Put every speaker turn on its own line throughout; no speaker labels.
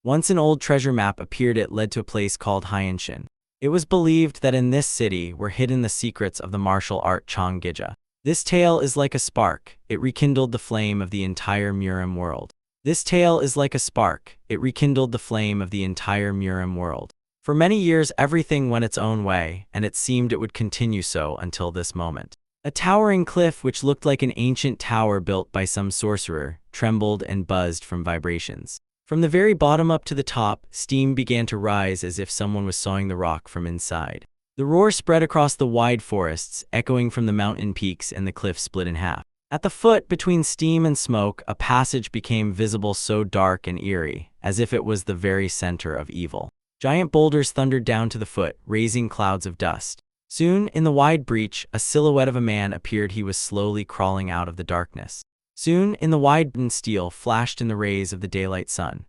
Once an old treasure map appeared. It led to a place called Hyanshin. It was believed that in this city were hidden the secrets of the martial art Chonggija. This tale is like a spark. It rekindled the flame of the entire Murim world. This tale is like a spark. It rekindled the flame of the entire Murim world. For many years everything went its own way, and it seemed it would continue so until this moment. A towering cliff which looked like an ancient tower built by some sorcerer, trembled and buzzed from vibrations. From the very bottom up to the top, steam began to rise as if someone was sawing the rock from inside. The roar spread across the wide forests, echoing from the mountain peaks, and the cliff split in half. At the foot, between steam and smoke, a passage became visible, so dark and eerie, as if it was the very center of evil. Giant boulders thundered down to the foot, raising clouds of dust. Soon, in the wide breach, a silhouette of a man appeared. He was slowly crawling out of the darkness. Soon, in the wide steel flashed in the rays of the daylight sun.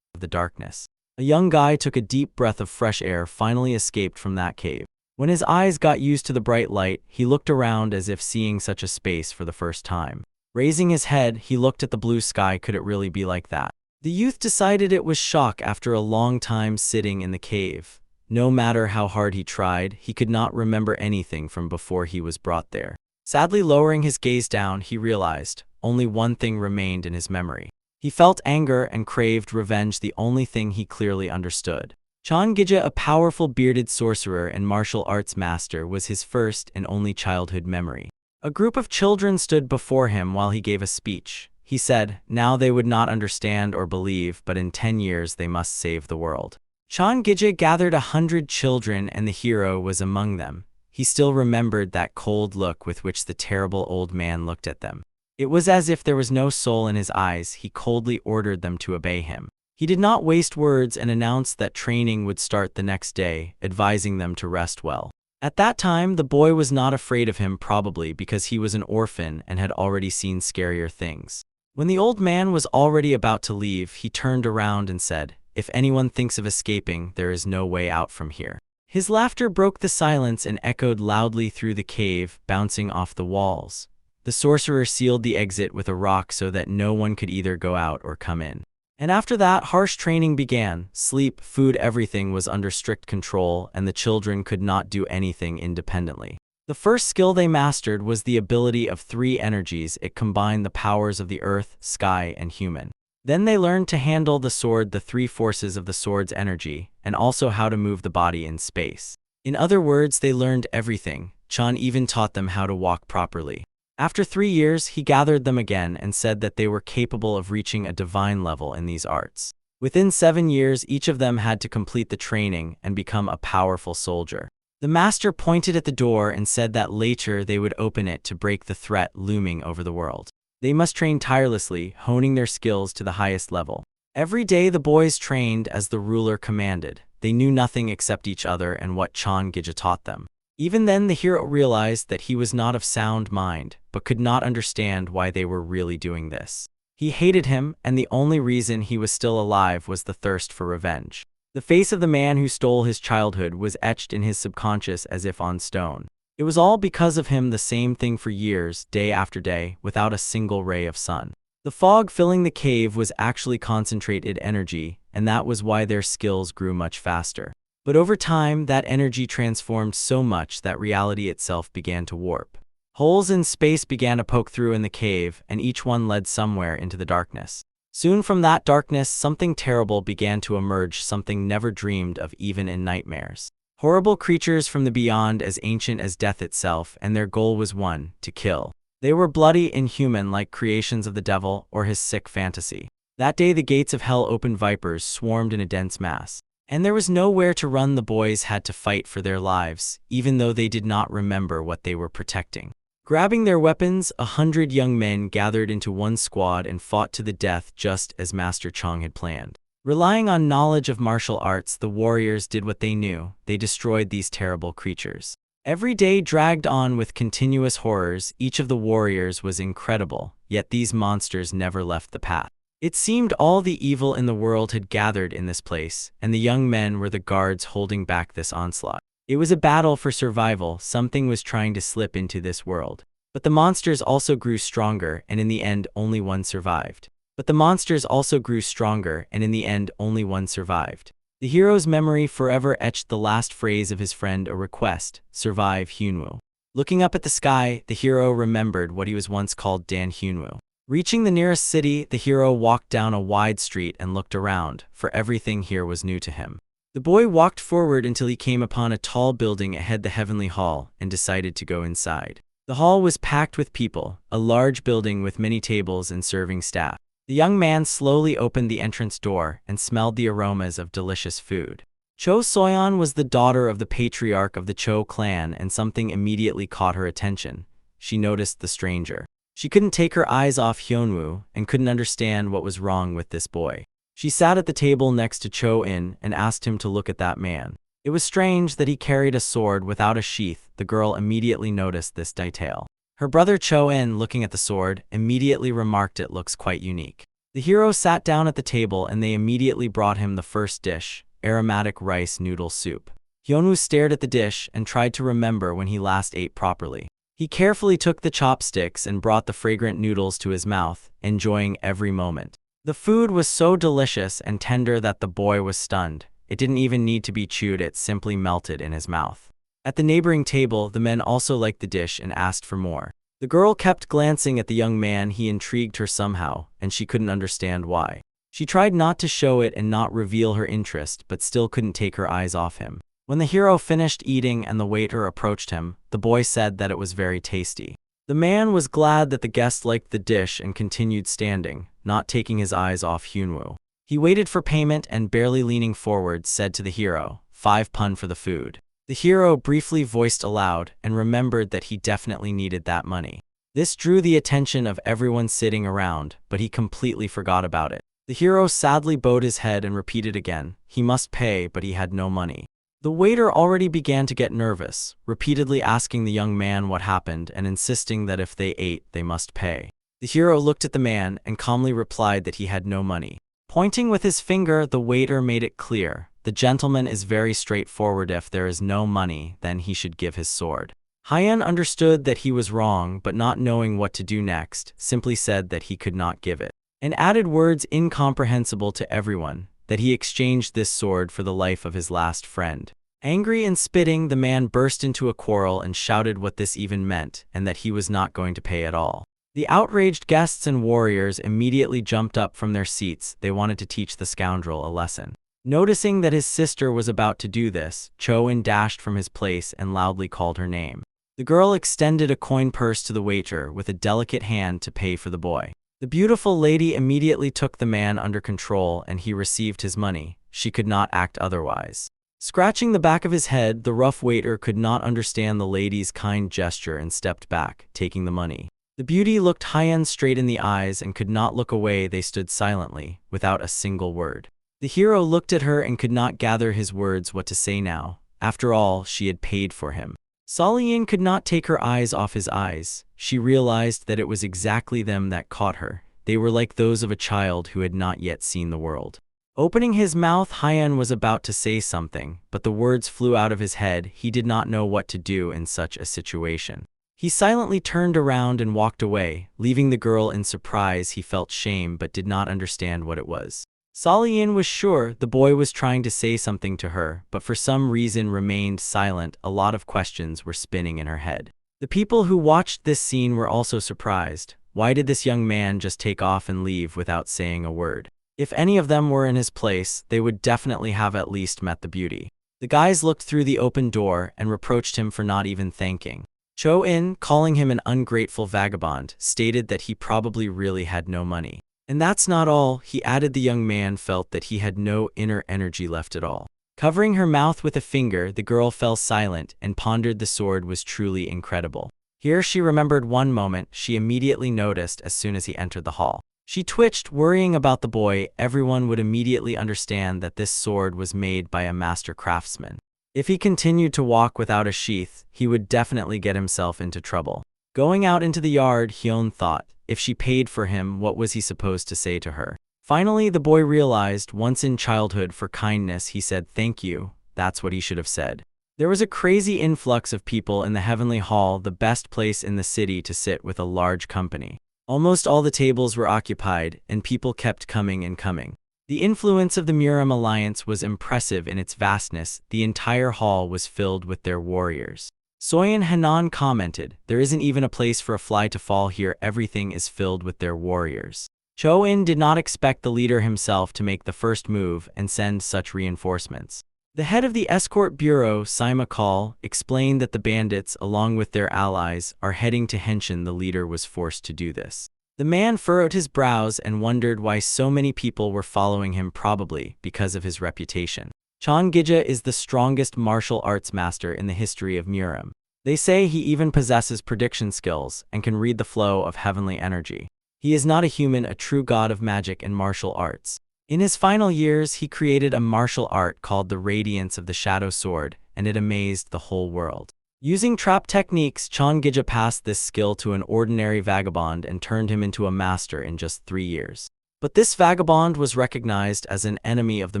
Of the darkness. A young guy took a deep breath of fresh air, finally escaped from that cave. When his eyes got used to the bright light, he looked around as if seeing such a space for the first time. Raising his head, he looked at the blue sky. Could it really be like that? The youth decided it was shock after a long time sitting in the cave. No matter how hard he tried, he could not remember anything from before he was brought there. Sadly lowering his gaze down, he realized only one thing remained in his memory. He felt anger and craved revenge, the only thing he clearly understood. Chonggija, a powerful bearded sorcerer and martial arts master, was his first and only childhood memory. A group of children stood before him while he gave a speech. He said, now they would not understand or believe, but in 10 years they must save the world. Chonggija gathered 100 children, and the hero was among them. He still remembered that cold look with which the terrible old man looked at them. It was as if there was no soul in his eyes. He coldly ordered them to obey him. He did not waste words and announced that training would start the next day, advising them to rest well. At that time, the boy was not afraid of him, probably because he was an orphan and had already seen scarier things. When the old man was already about to leave, he turned around and said, if anyone thinks of escaping, there is no way out from here. His laughter broke the silence and echoed loudly through the cave, bouncing off the walls. The sorcerer sealed the exit with a rock so that no one could either go out or come in. And after that, harsh training began. Sleep, food, everything was under strict control, and the children could not do anything independently. The first skill they mastered was the ability of 3 energies. It combined the powers of the earth, sky, and human. Then they learned to handle the sword, the 3 forces of the sword's energy, and also how to move the body in space. In other words, they learned everything. Chan even taught them how to walk properly. After 3 years, he gathered them again and said that they were capable of reaching a divine level in these arts. Within 7 years, each of them had to complete the training and become a powerful soldier. The master pointed at the door and said that later they would open it to break the threat looming over the world. They must train tirelessly, honing their skills to the highest level. Every day the boys trained as the ruler commanded. They knew nothing except each other and what Chonggija taught them. Even then the hero realized that he was not of sound mind, but could not understand why they were really doing this. He hated him, and the only reason he was still alive was the thirst for revenge. The face of the man who stole his childhood was etched in his subconscious as if on stone. It was all because of him, the same thing for years, day after day, without a single ray of sun. The fog filling the cave was actually concentrated energy, and that was why their skills grew much faster. But over time, that energy transformed so much that reality itself began to warp. Holes in space began to poke through in the cave, and each one led somewhere into the darkness. Soon from that darkness, something terrible began to emerge, something never dreamed of even in nightmares. Horrible creatures from the beyond, as ancient as death itself, and their goal was one: to kill. They were bloody, inhuman, like creations of the devil or his sick fantasy. That day the gates of hell opened. Vipers swarmed in a dense mass. And there was nowhere to run. The boys had to fight for their lives, even though they did not remember what they were protecting. Grabbing their weapons, 100 young men gathered into one squad and fought to the death, just as Master Chong had planned. Relying on knowledge of martial arts, the warriors did what they knew. They destroyed these terrible creatures. Every day dragged on with continuous horrors. Each of the warriors was incredible, yet these monsters never left the path. It seemed all the evil in the world had gathered in this place, and the young men were the guards holding back this onslaught. It was a battle for survival. Something was trying to slip into this world. But the monsters also grew stronger, and in the end only one survived. But the monsters also grew stronger, and in the end only one survived. The hero's memory forever etched the last phrase of his friend, a request, "Survive Hyunwoo." Looking up at the sky, the hero remembered what he was once called, Dan Hyunwoo. Reaching the nearest city, the hero walked down a wide street and looked around, for everything here was new to him. The boy walked forward until he came upon a tall building ahead, the Heavenly Hall, and decided to go inside. The hall was packed with people, a large building with many tables and serving staff. The young man slowly opened the entrance door and smelled the aromas of delicious food. Cho Soyeon was the daughter of the patriarch of the Cho clan, and something immediately caught her attention. She noticed the stranger. She couldn't take her eyes off Hyunwoo and couldn't understand what was wrong with this boy. She sat at the table next to Cho-in and asked him to look at that man. It was strange that he carried a sword without a sheath. The girl immediately noticed this detail. Her brother Cho-in, looking at the sword, immediately remarked, "It looks quite unique." The hero sat down at the table and they immediately brought him the first dish, aromatic rice noodle soup. Hyunwoo stared at the dish and tried to remember when he last ate properly. He carefully took the chopsticks and brought the fragrant noodles to his mouth, enjoying every moment. The food was so delicious and tender that the boy was stunned. It didn't even need to be chewed, it simply melted in his mouth. At the neighboring table, the men also liked the dish and asked for more. The girl kept glancing at the young man. He intrigued her somehow, and she couldn't understand why. She tried not to show it and not reveal her interest, but still couldn't take her eyes off him. When the hero finished eating and the waiter approached him, the boy said that it was very tasty. The man was glad that the guest liked the dish and continued standing, not taking his eyes off Hyunwoo. He waited for payment and, barely leaning forward, said to the hero, "5 pun for the food." The hero briefly voiced aloud and remembered that he definitely needed that money. This drew the attention of everyone sitting around, but he completely forgot about it. The hero sadly bowed his head and repeated again, he must pay, but he had no money. The waiter already began to get nervous, repeatedly asking the young man what happened and insisting that if they ate, they must pay. The hero looked at the man and calmly replied that he had no money. Pointing with his finger, the waiter made it clear, "The gentleman is very straightforward. If there is no money, then he should give his sword." Hyeon understood that he was wrong, but not knowing what to do next, simply said that he could not give it, and added words incomprehensible to everyone, that he exchanged this sword for the life of his last friend. Angry and spitting, the man burst into a quarrel and shouted what this even meant, and that he was not going to pay at all. The outraged guests and warriors immediately jumped up from their seats. They wanted to teach the scoundrel a lesson. Noticing that his sister was about to do this, Cho-in dashed from his place and loudly called her name. The girl extended a coin purse to the waiter with a delicate hand to pay for the boy. The beautiful lady immediately took the man under control and he received his money. She could not act otherwise. Scratching the back of his head, the rough waiter could not understand the lady's kind gesture and stepped back, taking the money. The beauty looked Hyeon straight in the eyes and could not look away. They stood silently, without a single word. The hero looked at her and could not gather his words what to say now. After all, she had paid for him. Solyin could not take her eyes off his eyes. She realized that it was exactly them that caught her. They were like those of a child who had not yet seen the world. Opening his mouth, Hyeon was about to say something, but the words flew out of his head. He did not know what to do in such a situation. He silently turned around and walked away, leaving the girl in surprise. He felt shame but did not understand what it was. Solyin was sure the boy was trying to say something to her, but for some reason remained silent. A lot of questions were spinning in her head. The people who watched this scene were also surprised. Why did this young man just take off and leave without saying a word? If any of them were in his place, they would definitely have at least met the beauty. The guys looked through the open door and reproached him for not even thanking. Cho-in, calling him an ungrateful vagabond, stated that he probably really had no money. And that's not all, he added. The young man felt that he had no inner energy left at all. Covering her mouth with a finger, the girl fell silent and pondered. The sword was truly incredible. Here she remembered one moment she immediately noticed as soon as he entered the hall. She twitched, worrying about the boy. Everyone would immediately understand that this sword was made by a master craftsman. If he continued to walk without a sheath, he would definitely get himself into trouble. Going out into the yard, Hyun thought, if she paid for him, what was he supposed to say to her? Finally, the boy realized, once in childhood, for kindness he said thank you. That's what he should have said. There was a crazy influx of people in the Heavenly Hall, the best place in the city to sit with a large company. Almost all the tables were occupied, and people kept coming and coming. The influence of the Muram alliance was impressive in its vastness. The entire hall was filled with their warriors. Soyan Hanan commented, "There isn't even a place for a fly to fall here. Everything is filled with their warriors." Cho In did not expect the leader himself to make the first move and send such reinforcements. The head of the escort bureau, Sima Kal, explained that the bandits, along with their allies, are heading to Henshin. The leader was forced to do this. The man furrowed his brows and wondered why so many people were following him, probably because of his reputation. Changija is the strongest martial arts master in the history of Muram. They say he even possesses prediction skills and can read the flow of heavenly energy. He is not a human, a true god of magic and martial arts. In his final years, he created a martial art called the Radiance of the Shadow Sword, and it amazed the whole world. Using trap techniques, Changija passed this skill to an ordinary vagabond and turned him into a master in just 3 years. But this vagabond was recognized as an enemy of the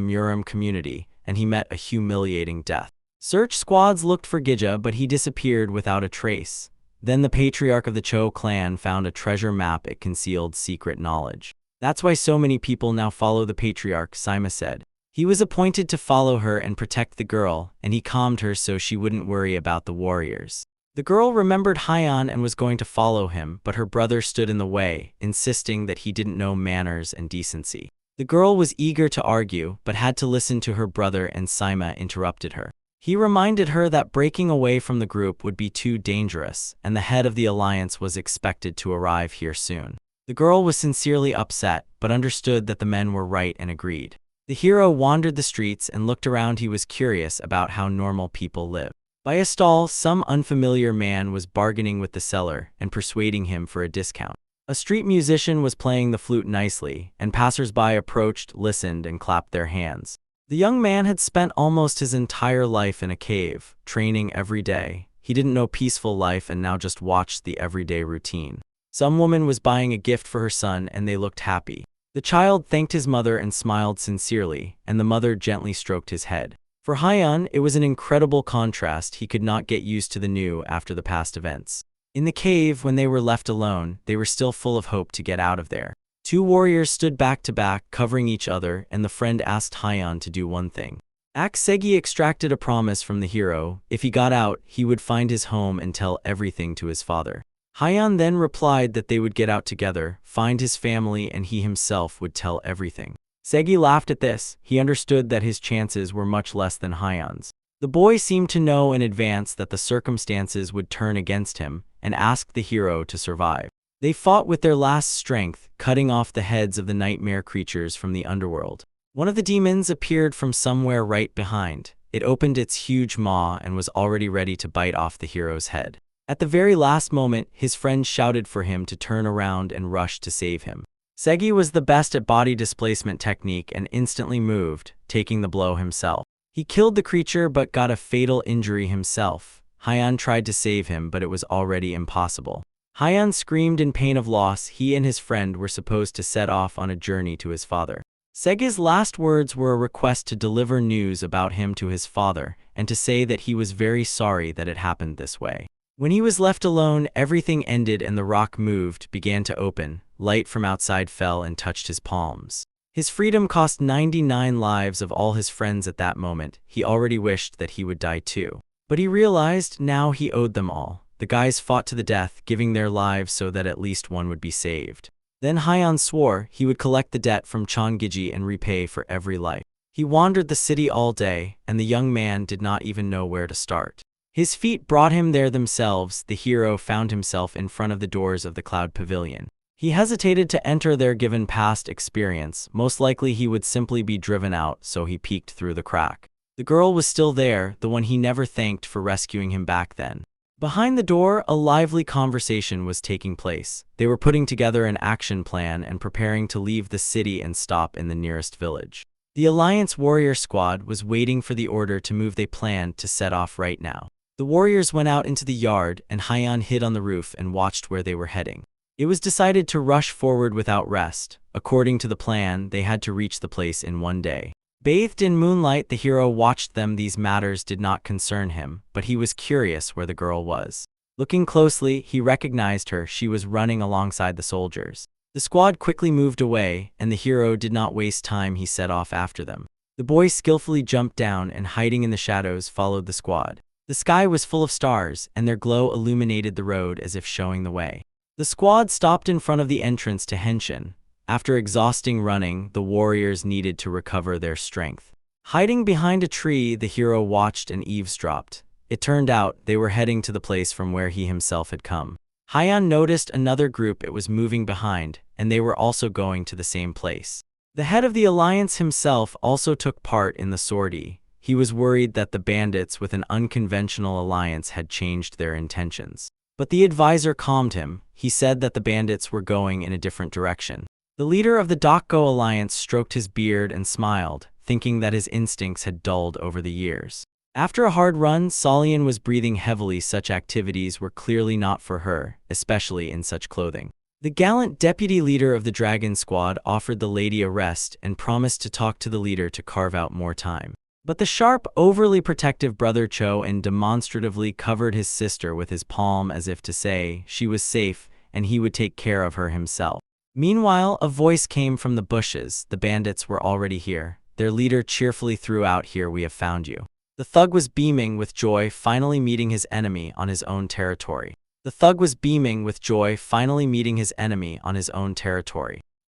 Muram community, and he met a humiliating death. Search squads looked for Gija, but he disappeared without a trace. Then the patriarch of the Cho clan found a treasure map. It concealed secret knowledge. "That's why so many people now follow the patriarch," Sima said. He was appointed to follow her and protect the girl, and he calmed her so she wouldn't worry about the warriors. The girl remembered Haiyan and was going to follow him, but her brother stood in the way, insisting that he didn't know manners and decency. The girl was eager to argue, but had to listen to her brother, and Sima interrupted her. He reminded her that breaking away from the group would be too dangerous, and the head of the alliance was expected to arrive here soon. The girl was sincerely upset, but understood that the men were right and agreed. The hero wandered the streets and looked around. He was curious about how normal people live. By a stall, some unfamiliar man was bargaining with the seller and persuading him for a discount. A street musician was playing the flute nicely, and passers-by approached, listened, and clapped their hands. The young man had spent almost his entire life in a cave, training every day. He didn't know peaceful life and now just watched the everyday routine. Some woman was buying a gift for her son, and they looked happy. The child thanked his mother and smiled sincerely, and the mother gently stroked his head. For Haiyan, it was an incredible contrast. He could not get used to the new after the past events. In the cave, when they were left alone, they were still full of hope to get out of there. 2 warriors stood back to back, covering each other, and the friend asked Haiyan to do one thing. Aksegi extracted a promise from the hero. If he got out, he would find his home and tell everything to his father. Haiyan then replied that they would get out together, find his family, and he himself would tell everything. Segi laughed at this. He understood that his chances were much less than Haiyan's. The boy seemed to know in advance that the circumstances would turn against him, and asked the hero to survive. They fought with their last strength, cutting off the heads of the nightmare creatures from the underworld. One of the demons appeared from somewhere right behind. It opened its huge maw and was already ready to bite off the hero's head. At the very last moment, his friend shouted for him to turn around and rush to save him. Segi was the best at body displacement technique and instantly moved, taking the blow himself. He killed the creature but got a fatal injury himself. Haiyan tried to save him, but it was already impossible. Haiyan screamed in pain of loss. He and his friend were supposed to set off on a journey to his father. Segi's last words were a request to deliver news about him to his father, and to say that he was very sorry that it happened this way. When he was left alone, everything ended and the rock moved, began to open. Light from outside fell and touched his palms. His freedom cost 99 lives of all his friends at that moment. He already wished that he would die too. But he realized now he owed them all. The guys fought to the death, giving their lives so that at least one would be saved. Then Haiyan swore he would collect the debt from Changiji and repay for every life. He wandered the city all day, and the young man did not even know where to start. His feet brought him there themselves. The hero found himself in front of the doors of the Cloud Pavilion. He hesitated to enter there given past experience. Most likely he would simply be driven out, so he peeked through the crack. The girl was still there, the one he never thanked for rescuing him back then. Behind the door, a lively conversation was taking place. They were putting together an action plan and preparing to leave the city and stop in the nearest village. The Alliance warrior squad was waiting for the order to move. They planned to set off right now. The warriors went out into the yard, and Haiyan hid on the roof and watched where they were heading. It was decided to rush forward without rest. According to the plan, they had to reach the place in 1 day. Bathed in moonlight, the hero watched them. These matters did not concern him, but he was curious where the girl was. Looking closely, he recognized her. She was running alongside the soldiers. The squad quickly moved away, and the hero did not waste time. He set off after them. The boy skillfully jumped down and, hiding in the shadows, followed the squad. The sky was full of stars, and their glow illuminated the road as if showing the way. The squad stopped in front of the entrance to Henshin. After exhausting running, the warriors needed to recover their strength. Hiding behind a tree, the hero watched and eavesdropped. It turned out they were heading to the place from where he himself had come. Hyan noticed another group it was moving behind, and they were also going to the same place. The head of the alliance himself also took part in the sortie. He was worried that the bandits with an unconventional alliance had changed their intentions. But the advisor calmed him. He said that the bandits were going in a different direction. The leader of the Dokgo alliance stroked his beard and smiled, thinking that his instincts had dulled over the years. After a hard run, Solian was breathing heavily. Such activities were clearly not for her, especially in such clothing. The gallant deputy leader of the Dragon Squad offered the lady a rest and promised to talk to the leader to carve out more time. But the sharp, overly protective brother Cho demonstratively covered his sister with his palm as if to say she was safe and he would take care of her himself. Meanwhile, a voice came from the bushes. The bandits were already here. Their leader cheerfully threw out, "Here we have found you." The thug was beaming with joy, finally meeting his enemy on his own territory.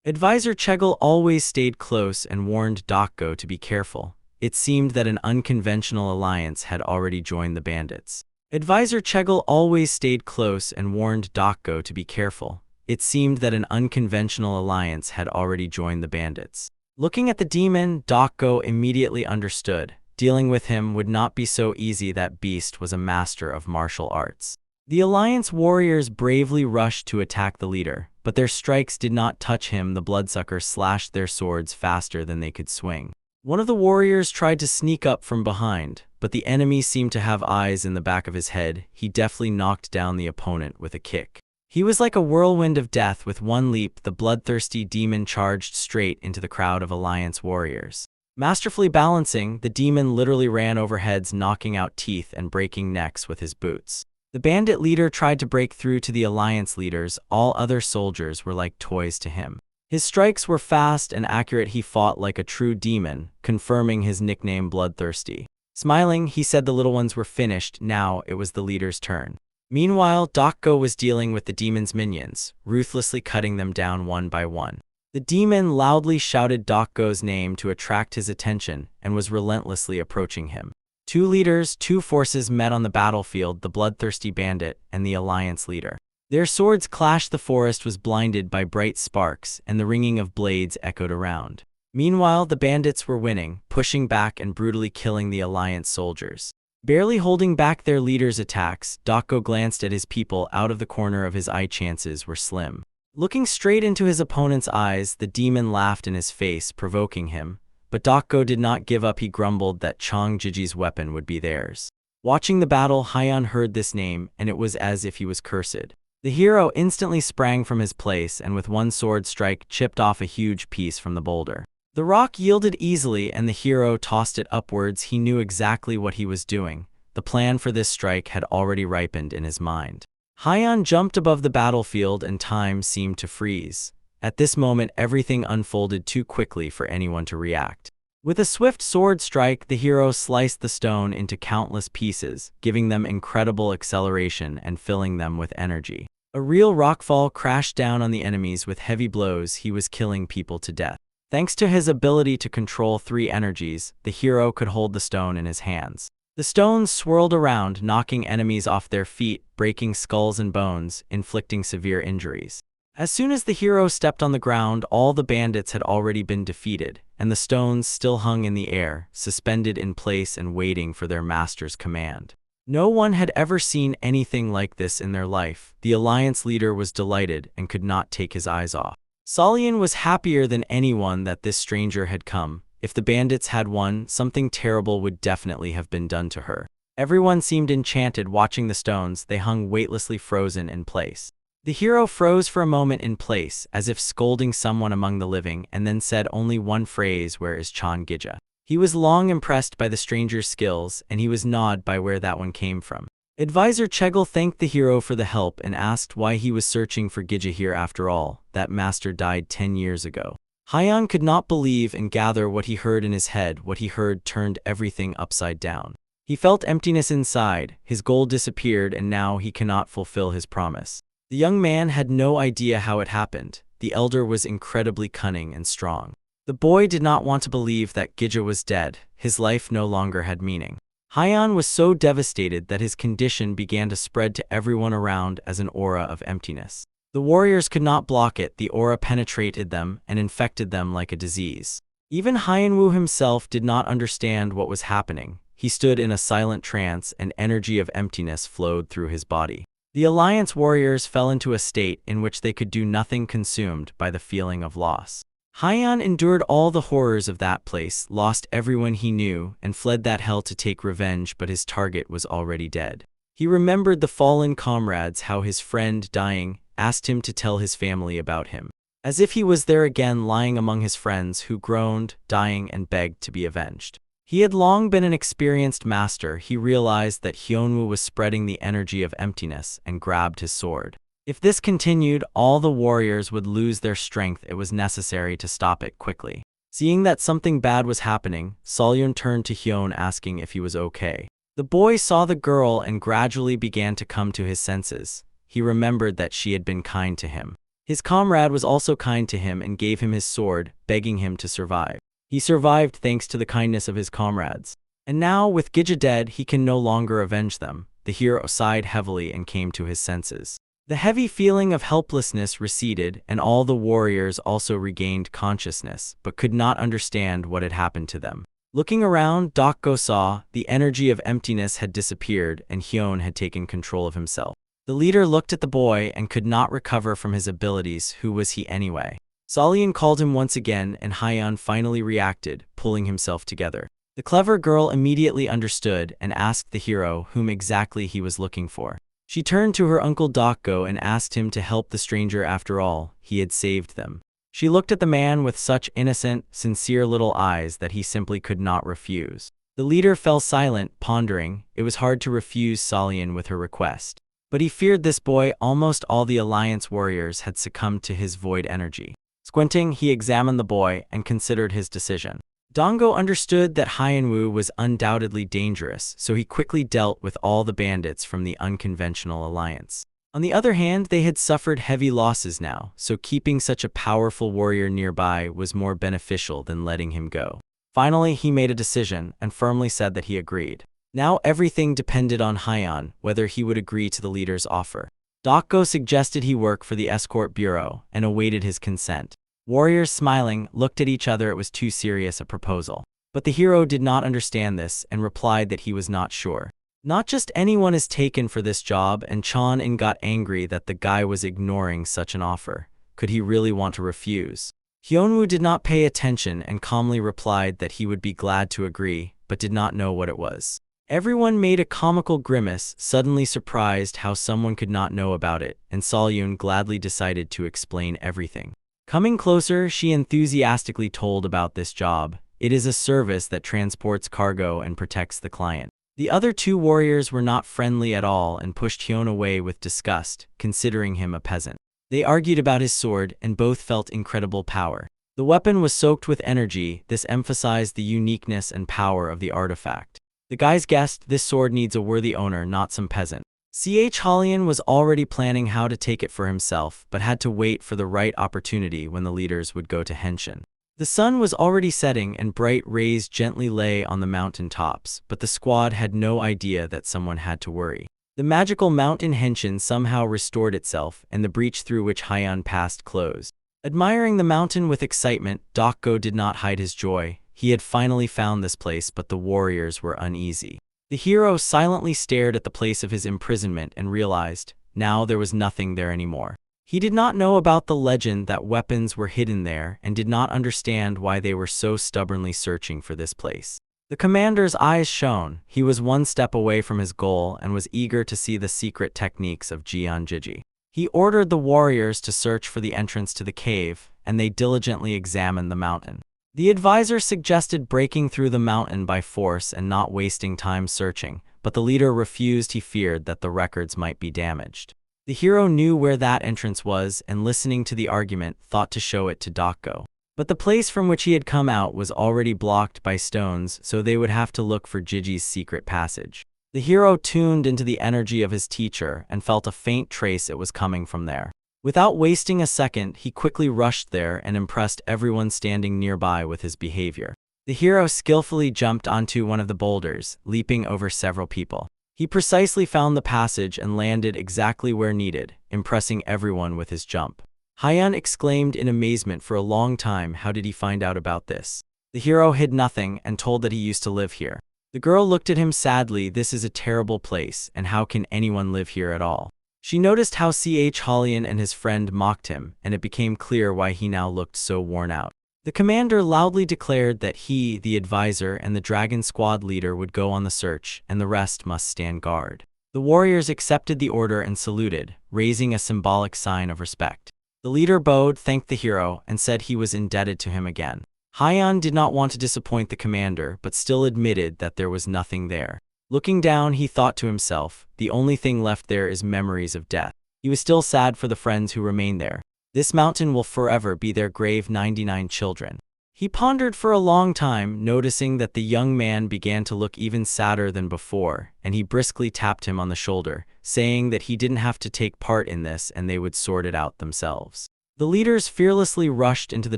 Advisor Chegel always stayed close and warned Dokgo to be careful. It seemed that an unconventional alliance had already joined the bandits. Advisor Chegel always stayed close and warned Dokgo to be careful. It seemed that an unconventional alliance had already joined the bandits. Looking at the demon, Dokgo immediately understood. Dealing with him would not be so easy. That beast was a master of martial arts. The alliance warriors bravely rushed to attack the leader, but their strikes did not touch him. The bloodsuckers slashed their swords faster than they could swing. One of the warriors tried to sneak up from behind, but the enemy seemed to have eyes in the back of his head. He deftly knocked down the opponent with a kick. He was like a whirlwind of death. With one leap, the bloodthirsty demon charged straight into the crowd of alliance warriors. Masterfully balancing, the demon literally ran over heads, knocking out teeth and breaking necks with his boots. The bandit leader tried to break through to the alliance leaders. All other soldiers were like toys to him. His strikes were fast and accurate. He fought like a true demon, confirming his nickname Bloodthirsty. Smiling, he said the little ones were finished. Now it was the leader's turn. Meanwhile, Dokgo was dealing with the demon's minions, ruthlessly cutting them down one by one. The demon loudly shouted Dokgo's name to attract his attention and was relentlessly approaching him. Two leaders, two forces met on the battlefield, the bloodthirsty bandit and the alliance leader. Their swords clashed. The forest was blinded by bright sparks, and the ringing of blades echoed around. Meanwhile, the bandits were winning, pushing back and brutally killing the alliance soldiers. Barely holding back their leader's attacks, Dokgo glanced at his people. Out of the corner of his eye, chances were slim. Looking straight into his opponent's eyes, the demon laughed in his face, provoking him. But Dokgo did not give up. He grumbled that Chong Jiji's weapon would be theirs. Watching the battle, Hyan heard this name, and it was as if he was cursed. The hero instantly sprang from his place and with one sword strike chipped off a huge piece from the boulder. The rock yielded easily and the hero tossed it upwards. He knew exactly what he was doing. The plan for this strike had already ripened in his mind. Hyan jumped above the battlefield and time seemed to freeze. At this moment, everything unfolded too quickly for anyone to react. With a swift sword strike, the hero sliced the stone into countless pieces, giving them incredible acceleration and filling them with energy. A real rockfall crashed down on the enemies. With heavy blows, he was killing people to death. Thanks to his ability to control three energies, the hero could hold the stone in his hands. The stones swirled around, knocking enemies off their feet, breaking skulls and bones, inflicting severe injuries. As soon as the hero stepped on the ground, all the bandits had already been defeated, and the stones still hung in the air, suspended in place and waiting for their master's command. No one had ever seen anything like this in their life. The alliance leader was delighted and could not take his eyes off. Solian was happier than anyone that this stranger had come. If the bandits had won, something terrible would definitely have been done to her. Everyone seemed enchanted watching the stones. They hung weightlessly frozen in place. The hero froze for a moment in place, as if scolding someone among the living, and then said only one phrase, "Where is Chan Gija?" He was long impressed by the stranger's skills, and he was gnawed by where that one came from. Advisor Chegal thanked the hero for the help and asked why he was searching for Gija here after all. That master died 10 years ago. Hyeon could not believe and gather what he heard in his head. What he heard turned everything upside down. He felt emptiness inside, his goal disappeared, and now he cannot fulfill his promise. The young man had no idea how it happened. The elder was incredibly cunning and strong. The boy did not want to believe that Gija was dead. His life no longer had meaning. Hyeon was so devastated that his condition began to spread to everyone around as an aura of emptiness. The warriors could not block it. The aura penetrated them and infected them like a disease. Even Hyeonwoo himself did not understand what was happening. He stood in a silent trance, and energy of emptiness flowed through his body. The Alliance warriors fell into a state in which they could do nothing, consumed by the feeling of loss. Hyeon endured all the horrors of that place, lost everyone he knew, and fled that hell to take revenge, but his target was already dead. He remembered the fallen comrades, how his friend, dying, asked him to tell his family about him. As if he was there again, lying among his friends who groaned, dying, and begged to be avenged. He had long been an experienced master. He realized that Hyunwoo was spreading the energy of emptiness and grabbed his sword. If this continued, all the warriors would lose their strength. It was necessary to stop it quickly. Seeing that something bad was happening, Solyun turned to Hyun, asking if he was okay. The boy saw the girl and gradually began to come to his senses. He remembered that she had been kind to him. His comrade was also kind to him and gave him his sword, begging him to survive. He survived thanks to the kindness of his comrades. And now, with Gija dead, he can no longer avenge them. The hero sighed heavily and came to his senses. The heavy feeling of helplessness receded, and all the warriors also regained consciousness, but could not understand what had happened to them. Looking around, Dokgo saw the energy of emptiness had disappeared, and Hyun had taken control of himself. The leader looked at the boy and could not recover from his abilities. Who was he anyway? Solyun called him once again, and Hyeon finally reacted, pulling himself together. The clever girl immediately understood and asked the hero whom exactly he was looking for. She turned to her uncle Dokgo and asked him to help the stranger. After all, he had saved them. She looked at the man with such innocent, sincere little eyes that he simply could not refuse. The leader fell silent, pondering. It was hard to refuse Solyun with her request. But he feared this boy. Almost all the Alliance warriors had succumbed to his void energy. Squinting, he examined the boy and considered his decision. Dongo understood that Hyeonwoo was undoubtedly dangerous, so he quickly dealt with all the bandits from the unconventional alliance. On the other hand, they had suffered heavy losses now, so keeping such a powerful warrior nearby was more beneficial than letting him go. Finally, he made a decision and firmly said that he agreed. Now everything depended on Hyeon, whether he would agree to the leader's offer. Dokgo suggested he work for the escort bureau and awaited his consent. Warriors, smiling, looked at each other. It was too serious a proposal. But the hero did not understand this and replied that he was not sure. Not just anyone is taken for this job, and Chon-in got angry that the guy was ignoring such an offer. Could he really want to refuse? Hyunwoo did not pay attention and calmly replied that he would be glad to agree, but did not know what it was. Everyone made a comical grimace, suddenly surprised how someone could not know about it, and Solyun gladly decided to explain everything. Coming closer, she enthusiastically told about this job. It is a service that transports cargo and protects the client. The other two warriors were not friendly at all and pushed Hyun away with disgust, considering him a peasant. They argued about his sword and both felt incredible power. The weapon was soaked with energy. This emphasized the uniqueness and power of the artifact. The guys guessed this sword needs a worthy owner, not some peasant. Hyeon was already planning how to take it for himself, but had to wait for the right opportunity when the leaders would go to Henshin. The sun was already setting and bright rays gently lay on the mountain tops, but the squad had no idea that someone had to worry. The magical mountain Henshin somehow restored itself, and the breach through which Hyeon passed closed. Admiring the mountain with excitement, Dokgo did not hide his joy. He had finally found this place, but the warriors were uneasy. The hero silently stared at the place of his imprisonment and realized, now there was nothing there anymore. He did not know about the legend that weapons were hidden there and did not understand why they were so stubbornly searching for this place. The commander's eyes shone. He was one step away from his goal and was eager to see the secret techniques of Jeonjiji. He ordered the warriors to search for the entrance to the cave, and they diligently examined the mountain. The advisor suggested breaking through the mountain by force and not wasting time searching, but the leader refused. He feared that the records might be damaged. The hero knew where that entrance was and, listening to the argument, thought to show it to Dako. But the place from which he had come out was already blocked by stones, so they would have to look for Gigi's secret passage. The hero tuned into the energy of his teacher and felt a faint trace it was coming from there. Without wasting a second, he quickly rushed there and impressed everyone standing nearby with his behavior. The hero skillfully jumped onto one of the boulders, leaping over several people. He precisely found the passage and landed exactly where needed, impressing everyone with his jump. Hyun exclaimed in amazement for a long time. How did he find out about this? The hero hid nothing and told that he used to live here. The girl looked at him sadly. This is a terrible place, and how can anyone live here at all? She noticed how Holian and his friend mocked him, and it became clear why he now looked so worn out. The commander loudly declared that he, the advisor, and the dragon squad leader would go on the search, and the rest must stand guard. The warriors accepted the order and saluted, raising a symbolic sign of respect. The leader bowed, thanked the hero, and said he was indebted to him again. Hyun did not want to disappoint the commander, but still admitted that there was nothing there. Looking down, he thought to himself, the only thing left there is memories of death. He was still sad for the friends who remained there. This mountain will forever be their grave. 99 children. He pondered for a long time, noticing that the young man began to look even sadder than before, and he briskly tapped him on the shoulder, saying that he didn't have to take part in this and they would sort it out themselves. The leaders fearlessly rushed into the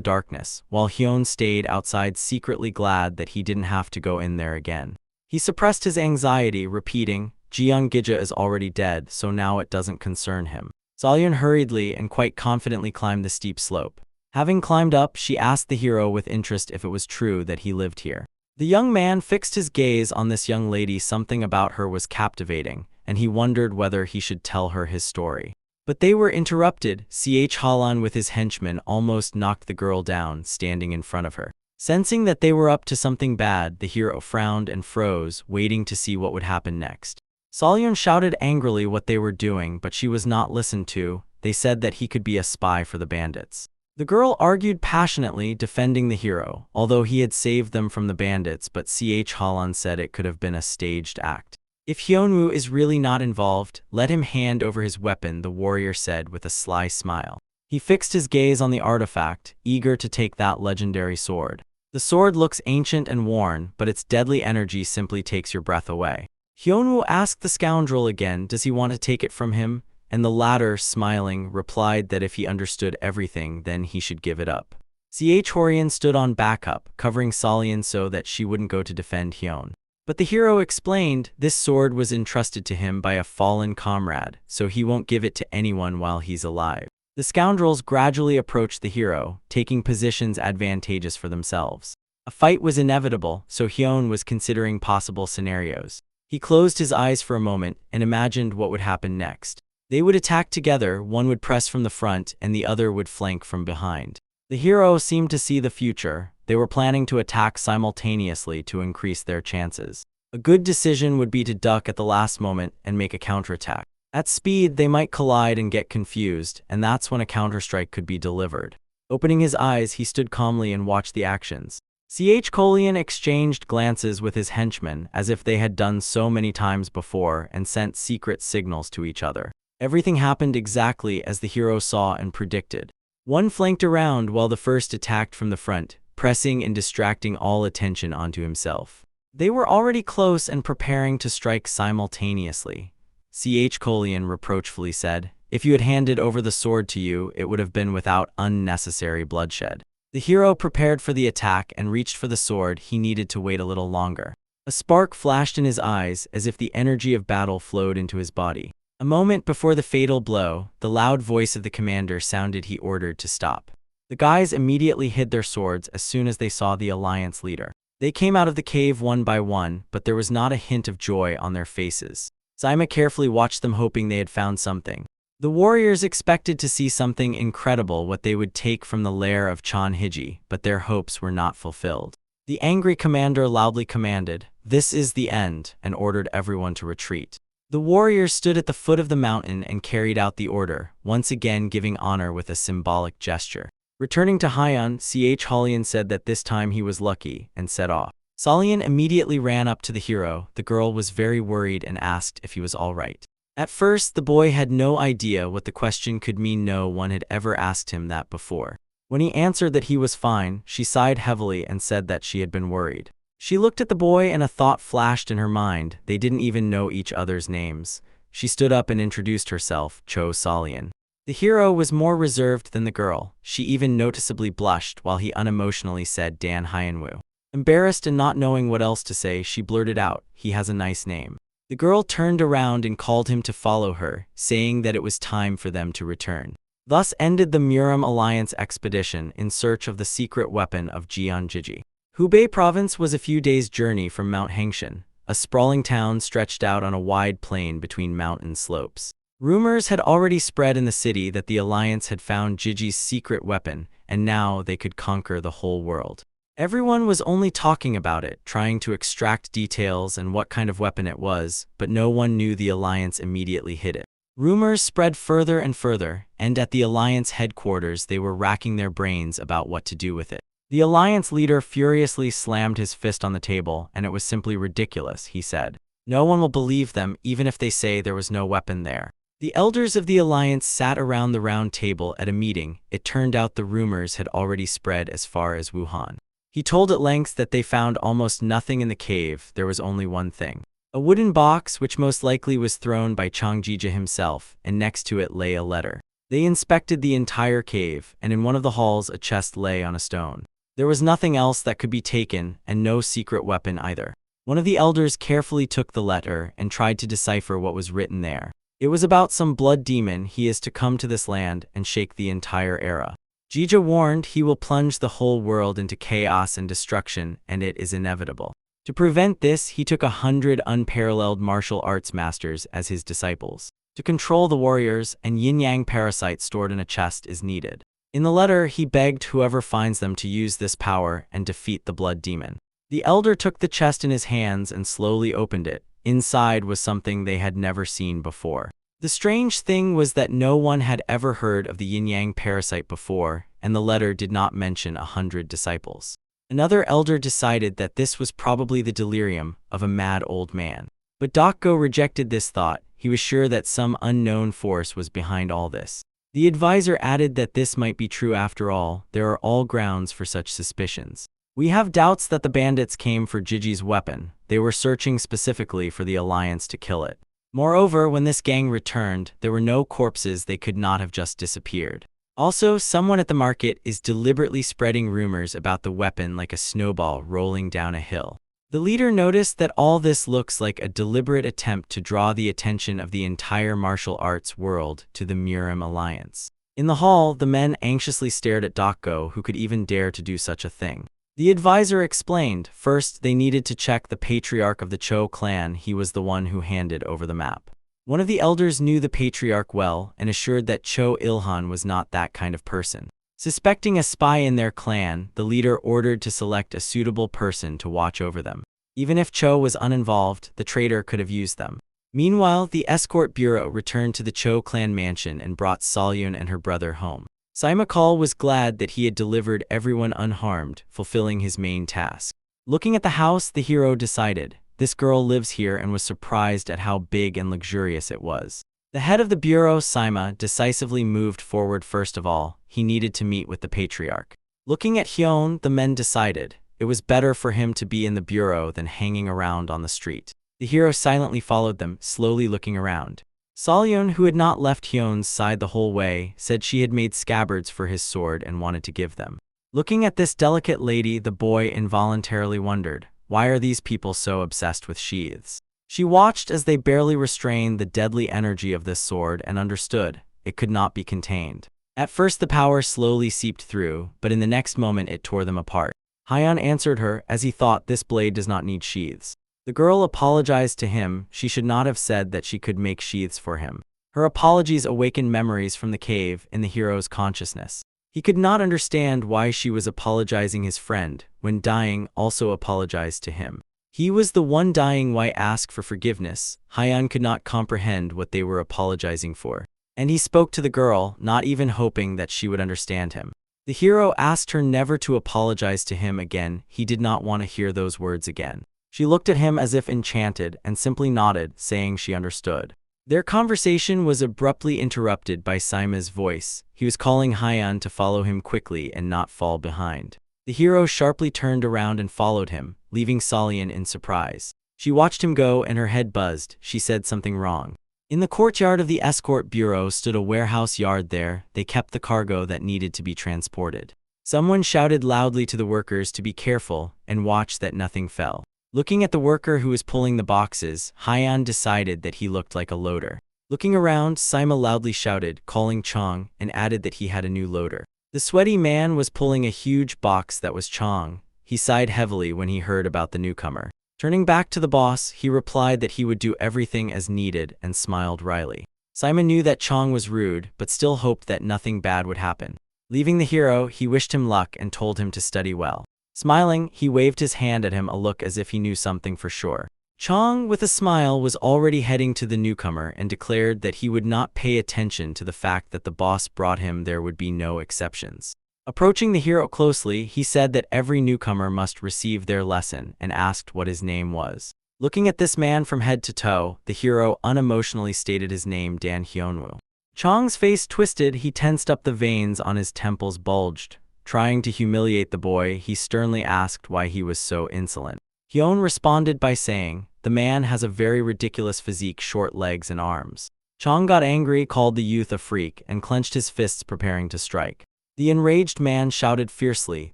darkness, while Hyun stayed outside, secretly glad that he didn't have to go in there again. He suppressed his anxiety, repeating, Jeonggija is already dead, so now it doesn't concern him. Solyun hurriedly and quite confidently climbed the steep slope. Having climbed up, she asked the hero with interest if it was true that he lived here. The young man fixed his gaze on this young lady. Something about her was captivating, and he wondered whether he should tell her his story. But they were interrupted. Halan with his henchmen almost knocked the girl down, standing in front of her. Sensing that they were up to something bad, the hero frowned and froze, waiting to see what would happen next. Solyun shouted angrily what they were doing, but she was not listened to. They said that he could be a spy for the bandits. The girl argued passionately, defending the hero, although he had saved them from the bandits, but Halan said it could have been a staged act. If Hyunwoo is really not involved, let him hand over his weapon, the warrior said with a sly smile. He fixed his gaze on the artifact, eager to take that legendary sword. The sword looks ancient and worn, but its deadly energy simply takes your breath away. Hyunwoo asked the scoundrel again, does he want to take it from him? And the latter, smiling, replied that if he understood everything, then he should give it up. Horian stood on backup, covering Solyun so that she wouldn't go to defend Hyun. But the hero explained, this sword was entrusted to him by a fallen comrade, so he won't give it to anyone while he's alive. The scoundrels gradually approached the hero, taking positions advantageous for themselves. A fight was inevitable, so Hyun was considering possible scenarios. He closed his eyes for a moment and imagined what would happen next. They would attack together, one would press from the front and the other would flank from behind. The hero seemed to see the future. They were planning to attack simultaneously to increase their chances. A good decision would be to duck at the last moment and make a counterattack. At speed, they might collide and get confused, and that's when a counterstrike could be delivered. Opening his eyes, he stood calmly and watched the actions. Kolian exchanged glances with his henchmen as if they had done so many times before and sent secret signals to each other. Everything happened exactly as the hero saw and predicted. One flanked around while the first attacked from the front, pressing and distracting all attention onto himself. They were already close and preparing to strike simultaneously. Kolian reproachfully said, if you had handed over the sword to you, it would have been without unnecessary bloodshed. The hero prepared for the attack and reached for the sword. He needed to wait a little longer. A spark flashed in his eyes as if the energy of battle flowed into his body. A moment before the fatal blow, the loud voice of the commander sounded. He ordered to stop. The guys immediately hid their swords as soon as they saw the alliance leader. They came out of the cave one by one, but there was not a hint of joy on their faces. Saima carefully watched them, hoping they had found something. The warriors expected to see something incredible, what they would take from the lair of Cheonhiji, but their hopes were not fulfilled. The angry commander loudly commanded, "This is the end," and ordered everyone to retreat. The warriors stood at the foot of the mountain and carried out the order, once again giving honor with a symbolic gesture. Returning to Haiyan, Halian said that this time he was lucky, and set off. Salian immediately ran up to the hero. The girl was very worried and asked if he was all right. At first, the boy had no idea what the question could mean. No one had ever asked him that before. When he answered that he was fine, she sighed heavily and said that she had been worried. She looked at the boy and a thought flashed in her mind. They didn't even know each other's names. She stood up and introduced herself, Cho Salian. The hero was more reserved than the girl. She even noticeably blushed while he unemotionally said Dan Hyanwoo. Embarrassed and not knowing what else to say, she blurted out, "He has a nice name." The girl turned around and called him to follow her, saying that it was time for them to return. Thus ended the Muram Alliance expedition in search of the secret weapon of Jianjiji. Hubei province was a few days' journey from Mount Hengshan, a sprawling town stretched out on a wide plain between mountain slopes. Rumors had already spread in the city that the Alliance had found Jiji's secret weapon, and now they could conquer the whole world. Everyone was only talking about it, trying to extract details and what kind of weapon it was, but no one knew the Alliance immediately hid it. Rumors spread further and further, and at the Alliance headquarters they were racking their brains about what to do with it. The Alliance leader furiously slammed his fist on the table, and it was simply ridiculous, he said. No one will believe them, even if they say there was no weapon there. The elders of the Alliance sat around the round table at a meeting. It turned out the rumors had already spread as far as Wuhan. He told at length that they found almost nothing in the cave. There was only one thing. A wooden box, which most likely was thrown by Changjija himself, and next to it lay a letter. They inspected the entire cave, and in one of the halls a chest lay on a stone. There was nothing else that could be taken, and no secret weapon either. One of the elders carefully took the letter and tried to decipher what was written there. It was about some blood demon. He is to come to this land and shake the entire era. Jija warned he will plunge the whole world into chaos and destruction, and it is inevitable. To prevent this, he took 100 unparalleled martial arts masters as his disciples. To control the warriors, and yin-yang parasites stored in a chest is needed. In the letter, he begged whoever finds them to use this power and defeat the blood demon. The elder took the chest in his hands and slowly opened it. Inside was something they had never seen before. The strange thing was that no one had ever heard of the yin-yang parasite before, and the letter did not mention 100 disciples. Another elder decided that this was probably the delirium of a mad old man. But Dokgo rejected this thought. He was sure that some unknown force was behind all this. The advisor added that this might be true after all. There are all grounds for such suspicions. We have doubts that the bandits came for Jiji's weapon. They were searching specifically for the Alliance to kill it. Moreover, when this gang returned, there were no corpses. They could not have just disappeared. Also, someone at the market is deliberately spreading rumors about the weapon like a snowball rolling down a hill. The leader noticed that all this looks like a deliberate attempt to draw the attention of the entire martial arts world to the Muram Alliance. In the hall, the men anxiously stared at Dokgo, who could even dare to do such a thing. The advisor explained, first they needed to check the patriarch of the Cho clan. He was the one who handed over the map. One of the elders knew the patriarch well and assured that Cho Ilhan was not that kind of person. Suspecting a spy in their clan, the leader ordered to select a suitable person to watch over them. Even if Cho was uninvolved, the traitor could have used them. Meanwhile, the escort bureau returned to the Cho clan mansion and brought Salyun and her brother home. Saimakal was glad that he had delivered everyone unharmed, fulfilling his main task. Looking at the house, the hero decided, this girl lives here, and was surprised at how big and luxurious it was. The head of the bureau, Saima, decisively moved forward. First of all, he needed to meet with the patriarch. Looking at Hyun, the men decided it was better for him to be in the bureau than hanging around on the street. The hero silently followed them, slowly looking around. Salyun, who had not left Hyun's side the whole way, said she had made scabbards for his sword and wanted to give them. Looking at this delicate lady, the boy involuntarily wondered, why are these people so obsessed with sheaths? She watched as they barely restrained the deadly energy of this sword and understood it could not be contained. At first the power slowly seeped through, but in the next moment it tore them apart. Hyan answered her, as he thought, this blade does not need sheaths. The girl apologized to him. She should not have said that she could make sheaths for him. Her apologies awakened memories from the cave in the hero's consciousness. He could not understand why she was apologizing. His friend, when dying, also apologized to him. He was the one dying. Why ask for forgiveness? Hyan could not comprehend what they were apologizing for. And he spoke to the girl, not even hoping that she would understand him. The hero asked her never to apologize to him again. He did not want to hear those words again. She looked at him as if enchanted and simply nodded, saying she understood. Their conversation was abruptly interrupted by Saima's voice. He was calling Hyan to follow him quickly and not fall behind. The hero sharply turned around and followed him, leaving Solian in surprise. She watched him go and her head buzzed. She said something wrong. In the courtyard of the escort bureau stood a warehouse yard. There, they kept the cargo that needed to be transported. Someone shouted loudly to the workers to be careful and watch that nothing fell. Looking at the worker who was pulling the boxes, Hyan decided that he looked like a loader. Looking around, Saima loudly shouted, calling Chong, and added that he had a new loader. The sweaty man was pulling a huge box that was Chong. He sighed heavily when he heard about the newcomer. Turning back to the boss, he replied that he would do everything as needed and smiled wryly. Saima knew that Chong was rude, but still hoped that nothing bad would happen. Leaving the hero, he wished him luck and told him to study well. Smiling, he waved his hand at him, a look as if he knew something for sure. Chong, with a smile, was already heading to the newcomer and declared that he would not pay attention to the fact that the boss brought him. There would be no exceptions. Approaching the hero closely, he said that every newcomer must receive their lesson and asked what his name was. Looking at this man from head to toe, the hero unemotionally stated his name, Dan Hyunwoo. Chong's face twisted. He tensed up, the veins on his temples bulged. Trying to humiliate the boy, he sternly asked why he was so insolent. Hyun responded by saying, "The man has a very ridiculous physique, short legs and arms." Chong got angry, called the youth a freak, and clenched his fists preparing to strike. The enraged man shouted fiercely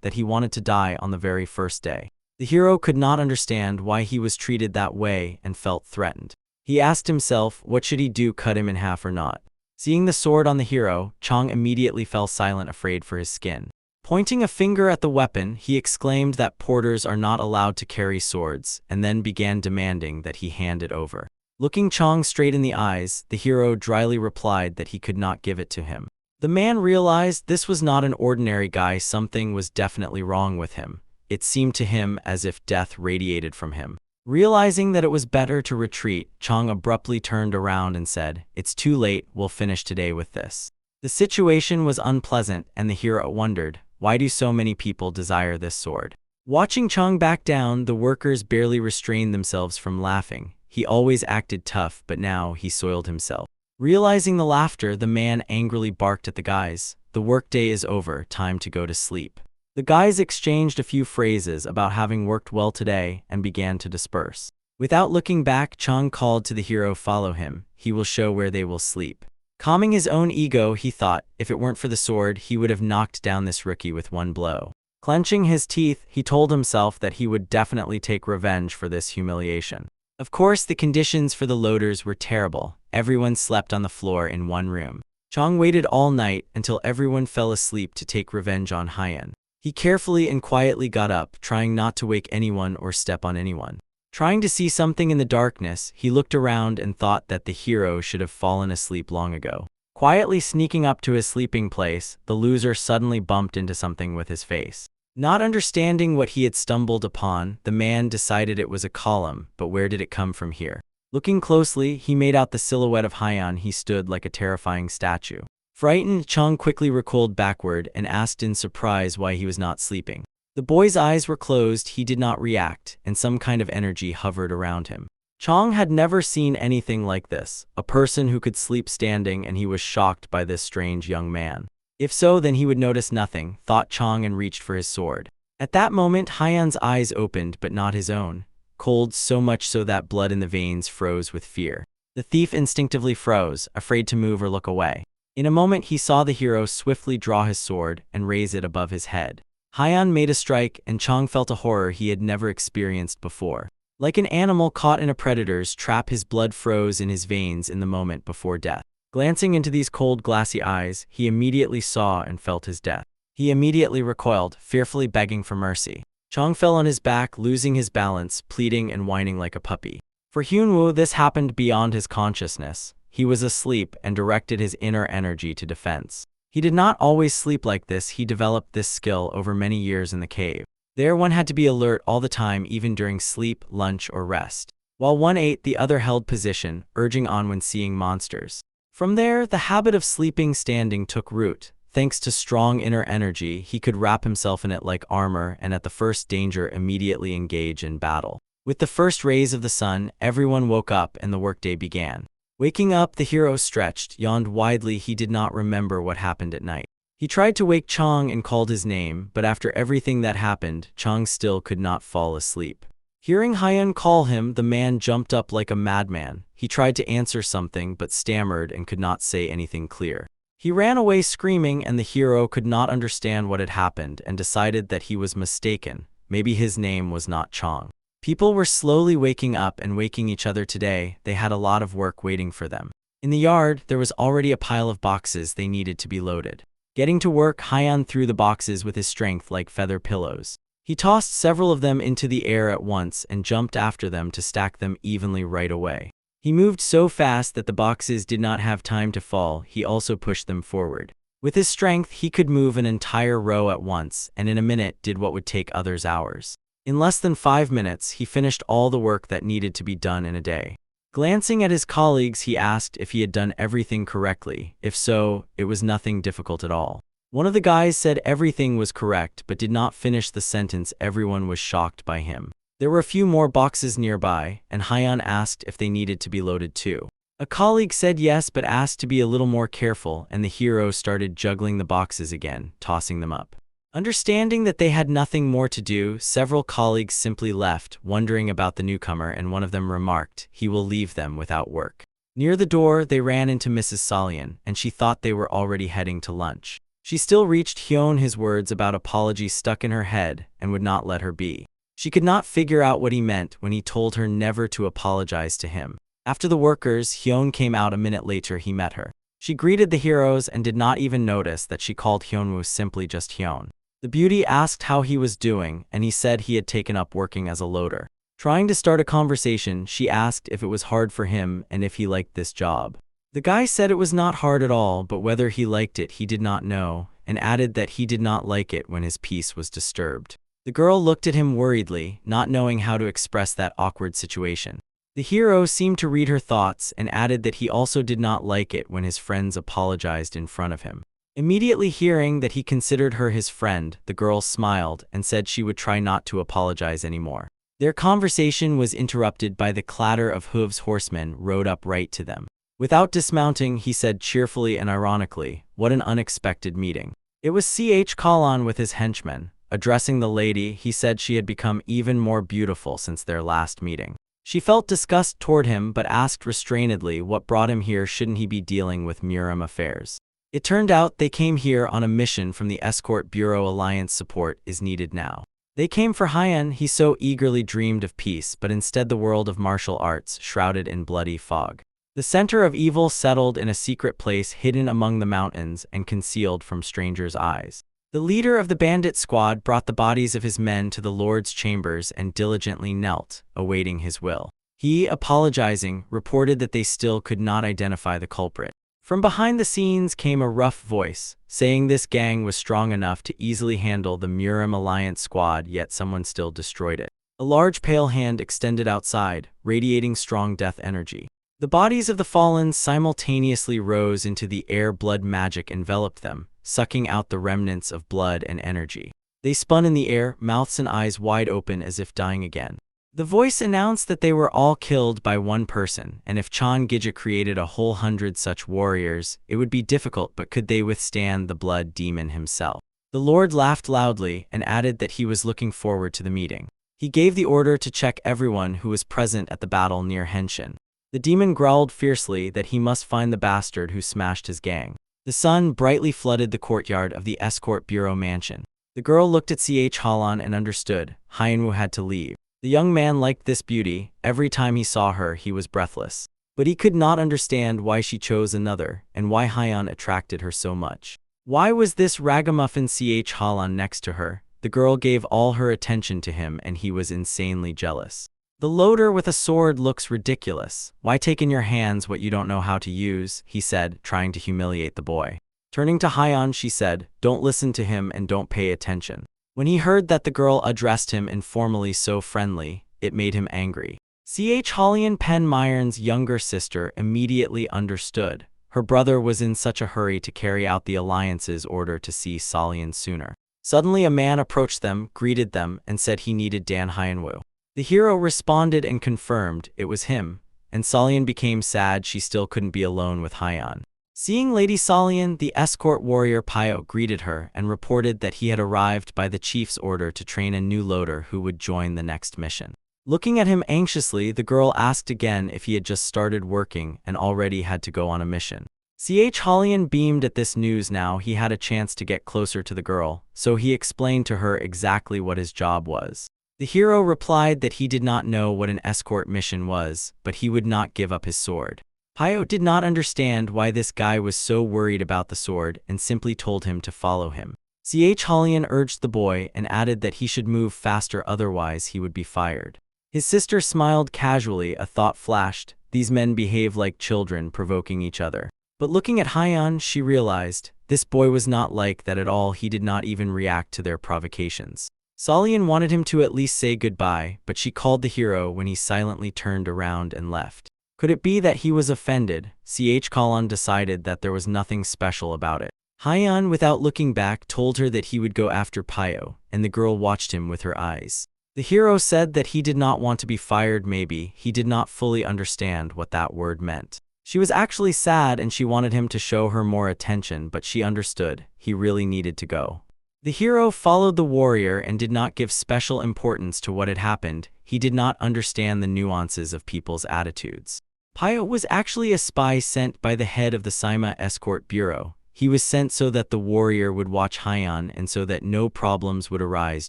that he wanted to die on the very first day. The hero could not understand why he was treated that way and felt threatened. He asked himself, what should he do, cut him in half or not? Seeing the sword on the hero, Chong immediately fell silent, afraid for his skin. Pointing a finger at the weapon, he exclaimed that porters are not allowed to carry swords, and then began demanding that he hand it over. Looking Chong straight in the eyes, the hero dryly replied that he could not give it to him. The man realized this was not an ordinary guy. Something was definitely wrong with him. It seemed to him as if death radiated from him. Realizing that it was better to retreat, Chong abruptly turned around and said, "It's too late, we'll finish today with this." The situation was unpleasant, and the hero wondered, why do so many people desire this sword? Watching Chong back down, the workers barely restrained themselves from laughing. He always acted tough, but now he soiled himself. Realizing the laughter, the man angrily barked at the guys. The workday is over, time to go to sleep. The guys exchanged a few phrases about having worked well today and began to disperse. Without looking back, Chong called to the hero, follow him, he will show where they will sleep. Calming his own ego, he thought, if it weren't for the sword, he would have knocked down this rookie with one blow. Clenching his teeth, he told himself that he would definitely take revenge for this humiliation. Of course, the conditions for the loaders were terrible. Everyone slept on the floor in one room. Chong waited all night until everyone fell asleep to take revenge on Hyan. He carefully and quietly got up, trying not to wake anyone or step on anyone. Trying to see something in the darkness, he looked around and thought that the hero should have fallen asleep long ago. Quietly sneaking up to his sleeping place, the loser suddenly bumped into something with his face. Not understanding what he had stumbled upon, the man decided it was a column, but where did it come from here? Looking closely, he made out the silhouette of Hyan. He stood like a terrifying statue. Frightened, Chong quickly recoiled backward and asked in surprise why he was not sleeping. The boy's eyes were closed. He did not react, and some kind of energy hovered around him. Chong had never seen anything like this, a person who could sleep standing, and he was shocked by this strange young man. If so, then he would notice nothing, thought Chong, and reached for his sword. At that moment, Hyan's eyes opened, but not his own. Cold, so much so that blood in the veins froze with fear. The thief instinctively froze, afraid to move or look away. In a moment, he saw the hero swiftly draw his sword and raise it above his head. Hyan made a strike, and Chong felt a horror he had never experienced before. Like an animal caught in a predator's trap, his blood froze in his veins in the moment before death. Glancing into these cold, glassy eyes, he immediately saw and felt his death. He immediately recoiled, fearfully begging for mercy. Chong fell on his back, losing his balance, pleading and whining like a puppy. For Hyunwoo, this happened beyond his consciousness. He was asleep and directed his inner energy to defense. He did not always sleep like this. He developed this skill over many years in the cave. There, one had to be alert all the time, even during sleep, lunch, or rest. While one ate, the other held position, urging on when seeing monsters. From there, the habit of sleeping standing took root. Thanks to strong inner energy, he could wrap himself in it like armor and at the first danger immediately engage in battle. With the first rays of the sun, everyone woke up and the workday began. Waking up, the hero stretched, yawned widely. He did not remember what happened at night. He tried to wake Chang and called his name, but after everything that happened, Chang still could not fall asleep. Hearing Hyun call him, the man jumped up like a madman. He tried to answer something but stammered and could not say anything clear. He ran away screaming, and the hero could not understand what had happened and decided that he was mistaken. Maybe his name was not Chang. People were slowly waking up and waking each other today. They had a lot of work waiting for them. In the yard, there was already a pile of boxes they needed to be loaded. Getting to work, Hyun threw the boxes with his strength like feather pillows. He tossed several of them into the air at once and jumped after them to stack them evenly right away. He moved so fast that the boxes did not have time to fall. He also pushed them forward. With his strength, he could move an entire row at once, and in a minute did what would take others hours. In less than 5 minutes, he finished all the work that needed to be done in a day. Glancing at his colleagues, he asked if he had done everything correctly. If so, it was nothing difficult at all. One of the guys said everything was correct but did not finish the sentence. Everyone was shocked by him. There were a few more boxes nearby, and Hyun asked if they needed to be loaded too. A colleague said yes but asked to be a little more careful, and the hero started juggling the boxes again, tossing them up. Understanding that they had nothing more to do, several colleagues simply left, wondering about the newcomer, and one of them remarked, "He will leave them without work." Near the door, they ran into Mrs. Salian, and she thought they were already heading to lunch. She still reached Hyun. His words about apology stuck in her head and would not let her be. She could not figure out what he meant when he told her never to apologize to him. After the workers, Hyun came out a minute later. He met her. She greeted the heroes and did not even notice that she called Hyunwoo simply just Hyun. The beauty asked how he was doing, and he said he had taken up working as a loader. Trying to start a conversation, she asked if it was hard for him and if he liked this job. The guy said it was not hard at all, but whether he liked it he did not know, and added that he did not like it when his peace was disturbed. The girl looked at him worriedly, not knowing how to express that awkward situation. The hero seemed to read her thoughts and added that he also did not like it when his friends apologized in front of him. Immediately hearing that he considered her his friend, the girl smiled and said she would try not to apologize anymore. Their conversation was interrupted by the clatter of hooves. Horsemen rode up right to them. Without dismounting, he said cheerfully and ironically, "What an unexpected meeting." It was Kalon with his henchmen. Addressing the lady, he said she had become even more beautiful since their last meeting. She felt disgust toward him but asked restrainedly what brought him here. Shouldn't he be dealing with Murim affairs? It turned out they came here on a mission from the Escort Bureau. Alliance support is needed now. They came for Hyun. He so eagerly dreamed of peace, but instead the world of martial arts shrouded in bloody fog. The center of evil settled in a secret place hidden among the mountains and concealed from strangers' eyes. The leader of the bandit squad brought the bodies of his men to the Lord's chambers and diligently knelt, awaiting his will. He, apologizing, reported that they still could not identify the culprit. From behind the scenes came a rough voice, saying this gang was strong enough to easily handle the Murim Alliance squad, yet someone still destroyed it. A large pale hand extended outside, radiating strong death energy. The bodies of the fallen simultaneously rose into the air. Blood magic enveloped them, sucking out the remnants of blood and energy. They spun in the air, mouths and eyes wide open as if dying again. The voice announced that they were all killed by one person, and if Chan Gija created a whole 100 such warriors, it would be difficult, but could they withstand the blood demon himself? The Lord laughed loudly and added that he was looking forward to the meeting. He gave the order to check everyone who was present at the battle near Henshin. The demon growled fiercely that he must find the bastard who smashed his gang. The sun brightly flooded the courtyard of the Escort Bureau mansion. The girl looked at Halon and understood. Hyunwoo had to leave. The young man liked this beauty. Every time he saw her, he was breathless. But he could not understand why she chose another, and why Hyun attracted her so much. Why was this ragamuffin Halon next to her? The girl gave all her attention to him, and he was insanely jealous. The loader with a sword looks ridiculous. Why take in your hands what you don't know how to use? He said, trying to humiliate the boy. Turning to Hyun, she said, "Don't listen to him and don't pay attention." When he heard that the girl addressed him informally so friendly, it made him angry. Hallian Pen Myron's younger sister immediately understood. Her brother was in such a hurry to carry out the Alliance's order to see Salian sooner. Suddenly a man approached them, greeted them, and said he needed Dan Hyenwoo. The hero responded and confirmed it was him, and Salian became sad she still couldn't be alone with Hyan. Seeing Lady Salian, the escort warrior Pyo greeted her and reported that he had arrived by the chief's order to train a new loader who would join the next mission. Looking at him anxiously, the girl asked again if he had just started working and already had to go on a mission. Halian beamed at this news. Now he had a chance to get closer to the girl, so he explained to her exactly what his job was. The hero replied that he did not know what an escort mission was, but he would not give up his sword. Pyo did not understand why this guy was so worried about the sword and simply told him to follow him. Halian urged the boy and added that he should move faster, otherwise he would be fired. His sister smiled casually. A thought flashed: these men behave like children, provoking each other. But looking at Hyan, she realized this boy was not like that at all. He did not even react to their provocations. Salian wanted him to at least say goodbye, but she called the hero when he silently turned around and left. Could it be that he was offended? Kalan decided that there was nothing special about it. Hyan, without looking back, told her that he would go after Pyo, and the girl watched him with her eyes. The hero said that he did not want to be fired. Maybe he did not fully understand what that word meant. She was actually sad and she wanted him to show her more attention, but she understood he really needed to go. The hero followed the warrior and did not give special importance to what had happened. He did not understand the nuances of people's attitudes. Pyo was actually a spy sent by the head of the Sima Escort Bureau. He was sent so that the warrior would watch Hyan and so that no problems would arise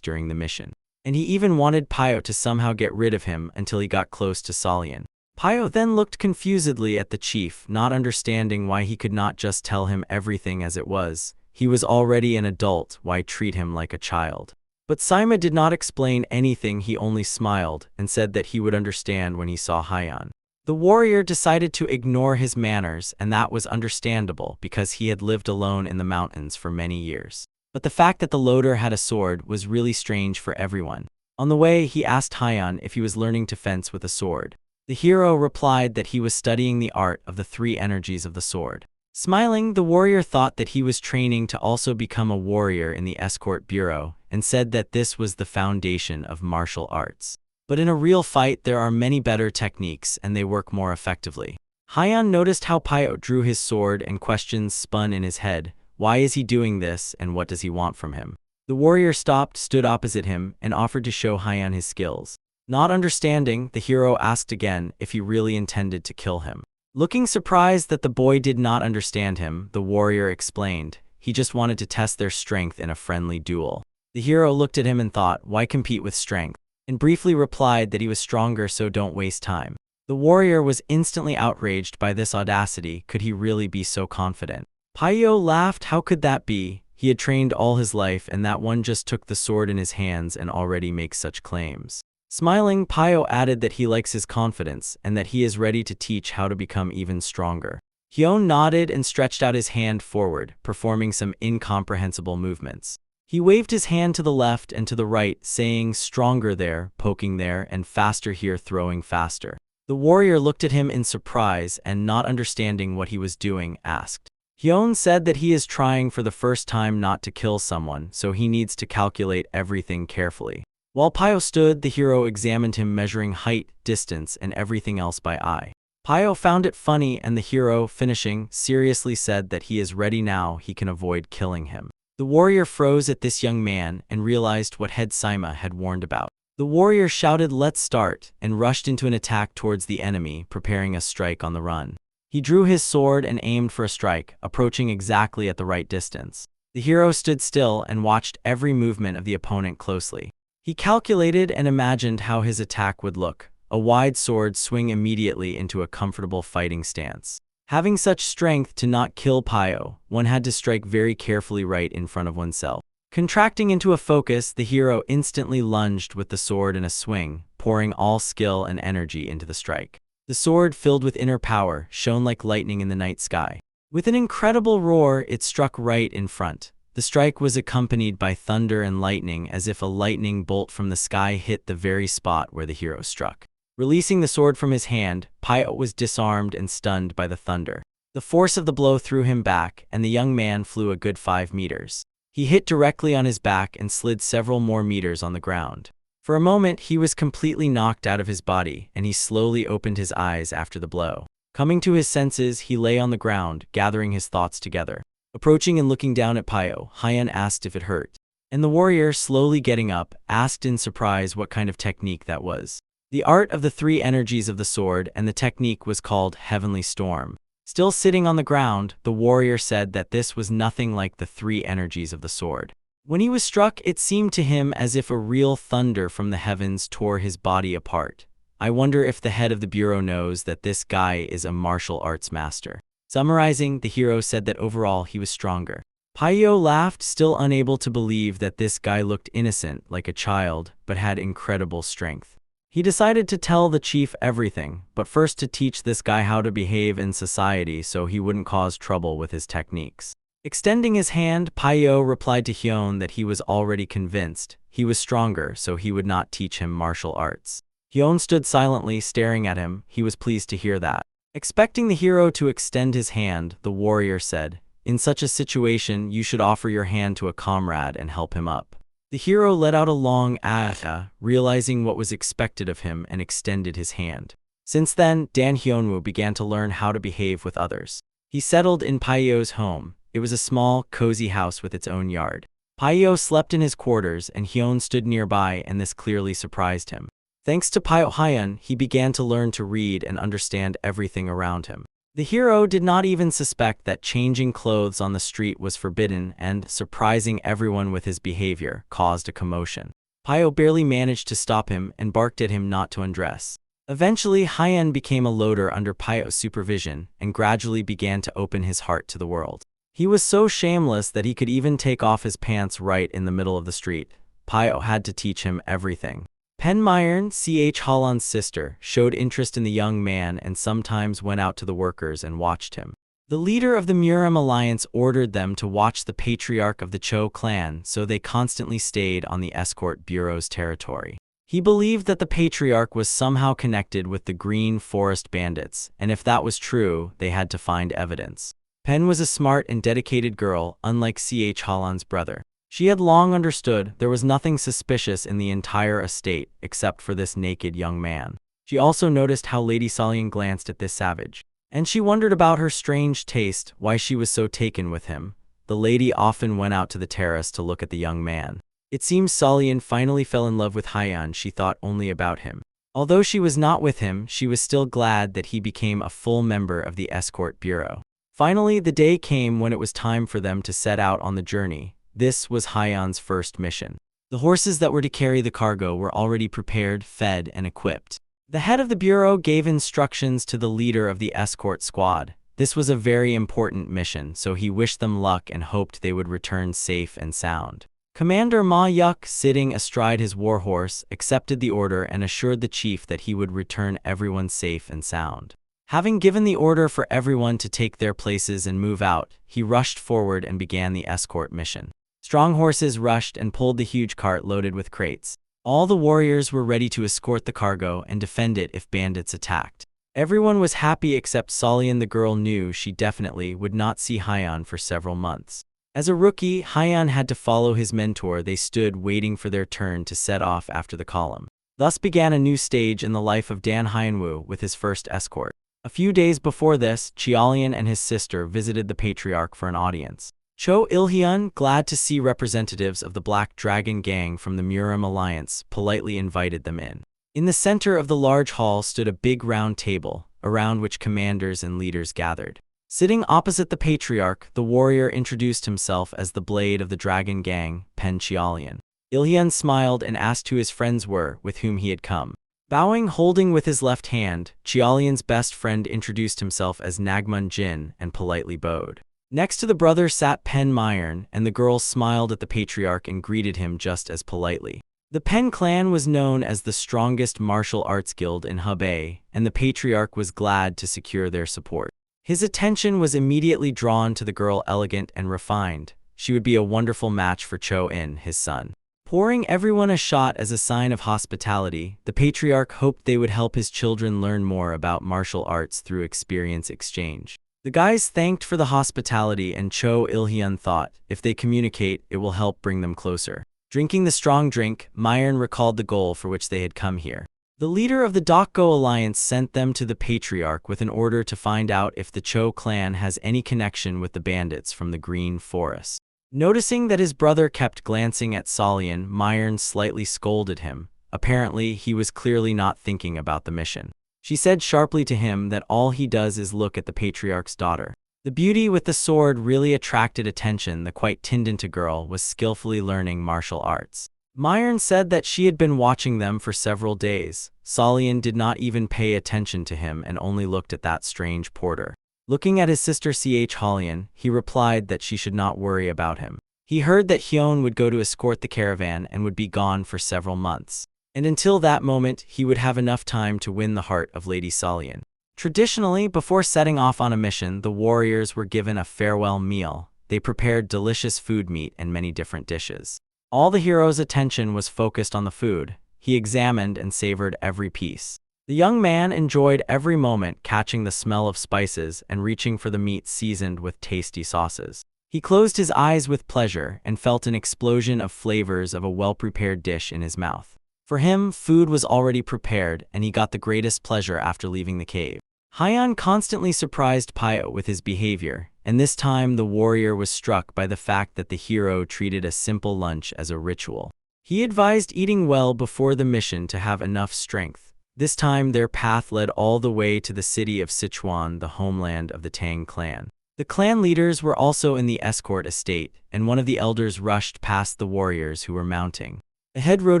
during the mission. And he even wanted Pyo to somehow get rid of him until he got close to Salian. Pyo then looked confusedly at the chief, not understanding why he could not just tell him everything as it was. He was already an adult, why treat him like a child? But Sima did not explain anything. He only smiled and said that he would understand when he saw Hyan. The warrior decided to ignore his manners, and that was understandable because he had lived alone in the mountains for many years. But the fact that the loader had a sword was really strange for everyone. On the way, he asked Hyan if he was learning to fence with a sword. The hero replied that he was studying the art of the three energies of the sword. Smiling, the warrior thought that he was training to also become a warrior in the Escort Bureau and said that this was the foundation of martial arts. But in a real fight, there are many better techniques and they work more effectively. Hyan noticed how Pyo drew his sword and questions spun in his head. Why is he doing this and what does he want from him? The warrior stopped, stood opposite him, and offered to show Hyan his skills. Not understanding, the hero asked again if he really intended to kill him. Looking surprised that the boy did not understand him, the warrior explained he just wanted to test their strength in a friendly duel. The hero looked at him and thought, why compete with strength? And briefly replied that he was stronger, so don't waste time. The warrior was instantly outraged by this audacity. Could he really be so confident? Pyo laughed. How could that be? He had trained all his life and that one just took the sword in his hands and already makes such claims. Smiling, Pyo added that he likes his confidence and that he is ready to teach how to become even stronger. Hyun nodded and stretched out his hand forward, performing some incomprehensible movements. He waved his hand to the left and to the right, saying stronger there, poking there, and faster here, throwing faster. The warrior looked at him in surprise and, not understanding what he was doing, asked. Hyun said that he is trying for the first time not to kill someone, so he needs to calculate everything carefully. While Pyo stood, the hero examined him, measuring height, distance, and everything else by eye. Pyo found it funny, and the hero, finishing, seriously said that he is ready now. He can avoid killing him. The warrior froze at this young man and realized what Head Sima had warned about. The warrior shouted, "Let's start," and rushed into an attack towards the enemy, preparing a strike on the run. He drew his sword and aimed for a strike, approaching exactly at the right distance. The hero stood still and watched every movement of the opponent closely. He calculated and imagined how his attack would look: a wide sword swing immediately into a comfortable fighting stance. Having such strength to not kill Pyo, one had to strike very carefully right in front of oneself. Contracting into a focus, the hero instantly lunged with the sword in a swing, pouring all skill and energy into the strike. The sword, filled with inner power, shone like lightning in the night sky. With an incredible roar, it struck right in front. The strike was accompanied by thunder and lightning, as if a lightning bolt from the sky hit the very spot where the hero struck. Releasing the sword from his hand, Pyo was disarmed and stunned by the thunder. The force of the blow threw him back, and the young man flew a good 5 meters. He hit directly on his back and slid several more meters on the ground. For a moment, he was completely knocked out of his body, and he slowly opened his eyes after the blow. Coming to his senses, he lay on the ground, gathering his thoughts together. Approaching and looking down at Pyo, Hyan asked if it hurt. And the warrior, slowly getting up, asked in surprise what kind of technique that was. The art of the 3 energies of the sword, and the technique was called Heavenly Storm. Still sitting on the ground, the warrior said that this was nothing like the 3 energies of the sword. When he was struck, it seemed to him as if a real thunder from the heavens tore his body apart. I wonder if the head of the bureau knows that this guy is a martial arts master. Summarizing, the hero said that overall he was stronger. Pyo laughed, still unable to believe that this guy looked innocent, like a child, but had incredible strength. He decided to tell the chief everything, but first to teach this guy how to behave in society so he wouldn't cause trouble with his techniques. Extending his hand, Pyo replied to Hyun that he was already convinced. He was stronger, so he would not teach him martial arts. Hyun stood silently, staring at him. He was pleased to hear that. Expecting the hero to extend his hand, the warrior said, "In such a situation, you should offer your hand to a comrade and help him up." The hero let out a long ah, realizing what was expected of him, and extended his hand. Since then, Dan Hyunwoo began to learn how to behave with others. He settled in Pyo's home. It was a small, cozy house with its own yard. Pyo slept in his quarters, and Hyun stood nearby, and this clearly surprised him. Thanks to Pyo Hyun, he began to learn to read and understand everything around him. The hero did not even suspect that changing clothes on the street was forbidden, and, surprising everyone with his behavior, caused a commotion. Pyo barely managed to stop him and barked at him not to undress. Eventually, Hyan became a loader under Pyo's supervision and gradually began to open his heart to the world. He was so shameless that he could even take off his pants right in the middle of the street. Pyo had to teach him everything. Pen Myern, Ch Holland's sister, showed interest in the young man and sometimes went out to the workers and watched him. The leader of the Muram Alliance ordered them to watch the patriarch of the Cho clan, so they constantly stayed on the escort bureau's territory. He believed that the patriarch was somehow connected with the Green Forest bandits, and if that was true, they had to find evidence. Pen was a smart and dedicated girl, unlike Ch Holland's brother. She had long understood there was nothing suspicious in the entire estate except for this naked young man. She also noticed how Lady Solian glanced at this savage. And she wondered about her strange taste, why she was so taken with him. The lady often went out to the terrace to look at the young man. It seems Solian finally fell in love with Hyan. She thought only about him. Although she was not with him, she was still glad that he became a full member of the escort bureau. Finally, the day came when it was time for them to set out on the journey. This was Hyan's first mission. The horses that were to carry the cargo were already prepared, fed, and equipped. The head of the bureau gave instructions to the leader of the escort squad. This was a very important mission, so he wished them luck and hoped they would return safe and sound. Commander Ma Yuk, sitting astride his warhorse, accepted the order and assured the chief that he would return everyone safe and sound. Having given the order for everyone to take their places and move out, he rushed forward and began the escort mission. Strong horses rushed and pulled the huge cart loaded with crates. All the warriors were ready to escort the cargo and defend it if bandits attacked. Everyone was happy except Solian. The girl knew she definitely would not see Hyan for several months. As a rookie, Hyan had to follow his mentor. They stood waiting for their turn to set off after the column. Thus began a new stage in the life of Dan Hyunwoo with his first escort. A few days before this, Cheolian and his sister visited the patriarch for an audience. Cho Il-hyun, glad to see representatives of the Black Dragon gang from the Muram Alliance, politely invited them in. In the center of the large hall stood a big round table, around which commanders and leaders gathered. Sitting opposite the patriarch, the warrior introduced himself as the blade of the dragon gang, Pen Cheolian. Il-hyun smiled and asked who his friends were, with whom he had come. Bowing, holding with his left hand, Cheolian's best friend introduced himself as Nagmun Jin and politely bowed. Next to the brother sat Pen Myern, and the girl smiled at the patriarch and greeted him just as politely. The Pen clan was known as the strongest martial arts guild in Hebei, and the patriarch was glad to secure their support. His attention was immediately drawn to the girl, elegant and refined. She would be a wonderful match for Cho-in, his son. Pouring everyone a shot as a sign of hospitality, the patriarch hoped they would help his children learn more about martial arts through experience exchange. The guys thanked for the hospitality, and Cho Il-hyun thought, if they communicate, it will help bring them closer. Drinking the strong drink, Myron recalled the goal for which they had come here. The leader of the Dokgo Alliance sent them to the Patriarch with an order to find out if the Cho clan has any connection with the bandits from the Green Forest. Noticing that his brother kept glancing at Solian, Myron slightly scolded him. Apparently, he was clearly not thinking about the mission. She said sharply to him that all he does is look at the Patriarch's daughter. The beauty with the sword really attracted attention. The quite Tindanta girl was skillfully learning martial arts. Myron said that she had been watching them for several days. Solian did not even pay attention to him and only looked at that strange porter. Looking at his sister Holian, he replied that she should not worry about him. He heard that Hyun would go to escort the caravan and would be gone for several months. And until that moment, he would have enough time to win the heart of Lady Solian. Traditionally, before setting off on a mission, the warriors were given a farewell meal. They prepared delicious food meat and many different dishes. All the hero's attention was focused on the food. He examined and savored every piece. The young man enjoyed every moment, catching the smell of spices and reaching for the meat seasoned with tasty sauces. He closed his eyes with pleasure and felt an explosion of flavors of a well-prepared dish in his mouth. For him, food was already prepared, and he got the greatest pleasure after leaving the cave. Hyun constantly surprised Pyo with his behavior, and this time the warrior was struck by the fact that the hero treated a simple lunch as a ritual. He advised eating well before the mission to have enough strength. This time their path led all the way to the city of Sichuan, the homeland of the Tang clan. The clan leaders were also in the escort estate, and one of the elders rushed past the warriors who were mounting. Ahead rode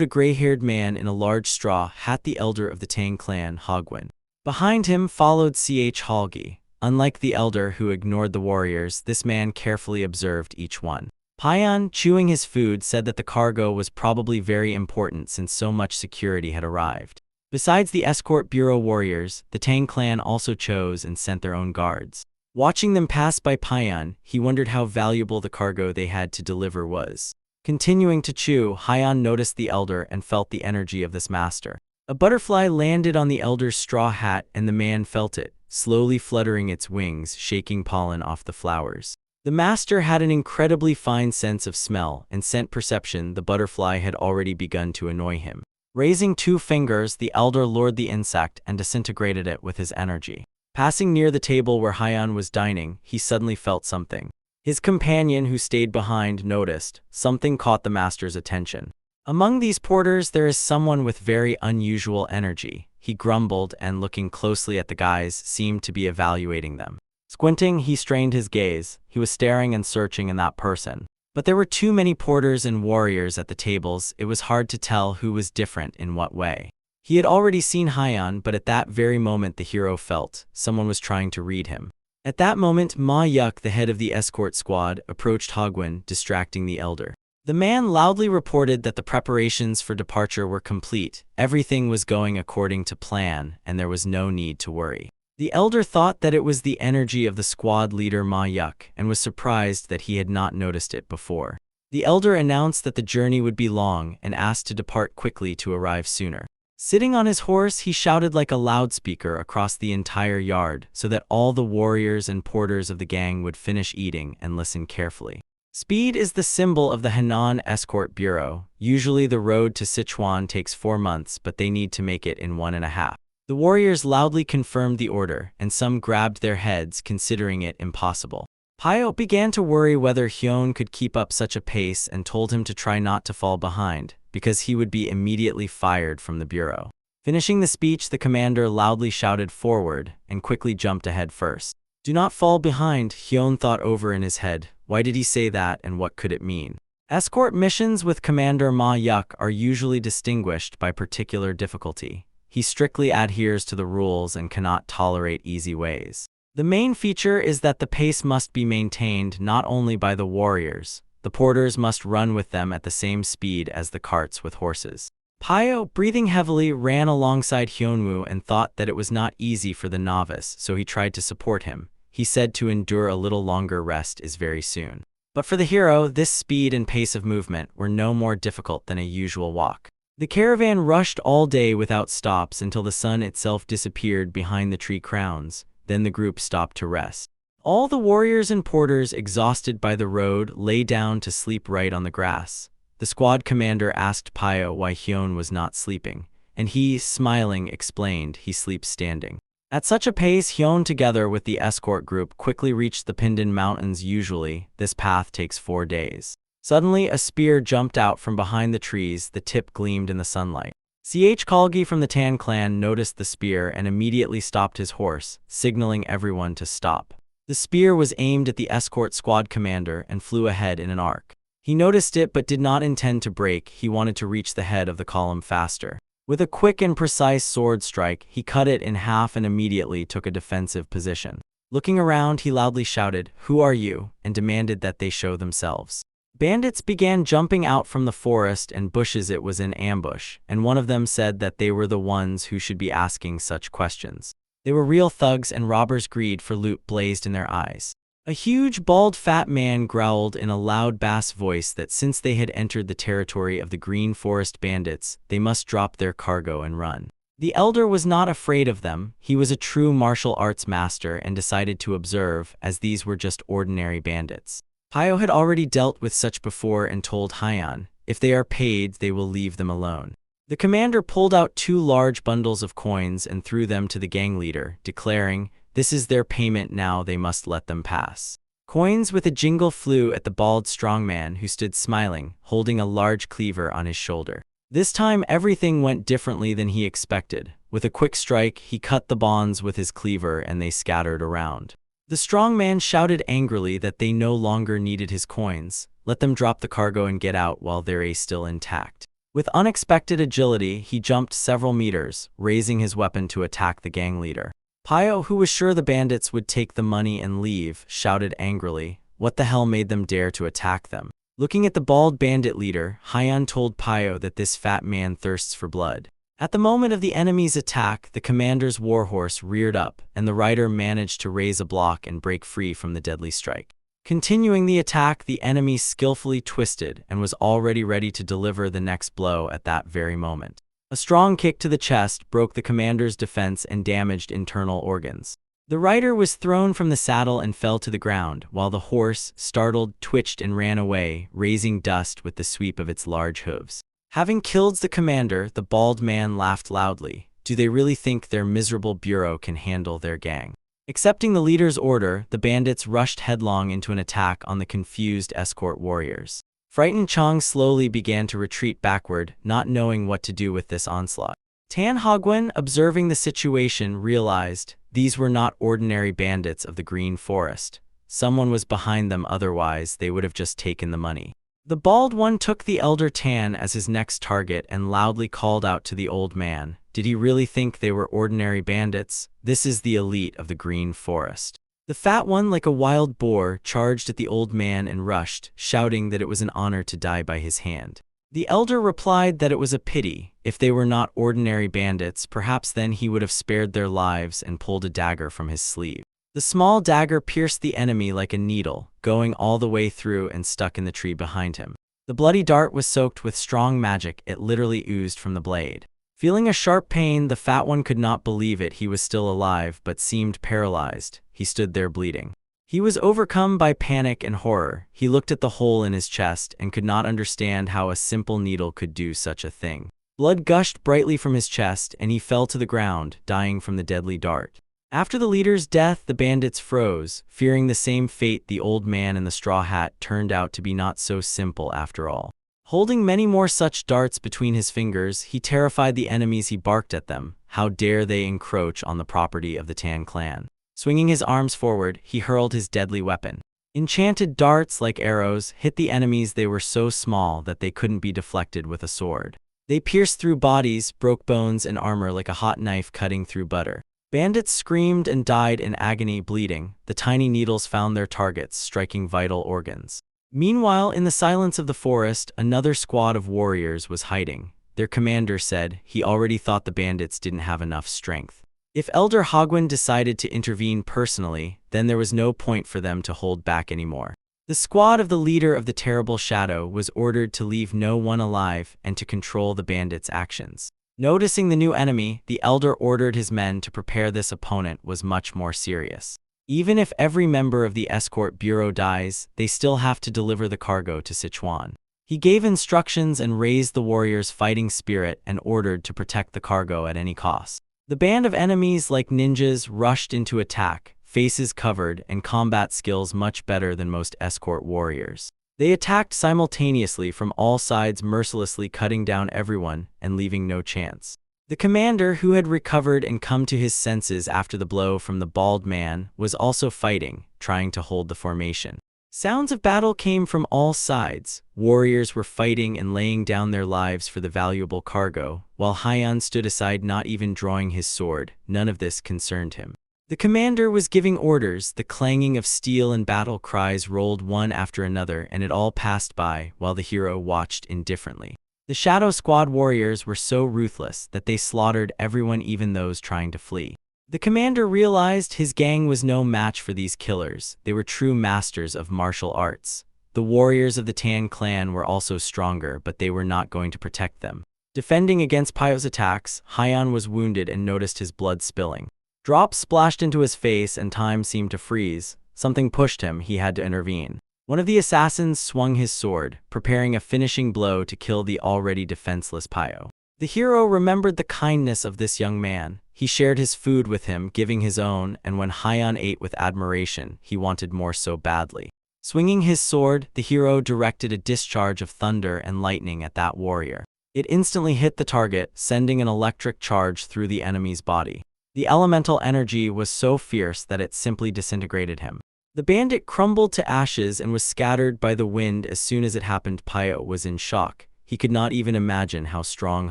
a gray-haired man in a large straw hat, the elder of the Tang clan, Hogwin. Behind him followed Halgi. Unlike the elder who ignored the warriors, this man carefully observed each one. Payan, chewing his food, said that the cargo was probably very important since so much security had arrived. Besides the escort bureau warriors, the Tang clan also chose and sent their own guards. Watching them pass by Payan, he wondered how valuable the cargo they had to deliver was. Continuing to chew, Hyun noticed the elder and felt the energy of this master. A butterfly landed on the elder's straw hat and the man felt it, slowly fluttering its wings, shaking pollen off the flowers. The master had an incredibly fine sense of smell and scent perception. The butterfly had already begun to annoy him. Raising 2 fingers, the elder lured the insect and disintegrated it with his energy. Passing near the table where Hyun was dining, he suddenly felt something. His companion, who stayed behind, noticed. Something caught the master's attention. Among these porters there is someone with very unusual energy. He grumbled and, looking closely at the guys, seemed to be evaluating them. Squinting, he strained his gaze. He was staring and searching in that person. But there were too many porters and warriors at the tables. It was hard to tell who was different in what way. He had already seen Hyun, but at that very moment the hero felt someone was trying to read him. At that moment, Ma Yuk, the head of the escort squad, approached Hogwin, distracting the elder. The man loudly reported that the preparations for departure were complete. Everything was going according to plan, and there was no need to worry. The elder thought that it was the energy of the squad leader Ma Yuk and was surprised that he had not noticed it before. The elder announced that the journey would be long and asked to depart quickly to arrive sooner. Sitting on his horse, he shouted like a loudspeaker across the entire yard so that all the warriors and porters of the gang would finish eating and listen carefully. Speed is the symbol of the Henan Escort Bureau. Usually the road to Sichuan takes 4 months, but they need to make it in 1.5. The warriors loudly confirmed the order, and some grabbed their heads, considering it impossible. Pyo began to worry whether Hyun could keep up such a pace and told him to try not to fall behind, because he would be immediately fired from the bureau. Finishing the speech, the commander loudly shouted forward and quickly jumped ahead first. "Do not fall behind," Hyun thought over in his head. Why did he say that, and what could it mean? Escort missions with Commander Ma Yuk are usually distinguished by particular difficulty. He strictly adheres to the rules and cannot tolerate easy ways. The main feature is that the pace must be maintained not only by the warriors. The porters must run with them at the same speed as the carts with horses. Pyo, breathing heavily, ran alongside Hyunwoo and thought that it was not easy for the novice, so he tried to support him. He said to endure a little longer rest is very soon. But for the hero, this speed and pace of movement were no more difficult than a usual walk. The caravan rushed all day without stops until the sun itself disappeared behind the tree crowns. Then the group stopped to rest. All the warriors and porters, exhausted by the road, lay down to sleep right on the grass. The squad commander asked Pio why Hyun was not sleeping, and he, smiling, explained he sleeps standing. At such a pace, Hyun, together with the escort group, quickly reached the Pindan Mountains. Usually, this path takes 4 days. Suddenly, a spear jumped out from behind the trees. The tip gleamed in the sunlight. Kalgi from the Tan clan noticed the spear and immediately stopped his horse, signaling everyone to stop. The spear was aimed at the escort squad commander and flew ahead in an arc. He noticed it but did not intend to break. He wanted to reach the head of the column faster. With a quick and precise sword strike, he cut it in half and immediately took a defensive position. Looking around, he loudly shouted, "Who are you?" and demanded that they show themselves. Bandits began jumping out from the forest and bushes. It was an ambush, and one of them said that they were the ones who should be asking such questions. They were real thugs, and robbers' greed for loot blazed in their eyes. A huge, bald, fat man growled in a loud bass voice that since they had entered the territory of the Green Forest bandits, they must drop their cargo and run. The elder was not afraid of them. He was a true martial arts master and decided to observe, as these were just ordinary bandits. Pio had already dealt with such before and told Hyun, if they are paid, they will leave them alone. The commander pulled out 2 large bundles of coins and threw them to the gang leader, declaring, "This is their payment now, they must let them pass." Coins with a jingle flew at the bald strongman who stood smiling, holding a large cleaver on his shoulder. This time everything went differently than he expected. With a quick strike, he cut the bonds with his cleaver and they scattered around. The strongman shouted angrily that they no longer needed his coins. Let them drop the cargo and get out while they're still intact. With unexpected agility, he jumped several meters, raising his weapon to attack the gang leader. Pio, who was sure the bandits would take the money and leave, shouted angrily, "What the hell made them dare to attack them?" Looking at the bald bandit leader, Hyun told Pio that this fat man thirsts for blood. At the moment of the enemy's attack, the commander's warhorse reared up, and the rider managed to raise a block and break free from the deadly strike. Continuing the attack, the enemy skillfully twisted and was already ready to deliver the next blow at that very moment. A strong kick to the chest broke the commander's defense and damaged internal organs. The rider was thrown from the saddle and fell to the ground, while the horse, startled, twitched and ran away, raising dust with the sweep of its large hooves. Having killed the commander, the bald man laughed loudly. Do they really think their miserable bureau can handle their gang? Accepting the leader's order, the bandits rushed headlong into an attack on the confused escort warriors. Frightened, Chong slowly began to retreat backward, not knowing what to do with this onslaught. Tan Hagwon, observing the situation, realized these were not ordinary bandits of the Green Forest. Someone was behind them, otherwise they would have just taken the money. The bald one took the elder Tan as his next target and loudly called out to the old man. Did he really think they were ordinary bandits? This is the elite of the Green Forest. The fat one, like a wild boar, charged at the old man and rushed, shouting that it was an honor to die by his hand. The elder replied that it was a pity. If they were not ordinary bandits, perhaps then he would have spared their lives, and pulled a dagger from his sleeve. The small dagger pierced the enemy like a needle, going all the way through and stuck in the tree behind him. The bloody dart was soaked with strong magic. It literally oozed from the blade. Feeling a sharp pain, the fat one could not believe it. He was still alive, but seemed paralyzed. He stood there bleeding. He was overcome by panic and horror. He looked at the hole in his chest and could not understand how a simple needle could do such a thing. Blood gushed brightly from his chest, and he fell to the ground, dying from the deadly dart. After the leader's death, the bandits froze, fearing the same fate. The old man in the straw hat turned out to be not so simple after all. Holding many more such darts between his fingers, he terrified the enemies. He barked at them. How dare they encroach on the property of the Tan clan? Swinging his arms forward, he hurled his deadly weapon. Enchanted darts, like arrows, hit the enemies. They were so small that they couldn't be deflected with a sword. They pierced through bodies, broke bones and armor like a hot knife cutting through butter. Bandits screamed and died in agony, bleeding. The tiny needles found their targets, striking vital organs. Meanwhile, in the silence of the forest, another squad of warriors was hiding. Their commander said he already thought the bandits didn't have enough strength. If Elder Hagwon decided to intervene personally, then there was no point for them to hold back anymore. The squad of the leader of the Terrible Shadow was ordered to leave no one alive and to control the bandits' actions. Noticing the new enemy, the elder ordered his men to prepare. This opponent was much more serious. Even if every member of the escort bureau dies, they still have to deliver the cargo to Sichuan. He gave instructions and raised the warriors' fighting spirit and ordered to protect the cargo at any cost. The band of enemies like ninjas rushed into attack, faces covered and combat skills much better than most escort warriors. They attacked simultaneously from all sides, mercilessly cutting down everyone and leaving no chance. The commander, who had recovered and come to his senses after the blow from the bald man, was also fighting, trying to hold the formation. Sounds of battle came from all sides. Warriors were fighting and laying down their lives for the valuable cargo, while Haiyan stood aside, not even drawing his sword. None of this concerned him. The commander was giving orders. The clanging of steel and battle cries rolled one after another, and it all passed by while the hero watched indifferently. The Shadow Squad warriors were so ruthless that they slaughtered everyone, even those trying to flee. The commander realized his gang was no match for these killers. They were true masters of martial arts. The warriors of the Tan clan were also stronger, but they were not going to protect them. Defending against Pyo's attacks, Haiyan was wounded and noticed his blood spilling. Drops splashed into his face and time seemed to freeze. Something pushed him. He had to intervene. One of the assassins swung his sword, preparing a finishing blow to kill the already defenseless Pyo. The hero remembered the kindness of this young man. He shared his food with him, giving his own, and when Haiyan ate with admiration, he wanted more so badly. Swinging his sword, the hero directed a discharge of thunder and lightning at that warrior. It instantly hit the target, sending an electric charge through the enemy's body. The elemental energy was so fierce that it simply disintegrated him. The bandit crumbled to ashes and was scattered by the wind. As soon as it happened, Pyo was in shock. He could not even imagine how strong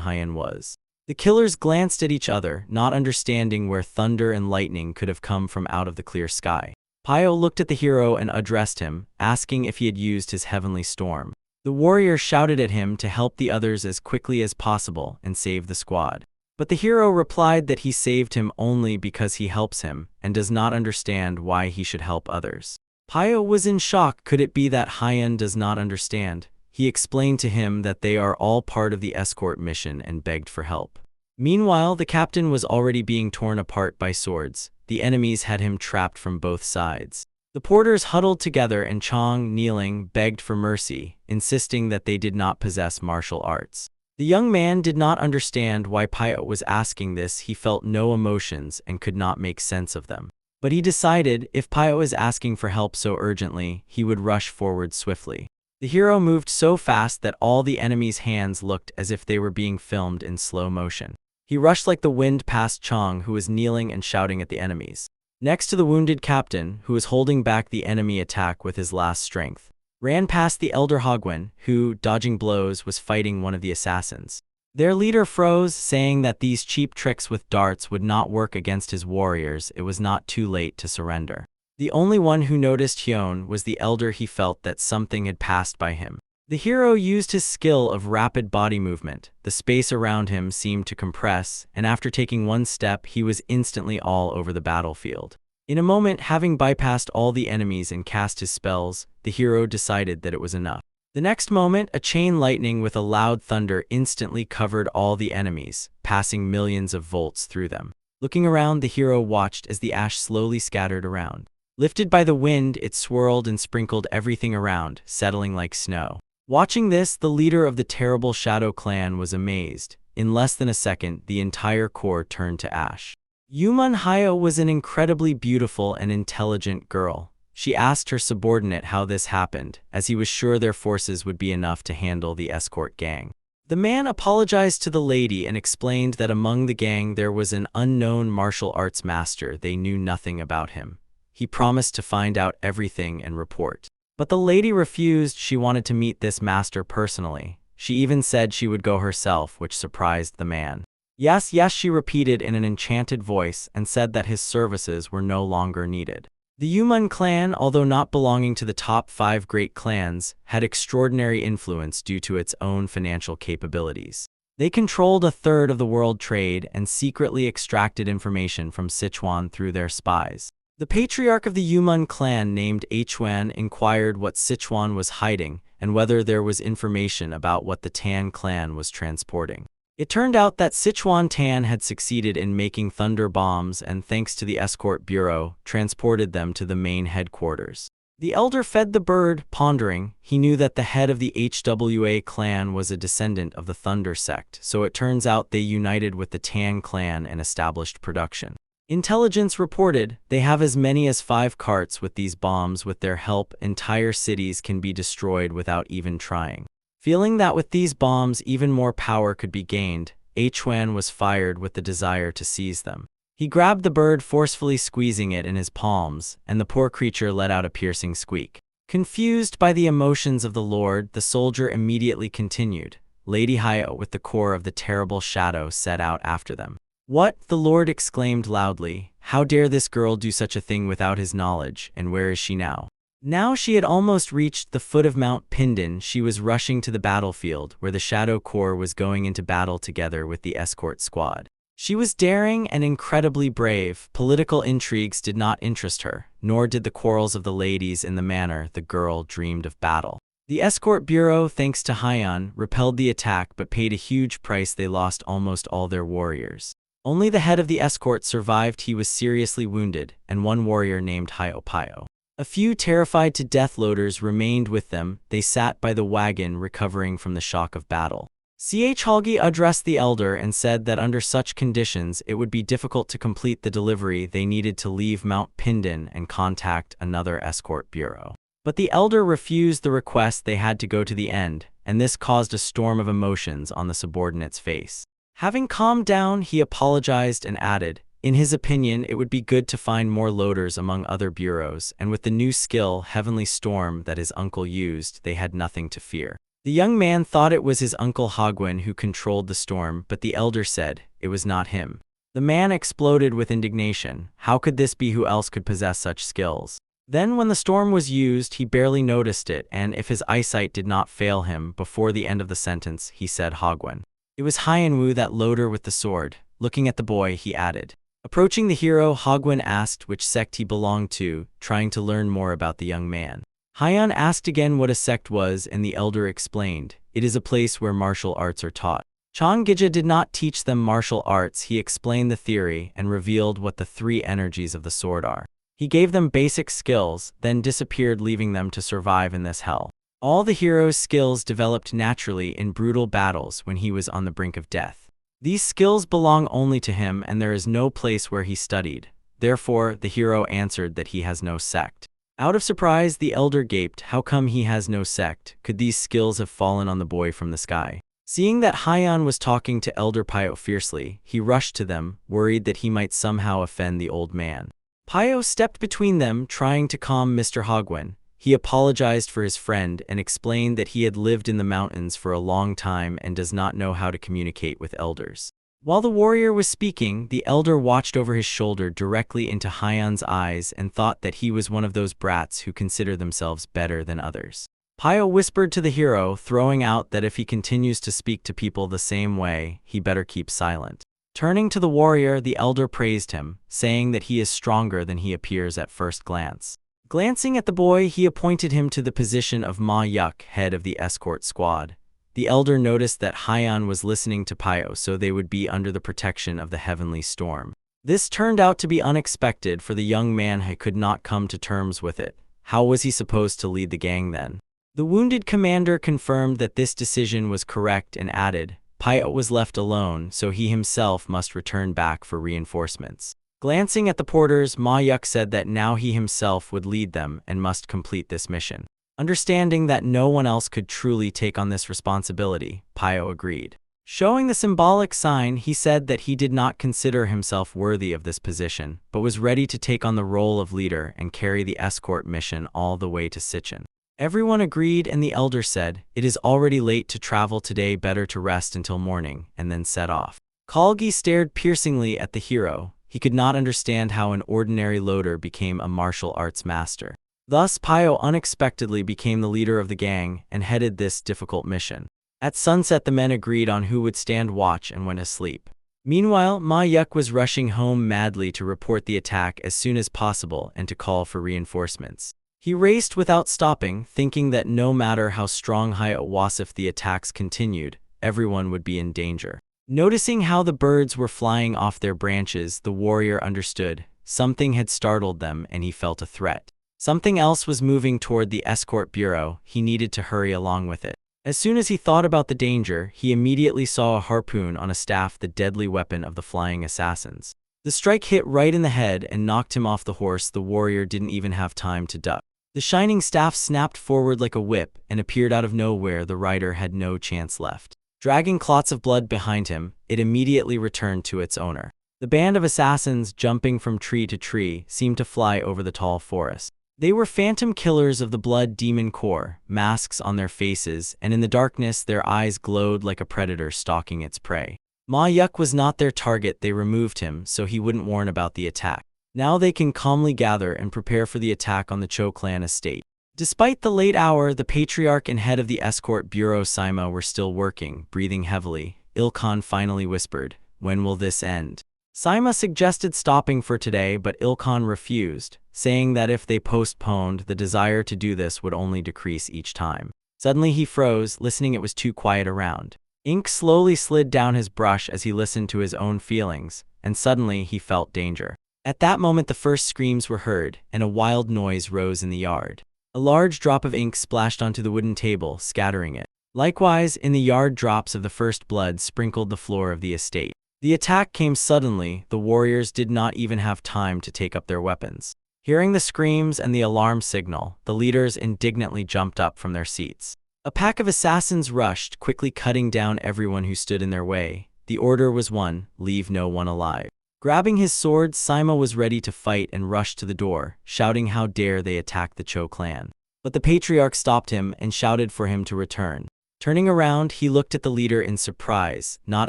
Haiyan was. The killers glanced at each other, not understanding where thunder and lightning could have come from out of the clear sky. Pyo looked at the hero and addressed him, asking if he had used his heavenly storm. The warrior shouted at him to help the others as quickly as possible and save the squad. But the hero replied that he saved him only because he helps him and does not understand why he should help others. Pyo was in shock. Could it be that Haiyan does not understand? He explained to him that they are all part of the escort mission and begged for help. Meanwhile, the captain was already being torn apart by swords. The enemies had him trapped from both sides. The porters huddled together and Chong, kneeling, begged for mercy, insisting that they did not possess martial arts. The young man did not understand why Pyo was asking this. He felt no emotions and could not make sense of them. But he decided if Pyo is asking for help so urgently, he would rush forward swiftly. The hero moved so fast that all the enemies' hands looked as if they were being filmed in slow motion. He rushed like the wind past Chong, who was kneeling and shouting at the enemies, next to the wounded captain, who was holding back the enemy attack with his last strength. Ran past the elder Hogwen, who, dodging blows, was fighting one of the assassins. Their leader froze, saying that these cheap tricks with darts would not work against his warriors. It was not too late to surrender. The only one who noticed Hyun was the elder. He felt that something had passed by him. The hero used his skill of rapid body movement. The space around him seemed to compress, and after taking one step, he was instantly all over the battlefield. In a moment, having bypassed all the enemies and cast his spells, the hero decided that it was enough. The next moment, a chain lightning with a loud thunder instantly covered all the enemies, passing millions of volts through them. Looking around, the hero watched as the ash slowly scattered around. Lifted by the wind, it swirled and sprinkled everything around, settling like snow. Watching this, the leader of the terrible Shadow Clan was amazed. In less than a second, the entire core turned to ash. Yuman Hyo was an incredibly beautiful and intelligent girl. She asked her subordinate how this happened, as he was sure their forces would be enough to handle the escort gang. The man apologized to the lady and explained that among the gang there was an unknown martial arts master. They knew nothing about him. He promised to find out everything and report. But the lady refused. She wanted to meet this master personally. She even said she would go herself, which surprised the man. Yes, yes, she repeated in an enchanted voice and said that his services were no longer needed. The Yuman clan, although not belonging to the top 5 great clans, had extraordinary influence due to its own financial capabilities. They controlled a third of the world trade and secretly extracted information from Sichuan through their spies. The patriarch of the Yuman clan, named Huan, inquired what Sichuan was hiding and whether there was information about what the Tan clan was transporting. It turned out that Sichuan Tan had succeeded in making thunder bombs and, thanks to the escort bureau, transported them to the main headquarters. The elder fed the bird, pondering. He knew that the head of the HWA clan was a descendant of the Thunder sect, so it turns out they united with the Tan clan and established production. Intelligence reported they have as many as 5 carts with these bombs. With their help, entire cities can be destroyed without even trying. Feeling that with these bombs even more power could be gained, Chuan was fired with the desire to seize them. He grabbed the bird, forcefully squeezing it in his palms, and the poor creature let out a piercing squeak. Confused by the emotions of the Lord, the soldier immediately continued. Lady Hyo, with the core of the terrible shadow, set out after them. "What?" the Lord exclaimed loudly. "How dare this girl do such a thing without his knowledge, and where is she now?" Now she had almost reached the foot of Mount Pindon. She was rushing to the battlefield, where the Shadow Corps was going into battle together with the escort squad. She was daring and incredibly brave. Political intrigues did not interest her, nor did the quarrels of the ladies in the manor. The girl dreamed of battle. The escort bureau, thanks to Hyan, repelled the attack but paid a huge price. They lost almost all their warriors. Only the head of the escort survived. He was seriously wounded, and one warrior named Hyo Pyo. A few terrified to death loaders remained with them. They sat by the wagon, recovering from the shock of battle. Halgi addressed the elder and said that under such conditions it would be difficult to complete the delivery. They needed to leave Mount Pindon and contact another escort bureau. But the elder refused the request. They had to go to the end, and this caused a storm of emotions on the subordinate's face. Having calmed down, he apologized and added, in his opinion, it would be good to find more loaders among other bureaus, and with the new skill, Heavenly Storm, that his uncle used, they had nothing to fear. The young man thought it was his uncle Hagwin who controlled the storm, but the elder said it was not him. The man exploded with indignation. How could this be? Who else could possess such skills? Then when the storm was used, he barely noticed it, and if his eyesight did not fail him, before the end of the sentence, he said Hagwin. It was Hyanwu, that loader with the sword. Looking at the boy, he added. Approaching the hero, Hagwin asked which sect he belonged to, trying to learn more about the young man. Hyan asked again what a sect was, and the elder explained, it is a place where martial arts are taught. Chonggija did not teach them martial arts. He explained the theory and revealed what the 3 energies of the sword are. He gave them basic skills, then disappeared, leaving them to survive in this hell. All the hero's skills developed naturally in brutal battles when he was on the brink of death. These skills belong only to him, and there is no place where he studied. Therefore, the hero answered that he has no sect. Out of surprise, the elder gaped. How come he has no sect? Could these skills have fallen on the boy from the sky? Seeing that Hyan was talking to Elder Pyo fiercely, he rushed to them, worried that he might somehow offend the old man. Pyo stepped between them, trying to calm Mr. Hagwin. He apologized for his friend and explained that he had lived in the mountains for a long time and does not know how to communicate with elders. While the warrior was speaking, the elder watched over his shoulder directly into Hyan's eyes and thought that he was one of those brats who consider themselves better than others. Pyo whispered to the hero, throwing out that if he continues to speak to people the same way, he better keep silent. Turning to the warrior, the elder praised him, saying that he is stronger than he appears at first glance. Glancing at the boy, he appointed him to the position of Ma Yuk, head of the escort squad. The elder noticed that Hyan was listening to Pyo, so they would be under the protection of the Heavenly Storm. This turned out to be unexpected, for the young man could not come to terms with it. How was he supposed to lead the gang then? The wounded commander confirmed that this decision was correct and added, Pyo was left alone, so he himself must return back for reinforcements. Glancing at the porters, Ma Yuk said that now he himself would lead them and must complete this mission. Understanding that no one else could truly take on this responsibility, Pyo agreed. Showing the symbolic sign, he said that he did not consider himself worthy of this position, but was ready to take on the role of leader and carry the escort mission all the way to Sichin. Everyone agreed, and the elder said, it is already late to travel today, better to rest until morning, and then set off. Kalgi stared piercingly at the hero. He could not understand how an ordinary loader became a martial arts master. Thus, Pyo unexpectedly became the leader of the gang and headed this difficult mission. At sunset, the men agreed on who would stand watch and when to sleep. Meanwhile, Ma Yuk was rushing home madly to report the attack as soon as possible and to call for reinforcements. He raced without stopping, thinking that no matter how strong Hyo was, if the attacks continued, everyone would be in danger. Noticing how the birds were flying off their branches, the warrior understood. Something had startled them and he felt a threat. Something else was moving toward the escort bureau. He needed to hurry along with it. As soon as he thought about the danger, he immediately saw a harpoon on a staff, the deadly weapon of the flying assassins. The strike hit right in the head and knocked him off the horse. The warrior didn't even have time to duck. The shining staff snapped forward like a whip and appeared out of nowhere. The rider had no chance left. Dragging clots of blood behind him, it immediately returned to its owner. The band of assassins, jumping from tree to tree, seemed to fly over the tall forest. They were phantom killers of the Blood Demon Corps, masks on their faces, and in the darkness their eyes glowed like a predator stalking its prey. Ma Yuk was not their target. They removed him so he wouldn't warn about the attack. Now they can calmly gather and prepare for the attack on the Cho clan estate. Despite the late hour, the patriarch and head of the escort bureau Sima were still working, breathing heavily. Ilkhan finally whispered, "When will this end?" Sima suggested stopping for today, but Ilkhan refused, saying that if they postponed, the desire to do this would only decrease each time. Suddenly he froze, listening. It was too quiet around. Ink slowly slid down his brush as he listened to his own feelings, and suddenly he felt danger. At that moment the first screams were heard, and a wild noise rose in the yard. A large drop of ink splashed onto the wooden table, scattering it. Likewise, in the yard, drops of the first blood sprinkled the floor of the estate. The attack came suddenly. The warriors did not even have time to take up their weapons. Hearing the screams and the alarm signal, the leaders indignantly jumped up from their seats. A pack of assassins rushed, quickly cutting down everyone who stood in their way. The order was one: leave no one alive. Grabbing his sword, Sima was ready to fight and rushed to the door, shouting how dare they attack the Cho clan. But the patriarch stopped him and shouted for him to return. Turning around, he looked at the leader in surprise, not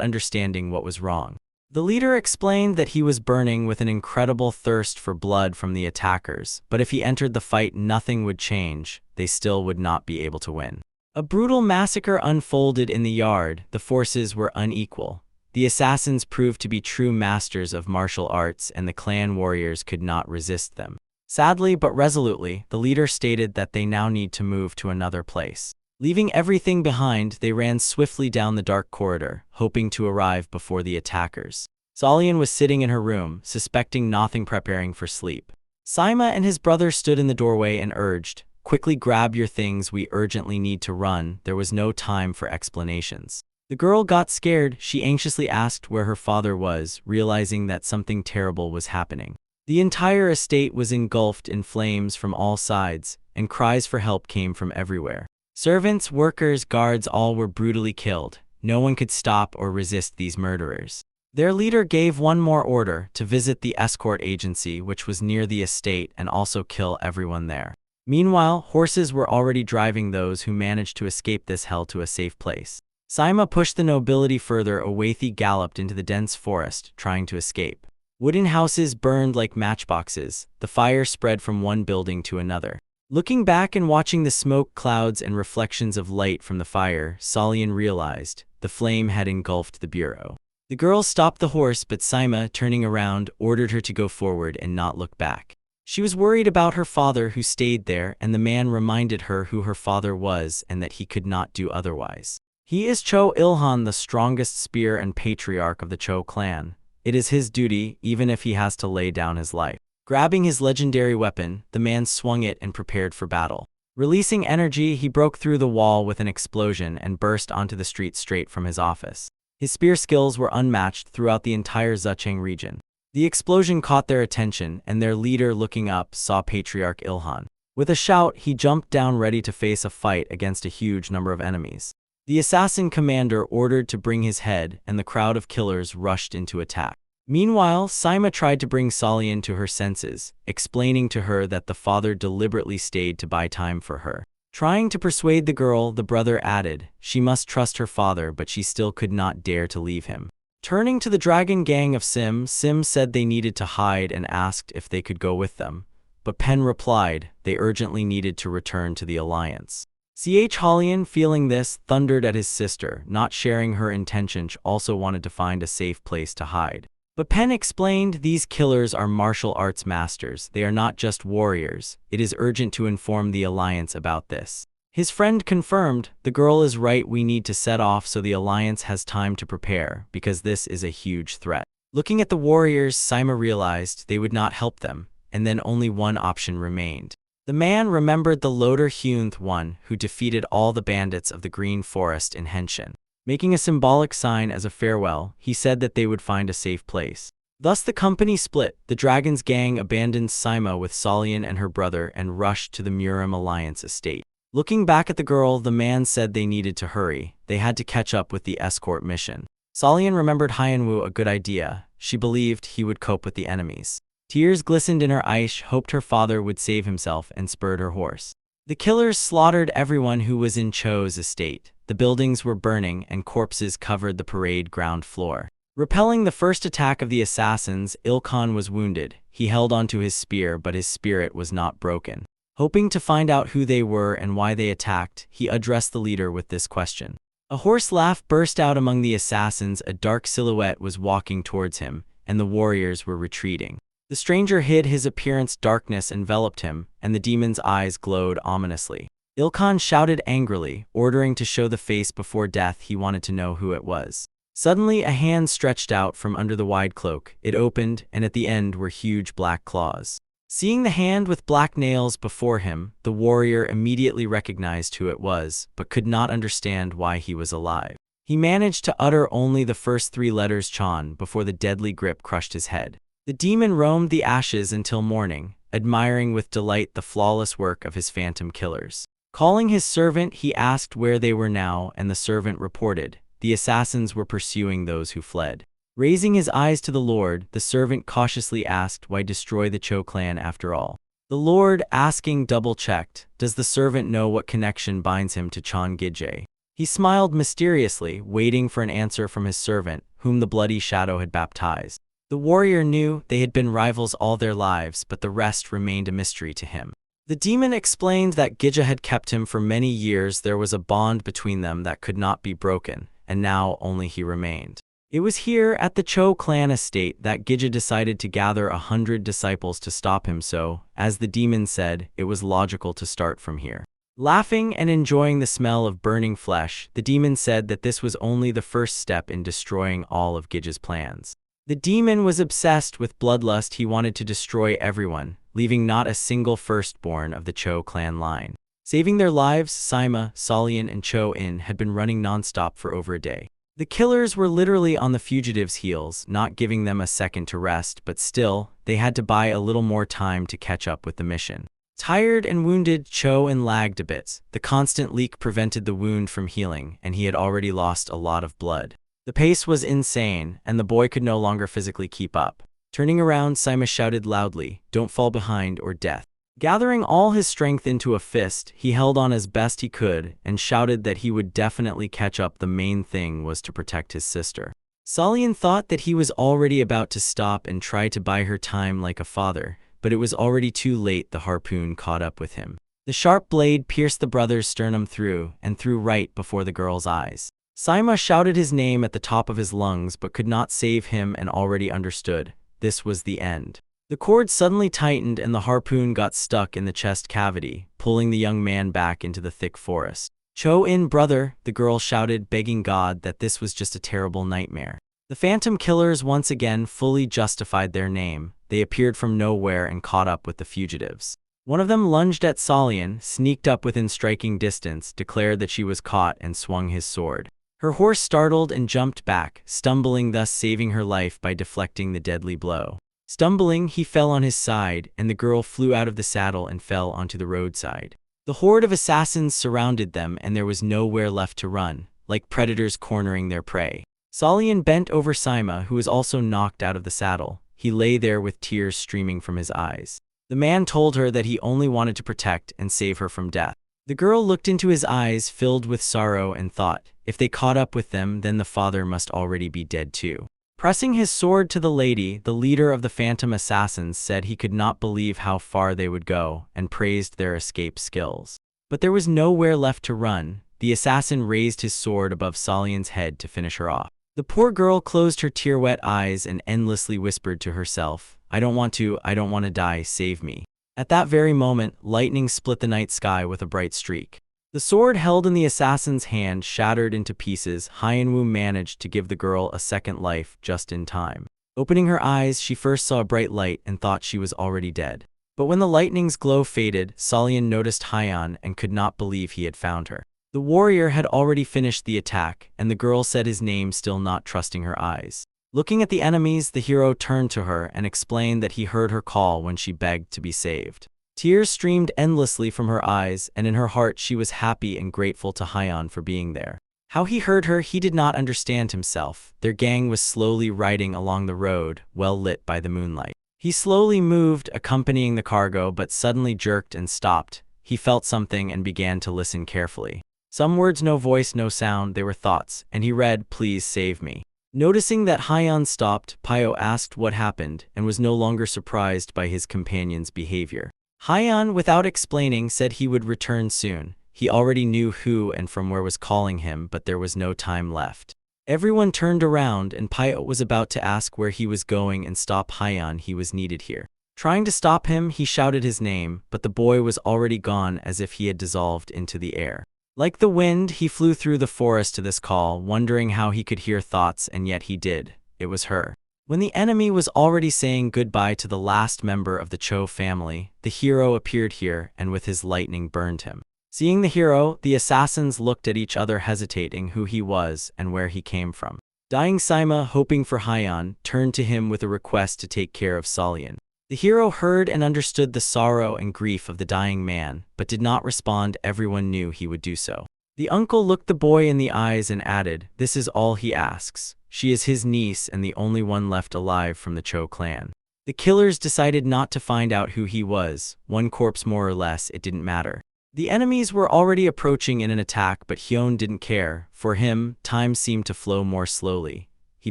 understanding what was wrong. The leader explained that he was burning with an incredible thirst for blood from the attackers, but if he entered the fight, nothing would change. They still would not be able to win. A brutal massacre unfolded in the yard. The forces were unequal. The assassins proved to be true masters of martial arts, and the clan warriors could not resist them. Sadly but resolutely, the leader stated that they now need to move to another place. Leaving everything behind, they ran swiftly down the dark corridor, hoping to arrive before the attackers. Solian was sitting in her room, suspecting nothing, preparing for sleep. Sima and his brother stood in the doorway and urged, "Quickly grab your things, we urgently need to run." There was no time for explanations. The girl got scared. She anxiously asked where her father was, realizing that something terrible was happening. The entire estate was engulfed in flames from all sides, and cries for help came from everywhere. Servants, workers, guards, all were brutally killed. No one could stop or resist these murderers. Their leader gave one more order: to visit the escort agency, which was near the estate, and also kill everyone there. Meanwhile, horses were already driving those who managed to escape this hell to a safe place. Sima pushed the nobility further away. They galloped into the dense forest, trying to escape. Wooden houses burned like matchboxes. The fire spread from one building to another. Looking back and watching the smoke clouds and reflections of light from the fire, Solian realized the flame had engulfed the bureau. The girl stopped the horse, but Sima, turning around, ordered her to go forward and not look back. She was worried about her father, who stayed there, and the man reminded her who her father was and that he could not do otherwise. He is Cho Ilhan, the strongest spear and patriarch of the Cho clan. It is his duty, even if he has to lay down his life. Grabbing his legendary weapon, the man swung it and prepared for battle. Releasing energy, he broke through the wall with an explosion and burst onto the street straight from his office. His spear skills were unmatched throughout the entire Zhejiang region. The explosion caught their attention, and their leader, looking up, saw Patriarch Ilhan. With a shout, he jumped down, ready to face a fight against a huge number of enemies. The assassin commander ordered to bring his head, and the crowd of killers rushed into attack. Meanwhile, Sima tried to bring Solian to her senses, explaining to her that the father deliberately stayed to buy time for her. Trying to persuade the girl, the brother added she must trust her father, but she still could not dare to leave him. Turning to the dragon gang of Sim said they needed to hide and asked if they could go with them. But Pen replied they urgently needed to return to the alliance. Halian, feeling this, thundered at his sister, not sharing her intention. She also wanted to find a safe place to hide. But Pen explained these killers are martial arts masters. They are not just warriors. It is urgent to inform the alliance about this. His friend confirmed, "The girl is right, we need to set off so the alliance has time to prepare, because this is a huge threat." Looking at the warriors, Sima realized they would not help them, and then only one option remained. The man remembered the Loader Hyunth one who defeated all the bandits of the Green Forest in Henshin. Making a symbolic sign as a farewell, he said that they would find a safe place. Thus the company split. The Dragon's gang abandoned Sima with Solian and her brother and rushed to the Murim Alliance estate. Looking back at the girl, the man said they needed to hurry. They had to catch up with the escort mission. Solian remembered Hyenwoo a good idea. She believed he would cope with the enemies. Tears glistened in her eyes, hoped her father would save himself, and spurred her horse. The killers slaughtered everyone who was in Cho's estate. The buildings were burning and corpses covered the parade ground floor. Repelling the first attack of the assassins, Ilkhan was wounded. He held onto his spear, but his spirit was not broken. Hoping to find out who they were and why they attacked, he addressed the leader with this question. A hoarse laugh burst out among the assassins. A dark silhouette was walking towards him, and the warriors were retreating. The stranger hid his appearance, darkness enveloped him, and the demon's eyes glowed ominously. Ilkhan shouted angrily, ordering to show the face before death. He wanted to know who it was. Suddenly, a hand stretched out from under the wide cloak. It opened, and at the end were huge black claws. Seeing the hand with black nails before him, the warrior immediately recognized who it was, but could not understand why he was alive. He managed to utter only the first 3 letters Chan before the deadly grip crushed his head. The demon roamed the ashes until morning, admiring with delight the flawless work of his phantom killers. Calling his servant, he asked where they were now, and the servant reported, the assassins were pursuing those who fled. Raising his eyes to the Lord, the servant cautiously asked, why destroy the Cho clan after all? The Lord, asking, double-checked, does the servant know what connection binds him to Chan Gije? He smiled mysteriously, waiting for an answer from his servant, whom the bloody shadow had baptized. The warrior knew they had been rivals all their lives, but the rest remained a mystery to him. The demon explained that Gija had kept him for many years. There was a bond between them that could not be broken, and now only he remained. It was here, at the Cho clan estate, that Gija decided to gather 100 disciples to stop him, so, as the demon said, it was logical to start from here. Laughing and enjoying the smell of burning flesh, the demon said that this was only the first step in destroying all of Gija's plans. The demon was obsessed with bloodlust. He wanted to destroy everyone, leaving not a single firstborn of the Cho clan line. Saving their lives, Sima, Solian, and Cho-in had been running non-stop for over a day. The killers were literally on the fugitives' heels, not giving them a second to rest, but still, they had to buy a little more time to catch up with the mission. Tired and wounded, Cho-in lagged a bit. The constant leak prevented the wound from healing, and he had already lost a lot of blood. The pace was insane, and the boy could no longer physically keep up. Turning around, Sima shouted loudly, "Don't fall behind or death." Gathering all his strength into a fist, he held on as best he could and shouted that he would definitely catch up. The main thing was to protect his sister. Solian thought that he was already about to stop and try to buy her time like a father, but it was already too late. The harpoon caught up with him. The sharp blade pierced the brother's sternum through right before the girl's eyes. Sima shouted his name at the top of his lungs but could not save him and already understood. This was the end. The cord suddenly tightened and the harpoon got stuck in the chest cavity, pulling the young man back into the thick forest. "Cho-in, brother," the girl shouted, begging God that this was just a terrible nightmare. The phantom killers once again fully justified their name. They appeared from nowhere and caught up with the fugitives. One of them lunged at Solian, sneaked up within striking distance, declared that she was caught, and swung his sword. Her horse startled and jumped back, stumbling, thus saving her life by deflecting the deadly blow. Stumbling, he fell on his side, and the girl flew out of the saddle and fell onto the roadside. The horde of assassins surrounded them, and there was nowhere left to run, like predators cornering their prey. Solian bent over Sima, who was also knocked out of the saddle. He lay there with tears streaming from his eyes. The man told her that he only wanted to protect and save her from death. The girl looked into his eyes, filled with sorrow, and thought, if they caught up with them, then the father must already be dead too. Pressing his sword to the lady, the leader of the phantom assassins said he could not believe how far they would go, and praised their escape skills. But there was nowhere left to run. The assassin raised his sword above Solian's head to finish her off. The poor girl closed her tear-wet eyes and endlessly whispered to herself, I don't want to die, save me." At that very moment, lightning split the night sky with a bright streak. The sword held in the assassin's hand shattered into pieces. Hyenwu managed to give the girl a second life just in time. Opening her eyes, she first saw a bright light and thought she was already dead. But when the lightning's glow faded, Solian noticed Hyan and could not believe he had found her. The warrior had already finished the attack, and the girl said his name, still not trusting her eyes. Looking at the enemies, the hero turned to her and explained that he heard her call when she begged to be saved. Tears streamed endlessly from her eyes, and in her heart she was happy and grateful to Hyan for being there. How he heard her, he did not understand himself. Their gang was slowly riding along the road, well lit by the moonlight. He slowly moved, accompanying the cargo, but suddenly jerked and stopped. He felt something and began to listen carefully. Some words, no voice, no sound, they were thoughts, and he read, "Please save me." Noticing that Hyan stopped, Pio asked what happened and was no longer surprised by his companion's behavior. Hyan, without explaining, said he would return soon. He already knew who and from where was calling him, but there was no time left. Everyone turned around, and Pio was about to ask where he was going and stop Hyan. He was needed here. Trying to stop him, he shouted his name, but the boy was already gone, as if he had dissolved into the air. Like the wind, he flew through the forest to this call, wondering how he could hear thoughts, and yet he did. It was her. When the enemy was already saying goodbye to the last member of the Cho family, the hero appeared here, and with his lightning burned him. Seeing the hero, the assassins looked at each other, hesitating who he was and where he came from. Dying Saima, hoping for Hyan, turned to him with a request to take care of Solian. The hero heard and understood the sorrow and grief of the dying man, but did not respond. Everyone knew he would do so. The uncle looked the boy in the eyes and added, "This is all he asks. She is his niece and the only one left alive from the Cho clan." The killers decided not to find out who he was. One corpse more or less, it didn't matter. The enemies were already approaching in an attack, but Hyun didn't care. For him, time seemed to flow more slowly. He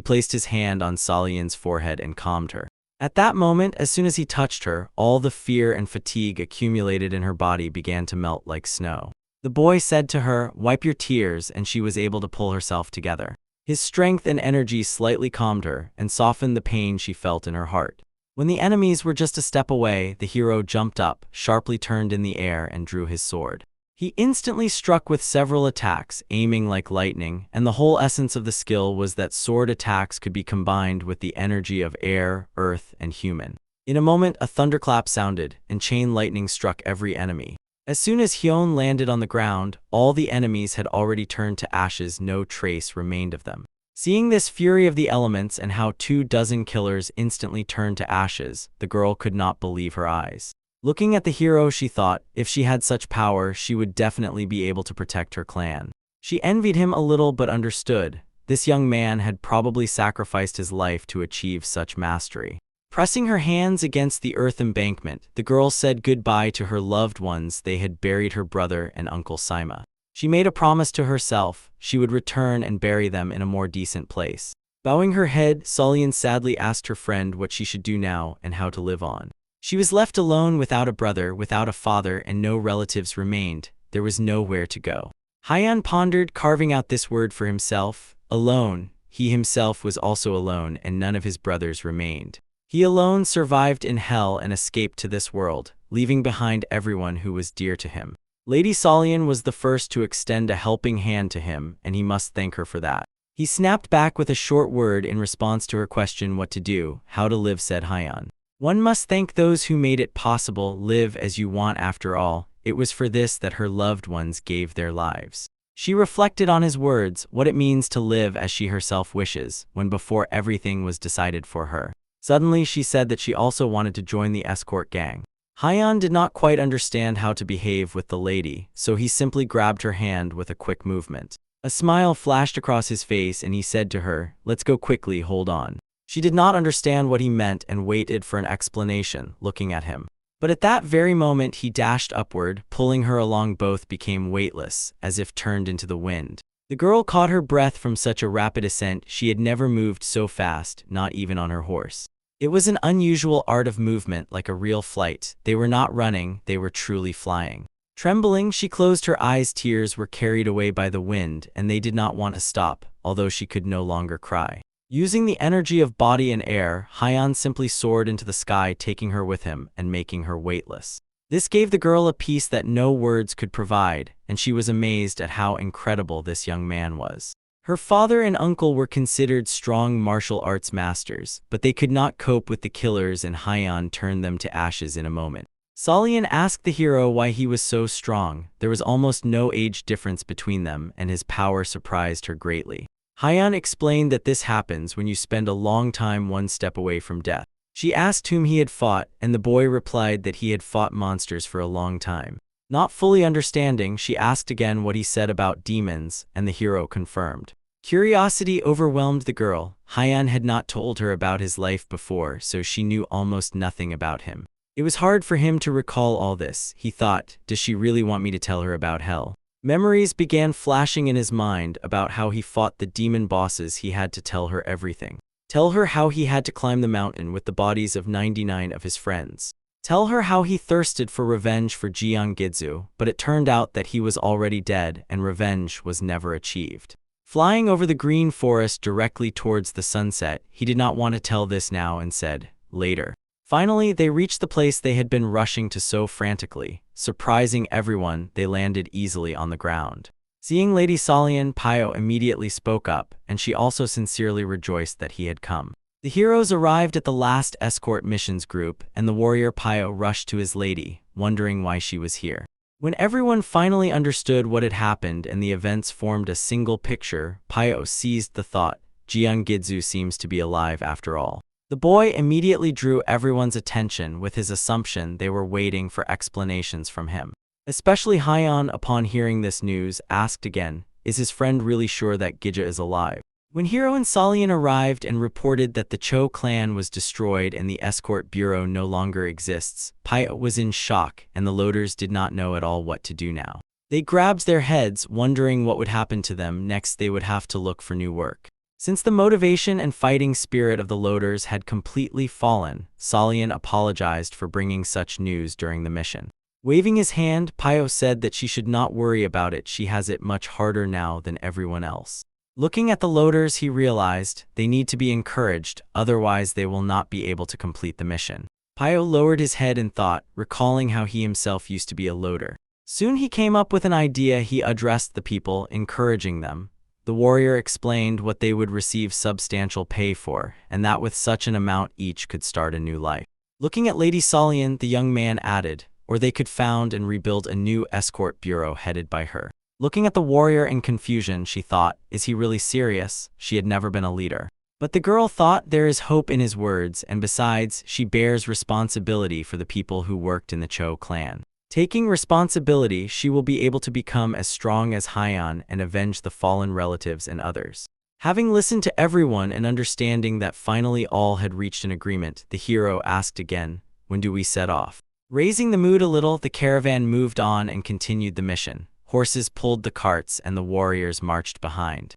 placed his hand on Solian's forehead and calmed her. At that moment, as soon as he touched her, all the fear and fatigue accumulated in her body began to melt like snow. The boy said to her, "Wipe your tears," and she was able to pull herself together. His strength and energy slightly calmed her and softened the pain she felt in her heart. When the enemies were just a step away, the hero jumped up, sharply turned in the air, and drew his sword. He instantly struck with several attacks, aiming like lightning, and the whole essence of the skill was that sword attacks could be combined with the energy of air, earth, and human. In a moment, a thunderclap sounded, and chain lightning struck every enemy. As soon as Hyun landed on the ground, all the enemies had already turned to ashes. No trace remained of them. Seeing this fury of the elements and how 24 killers instantly turned to ashes, the girl could not believe her eyes. Looking at the hero, she thought, if she had such power, she would definitely be able to protect her clan. She envied him a little but understood. This young man had probably sacrificed his life to achieve such mastery. Pressing her hands against the earth embankment, the girl said goodbye to her loved ones. They had buried her brother and Uncle Saima. She made a promise to herself. She would return and bury them in a more decent place. Bowing her head, Solian sadly asked her friend what she should do now and how to live on. She was left alone, without a brother, without a father, and no relatives remained. There was nowhere to go. Hyan pondered, carving out this word for himself. Alone. He himself was also alone, and none of his brothers remained. He alone survived in hell and escaped to this world, leaving behind everyone who was dear to him. Lady Solian was the first to extend a helping hand to him, and he must thank her for that. He snapped back with a short word in response to her question what to do. How to live, said Hyan. One must thank those who made it possible. Live as you want. After all, it was for this that her loved ones gave their lives. She reflected on his words, what it means to live as she herself wishes, when before everything was decided for her. Suddenly she said that she also wanted to join the escort gang. Hyan did not quite understand how to behave with the lady, so he simply grabbed her hand with a quick movement. A smile flashed across his face and he said to her, "Let's go quickly, hold on." She did not understand what he meant and waited for an explanation, looking at him. But at that very moment he dashed upward, pulling her along. Both became weightless, as if turned into the wind. The girl caught her breath from such a rapid ascent. She had never moved so fast, not even on her horse. It was an unusual art of movement, like a real flight. They were not running, they were truly flying. Trembling, she closed her eyes. Tears were carried away by the wind, and they did not want to stop, although she could no longer cry. Using the energy of body and air, Hyan simply soared into the sky, taking her with him and making her weightless. This gave the girl a peace that no words could provide, and she was amazed at how incredible this young man was. Her father and uncle were considered strong martial arts masters, but they could not cope with the killers, and Hyan turned them to ashes in a moment. Solian asked the hero why he was so strong. There was almost no age difference between them, and his power surprised her greatly. Hyan explained that this happens when you spend a long time one step away from death. She asked whom he had fought, and the boy replied that he had fought monsters for a long time. Not fully understanding, she asked again what he said about demons, and the hero confirmed. Curiosity overwhelmed the girl. Hyan had not told her about his life before, so she knew almost nothing about him. It was hard for him to recall all this. He thought, does she really want me to tell her about hell? Memories began flashing in his mind about how he fought the demon bosses. He had to tell her everything. Tell her how he had to climb the mountain with the bodies of 99 of his friends. Tell her how he thirsted for revenge for Jeonggizu, but it turned out that he was already dead and revenge was never achieved. Flying over the green forest directly towards the sunset, he did not want to tell this now and said, later. Finally, they reached the place they had been rushing to so frantically. Surprising everyone, they landed easily on the ground. Seeing Lady Solian, Pio immediately spoke up, and she also sincerely rejoiced that he had come. The heroes arrived at the last escort missions group, and the warrior Pio rushed to his lady, wondering why she was here. When everyone finally understood what had happened and the events formed a single picture, Pio seized the thought, Jeonggizu seems to be alive after all. The boy immediately drew everyone's attention with his assumption they were waiting for explanations from him. Especially Hyan, upon hearing this news, asked again, is his friend really sure that Gija is alive? When Hero and Solian arrived and reported that the Cho clan was destroyed and the escort bureau no longer exists, Pio was in shock, and the loaders did not know at all what to do now. They grabbed their heads, wondering what would happen to them. Next, they would have to look for new work. Since the motivation and fighting spirit of the loaders had completely fallen, Solian apologized for bringing such news during the mission. Waving his hand, Pio said that she should not worry about it. She has it much harder now than everyone else. Looking at the loaders, he realized they need to be encouraged, otherwise they will not be able to complete the mission. Pio lowered his head in thought, recalling how he himself used to be a loader. Soon he came up with an idea. He addressed the people, encouraging them. The warrior explained what they would receive substantial pay for, and that with such an amount each could start a new life. Looking at Lady Solian, the young man added, or they could found and rebuild a new escort bureau headed by her. Looking at the warrior in confusion, she thought, is he really serious? She had never been a leader. But the girl thought there is hope in his words, and besides, she bears responsibility for the people who worked in the Cho clan. Taking responsibility, she will be able to become as strong as Hyan and avenge the fallen relatives and others. Having listened to everyone and understanding that finally all had reached an agreement, the hero asked again, when do we set off? Raising the mood a little, the caravan moved on and continued the mission. Horses pulled the carts and the warriors marched behind.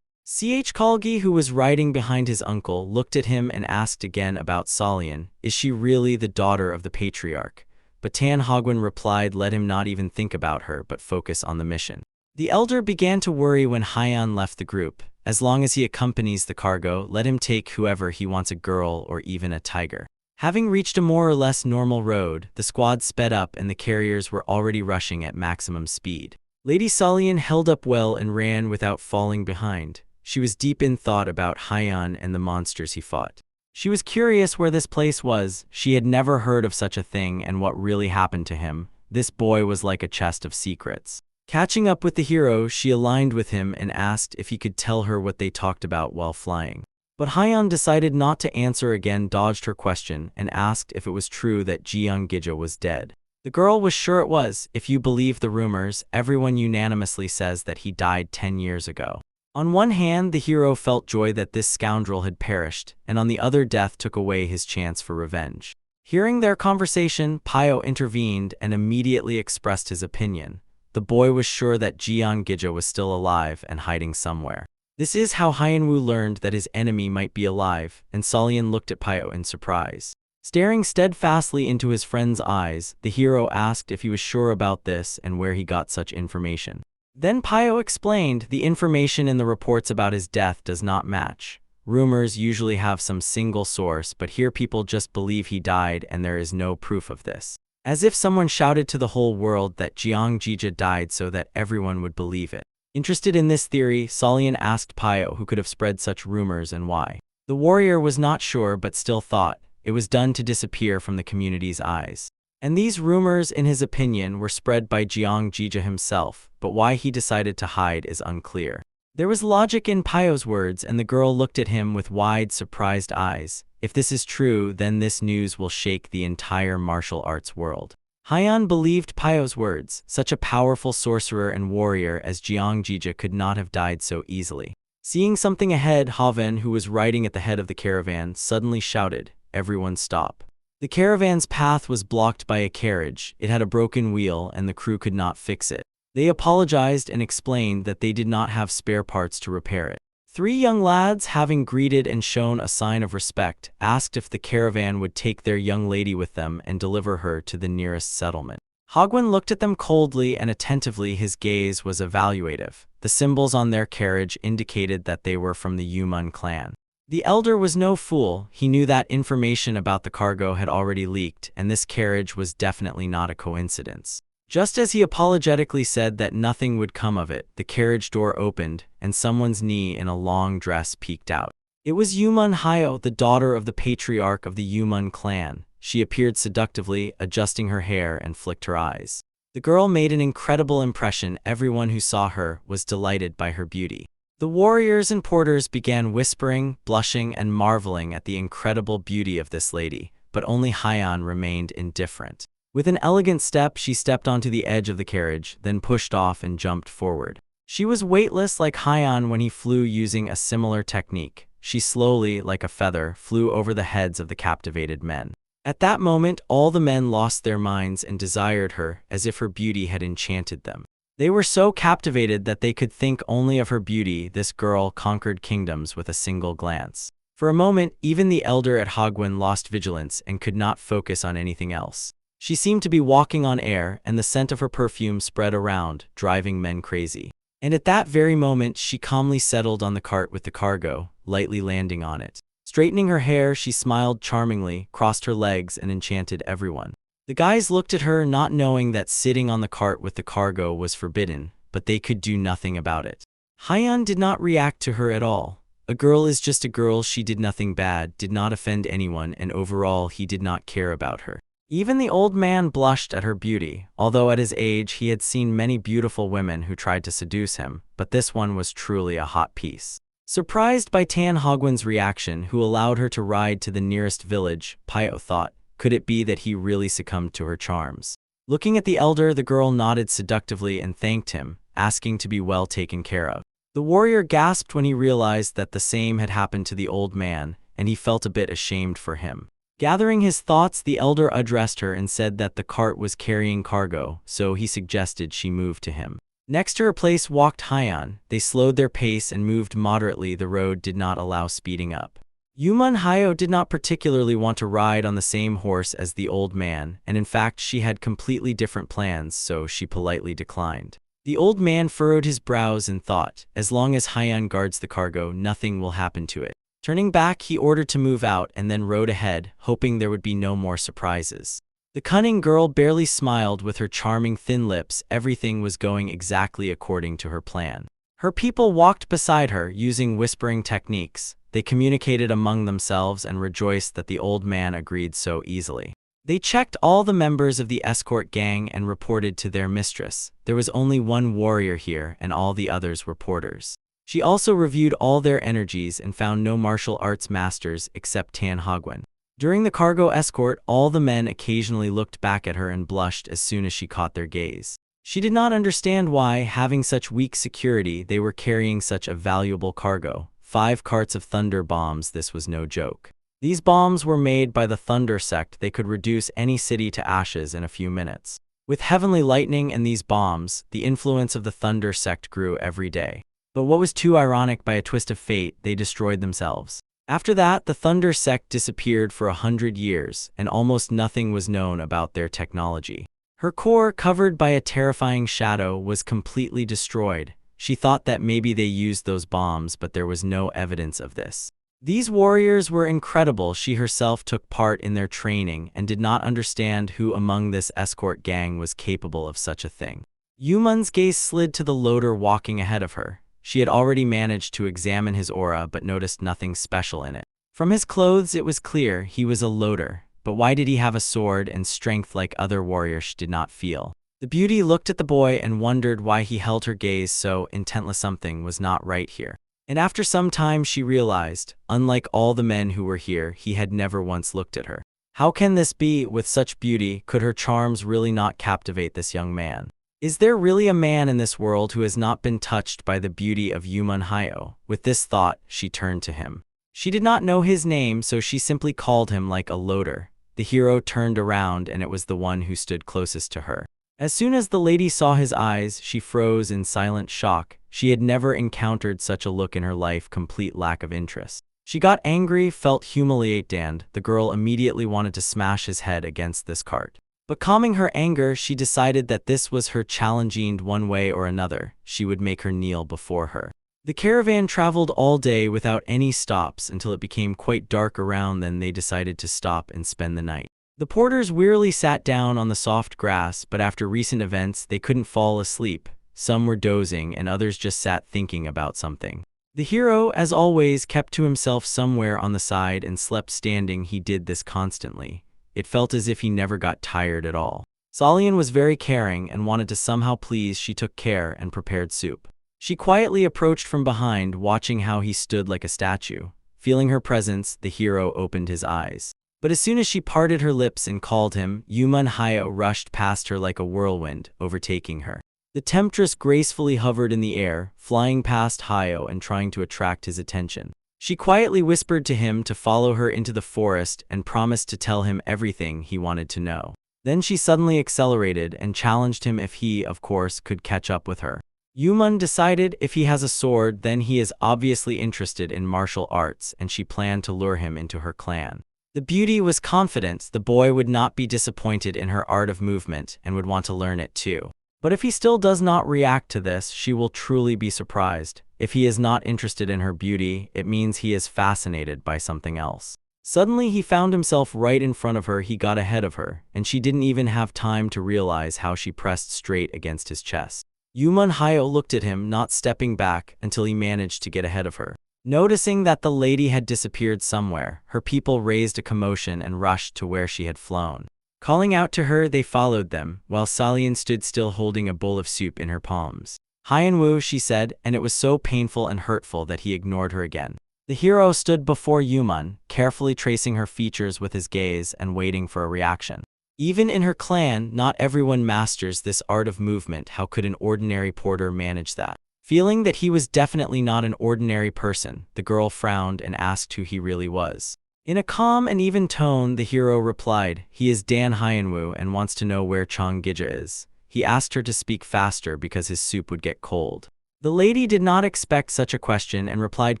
Kalgi, who was riding behind his uncle, looked at him and asked again about Solian, is she really the daughter of the patriarch? But Tan Hogwen replied, let him not even think about her but focus on the mission. The elder began to worry when Hyan left the group. As long as he accompanies the cargo, let him take whoever he wants, a girl or even a tiger. Having reached a more or less normal road, the squad sped up and the carriers were already rushing at maximum speed. Lady Solian held up well and ran without falling behind. She was deep in thought about Hyan and the monsters he fought. She was curious where this place was. She had never heard of such a thing and what really happened to him. This boy was like a chest of secrets. Catching up with the hero, she aligned with him and asked if he could tell her what they talked about while flying. But Hyan decided not to answer again, dodged her question, and asked if it was true that Jeonggizu was dead. The girl was sure it was. If you believe the rumors, everyone unanimously says that he died 10 years ago. On one hand, the hero felt joy that this scoundrel had perished, and on the other, death took away his chance for revenge. Hearing their conversation, Pio intervened and immediately expressed his opinion. The boy was sure that Jeonggizu was still alive and hiding somewhere. This is how Hyanwu learned that his enemy might be alive, and Solian looked at Pio in surprise. Staring steadfastly into his friend's eyes, the hero asked if he was sure about this and where he got such information. Then Pio explained, the information in the reports about his death does not match. Rumors usually have some single source, but here people just believe he died and there is no proof of this. as if someone shouted to the whole world that Jiang Jija died so that everyone would believe it. Interested in this theory, Solian asked Pio who could have spread such rumors and why. The warrior was not sure but still thought it was done to disappear from the community's eyes. And these rumors, in his opinion, were spread by Jiang Jija himself, but why he decided to hide is unclear. There was logic in Pio's words, and the girl looked at him with wide, surprised eyes. If this is true, then this news will shake the entire martial arts world. Haiyan believed Pio's words. Such a powerful sorcerer and warrior as Jiang Jija could not have died so easily. Seeing something ahead, Haven, who was riding at the head of the caravan, suddenly shouted, "Everyone stop." The caravan's path was blocked by a carriage. It had a broken wheel and the crew could not fix it. They apologized and explained that they did not have spare parts to repair it. Three young lads, having greeted and shown a sign of respect, asked if the caravan would take their young lady with them and deliver her to the nearest settlement. Hagwon looked at them coldly and attentively. His gaze was evaluative. The symbols on their carriage indicated that they were from the Yumun clan. The elder was no fool. He knew that information about the cargo had already leaked, and this carriage was definitely not a coincidence. Just as he apologetically said that nothing would come of it, the carriage door opened, and someone's knee in a long dress peeked out. It was Yumun Hyo, the daughter of the patriarch of the Yumun clan. She appeared seductively, adjusting her hair and flicked her eyes. The girl made an incredible impression. Everyone who saw her was delighted by her beauty. The warriors and porters began whispering, blushing, and marveling at the incredible beauty of this lady, but only Haiyan remained indifferent. With an elegant step, she stepped onto the edge of the carriage, then pushed off and jumped forward. She was weightless like Haiyan when he flew using a similar technique. She slowly, like a feather, flew over the heads of the captivated men. At that moment, all the men lost their minds and desired her, as if her beauty had enchanted them. They were so captivated that they could think only of her beauty. This girl conquered kingdoms with a single glance. For a moment, even the elder at Hagwon lost vigilance and could not focus on anything else. She seemed to be walking on air, and the scent of her perfume spread around, driving men crazy. And at that very moment, she calmly settled on the cart with the cargo, lightly landing on it. Straightening her hair, she smiled charmingly, crossed her legs, and enchanted everyone. The guys looked at her, not knowing that sitting on the cart with the cargo was forbidden, but they could do nothing about it. Haiyan did not react to her at all. A girl is just a girl. She did nothing bad, did not offend anyone, and overall he did not care about her. Even the old man blushed at her beauty, although at his age he had seen many beautiful women who tried to seduce him, but this one was truly a hot piece. Surprised by Tan Hagwon's reaction, who allowed her to ride to the nearest village, Pio thought, could it be that he really succumbed to her charms? Looking at the elder, the girl nodded seductively and thanked him, asking to be well taken care of. The warrior gasped when he realized that the same had happened to the old man, and he felt a bit ashamed for him. Gathering his thoughts, the elder addressed her and said that the cart was carrying cargo, so he suggested she move to him. Next to her place walked Haiyan. They slowed their pace and moved moderately. The road did not allow speeding up. Yumun Hyo did not particularly want to ride on the same horse as the old man, and in fact she had completely different plans, so she politely declined. The old man furrowed his brows and thought, as long as Haiyan guards the cargo, nothing will happen to it. Turning back, he ordered to move out and then rode ahead, hoping there would be no more surprises. The cunning girl barely smiled with her charming thin lips. Everything was going exactly according to her plan. Her people walked beside her, using whispering techniques. They communicated among themselves and rejoiced that the old man agreed so easily. They checked all the members of the escort gang and reported to their mistress. There was only one warrior here, and all the others were porters. She also reviewed all their energies and found no martial arts masters except Tan Hagwon. During the cargo escort, all the men occasionally looked back at her and blushed as soon as she caught their gaze. She did not understand why, having such weak security, they were carrying such a valuable cargo. 5 carts of thunder bombs. This was no joke. These bombs were made by the Thunder sect. They could reduce any city to ashes in a few minutes. With heavenly lightning and these bombs, the influence of the Thunder sect grew every day. But what was too ironic, by a twist of fate, they destroyed themselves. After that, the Thunder sect disappeared for 100 years, and almost nothing was known about their technology. Her core, covered by a terrifying shadow, was completely destroyed. She thought that maybe they used those bombs, but there was no evidence of this. These warriors were incredible. She herself took part in their training and did not understand who among this escort gang was capable of such a thing. Yuman's gaze slid to the loader walking ahead of her. She had already managed to examine his aura but noticed nothing special in it. From his clothes it was clear he was a loader, but why did he have a sword and strength like other warriors she did not feel? The beauty looked at the boy and wondered why he held her gaze so intently. Something was not right here. And after some time she realized, unlike all the men who were here, he had never once looked at her. How can this be? With such beauty, could her charms really not captivate this young man? Is there really a man in this world who has not been touched by the beauty of Yuman Hyo? With this thought, she turned to him. She did not know his name, so she simply called him like a loader. The hero turned around and it was the one who stood closest to her. As soon as the lady saw his eyes, she froze in silent shock. She had never encountered such a look in her life, complete lack of interest. She got angry, felt humiliated, and the girl immediately wanted to smash his head against this cart. But calming her anger, she decided that this was her challenging. One way or another, she would make her kneel before her. The caravan traveled all day without any stops until it became quite dark around. Then they decided to stop and spend the night. The porters wearily sat down on the soft grass, but after recent events they couldn't fall asleep. Some were dozing and others just sat thinking about something. The hero, as always, kept to himself somewhere on the side and slept standing. He did this constantly. It felt as if he never got tired at all. Salian was very caring and wanted to somehow please. She took care and prepared soup. She quietly approached from behind, watching how he stood like a statue. Feeling her presence, the hero opened his eyes. But as soon as she parted her lips and called him, Yuman Hyo rushed past her like a whirlwind, overtaking her. The temptress gracefully hovered in the air, flying past Hyo and trying to attract his attention. She quietly whispered to him to follow her into the forest and promised to tell him everything he wanted to know. Then she suddenly accelerated and challenged him if he, of course, could catch up with her. Yuman decided if he has a sword, then he is obviously interested in martial arts, and she planned to lure him into her clan. The beauty was confident the boy would not be disappointed in her art of movement and would want to learn it too. But if he still does not react to this, she will truly be surprised. If he is not interested in her beauty, it means he is fascinated by something else. Suddenly he found himself right in front of her. He got ahead of her, and she didn't even have time to realize how she pressed straight against his chest. Yuman Hyo looked at him, not stepping back until he managed to get ahead of her. Noticing that the lady had disappeared somewhere, her people raised a commotion and rushed to where she had flown. Calling out to her, they followed them, while Salian stood still holding a bowl of soup in her palms. "Hyenwu," she said, and it was so painful and hurtful that he ignored her again. The hero stood before Yuman, carefully tracing her features with his gaze and waiting for a reaction. Even in her clan, not everyone masters this art of movement. How could an ordinary porter manage that? Feeling that he was definitely not an ordinary person, the girl frowned and asked who he really was. In a calm and even tone, the hero replied, "He is Dan Hyenwu and wants to know where Chonggija is." He asked her to speak faster because his soup would get cold. The lady did not expect such a question and replied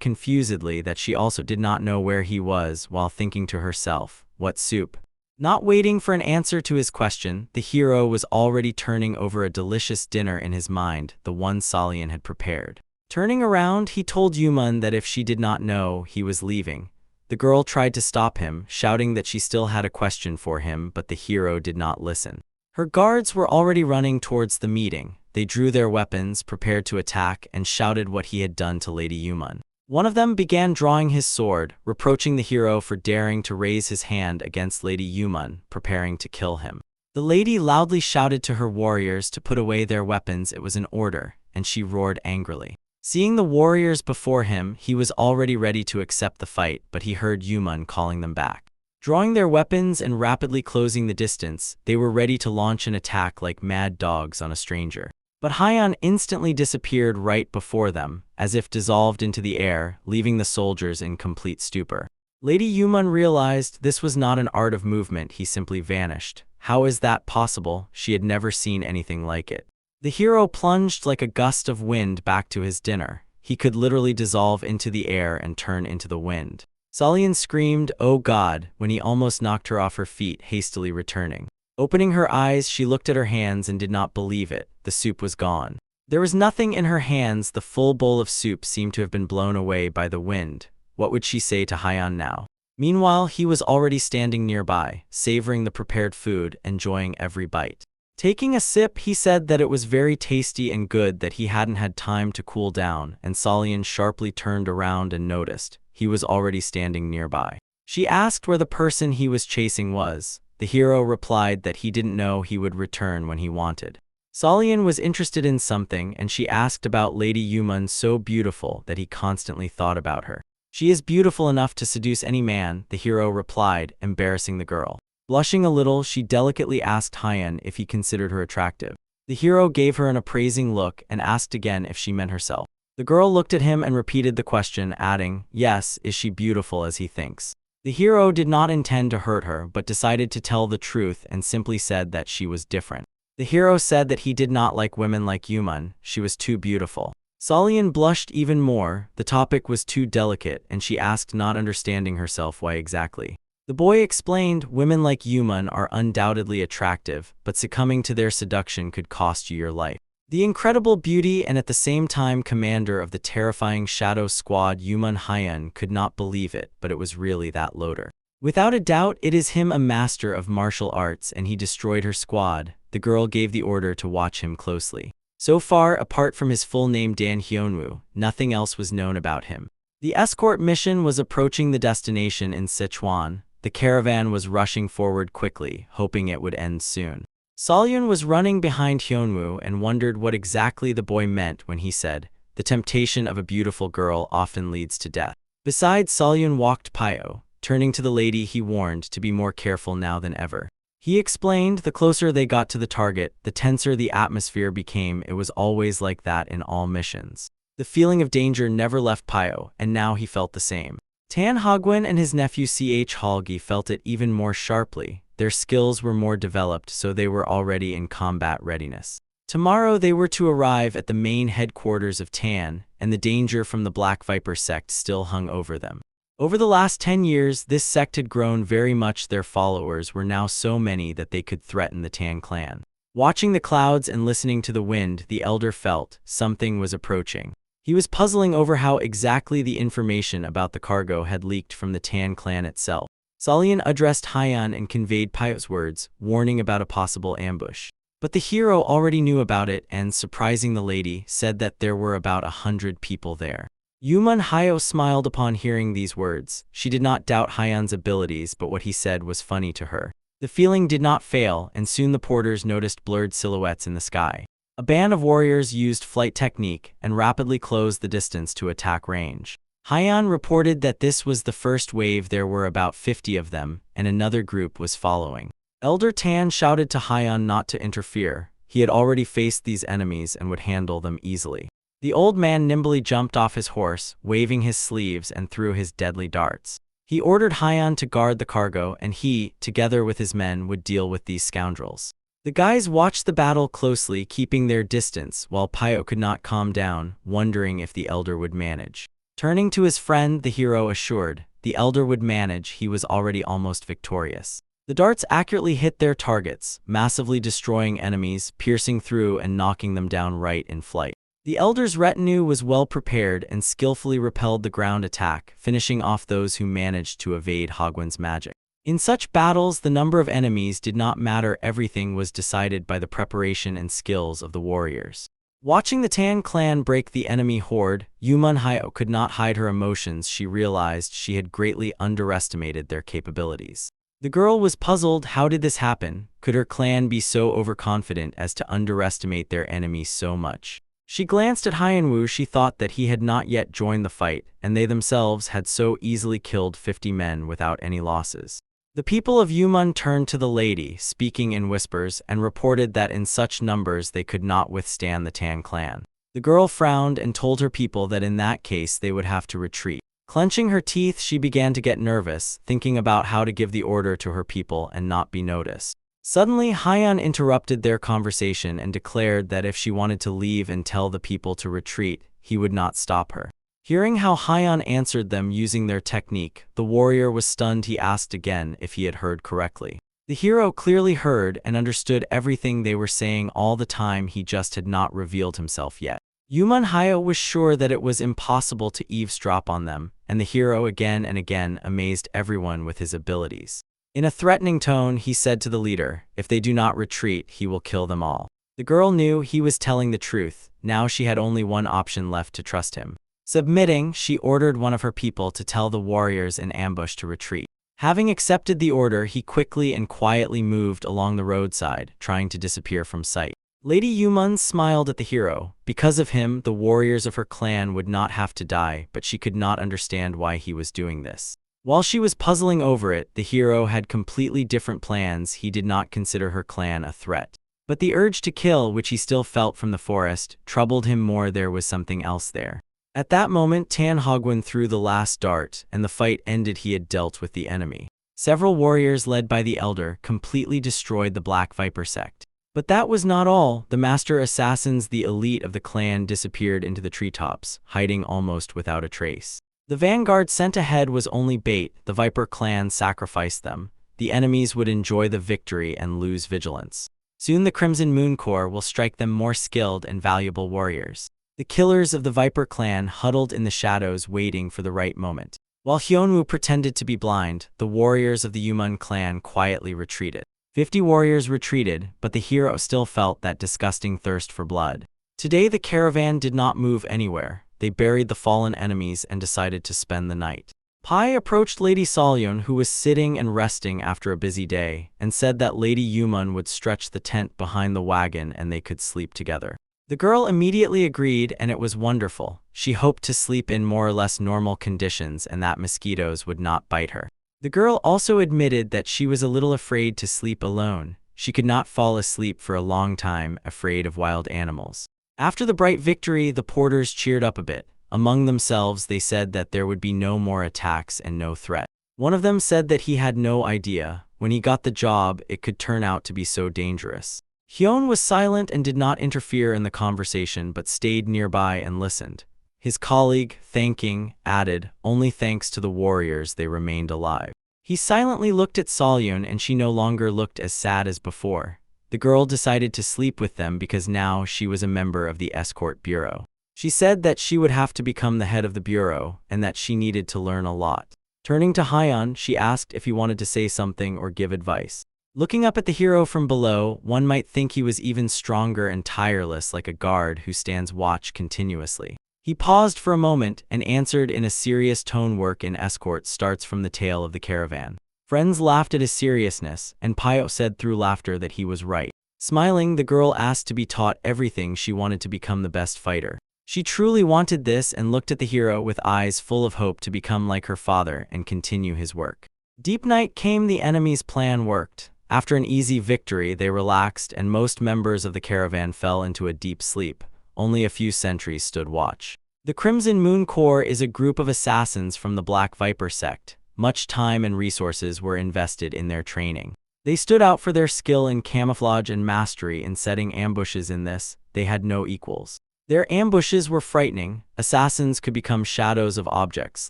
confusedly that she also did not know where he was, while thinking to herself, "What soup?" Not waiting for an answer to his question, the hero was already turning over a delicious dinner in his mind, the one Salian had prepared. Turning around, he told Yuman that if she did not know, he was leaving. The girl tried to stop him, shouting that she still had a question for him, but the hero did not listen. Her guards were already running towards the meeting. They drew their weapons, prepared to attack, and shouted what he had done to Lady Yuman. One of them began drawing his sword, reproaching the hero for daring to raise his hand against Lady Yuman, preparing to kill him. The lady loudly shouted to her warriors to put away their weapons. It was an order, and she roared angrily. Seeing the warriors before him, he was already ready to accept the fight, but he heard Yuman calling them back. Drawing their weapons and rapidly closing the distance, they were ready to launch an attack like mad dogs on a stranger. But Hyan instantly disappeared right before them, as if dissolved into the air, leaving the soldiers in complete stupor. Lady Yuman realized this was not an art of movement. He simply vanished. How is that possible? She had never seen anything like it. The hero plunged like a gust of wind back to his dinner. He could literally dissolve into the air and turn into the wind. Salian screamed, "Oh God," when he almost knocked her off her feet, hastily returning. Opening her eyes, she looked at her hands and did not believe it. The soup was gone. There was nothing in her hands. The full bowl of soup seemed to have been blown away by the wind. What would she say to Hyan now? Meanwhile, he was already standing nearby, savoring the prepared food, enjoying every bite. Taking a sip, he said that it was very tasty and good, that he hadn't had time to cool down, and Solian sharply turned around and noticed he was already standing nearby. She asked where the person he was chasing was. The hero replied that he didn't know, he would return when he wanted. Solian was interested in something, and she asked about Lady Yumun, so beautiful that he constantly thought about her. She is beautiful enough to seduce any man, the hero replied, embarrassing the girl. Blushing a little, she delicately asked Hyan if he considered her attractive. The hero gave her an appraising look and asked again if she meant herself. The girl looked at him and repeated the question, adding, "Yes, is she beautiful as he thinks?" The hero did not intend to hurt her, but decided to tell the truth and simply said that she was different. The hero said that he did not like women like Yumun, she was too beautiful. Solian blushed even more. The topic was too delicate, and she asked, not understanding herself why exactly. The boy explained, women like Yumun are undoubtedly attractive, but succumbing to their seduction could cost you your life. The incredible beauty and at the same time commander of the terrifying Shadow Squad, Yumun Hyan, could not believe it, but it was really that loader. Without a doubt, it is him, a master of martial arts, and he destroyed her squad. The girl gave the order to watch him closely. So far, apart from his full name Dan Hyunwoo, nothing else was known about him. The escort mission was approaching the destination in Sichuan. The caravan was rushing forward quickly, hoping it would end soon. Solian was running behind Hyunwoo and wondered what exactly the boy meant when he said, "The temptation of a beautiful girl often leads to death." Besides, Solian walked Pyo. Turning to the lady, he warned to be more careful now than ever. He explained, the closer they got to the target, the tenser the atmosphere became. It was always like that in all missions. The feeling of danger never left Pyo, and now he felt the same. Tan Hagwon and his nephew Ch Halgi felt it even more sharply. Their skills were more developed, so they were already in combat readiness. Tomorrow they were to arrive at the main headquarters of Tan, and the danger from the Black Viper sect still hung over them. Over the last 10 years, this sect had grown very much. Their followers were now so many that they could threaten the Tan clan. Watching the clouds and listening to the wind, the elder felt something was approaching. He was puzzling over how exactly the information about the cargo had leaked from the Tan clan itself. Solian addressed Hyan and conveyed Pyo's words, warning about a possible ambush. But the hero already knew about it and, surprising the lady, said that there were about 100 people there. Yumun Hyo smiled upon hearing these words. She did not doubt Hyan's abilities, but what he said was funny to her. The feeling did not fail, and soon the porters noticed blurred silhouettes in the sky. A band of warriors used flight technique and rapidly closed the distance to attack range. Hyan reported that this was the first wave. There were about 50 of them, and another group was following. Elder Tan shouted to Hyan not to interfere. He had already faced these enemies and would handle them easily. The old man nimbly jumped off his horse, waving his sleeves, and threw his deadly darts. He ordered Hyan to guard the cargo, and he, together with his men, would deal with these scoundrels. The guys watched the battle closely, keeping their distance, while Pyo could not calm down, wondering if the elder would manage. Turning to his friend, the hero assured, the elder would manage. He was already almost victorious. The darts accurately hit their targets, massively destroying enemies, piercing through and knocking them down right in flight. The elder's retinue was well prepared and skillfully repelled the ground attack, finishing off those who managed to evade Hagwon's magic. In such battles, the number of enemies did not matter. Everything was decided by the preparation and skills of the warriors. Watching the Tan clan break the enemy horde, Yumun Hyo could not hide her emotions. She realized she had greatly underestimated their capabilities. The girl was puzzled. How did this happen? Could her clan be so overconfident as to underestimate their enemies so much? She glanced at Hyunwoo. She thought that he had not yet joined the fight, and they themselves had so easily killed 50 men without any losses. The people of Yumun turned to the lady, speaking in whispers, and reported that in such numbers they could not withstand the Tan clan. The girl frowned and told her people that in that case they would have to retreat. Clenching her teeth, she began to get nervous, thinking about how to give the order to her people and not be noticed. Suddenly, Hyan interrupted their conversation and declared that if she wanted to leave and tell the people to retreat, he would not stop her. Hearing how Hyan answered them using their technique, the warrior was stunned. He asked again if he had heard correctly. The hero clearly heard and understood everything they were saying all the time. He just had not revealed himself yet. Yuman Hayo was sure that it was impossible to eavesdrop on them, and the hero again and again amazed everyone with his abilities. In a threatening tone, he said to the leader, "If they do not retreat, he will kill them all." The girl knew he was telling the truth. Now she had only one option left to trust him. Submitting, she ordered one of her people to tell the warriors in ambush to retreat. Having accepted the order, he quickly and quietly moved along the roadside, trying to disappear from sight. Lady Yuman smiled at the hero. Because of him, the warriors of her clan would not have to die, but she could not understand why he was doing this. While she was puzzling over it, the hero had completely different plans. He did not consider her clan a threat. But the urge to kill, which he still felt from the forest, troubled him more. There was something else there. At that moment, Tan Hogwen threw the last dart, and the fight ended. He had dealt with the enemy. Several warriors led by the elder completely destroyed the Black Viper sect. But that was not all. The master assassins, the elite of the clan, disappeared into the treetops, hiding almost without a trace. The vanguard sent ahead was only bait. The Viper clan sacrificed them. The enemies would enjoy the victory and lose vigilance. Soon the Crimson Moon Corps will strike them more skilled and valuable warriors. The killers of the Viper clan huddled in the shadows waiting for the right moment. While Hyunwoo pretended to be blind, the warriors of the Yuman clan quietly retreated. 50 warriors retreated, but the hero still felt that disgusting thirst for blood. Today the caravan did not move anywhere. They buried the fallen enemies and decided to spend the night. Pai approached Lady Solyun, who was sitting and resting after a busy day, and said that Lady Yuman would stretch the tent behind the wagon and they could sleep together. The girl immediately agreed, and it was wonderful. She hoped to sleep in more or less normal conditions and that mosquitoes would not bite her. The girl also admitted that she was a little afraid to sleep alone. She could not fall asleep for a long time, afraid of wild animals. After the bright victory, the porters cheered up a bit. Among themselves, they said that there would be no more attacks and no threat. One of them said that he had no idea, when he got the job, it could turn out to be so dangerous. Hyun was silent and did not interfere in the conversation but stayed nearby and listened. His colleague, thanking, added, "Only thanks to the warriors they remained alive." He silently looked at Solyun and she no longer looked as sad as before. The girl decided to sleep with them because now she was a member of the escort bureau. She said that she would have to become the head of the bureau and that she needed to learn a lot. Turning to Hyun, she asked if he wanted to say something or give advice. Looking up at the hero from below, one might think he was even stronger and tireless, like a guard who stands watch continuously. He paused for a moment and answered in a serious tone. Work in escort starts from the tail of the caravan. Friends laughed at his seriousness, and Pio said through laughter that he was right. Smiling, the girl asked to be taught everything. She wanted to become the best fighter. She truly wanted this and looked at the hero with eyes full of hope to become like her father and continue his work. Deep night came. The enemy's plan worked. After an easy victory, they relaxed and most members of the caravan fell into a deep sleep. Only a few sentries stood watch. The Crimson Moon Corps is a group of assassins from the Black Viper sect. Much time and resources were invested in their training. They stood out for their skill in camouflage and mastery in setting ambushes. In this, they had no equals. Their ambushes were frightening. Assassins could become shadows of objects,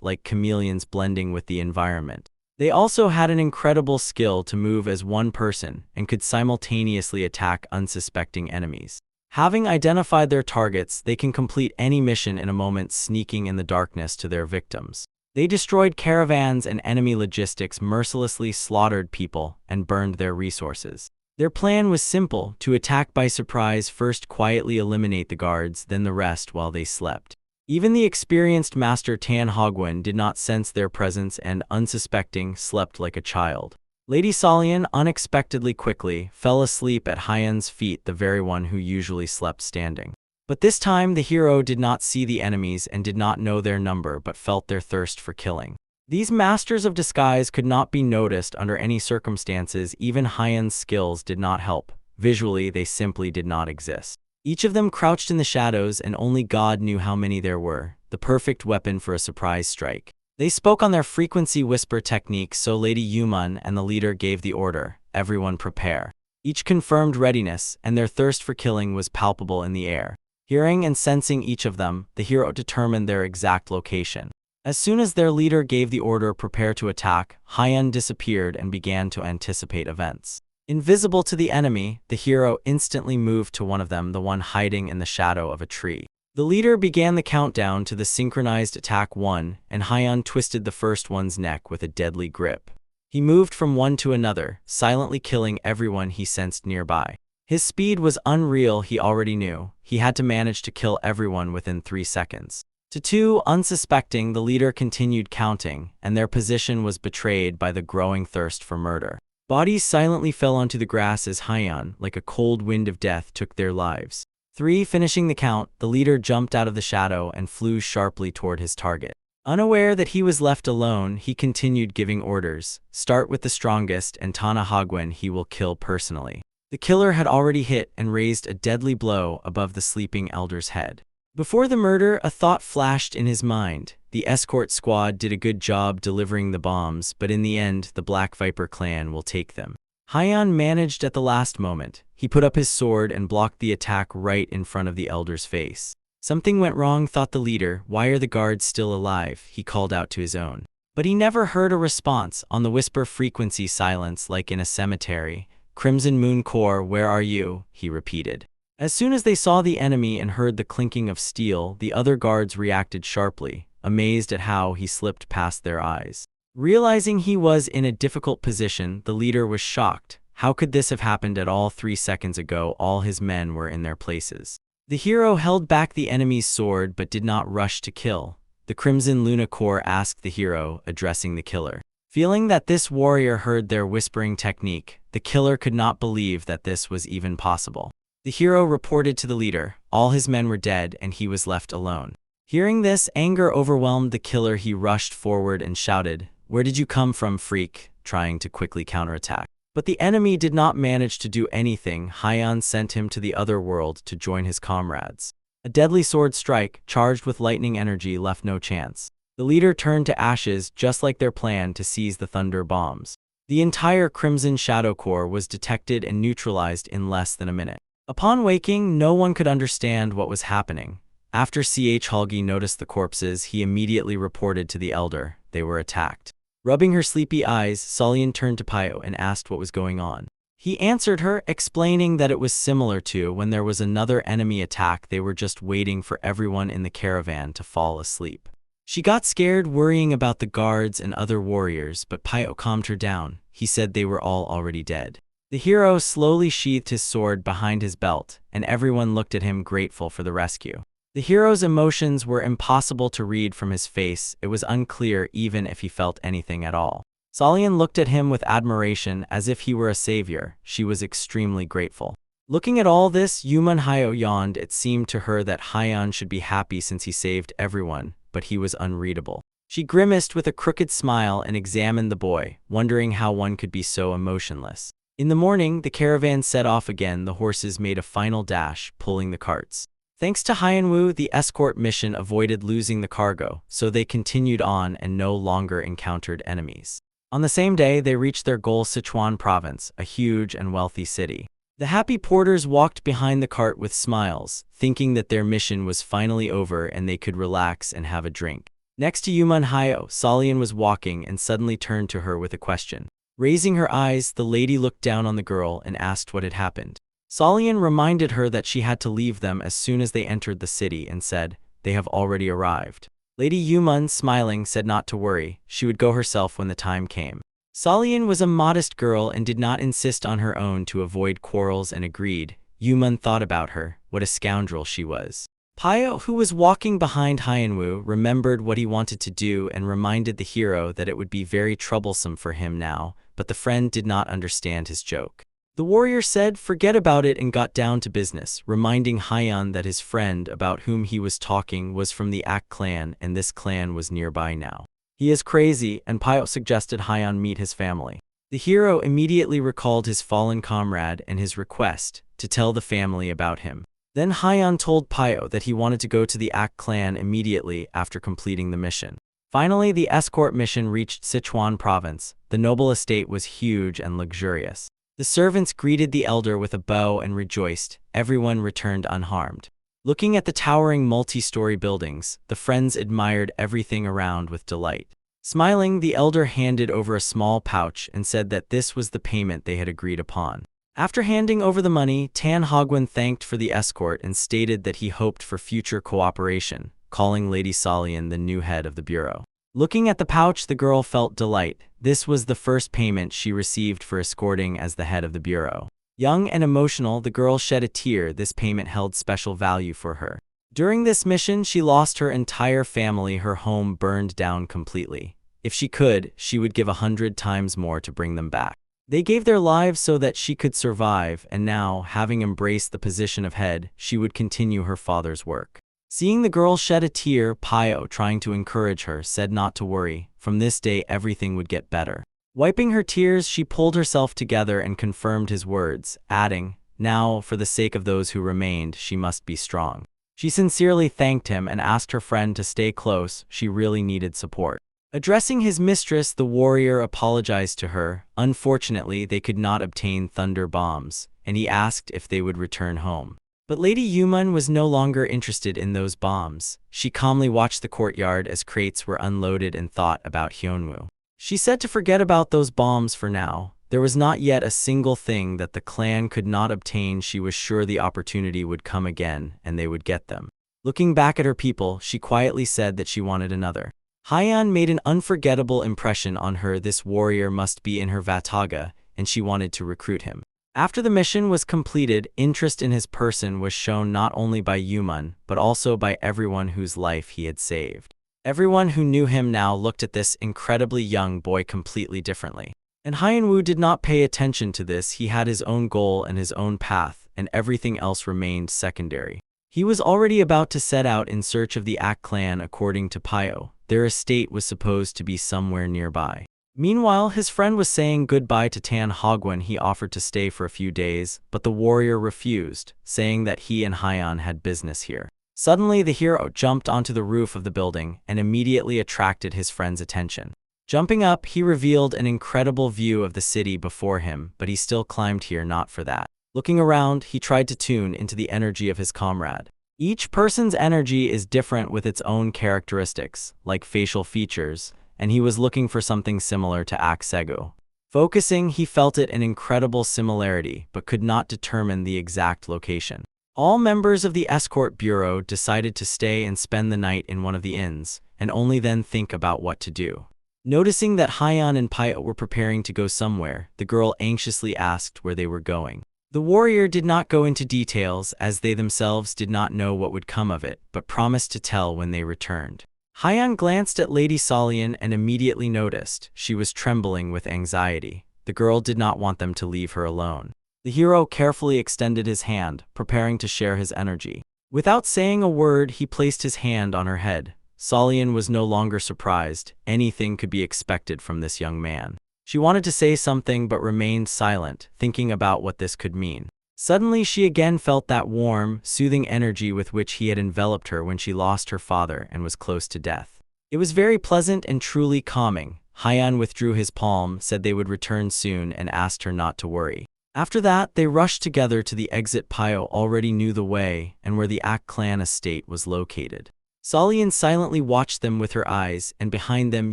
like chameleons blending with the environment. They also had an incredible skill to move as one person and could simultaneously attack unsuspecting enemies. Having identified their targets, they can complete any mission in a moment, sneaking in the darkness to their victims. They destroyed caravans and enemy logistics, mercilessly slaughtered people, and burned their resources. Their plan was simple: to attack by surprise, first quietly eliminate the guards, then the rest while they slept. Even the experienced master Tan Hogwen did not sense their presence and, unsuspecting, slept like a child. Lady Solyun unexpectedly quickly fell asleep at Hyun's feet, the very one who usually slept standing. But this time the hero did not see the enemies and did not know their number but felt their thirst for killing. These masters of disguise could not be noticed under any circumstances. Even Hyun's skills did not help. Visually, they simply did not exist. Each of them crouched in the shadows and only God knew how many there were, the perfect weapon for a surprise strike. They spoke on their frequency whisper technique, so Lady Yuman and the leader gave the order, "Everyone prepare." Each confirmed readiness, and their thirst for killing was palpable in the air. Hearing and sensing each of them, the hero determined their exact location. As soon as their leader gave the order, "Prepare to attack," Hyun disappeared and began to anticipate events. Invisible to the enemy, the hero instantly moved to one of them, the one hiding in the shadow of a tree. The leader began the countdown to the synchronized attack 1, and Haiyan twisted the first one's neck with a deadly grip. He moved from one to another, silently killing everyone he sensed nearby. His speed was unreal, he already knew. He had to manage to kill everyone within 3 seconds. To 2, unsuspecting, the leader continued counting, and their position was betrayed by the growing thirst for murder. Bodies silently fell onto the grass as Haiyan, like a cold wind of death, took their lives. 3, finishing the count, the leader jumped out of the shadow and flew sharply toward his target. Unaware that he was left alone, he continued giving orders. Start with the strongest, and Tana Hagwen he will kill personally. The killer had already hit and raised a deadly blow above the sleeping elder's head. Before the murder, a thought flashed in his mind. The escort squad did a good job delivering the bombs, but in the end, the Black Viper clan will take them. Haiyan managed at the last moment. He put up his sword and blocked the attack right in front of the elder's face. Something went wrong, thought the leader. Why are the guards still alive? He called out to his own. But he never heard a response. On the whisper frequency, silence like in a cemetery. Crimson Moon Corps, where are you? He repeated. As soon as they saw the enemy and heard the clinking of steel, the other guards reacted sharply, amazed at how he slipped past their eyes. Realizing he was in a difficult position, the leader was shocked. How could this have happened at all? 3 seconds ago, all his men were in their places. The hero held back the enemy's sword but did not rush to kill. The Crimson Luna Corps asked the hero, addressing the killer. Feeling that this warrior heard their whispering technique, the killer could not believe that this was even possible. The hero reported to the leader. All his men were dead and he was left alone. Hearing this, anger overwhelmed the killer. He rushed forward and shouted, "Where did you come from, freak?" trying to quickly counterattack. But the enemy did not manage to do anything. Haiyan sent him to the other world to join his comrades. A deadly sword strike, charged with lightning energy, left no chance. The leader turned to ashes, just like their plan to seize the thunder bombs. The entire Crimson Shadow Corps was detected and neutralized in less than a minute. Upon waking, no one could understand what was happening. After Halgi noticed the corpses, he immediately reported to the elder. They were attacked. Rubbing her sleepy eyes, Solian turned to Pio and asked what was going on. He answered her, explaining that it was similar to when there was another enemy attack. They were just waiting for everyone in the caravan to fall asleep. She got scared, worrying about the guards and other warriors, but Pio calmed her down. He said they were all already dead. The hero slowly sheathed his sword behind his belt, and everyone looked at him, grateful for the rescue. The hero's emotions were impossible to read from his face. It was unclear even if he felt anything at all. Solian looked at him with admiration, as if he were a savior. She was extremely grateful. Looking at all this, Yuman Hyo yawned. It seemed to her that Haiyan should be happy since he saved everyone, but he was unreadable. She grimaced with a crooked smile and examined the boy, wondering how one could be so emotionless. In the morning, the caravan set off again. The horses made a final dash, pulling the carts. Thanks to Haiyanwu, the escort mission avoided losing the cargo, so they continued on and no longer encountered enemies. On the same day, they reached their goal, Sichuan Province, a huge and wealthy city. The happy porters walked behind the cart with smiles, thinking that their mission was finally over and they could relax and have a drink. Next to Yuman Hyo, Solian was walking and suddenly turned to her with a question. Raising her eyes, the lady looked down on the girl and asked what had happened. Solian reminded her that she had to leave them as soon as they entered the city and said, "They have already arrived." Lady Yuman, smiling, said not to worry, she would go herself when the time came. Solian was a modest girl and did not insist on her own to avoid quarrels and agreed. Yuman thought about her, what a scoundrel she was. Pio, who was walking behind Haiyanwu, remembered what he wanted to do and reminded the hero that it would be very troublesome for him now, but the friend did not understand his joke. The warrior said, "Forget about it," and got down to business, reminding Haiyan that his friend about whom he was talking was from the Ak clan and this clan was nearby now. He is crazy, and Pio suggested Haiyan meet his family. The hero immediately recalled his fallen comrade and his request to tell the family about him. Then Haiyan told Pio that he wanted to go to the Ak clan immediately after completing the mission. Finally, the escort mission reached Sichuan Province. The noble estate was huge and luxurious. The servants greeted the elder with a bow and rejoiced. Everyone returned unharmed. Looking at the towering multi-story buildings, the friends admired everything around with delight. Smiling, the elder handed over a small pouch and said that this was the payment they had agreed upon. After handing over the money, Tan Hogwen thanked for the escort and stated that he hoped for future cooperation, calling Lady Solian the new head of the bureau. Looking at the pouch, the girl felt delight. This was the first payment she received for escorting as the head of the bureau. Young and emotional, the girl shed a tear. This payment held special value for her. During this mission, she lost her entire family. Her home burned down completely. If she could, she would give 100 times more to bring them back. They gave their lives so that she could survive, and now, having embraced the position of head, she would continue her father's work. Seeing the girl shed a tear, Pio, trying to encourage her, said not to worry. From this day, everything would get better. Wiping her tears, she pulled herself together and confirmed his words, adding, "Now, for the sake of those who remained, she must be strong." She sincerely thanked him and asked her friend to stay close. She really needed support. Addressing his mistress, the warrior apologized to her. Unfortunately, they could not obtain thunder bombs, and he asked if they would return home. But Lady Yuman was no longer interested in those bombs. She calmly watched the courtyard as crates were unloaded and thought about Hyunwoo. She said to forget about those bombs for now. There was not yet a single thing that the clan could not obtain. She was sure the opportunity would come again, and they would get them. Looking back at her people, she quietly said that she wanted another. Hyeon made an unforgettable impression on her. This warrior must be in her Vataga, and she wanted to recruit him. After the mission was completed, interest in his person was shown not only by Yuman, but also by everyone whose life he had saved. Everyone who knew him now looked at this incredibly young boy completely differently. And Hyunwoo did not pay attention to this. He had his own goal and his own path, and everything else remained secondary. He was already about to set out in search of the Ak clan. According to Pio, their estate was supposed to be somewhere nearby. Meanwhile, his friend was saying goodbye to Tan Hogwen. He offered to stay for a few days, but the warrior refused, saying that he and Hyeon had business here. Suddenly, the hero jumped onto the roof of the building and immediately attracted his friend's attention. Jumping up, he revealed an incredible view of the city before him, but he still climbed here not for that. Looking around, he tried to tune into the energy of his comrade. Each person's energy is different with its own characteristics, like facial features, and he was looking for something similar to Ak Segu. Focusing, he felt it an incredible similarity, but could not determine the exact location. All members of the escort bureau decided to stay and spend the night in one of the inns, and only then think about what to do. Noticing that Hyeon and Pio were preparing to go somewhere, the girl anxiously asked where they were going. The warrior did not go into details, as they themselves did not know what would come of it, but promised to tell when they returned. Hyeon glanced at Lady Solian and immediately noticed she was trembling with anxiety. The girl did not want them to leave her alone. The hero carefully extended his hand, preparing to share his energy. Without saying a word, he placed his hand on her head. Solian was no longer surprised. Anything could be expected from this young man. She wanted to say something but remained silent, thinking about what this could mean. Suddenly, she again felt that warm, soothing energy with which he had enveloped her when she lost her father and was close to death. It was very pleasant and truly calming. Hyeon withdrew his palm, said they would return soon, and asked her not to worry. After that, they rushed together to the exit. Pio already knew the way and where the Ak clan estate was located. Solian silently watched them with her eyes, and behind them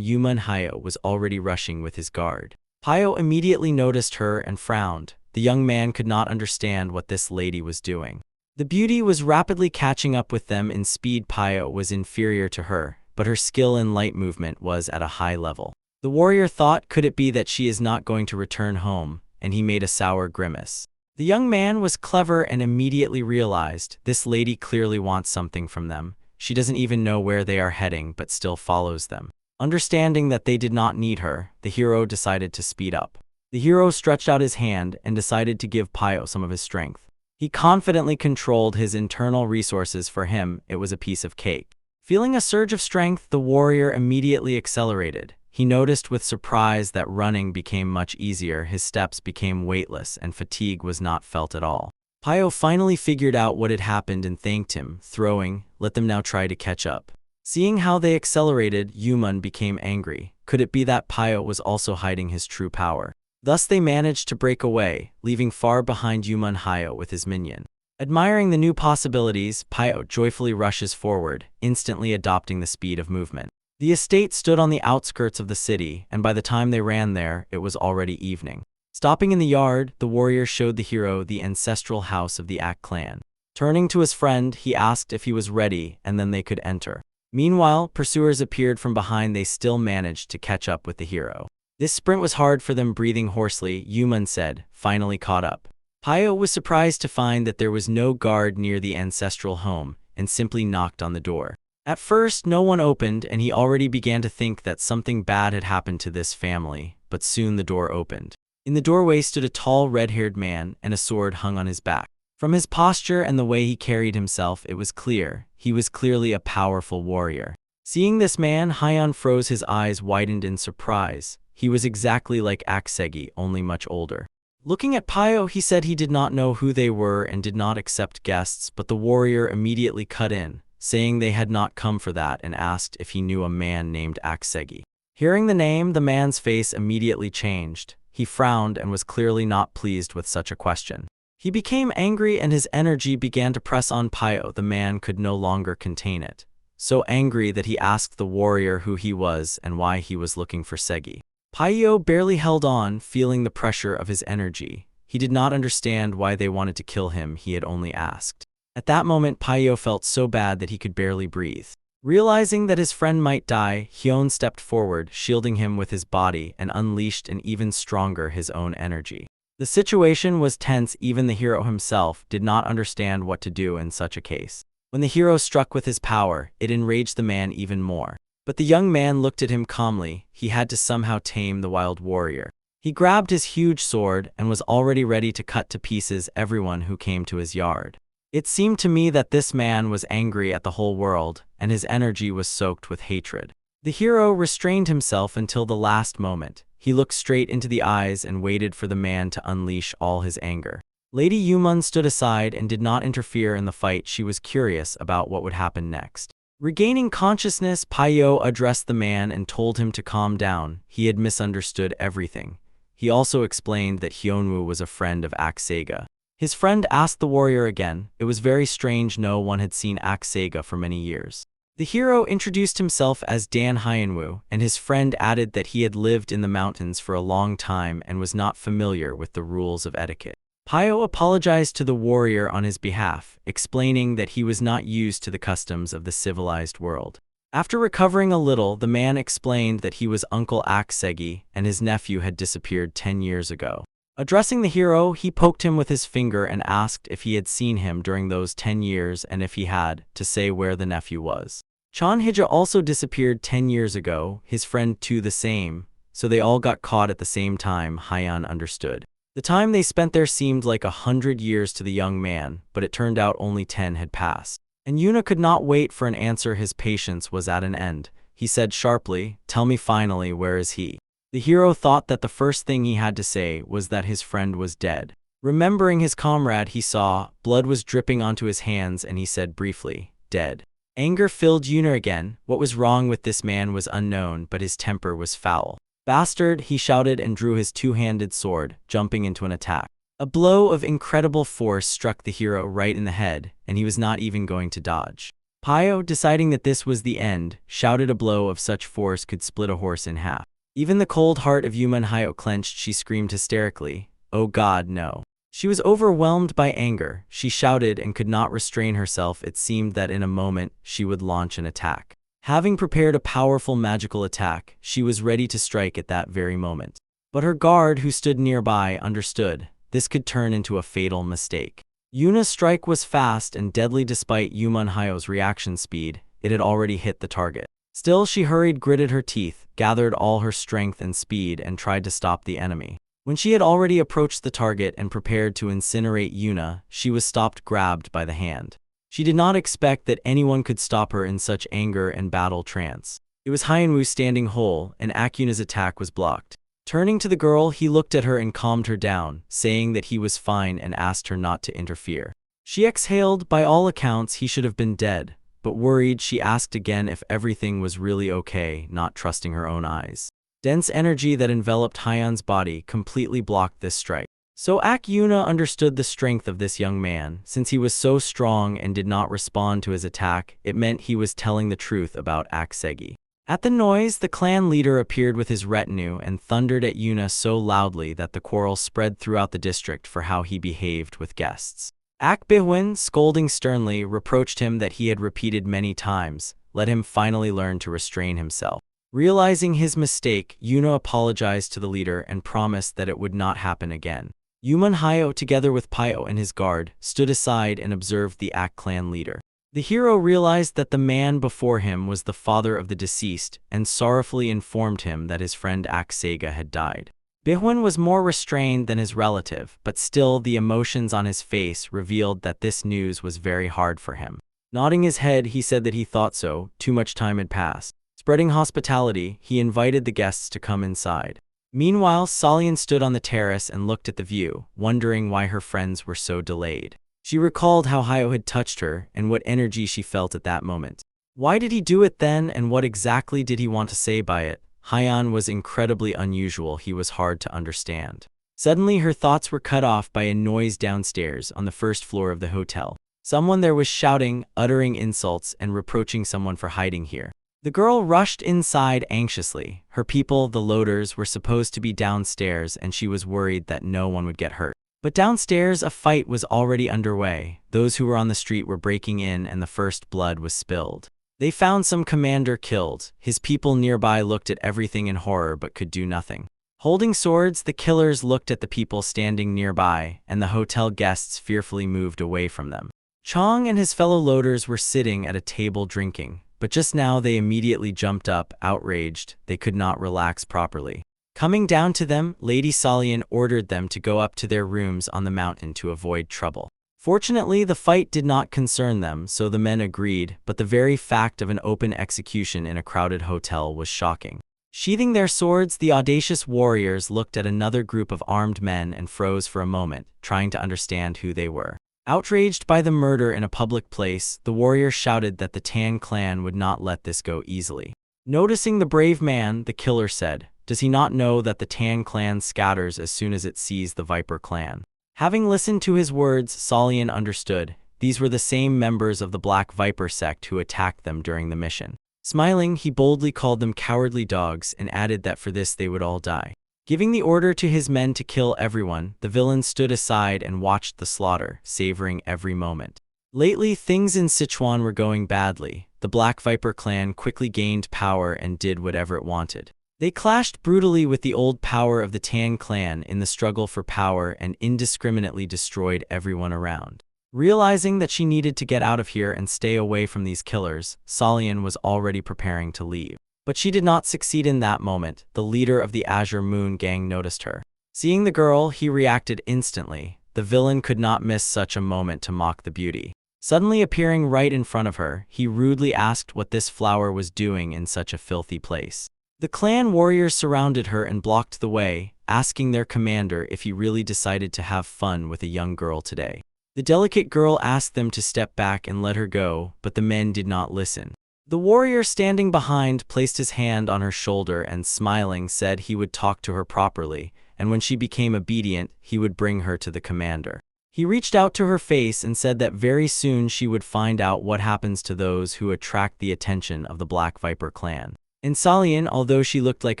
Yuman Hyo was already rushing with his guard. Pio immediately noticed her and frowned. The young man could not understand what this lady was doing. The beauty was rapidly catching up with them in speed. Pio was inferior to her, but her skill in light movement was at a high level. The warrior thought, could it be that she is not going to return home? And he made a sour grimace. The young man was clever and immediately realized this lady clearly wants something from them. She doesn't even know where they are heading, but still follows them. Understanding that they did not need her, the hero decided to speed up. The hero stretched out his hand and decided to give Pio some of his strength. He confidently controlled his internal resources. For him, it was a piece of cake. Feeling a surge of strength, the warrior immediately accelerated. He noticed with surprise that running became much easier. His steps became weightless and fatigue was not felt at all. Pio finally figured out what had happened and thanked him, throwing, "Let them now try to catch up." Seeing how they accelerated, Yuman became angry. Could it be that Pio was also hiding his true power? Thus they managed to break away, leaving far behind Yuman Hyo with his minion. Admiring the new possibilities, Pio joyfully rushes forward, instantly adopting the speed of movement. The estate stood on the outskirts of the city, and by the time they ran there, it was already evening. Stopping in the yard, the warrior showed the hero the ancestral house of the Ak clan. Turning to his friend, he asked if he was ready, and then they could enter. Meanwhile, pursuers appeared from behind. They still managed to catch up with the hero. This sprint was hard for them. Breathing hoarsely, Yuman said, finally caught up. Payo was surprised to find that there was no guard near the ancestral home, and simply knocked on the door. At first, no one opened, and he already began to think that something bad had happened to this family, but soon the door opened. In the doorway stood a tall, red-haired man, and a sword hung on his back. From his posture and the way he carried himself, it was clear he was clearly a powerful warrior. Seeing this man, Hyon froze. His eyes widened in surprise. He was exactly like Aksegi, only much older. Looking at Payo, he said he did not know who they were and did not accept guests, but the warrior immediately cut in, saying they had not come for that, and asked if he knew a man named Aksegi. Hearing the name, the man's face immediately changed. He frowned and was clearly not pleased with such a question. He became angry and his energy began to press on Payo. The man could no longer contain it. So angry that he asked the warrior who he was and why he was looking for Segi. Payo barely held on, feeling the pressure of his energy. He did not understand why they wanted to kill him. He had only asked. At that moment, Payo felt so bad that he could barely breathe. Realizing that his friend might die, Hyon stepped forward, shielding him with his body, and unleashed an even stronger his own energy. The situation was tense. Even the hero himself did not understand what to do in such a case. When the hero struck with his power, it enraged the man even more. But the young man looked at him calmly. He had to somehow tame the wild warrior. He grabbed his huge sword and was already ready to cut to pieces everyone who came to his yard. It seemed to me that this man was angry at the whole world, and his energy was soaked with hatred. The hero restrained himself until the last moment. He looked straight into the eyes and waited for the man to unleash all his anger. Lady Yuman stood aside and did not interfere in the fight. She was curious about what would happen next. Regaining consciousness, Payo addressed the man and told him to calm down. He had misunderstood everything. He also explained that Hyunwoo was a friend of Aksega. His friend asked the warrior again. It was very strange. No one had seen Aksega for many years. The hero introduced himself as Dan Hyunwoo, and his friend added that he had lived in the mountains for a long time and was not familiar with the rules of etiquette. Payo apologized to the warrior on his behalf, explaining that he was not used to the customs of the civilized world. After recovering a little, the man explained that he was Uncle Aksegi and his nephew had disappeared 10 years ago. Addressing the hero, he poked him with his finger and asked if he had seen him during those 10 years and if he had, to say where the nephew was. Chanhija also disappeared 10 years ago, his friend too the same, so they all got caught at the same time. Hyon understood. The time they spent there seemed like 100 years to the young man, but it turned out only 10 had passed. And Yuna could not wait for an answer. His patience was at an end. He said sharply, "Tell me finally, where is he?" The hero thought that the first thing he had to say was that his friend was dead. Remembering his comrade, he saw blood was dripping onto his hands and he said briefly, "Dead." Anger filled Yuna again. What was wrong with this man was unknown, but his temper was foul. "Bastard," he shouted and drew his two-handed sword, jumping into an attack. A blow of incredible force struck the hero right in the head, and he was not even going to dodge. Payo, deciding that this was the end, shouted a blow of such force could split a horse in half. Even the cold heart of Yuman Hyo clenched. She screamed hysterically, "Oh God, no." She was overwhelmed by anger. She shouted and could not restrain herself. It seemed that in a moment she would launch an attack. Having prepared a powerful magical attack, she was ready to strike at that very moment. But her guard, who stood nearby, understood. This could turn into a fatal mistake. Yuna's strike was fast and deadly. Despite Yuman Hyo's reaction speed, it had already hit the target. Still, she hurried, gritted her teeth, gathered all her strength and speed, and tried to stop the enemy. When she had already approached the target and prepared to incinerate Yuna, she was stopped, grabbed by the hand. She did not expect that anyone could stop her in such anger and battle trance. It was Hyunwoo standing whole, and Akyuna's attack was blocked. Turning to the girl, he looked at her and calmed her down, saying that he was fine and asked her not to interfere. She exhaled. By all accounts, he should have been dead. But worried, she asked again if everything was really okay, not trusting her own eyes. Dense energy that enveloped Hyun's body completely blocked this strike. So Akyuna understood the strength of this young man. Since he was so strong and did not respond to his attack, it meant he was telling the truth about Aksegi. At the noise, the clan leader appeared with his retinue and thundered at Yuna so loudly that the quarrel spread throughout the district for how he behaved with guests. Ak Bihwin, scolding sternly, reproached him that he had repeated many times, let him finally learn to restrain himself. Realizing his mistake, Yuna apologized to the leader and promised that it would not happen again. Yuman Hayo, together with Pio and his guard, stood aside and observed the Ak clan leader. The hero realized that the man before him was the father of the deceased and sorrowfully informed him that his friend Ak Sega had died. Bihwin was more restrained than his relative, but still the emotions on his face revealed that this news was very hard for him. Nodding his head, he said that he thought so, too much time had passed. Spreading hospitality, he invited the guests to come inside. Meanwhile, Salian stood on the terrace and looked at the view, wondering why her friends were so delayed. She recalled how Hayo had touched her and what energy she felt at that moment. Why did he do it then, and what exactly did he want to say by it? Hyan was incredibly unusual. He was hard to understand. Suddenly, her thoughts were cut off by a noise downstairs on the first floor of the hotel. Someone there was shouting, uttering insults, and reproaching someone for hiding here. The girl rushed inside anxiously. Her people, the loaders, were supposed to be downstairs, and she was worried that no one would get hurt. But downstairs, a fight was already underway. Those who were on the street were breaking in, and the first blood was spilled. They found some commander killed. His people nearby looked at everything in horror but could do nothing. Holding swords, the killers looked at the people standing nearby, and the hotel guests fearfully moved away from them. Chong and his fellow loaders were sitting at a table drinking, but just now they immediately jumped up, outraged. They could not relax properly. Coming down to them, Lady Salian ordered them to go up to their rooms on the mountain to avoid trouble. Fortunately, the fight did not concern them, so the men agreed, but the very fact of an open execution in a crowded hotel was shocking. Sheathing their swords, the audacious warriors looked at another group of armed men and froze for a moment, trying to understand who they were. Outraged by the murder in a public place, the warrior shouted that the Tan clan would not let this go easily. Noticing the brave man, the killer said, "Does he not know that the Tan clan scatters as soon as it sees the Viper clan?" Having listened to his words, Salian understood. These were the same members of the Black Viper sect who attacked them during the mission. Smiling, he boldly called them cowardly dogs and added that for this they would all die. Giving the order to his men to kill everyone, the villain stood aside and watched the slaughter, savoring every moment. Lately, things in Sichuan were going badly. The Black Viper clan quickly gained power and did whatever it wanted. They clashed brutally with the old power of the Tan clan in the struggle for power and indiscriminately destroyed everyone around. Realizing that she needed to get out of here and stay away from these killers, Salian was already preparing to leave. But she did not succeed in that moment. The leader of the Azure Moon gang noticed her. Seeing the girl, he reacted instantly. The villain could not miss such a moment to mock the beauty. Suddenly appearing right in front of her, he rudely asked what this flower was doing in such a filthy place. The clan warriors surrounded her and blocked the way, asking their commander if he really decided to have fun with a young girl today. The delicate girl asked them to step back and let her go, but the men did not listen. The warrior standing behind placed his hand on her shoulder and smiling said he would talk to her properly, and when she became obedient, he would bring her to the commander. He reached out to her face and said that very soon she would find out what happens to those who attract the attention of the Black Viper clan. And Salian, although she looked like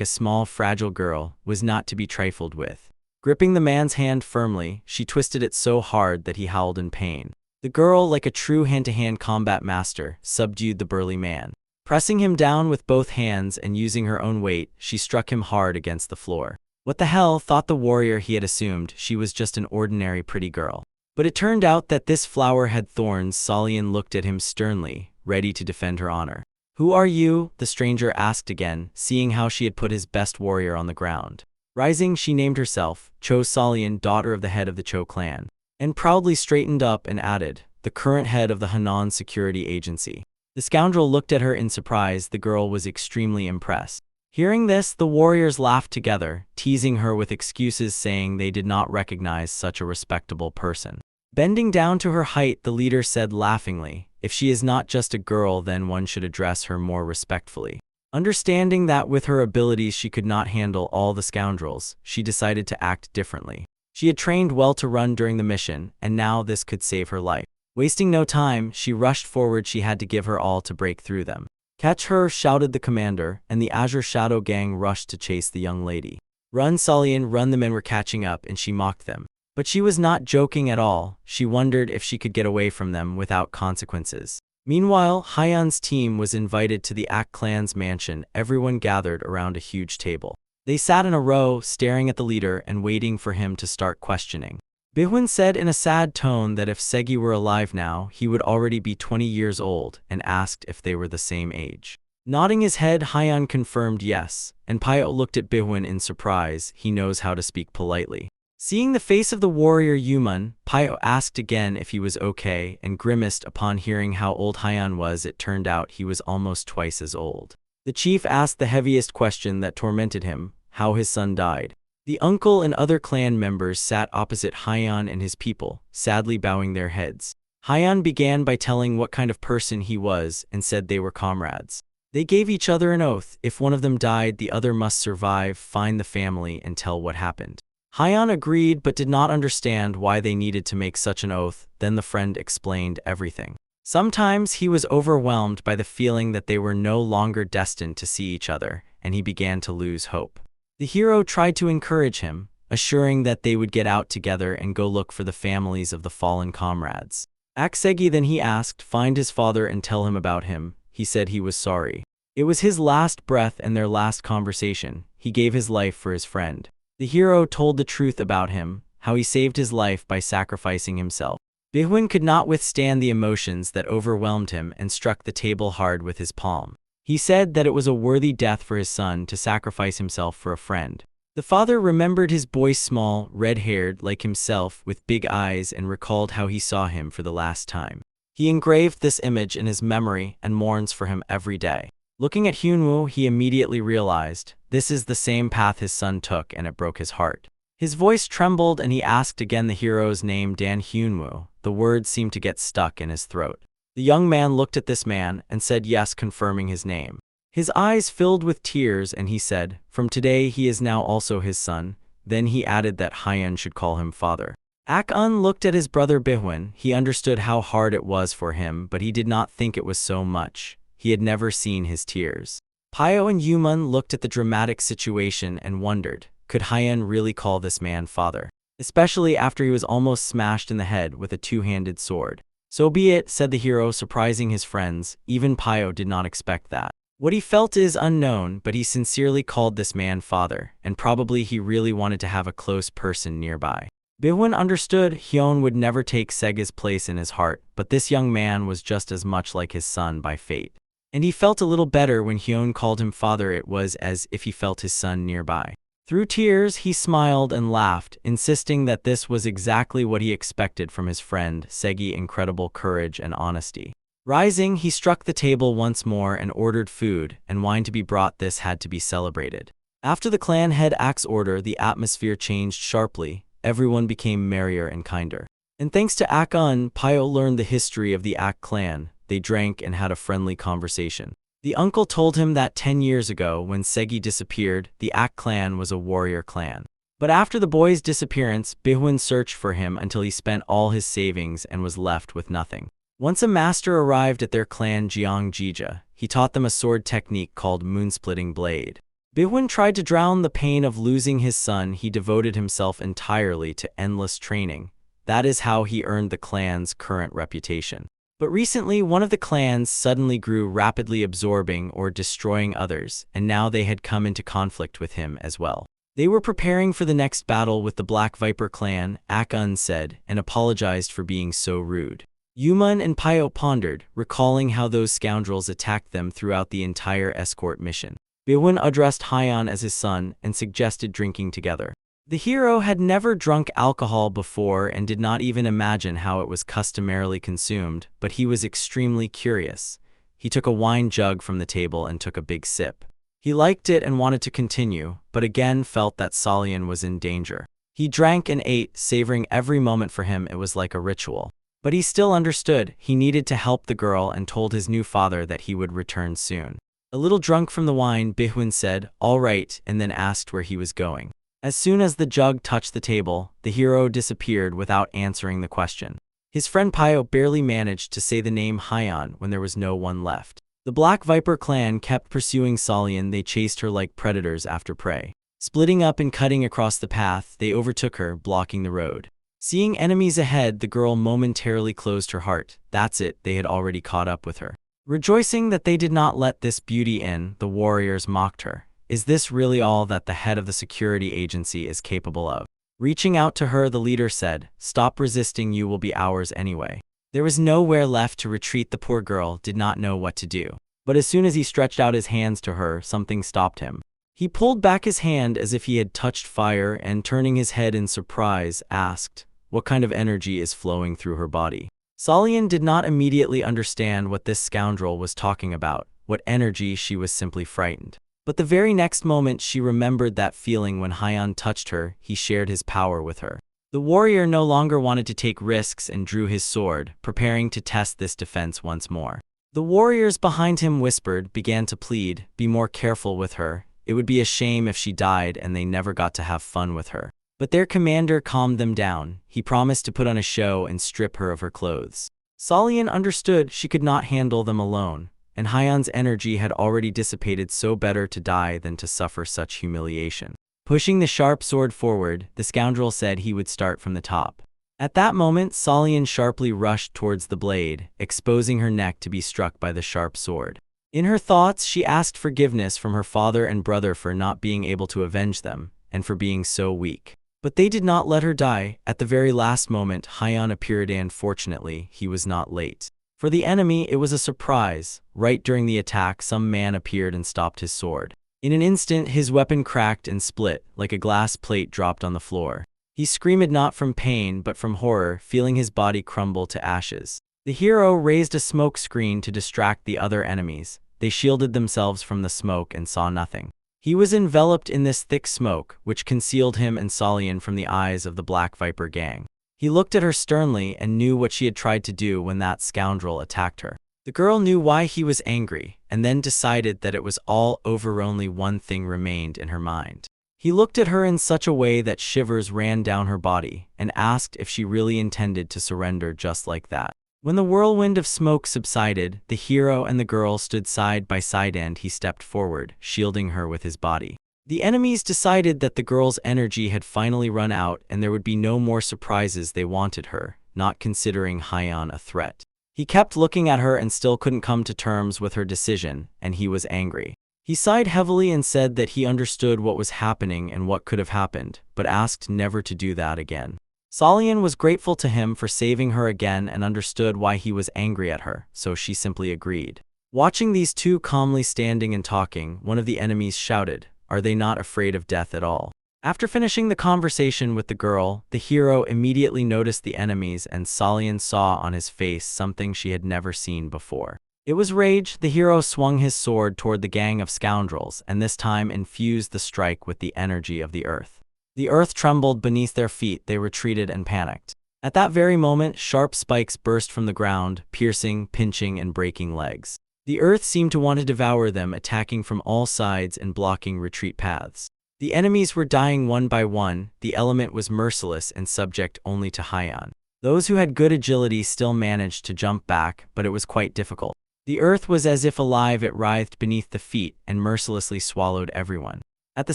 a small, fragile girl, was not to be trifled with. Gripping the man's hand firmly, she twisted it so hard that he howled in pain. The girl, like a true hand-to-hand combat master, subdued the burly man. Pressing him down with both hands and using her own weight, she struck him hard against the floor. What the hell, thought the warrior. He had assumed she was just an ordinary pretty girl. But it turned out that this flower had thorns. Salian looked at him sternly, ready to defend her honor. "Who are you?" the stranger asked again, seeing how she had put his best warrior on the ground. Rising, she named herself Cho Salian, daughter of the head of the Cho clan, and proudly straightened up and added, "the current head of the Henan Security Agency." The scoundrel looked at her in surprise. The girl was extremely impressed. Hearing this, the warriors laughed together, teasing her with excuses, saying they did not recognize such a respectable person. Bending down to her height, the leader said laughingly, "If she is not just a girl, then one should address her more respectfully." Understanding that with her abilities she could not handle all the scoundrels, she decided to act differently. She had trained well to run during the mission, and now this could save her life. Wasting no time, she rushed forward. She had to give her all to break through them. "Catch her!" shouted the commander, and the Azure Shadow gang rushed to chase the young lady. "Run, Solian, run!" The men were catching up, and she mocked them. But she was not joking at all. She wondered if she could get away from them without consequences. Meanwhile, Hyeon's team was invited to the Ak clan's mansion. Everyone gathered around a huge table. They sat in a row, staring at the leader and waiting for him to start questioning. Bihun said in a sad tone that if Segi were alive now, he would already be 20 years old, and asked if they were the same age. Nodding his head, Hyeon confirmed yes, and Pyo looked at Bihun in surprise. He knows how to speak politely. Seeing the face of the warrior Yumun, Pyo asked again if he was okay and grimaced upon hearing how old Hyeon was. It turned out he was almost twice as old. The chief asked the heaviest question that tormented him, how his son died. The uncle and other clan members sat opposite Hyeon and his people, sadly bowing their heads. Hyeon began by telling what kind of person he was and said they were comrades. They gave each other an oath: if one of them died, the other must survive, find the family, and tell what happened. Hyeon agreed but did not understand why they needed to make such an oath. Then the friend explained everything. Sometimes he was overwhelmed by the feeling that they were no longer destined to see each other, and he began to lose hope. The hero tried to encourage him, assuring that they would get out together and go look for the families of the fallen comrades. Aksegi then he asked, find his father and tell him about him. He said he was sorry. It was his last breath and their last conversation. He gave his life for his friend. The hero told the truth about him, how he saved his life by sacrificing himself. Bihun could not withstand the emotions that overwhelmed him and struck the table hard with his palm. He said that it was a worthy death for his son to sacrifice himself for a friend. The father remembered his boy, small, red-haired like himself with big eyes, and recalled how he saw him for the last time. He engraved this image in his memory and mourns for him every day. Looking at Hyunwoo, he immediately realized this is the same path his son took, and it broke his heart. His voice trembled and he asked again the hero's name, Dan Hyunwoo. The words seemed to get stuck in his throat. The young man looked at this man and said yes, confirming his name. His eyes filled with tears and he said, from today he is now also his son. Then he added that Hyeon should call him father. Ak-un looked at his brother Bihun. He understood how hard it was for him, but he did not think it was so much. He had never seen his tears. Pyo and Yumun looked at the dramatic situation and wondered, could Hyeon really call this man father? Especially after he was almost smashed in the head with a two-handed sword. So be it, said the hero, surprising his friends. Even Pyo did not expect that. What he felt is unknown, but he sincerely called this man father, and probably he really wanted to have a close person nearby. Bihun understood Hyun would never take Sega's place in his heart, but this young man was just as much like his son by fate. And he felt a little better when Hyun called him father. It was as if he felt his son nearby. Through tears, he smiled and laughed, insisting that this was exactly what he expected from his friend, Segi. Incredible courage and honesty. Rising, he struck the table once more and ordered food and wine to be brought. This had to be celebrated. After the clan head Ak's order, the atmosphere changed sharply. Everyone became merrier and kinder. And thanks to Ak-un, Pyo learned the history of the Ak clan. They drank and had a friendly conversation. The uncle told him that 10 years ago, when Segi disappeared, the Ak clan was a warrior clan. But after the boy's disappearance, Bihun searched for him until he spent all his savings and was left with nothing. Once a master arrived at their clan, Jeongjija, he taught them a sword technique called moonsplitting blade. Bihun tried to drown the pain of losing his son. He devoted himself entirely to endless training. That is how he earned the clan's current reputation. But recently, one of the clans suddenly grew rapidly, absorbing or destroying others, and now they had come into conflict with him as well. They were preparing for the next battle with the Black Viper clan, Ak-un said, and apologized for being so rude. Yumun and Pyo pondered, recalling how those scoundrels attacked them throughout the entire escort mission. Bihun addressed Hyeon as his son and suggested drinking together. The hero had never drunk alcohol before and did not even imagine how it was customarily consumed, but he was extremely curious. He took a wine jug from the table and took a big sip. He liked it and wanted to continue, but again felt that Solian was in danger. He drank and ate, savoring every moment. For him, it was like a ritual. But he still understood he needed to help the girl and told his new father that he would return soon. A little drunk from the wine, Bihun said, "All right," and then asked where he was going. As soon as the jug touched the table, the hero disappeared without answering the question. His friend Pyo barely managed to say the name Hyeon when there was no one left. The Black Viper clan kept pursuing Solian. They chased her like predators after prey. Splitting up and cutting across the path, they overtook her, blocking the road. Seeing enemies ahead, the girl momentarily closed her heart. That's it, they had already caught up with her. Rejoicing that they did not let this beauty in, the warriors mocked her. Is this really all that the head of the security agency is capable of? Reaching out to her, the leader said, "Stop resisting, you will be ours anyway." There was nowhere left to retreat. The poor girl did not know what to do. But as soon as he stretched out his hands to her, something stopped him. He pulled back his hand as if he had touched fire and, turning his head in surprise, asked, "What kind of energy is flowing through her body?" Solian did not immediately understand what this scoundrel was talking about. What energy? She was simply frightened. But the very next moment she remembered that feeling when Hyan touched her. He shared his power with her. The warrior no longer wanted to take risks and drew his sword, preparing to test this defense once more. The warriors behind him whispered, began to plead, "Be more careful with her. It would be a shame if she died and they never got to have fun with her." But their commander calmed them down. He promised to put on a show and strip her of her clothes. Solian understood she could not handle them alone, and Hyan's energy had already dissipated, so better to die than to suffer such humiliation. Pushing the sharp sword forward, the scoundrel said he would start from the top. At that moment, Solian sharply rushed towards the blade, exposing her neck to be struck by the sharp sword. In her thoughts, she asked forgiveness from her father and brother for not being able to avenge them, and for being so weak. But they did not let her die. At the very last moment, Hyan appeared, and fortunately, he was not late. For the enemy, it was a surprise. Right during the attack, some man appeared and stopped his sword. In an instant, his weapon cracked and split, like a glass plate dropped on the floor. He screamed not from pain but from horror, feeling his body crumble to ashes. The hero raised a smoke screen to distract the other enemies. They shielded themselves from the smoke and saw nothing. He was enveloped in this thick smoke, which concealed him and Solian from the eyes of the Black Viper gang. He looked at her sternly and knew what she had tried to do when that scoundrel attacked her. The girl knew why he was angry, and then decided that it was all over. Only one thing remained in her mind. He looked at her in such a way that shivers ran down her body, and asked if she really intended to surrender just like that. When the whirlwind of smoke subsided, the hero and the girl stood side by side, and he stepped forward, shielding her with his body. The enemies decided that the girl's energy had finally run out and there would be no more surprises. They wanted her, not considering Hyan a threat. He kept looking at her and still couldn't come to terms with her decision, and he was angry. He sighed heavily and said that he understood what was happening and what could have happened, but asked never to do that again. Solian was grateful to him for saving her again and understood why he was angry at her, so she simply agreed. Watching these two calmly standing and talking, one of the enemies shouted, "Are they not afraid of death at all?" After finishing the conversation with the girl, the hero immediately noticed the enemies, and Solian saw on his face something she had never seen before. It was rage. The hero swung his sword toward the gang of scoundrels, and this time infused the strike with the energy of the earth. The earth trembled beneath their feet. They retreated and panicked. At that very moment, sharp spikes burst from the ground, piercing, pinching, and breaking legs. The earth seemed to want to devour them, attacking from all sides and blocking retreat paths. The enemies were dying one by one. The element was merciless and subject only to Hyan. Those who had good agility still managed to jump back, but it was quite difficult. The earth was as if alive. It writhed beneath the feet and mercilessly swallowed everyone. At the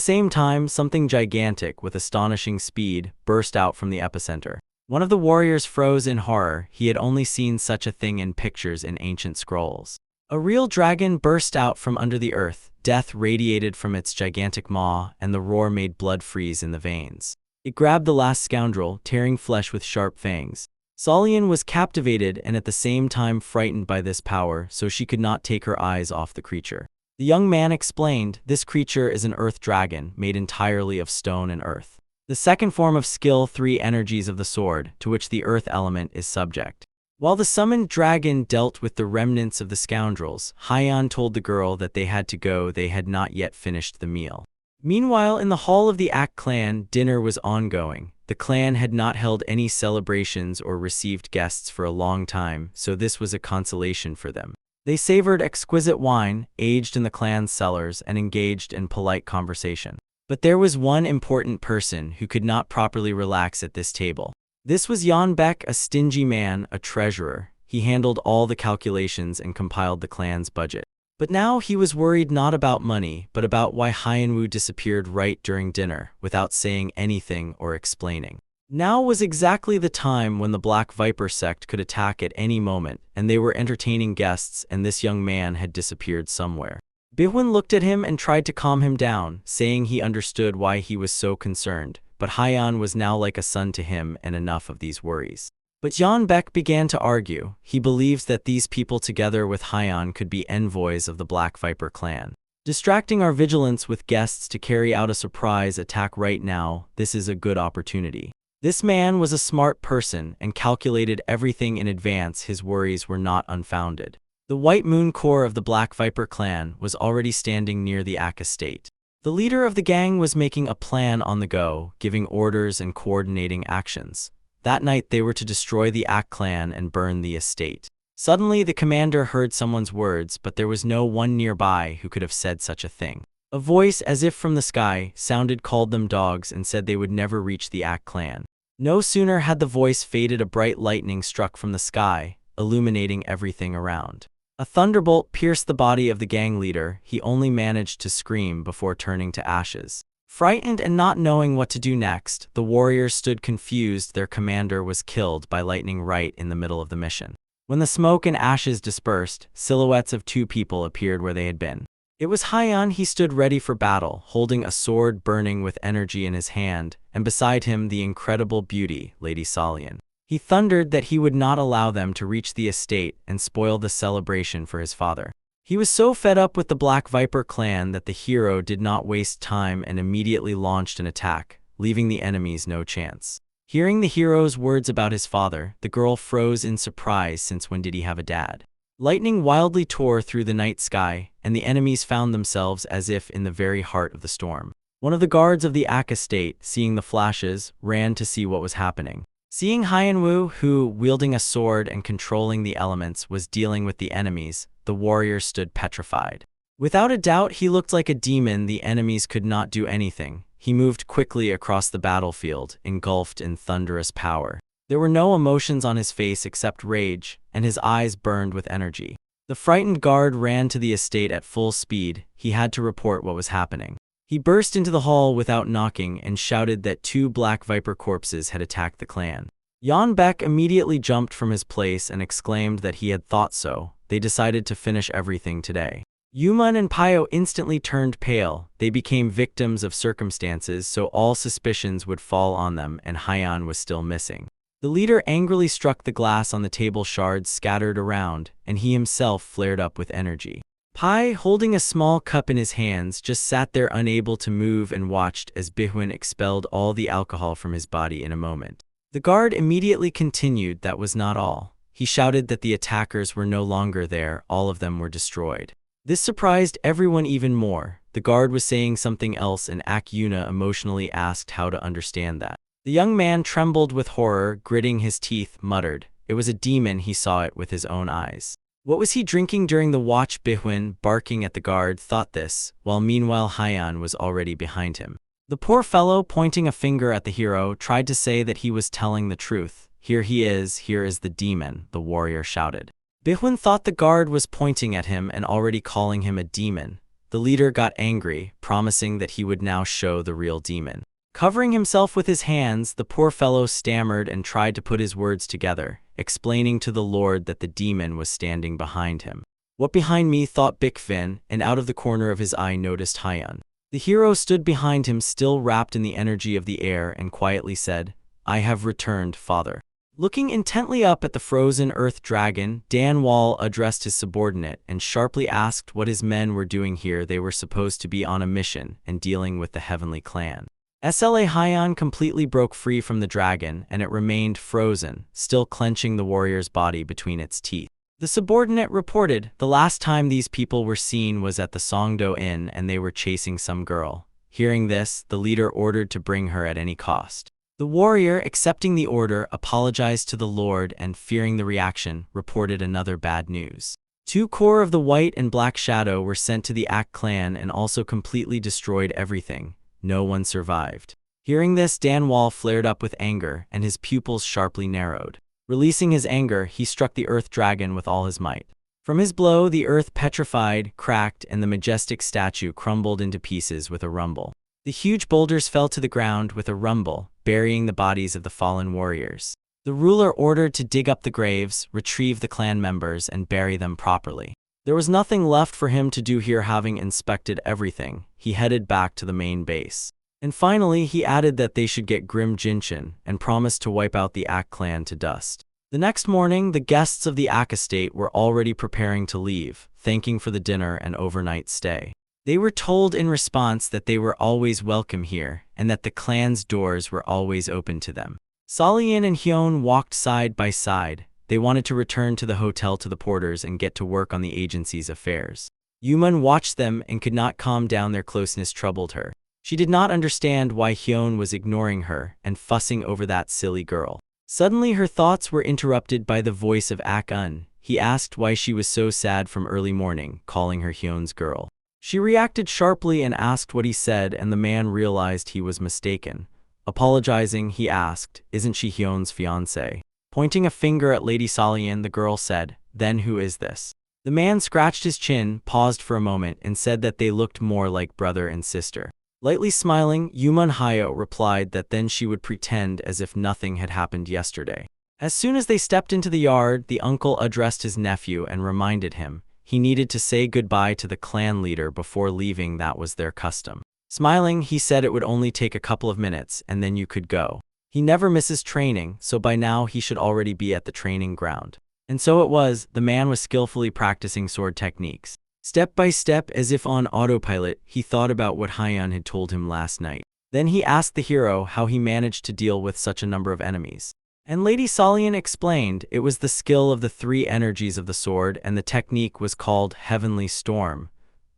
same time, something gigantic with astonishing speed burst out from the epicenter. One of the warriors froze in horror. He had only seen such a thing in pictures in ancient scrolls. A real dragon burst out from under the earth. Death radiated from its gigantic maw, and the roar made blood freeze in the veins. It grabbed the last scoundrel, tearing flesh with sharp fangs. Solian was captivated and at the same time frightened by this power, so she could not take her eyes off the creature. The young man explained, "This creature is an earth dragon, made entirely of stone and earth. The second form of skill, 3 energies of the sword, to which the earth element is subject." While the summoned dragon dealt with the remnants of the scoundrels, Hyan told the girl that they had to go. They had not yet finished the meal. Meanwhile, in the hall of the Ak clan, dinner was ongoing. The clan had not held any celebrations or received guests for a long time, so this was a consolation for them. They savored exquisite wine, aged in the clan's cellars, and engaged in polite conversation. But there was one important person who could not properly relax at this table. This was Jan Beck, a stingy man, a treasurer. He handled all the calculations and compiled the clan's budget. But now he was worried not about money, but about why Hyenwoo disappeared right during dinner, without saying anything or explaining. Now was exactly the time when the Black Viper sect could attack at any moment, and they were entertaining guests, and this young man had disappeared somewhere. Bihun looked at him and tried to calm him down, saying he understood why he was so concerned, but Hyan was now like a son to him and enough of these worries. But Yeonbaek began to argue. He believes that these people together with Hyan could be envoys of the Black Viper clan. Distracting our vigilance with guests to carry out a surprise attack right now, this is a good opportunity. This man was a smart person and calculated everything in advance. His worries were not unfounded. The White Moon Corps of the Black Viper clan was already standing near the Ak estate. The leader of the gang was making a plan on the go, giving orders and coordinating actions. That night they were to destroy the Ak clan and burn the estate. Suddenly the commander heard someone's words, but there was no one nearby who could have said such a thing. A voice, as if from the sky, sounded, called them dogs, and said they would never reach the Ak clan. No sooner had the voice faded, a bright lightning struck from the sky, illuminating everything around. A thunderbolt pierced the body of the gang leader. He only managed to scream before turning to ashes. Frightened and not knowing what to do next, the warriors stood confused. Their commander was killed by lightning right in the middle of the mission. When the smoke and ashes dispersed, silhouettes of two people appeared where they had been. It was Hyan. He stood ready for battle, holding a sword burning with energy in his hand, and beside him the incredible beauty, Lady Solian. He thundered that he would not allow them to reach the estate and spoil the celebration for his father. He was so fed up with the Black Viper clan that the hero did not waste time and immediately launched an attack, leaving the enemies no chance. Hearing the hero's words about his father, the girl froze in surprise, since when did he have a dad? Lightning wildly tore through the night sky, and the enemies found themselves as if in the very heart of the storm. One of the guards of the Ak estate, seeing the flashes, ran to see what was happening. Seeing Hyenwoo, who, wielding a sword and controlling the elements, was dealing with the enemies, the warrior stood petrified. Without a doubt, he looked like a demon. The enemies could not do anything. He moved quickly across the battlefield, engulfed in thunderous power. There were no emotions on his face except rage, and his eyes burned with energy. The frightened guard ran to the estate at full speed. He had to report what was happening. He burst into the hall without knocking and shouted that 2 Black Viper corpses had attacked the clan. Yeonbaek immediately jumped from his place and exclaimed that he had thought so. They decided to finish everything today. Yuman and Pyo instantly turned pale. They became victims of circumstances, so all suspicions would fall on them, and Hyan was still missing. The leader angrily struck the glass on the table, shards scattered around, and he himself flared up with energy. Pai, holding a small cup in his hands, just sat there unable to move and watched as Bihun expelled all the alcohol from his body in a moment. The guard immediately continued. That was not all. He shouted that the attackers were no longer there. All of them were destroyed. This surprised everyone even more. The guard was saying something else, and Ak Yuna emotionally asked how to understand that. The young man trembled with horror, gritting his teeth, muttered, "It was a demon. He saw it with his own eyes." What was he drinking during the watch? Bihun, barking at the guard, thought this, while meanwhile Hyan was already behind him. The poor fellow, pointing a finger at the hero, tried to say that he was telling the truth. "Here he is, here is the demon," the warrior shouted. Bihun thought the guard was pointing at him and already calling him a demon. The leader got angry, promising that he would now show the real demon. Covering himself with his hands, the poor fellow stammered and tried to put his words together, explaining to the Lord that the demon was standing behind him. "What behind me?" thought Bikfin, and out of the corner of his eye noticed Hyan. The hero stood behind him, still wrapped in the energy of the air, and quietly said, "I have returned, father." Looking intently up at the frozen earth dragon, Dan Wall addressed his subordinate and sharply asked what his men were doing here. They were supposed to be on a mission and dealing with the heavenly clan. Sla Hyan completely broke free from the dragon, and it remained frozen, still clenching the warrior's body between its teeth. The subordinate reported, "The last time these people were seen was at the Songdo Inn, and they were chasing some girl." Hearing this, the leader ordered to bring her at any cost. The warrior, accepting the order, apologized to the Lord and, fearing the reaction, reported another bad news. 2 corps of the White and Black Shadow were sent to the Ak clan and also completely destroyed everything. No one survived. Hearing this, Dan Wall flared up with anger, and his pupils sharply narrowed. Releasing his anger, he struck the earth dragon with all his might. From his blow, the earth petrified, cracked, and the majestic statue crumbled into pieces with a rumble. The huge boulders fell to the ground with a rumble, burying the bodies of the fallen warriors. The ruler ordered to dig up the graves, retrieve the clan members, and bury them properly. There was nothing left for him to do here. Having inspected everything, he headed back to the main base. And finally, he added that they should get Grim Jinshin and promised to wipe out the Ak clan to dust. The next morning, the guests of the Ak estate were already preparing to leave, thanking for the dinner and overnight stay. They were told in response that they were always welcome here and that the clan's doors were always open to them. Solien and Hyun walked side by side. They wanted to return to the hotel to the porters and get to work on the agency's affairs. Yumun watched them and could not calm down. Their closeness troubled her. She did not understand why Hyun was ignoring her and fussing over that silly girl. Suddenly her thoughts were interrupted by the voice of Ak-un. He asked why she was so sad from early morning, calling her Hyun's girl. She reacted sharply and asked what he said, and the man realized he was mistaken. Apologizing, he asked, "Isn't she Hyun's fiancée?" Pointing a finger at Lady Solien, the girl said, "Then who is this?" The man scratched his chin, paused for a moment, and said that they looked more like brother and sister. Lightly smiling, Yumun Hayo replied that then she would pretend as if nothing had happened yesterday. As soon as they stepped into the yard, the uncle addressed his nephew and reminded him he needed to say goodbye to the clan leader before leaving. That was their custom. Smiling, he said it would only take a couple of minutes and then you could go. He never misses training, so by now he should already be at the training ground. And so it was. The man was skillfully practicing sword techniques. Step by step, as if on autopilot, he thought about what Hyun had told him last night. Then he asked the hero how he managed to deal with such a number of enemies. And Lady Solien explained it was the skill of the three energies of the sword, and the technique was called Heavenly Storm.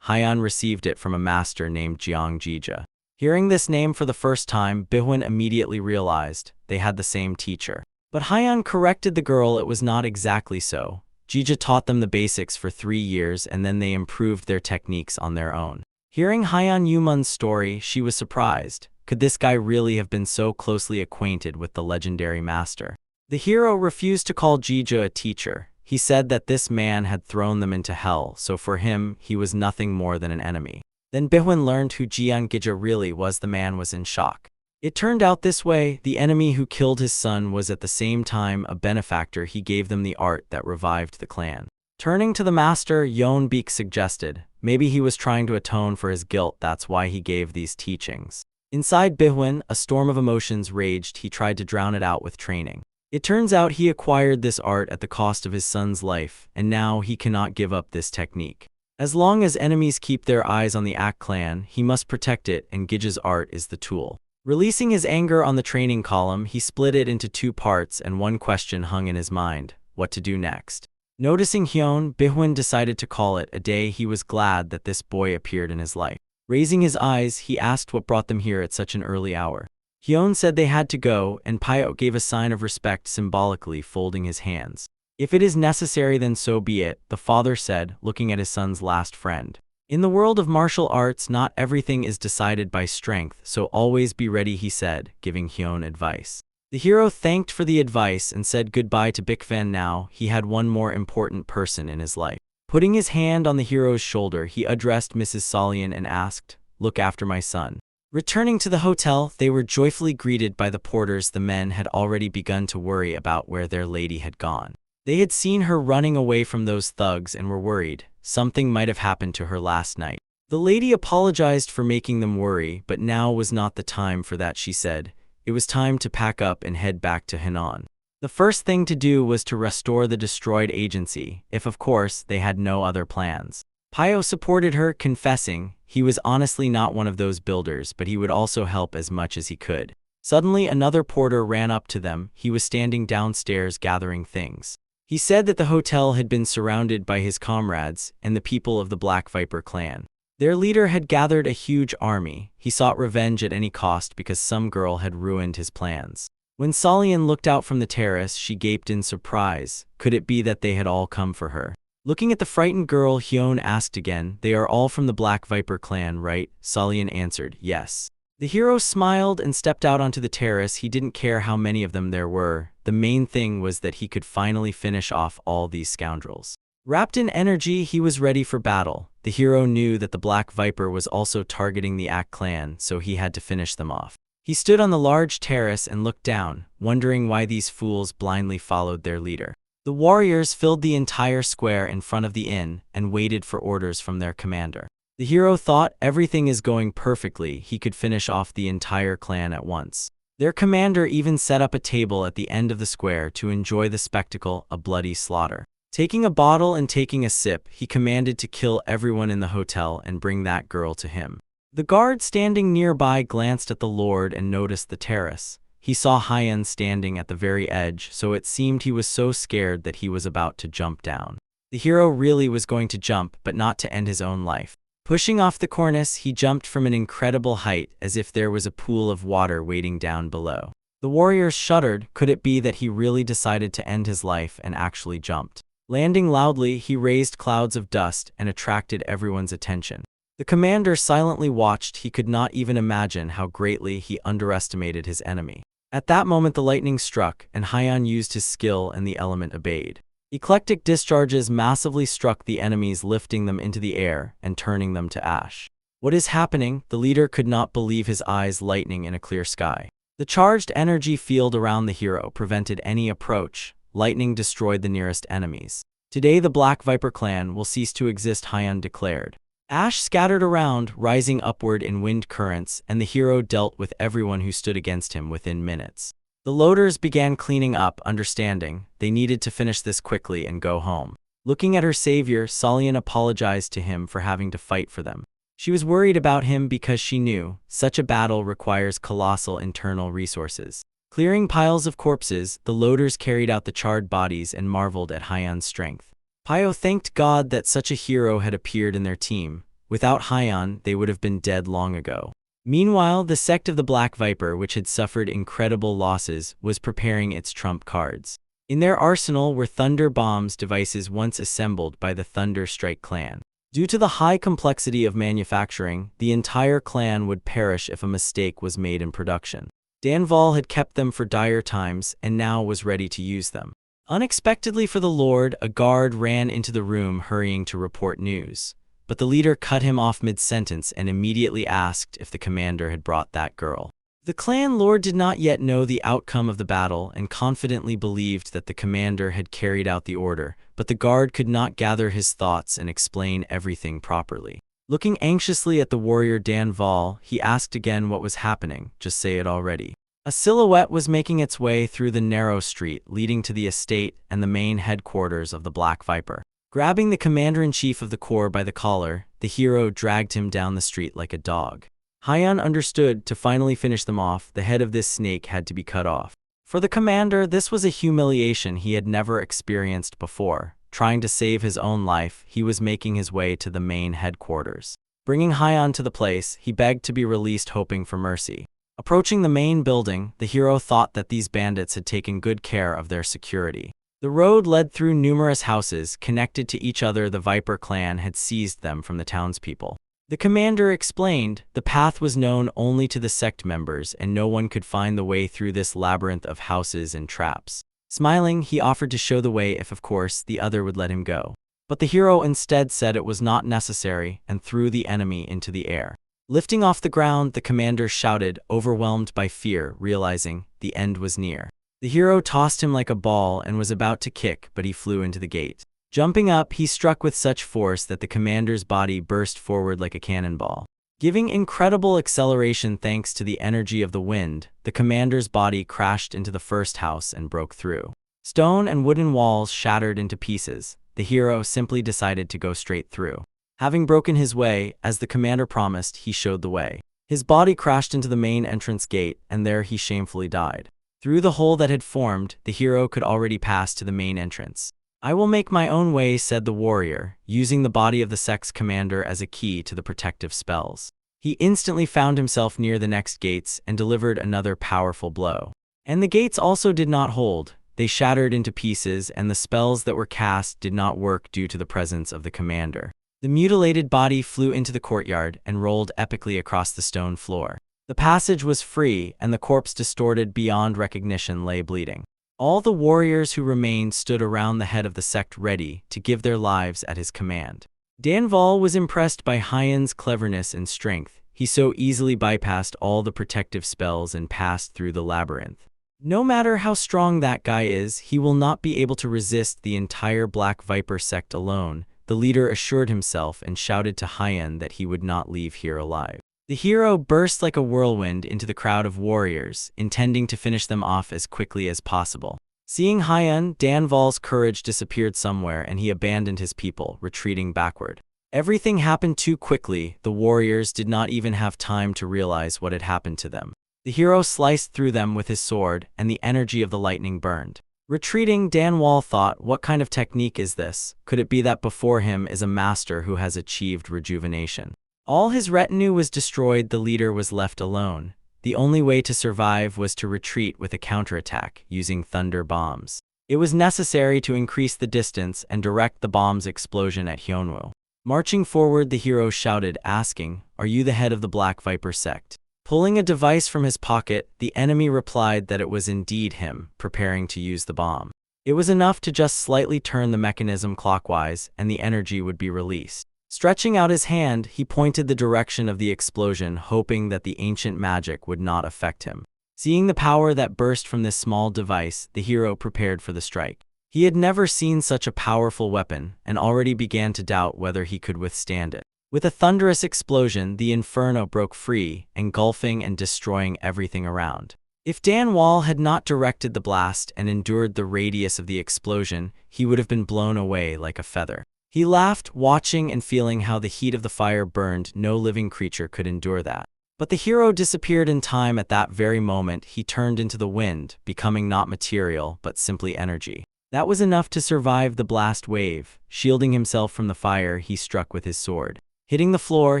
Hyun received it from a master named Jeong Jija. Hearing this name for the first time, Bihun immediately realized they had the same teacher. But Hyun corrected the girl. It was not exactly so. Jija taught them the basics for 3 years and then they improved their techniques on their own. Hearing Hyun Yumun's story, she was surprised. Could this guy really have been so closely acquainted with the legendary master? The hero refused to call Jija a teacher. He said that this man had thrown them into hell, so for him, he was nothing more than an enemy. Then Bihun learned who Jeong Jija really was. The man was in shock. It turned out this way: the enemy who killed his son was at the same time a benefactor. He gave them the art that revived the clan. Turning to the master, Yeonbeek suggested, maybe he was trying to atone for his guilt. That's why he gave these teachings. Inside Bihun, a storm of emotions raged. He tried to drown it out with training. It turns out he acquired this art at the cost of his son's life, and now he cannot give up this technique. As long as enemies keep their eyes on the Ak clan, he must protect it, and Gija's art is the tool. Releasing his anger on the training column, he split it into 2 parts, and one question hung in his mind: what to do next. Noticing Hyun, Bihun decided to call it a day. He was glad that this boy appeared in his life. Raising his eyes, he asked what brought them here at such an early hour. Hyun said they had to go, and Pyot gave a sign of respect, symbolically folding his hands. If it is necessary, then so be it, the father said, looking at his son's last friend. In the world of martial arts, not everything is decided by strength, so always be ready, he said, giving Hyun advice. The hero thanked for the advice and said goodbye to Bikvan. Now, he had one more important person in his life. Putting his hand on the hero's shoulder, he addressed Mrs. Solien and asked, "Look after my son." Returning to the hotel, they were joyfully greeted by the porters. The men had already begun to worry about where their lady had gone. They had seen her running away from those thugs and were worried something might have happened to her last night. The lady apologized for making them worry, but now was not the time for that. She said it was time to pack up and head back to Henan. The first thing to do was to restore the destroyed agency, if of course they had no other plans. Pyo supported her, confessing he was honestly not one of those builders, but he would also help as much as he could. Suddenly another porter ran up to them. He was standing downstairs gathering things. He said that the hotel had been surrounded by his comrades and the people of the Black Viper clan. Their leader had gathered a huge army. He sought revenge at any cost because some girl had ruined his plans. When Solien looked out from the terrace, she gaped in surprise. Could it be that they had all come for her? Looking at the frightened girl, Hyun asked again, "They are all from the Black Viper clan, right?" Solien answered, "Yes." The hero smiled and stepped out onto the terrace. He didn't care how many of them there were. The main thing was that he could finally finish off all these scoundrels. Wrapped in energy, he was ready for battle. The hero knew that the Black Viper was also targeting the Ak clan, so he had to finish them off. He stood on the large terrace and looked down, wondering why these fools blindly followed their leader. The warriors filled the entire square in front of the inn and waited for orders from their commander. The hero thought everything is going perfectly, he could finish off the entire clan at once. Their commander even set up a table at the end of the square to enjoy the spectacle, a bloody slaughter. Taking a bottle and taking a sip, he commanded to kill everyone in the hotel and bring that girl to him. The guard standing nearby glanced at the lord and noticed the terrace. He saw Hyun standing at the very edge, so it seemed he was so scared that he was about to jump down. The hero really was going to jump, but not to end his own life. Pushing off the cornice, he jumped from an incredible height, as if there was a pool of water waiting down below. The warriors shuddered. Could it be that he really decided to end his life and actually jumped? Landing loudly, he raised clouds of dust and attracted everyone's attention. The commander silently watched. He could not even imagine how greatly he underestimated his enemy. At that moment the lightning struck, and Hyun used his skill and the element obeyed. Eclectic discharges massively struck the enemies, lifting them into the air and turning them to ash. What is happening? The leader could not believe his eyes, lightning in a clear sky. The charged energy field around the hero prevented any approach. Lightning destroyed the nearest enemies. Today the Black Viper clan will cease to exist, Hyun declared. Ash scattered around, rising upward in wind currents, and the hero dealt with everyone who stood against him within minutes. The loaders began cleaning up, understanding they needed to finish this quickly and go home. Looking at her savior, Solian apologized to him for having to fight for them. She was worried about him because she knew such a battle requires colossal internal resources. Clearing piles of corpses, the loaders carried out the charred bodies and marveled at Hyun's strength. Pio thanked God that such a hero had appeared in their team. Without Hyun, they would have been dead long ago. Meanwhile, the sect of the Black Viper, which had suffered incredible losses, was preparing its trump cards. In their arsenal were thunder bombs, devices once assembled by the Thunder Strike clan. Due to the high complexity of manufacturing, the entire clan would perish if a mistake was made in production. Danval had kept them for dire times and now was ready to use them. Unexpectedly for the lord, a guard ran into the room hurrying to report news. But the leader cut him off mid-sentence and immediately asked if the commander had brought that girl. The clan lord did not yet know the outcome of the battle and confidently believed that the commander had carried out the order, but the guard could not gather his thoughts and explain everything properly. Looking anxiously at the warrior Danval, he asked again what was happening. Just say it already. A silhouette was making its way through the narrow street leading to the estate and the main headquarters of the Black Viper. Grabbing the commander-in-chief of the corps by the collar, the hero dragged him down the street like a dog. Hyun understood. To finally finish them off, the head of this snake had to be cut off. For the commander, this was a humiliation he had never experienced before. Trying to save his own life, he was making his way to the main headquarters. Bringing Hyun to the place, he begged to be released, hoping for mercy. Approaching the main building, the hero thought that these bandits had taken good care of their security. The road led through numerous houses connected to each other. The Viper clan had seized them from the townspeople. The commander explained the path was known only to the sect members and no one could find the way through this labyrinth of houses and traps. Smiling, he offered to show the way if, of course, the other would let him go. But the hero instead said it was not necessary and threw the enemy into the air. Lifting off the ground, the commander shouted, overwhelmed by fear, realizing the end was near. The hero tossed him like a ball and was about to kick, but he flew into the gate. Jumping up, he struck with such force that the commander's body burst forward like a cannonball. Giving incredible acceleration thanks to the energy of the wind, the commander's body crashed into the first house and broke through. Stone and wooden walls shattered into pieces. The hero simply decided to go straight through. Having broken his way, as the commander promised, he showed the way. His body crashed into the main entrance gate, and there he shamefully died. Through the hole that had formed, the hero could already pass to the main entrance. I will make my own way, said the warrior, using the body of the sect's commander as a key to the protective spells. He instantly found himself near the next gates and delivered another powerful blow. And the gates also did not hold. They shattered into pieces, and the spells that were cast did not work due to the presence of the commander. The mutilated body flew into the courtyard and rolled epically across the stone floor. The passage was free, and the corpse, distorted beyond recognition, lay bleeding. All the warriors who remained stood around the head of the sect ready to give their lives at his command. Danval was impressed by Hyan's cleverness and strength. He so easily bypassed all the protective spells and passed through the labyrinth. No matter how strong that guy is, he will not be able to resist the entire Black Viper sect alone, the leader assured himself and shouted to Hyan that he would not leave here alive. The hero burst like a whirlwind into the crowd of warriors, intending to finish them off as quickly as possible. Seeing Hyan, Danval's courage disappeared somewhere and he abandoned his people, retreating backward. Everything happened too quickly, the warriors did not even have time to realize what had happened to them. The hero sliced through them with his sword, and the energy of the lightning burned. Retreating, Danval thought, what kind of technique is this? Could it be that before him is a master who has achieved rejuvenation? All his retinue was destroyed, the leader was left alone. The only way to survive was to retreat with a counterattack, using thunder bombs. It was necessary to increase the distance and direct the bomb's explosion at Hyunwoo. Marching forward, the hero shouted, asking, "Are you the head of the Black Viper sect?" Pulling a device from his pocket, the enemy replied that it was indeed him, preparing to use the bomb. It was enough to just slightly turn the mechanism clockwise, and the energy would be released. Stretching out his hand, he pointed the direction of the explosion, hoping that the ancient magic would not affect him. Seeing the power that burst from this small device, the hero prepared for the strike. He had never seen such a powerful weapon, and already began to doubt whether he could withstand it. With a thunderous explosion, the inferno broke free, engulfing and destroying everything around. If Danval had not directed the blast and endured the radius of the explosion, he would have been blown away like a feather. He laughed, watching and feeling how the heat of the fire burned. No living creature could endure that. But the hero disappeared in time. At that very moment, he turned into the wind, becoming not material, but simply energy. That was enough to survive the blast wave. Shielding himself from the fire, he struck with his sword. Hitting the floor,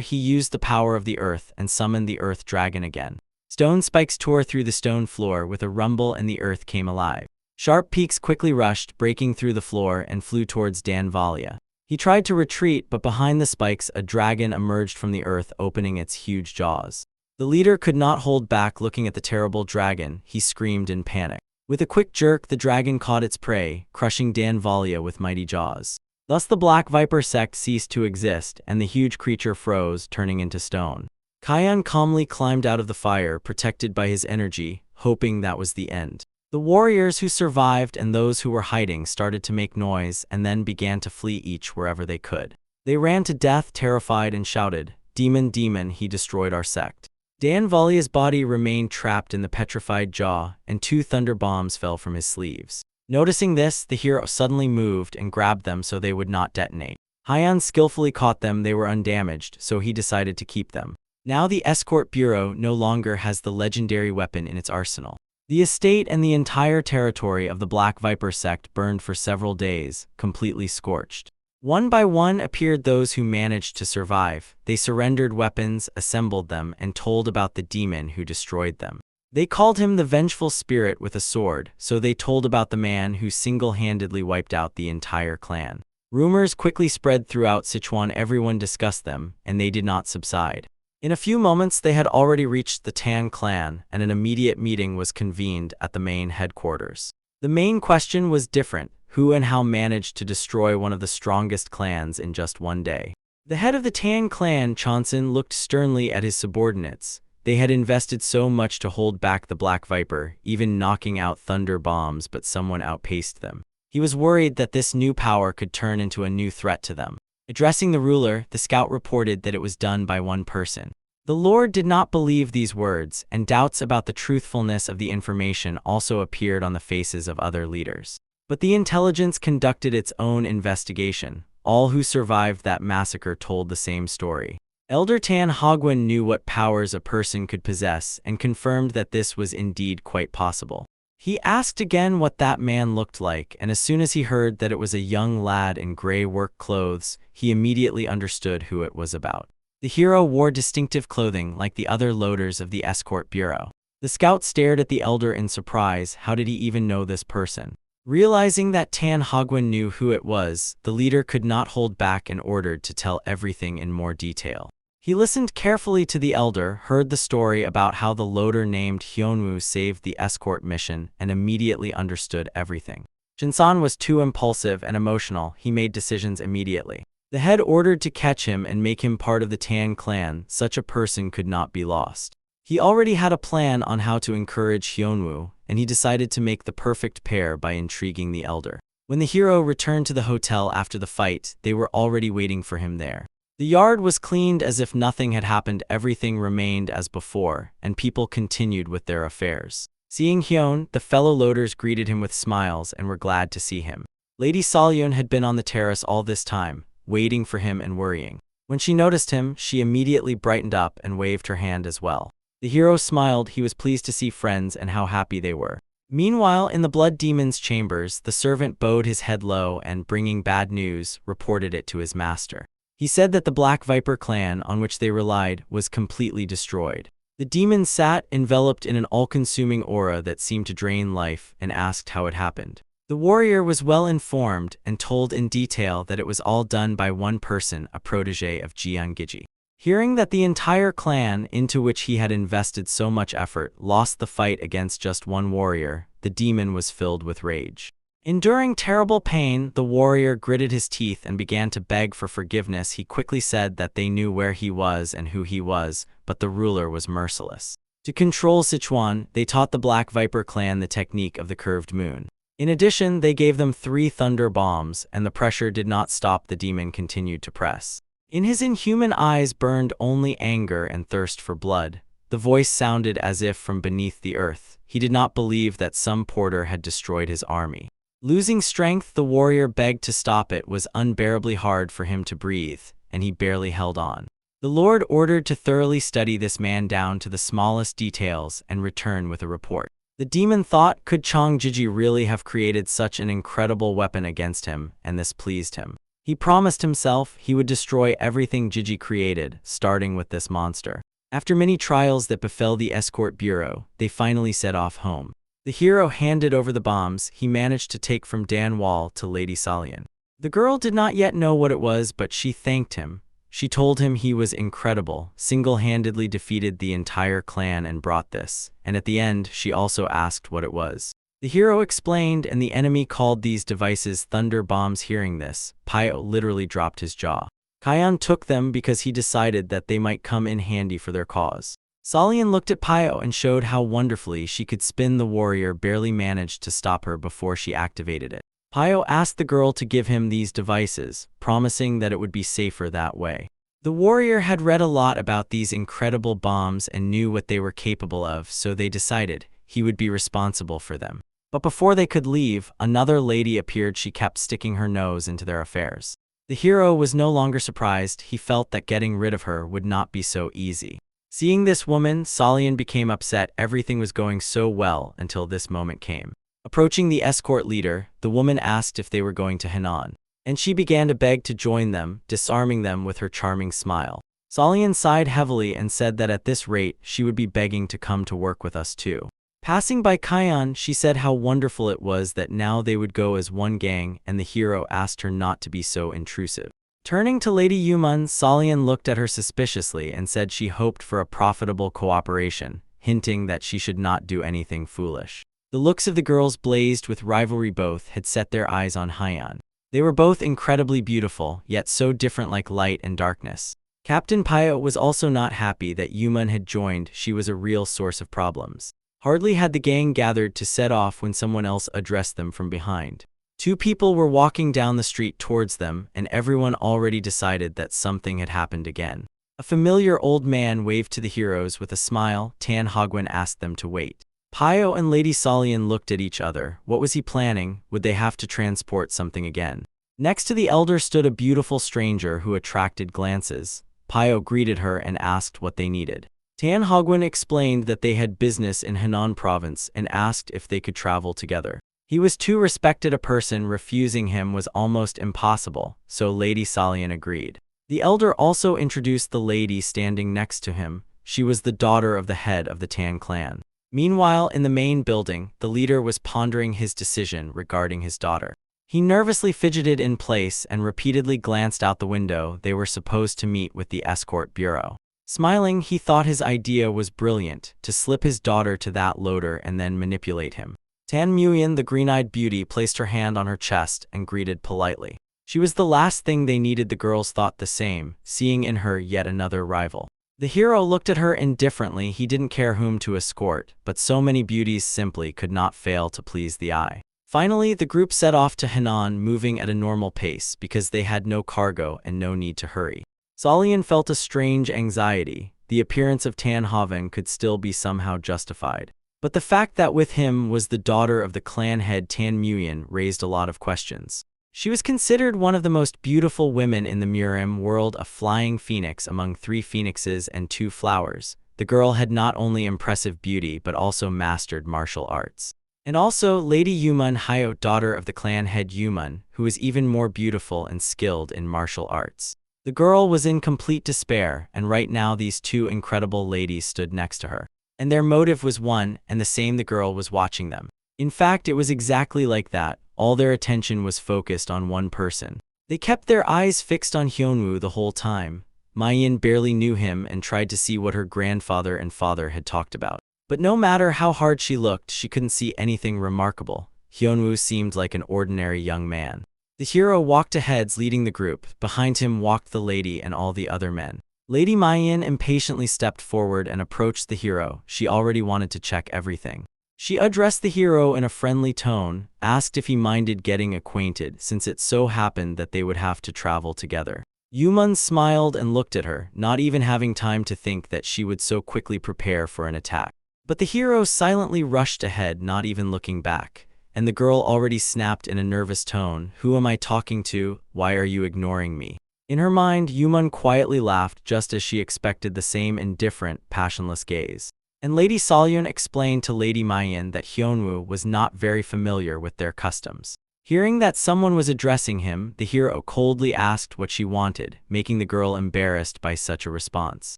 he used the power of the earth and summoned the earth dragon again. Stone spikes tore through the stone floor with a rumble and the earth came alive. Sharp peaks quickly rushed, breaking through the floor and flew towards Danvalia. He tried to retreat, but behind the spikes, a dragon emerged from the earth, opening its huge jaws. The leader could not hold back. Looking at the terrible dragon, he screamed in panic. With a quick jerk, the dragon caught its prey, crushing Danvalia with mighty jaws. Thus the Black Viper sect ceased to exist, and the huge creature froze, turning into stone. Hyan calmly climbed out of the fire, protected by his energy, hoping that was the end. The warriors who survived and those who were hiding started to make noise and then began to flee each wherever they could. They ran to death, terrified, and shouted, "Demon, demon, he destroyed our sect." Danvalia's body remained trapped in the petrified jaw, and 2 thunder bombs fell from his sleeves. Noticing this, the hero suddenly moved and grabbed them so they would not detonate. Hyan skillfully caught them. They were undamaged, so he decided to keep them. Now the escort bureau no longer has the legendary weapon in its arsenal. The estate and the entire territory of the Black Viper sect burned for several days, completely scorched. One by one appeared those who managed to survive. They surrendered weapons, assembled them, and told about the demon who destroyed them. They called him the vengeful spirit with a sword, so they told about the man who single-handedly wiped out the entire clan. Rumors quickly spread throughout Sichuan. Everyone discussed them, and they did not subside. In a few moments, they had already reached the Tan clan, and an immediate meeting was convened at the main headquarters. The main question was different: who and how managed to destroy one of the strongest clans in just one day? The head of the Tan clan, Chonsun, looked sternly at his subordinates. They had invested so much to hold back the Black Viper, even knocking out thunder bombs, but someone outpaced them. He was worried that this new power could turn into a new threat to them. Addressing the ruler, the scout reported that it was done by one person. The Lord did not believe these words, and doubts about the truthfulness of the information also appeared on the faces of other leaders. But the intelligence conducted its own investigation. All who survived that massacre told the same story. Elder Tan Hogwen knew what powers a person could possess and confirmed that this was indeed quite possible. He asked again what that man looked like, and as soon as he heard that it was a young lad in gray work clothes, he immediately understood who it was about. The hero wore distinctive clothing like the other loaders of the escort bureau. The scout stared at the elder in surprise. How did he even know this person? Realizing that Tan Hogwen knew who it was, the leader could not hold back and ordered to tell everything in more detail. He listened carefully to the elder, heard the story about how the loader named Hyunwoo saved the escort mission, and immediately understood everything. Shinsan was too impulsive and emotional. He made decisions immediately. The head ordered to catch him and make him part of the Tan clan. Such a person could not be lost. He already had a plan on how to encourage Hyunwoo, and he decided to make the perfect pair by intriguing the elder. When the hero returned to the hotel after the fight, they were already waiting for him there. The yard was cleaned as if nothing had happened. Everything remained as before, and people continued with their affairs. Seeing Hyun, the fellow loaders greeted him with smiles and were glad to see him. Lady Solyun had been on the terrace all this time, waiting for him and worrying. When she noticed him, she immediately brightened up and waved her hand as well. The hero smiled. He was pleased to see friends and how happy they were. Meanwhile, in the Blood Demon's chambers, the servant bowed his head low and, bringing bad news, reported it to his master. He said that the Black Viper clan, on which they relied, was completely destroyed. The demon sat, enveloped in an all-consuming aura that seemed to drain life, and asked how it happened. The warrior was well informed and told in detail that it was all done by one person, a protege of Jeonggi. Hearing that the entire clan, into which he had invested so much effort, lost the fight against just one warrior, the demon was filled with rage. Enduring terrible pain, the warrior gritted his teeth and began to beg for forgiveness. He quickly said that they knew where he was and who he was, but the ruler was merciless. To control Sichuan, they taught the Black Viper clan the technique of the curved moon. In addition, they gave them 3 thunder bombs, and the pressure did not stop. The demon continued to press. In his inhuman eyes burned only anger and thirst for blood. The voice sounded as if from beneath the earth. He did not believe that some porter had destroyed his army. Losing strength, the warrior begged to stop. It was unbearably hard for him to breathe, and he barely held on. The Lord ordered to thoroughly study this man down to the smallest details and return with a report. The demon thought, could Jeonggi really have created such an incredible weapon against him, and this pleased him. He promised himself he would destroy everything Jeonggi created, starting with this monster. After many trials that befell the escort bureau, they finally set off home. The hero handed over the bombs he managed to take from Dan Wall to Lady Solyun. The girl did not yet know what it was, but she thanked him. She told him he was incredible, single-handedly defeated the entire clan and brought this, and at the end she also asked what it was. The hero explained, and the enemy called these devices thunder bombs. Hearing this, Pyo literally dropped his jaw. Kyon took them because he decided that they might come in handy for their cause. Solyun looked at Pyo and showed how wonderfully she could spin. The warrior barely managed to stop her before she activated it. Pyo asked the girl to give him these devices, promising that it would be safer that way. The warrior had read a lot about these incredible bombs and knew what they were capable of, so they decided he would be responsible for them. But before they could leave, another lady appeared. She kept sticking her nose into their affairs. The hero was no longer surprised. He felt that getting rid of her would not be so easy. Seeing this woman, Solyun became upset. Everything was going so well until this moment came. Approaching the escort leader, the woman asked if they were going to Henan, and she began to beg to join them, disarming them with her charming smile. Solyun sighed heavily and said that at this rate, she would be begging to come to work with us too. Passing by Kyon, she said how wonderful it was that now they would go as one gang, and the hero asked her not to be so intrusive. Turning to Lady Yumun, Solyun looked at her suspiciously and said she hoped for a profitable cooperation, hinting that she should not do anything foolish. The looks of the girls blazed with rivalry. Both had set their eyes on Hyun. They were both incredibly beautiful, yet so different, like light and darkness. Captain Pyo was also not happy that Yumun had joined. She was a real source of problems. Hardly had the gang gathered to set off when someone else addressed them from behind. 2 people were walking down the street towards them, and everyone already decided that something had happened again. A familiar old man waved to the heroes with a smile. Tan Hogwen asked them to wait. Pyo and Lady Solyun looked at each other. What was he planning? Would they have to transport something again? Next to the elder stood a beautiful stranger who attracted glances. Pyo greeted her and asked what they needed. Tan Hogwen explained that they had business in Henan province and asked if they could travel together. He was too respected a person. Refusing him was almost impossible, so Lady Solyun agreed. The elder also introduced the lady standing next to him. She was the daughter of the head of the Tan clan. Meanwhile, in the main building, the leader was pondering his decision regarding his daughter. He nervously fidgeted in place and repeatedly glanced out the window. They were supposed to meet with the escort bureau. Smiling, he thought his idea was brilliant, to slip his daughter to that loader and then manipulate him. Tan Muyin, the green-eyed beauty, placed her hand on her chest and greeted politely. She was the last thing they needed. The girls thought the same, seeing in her yet another rival. The hero looked at her indifferently. He didn't care whom to escort, but so many beauties simply could not fail to please the eye. Finally, the group set off to Henan, moving at a normal pace because they had no cargo and no need to hurry. Solian felt a strange anxiety. The appearance of Tan Haven could still be somehow justified. But the fact that with him was the daughter of the clan head Tan Muyin raised a lot of questions. She was considered one of the most beautiful women in the Murim world, a flying phoenix among 3 phoenixes and 2 flowers. The girl had not only impressive beauty but also mastered martial arts. And also Lady Yumun Hyo, daughter of the clan head Yumun, who was even more beautiful and skilled in martial arts. The girl was in complete despair, and right now these 2 incredible ladies stood next to her. And their motive was one and the same: the girl was watching them. In fact, it was exactly like that. All their attention was focused on one person. They kept their eyes fixed on Hyunwoo the whole time. Mayin barely knew him and tried to see what her grandfather and father had talked about. But no matter how hard she looked, she couldn't see anything remarkable. Hyunwoo seemed like an ordinary young man. The hero walked ahead, leading the group. Behind him walked the lady and all the other men. Lady Mayin impatiently stepped forward and approached the hero. She already wanted to check everything. She addressed the hero in a friendly tone, asked if he minded getting acquainted, since it so happened that they would have to travel together. Yumun smiled and looked at her, not even having time to think that she would so quickly prepare for an attack. But the hero silently rushed ahead, not even looking back. And the girl already snapped in a nervous tone, "Who am I talking to? Why are you ignoring me?" In her mind, Yumun quietly laughed, just as she expected, the same indifferent, passionless gaze. And Lady Solyun explained to Lady Mayin that Hyunwoo was not very familiar with their customs. Hearing that someone was addressing him, the hero coldly asked what she wanted, making the girl embarrassed by such a response.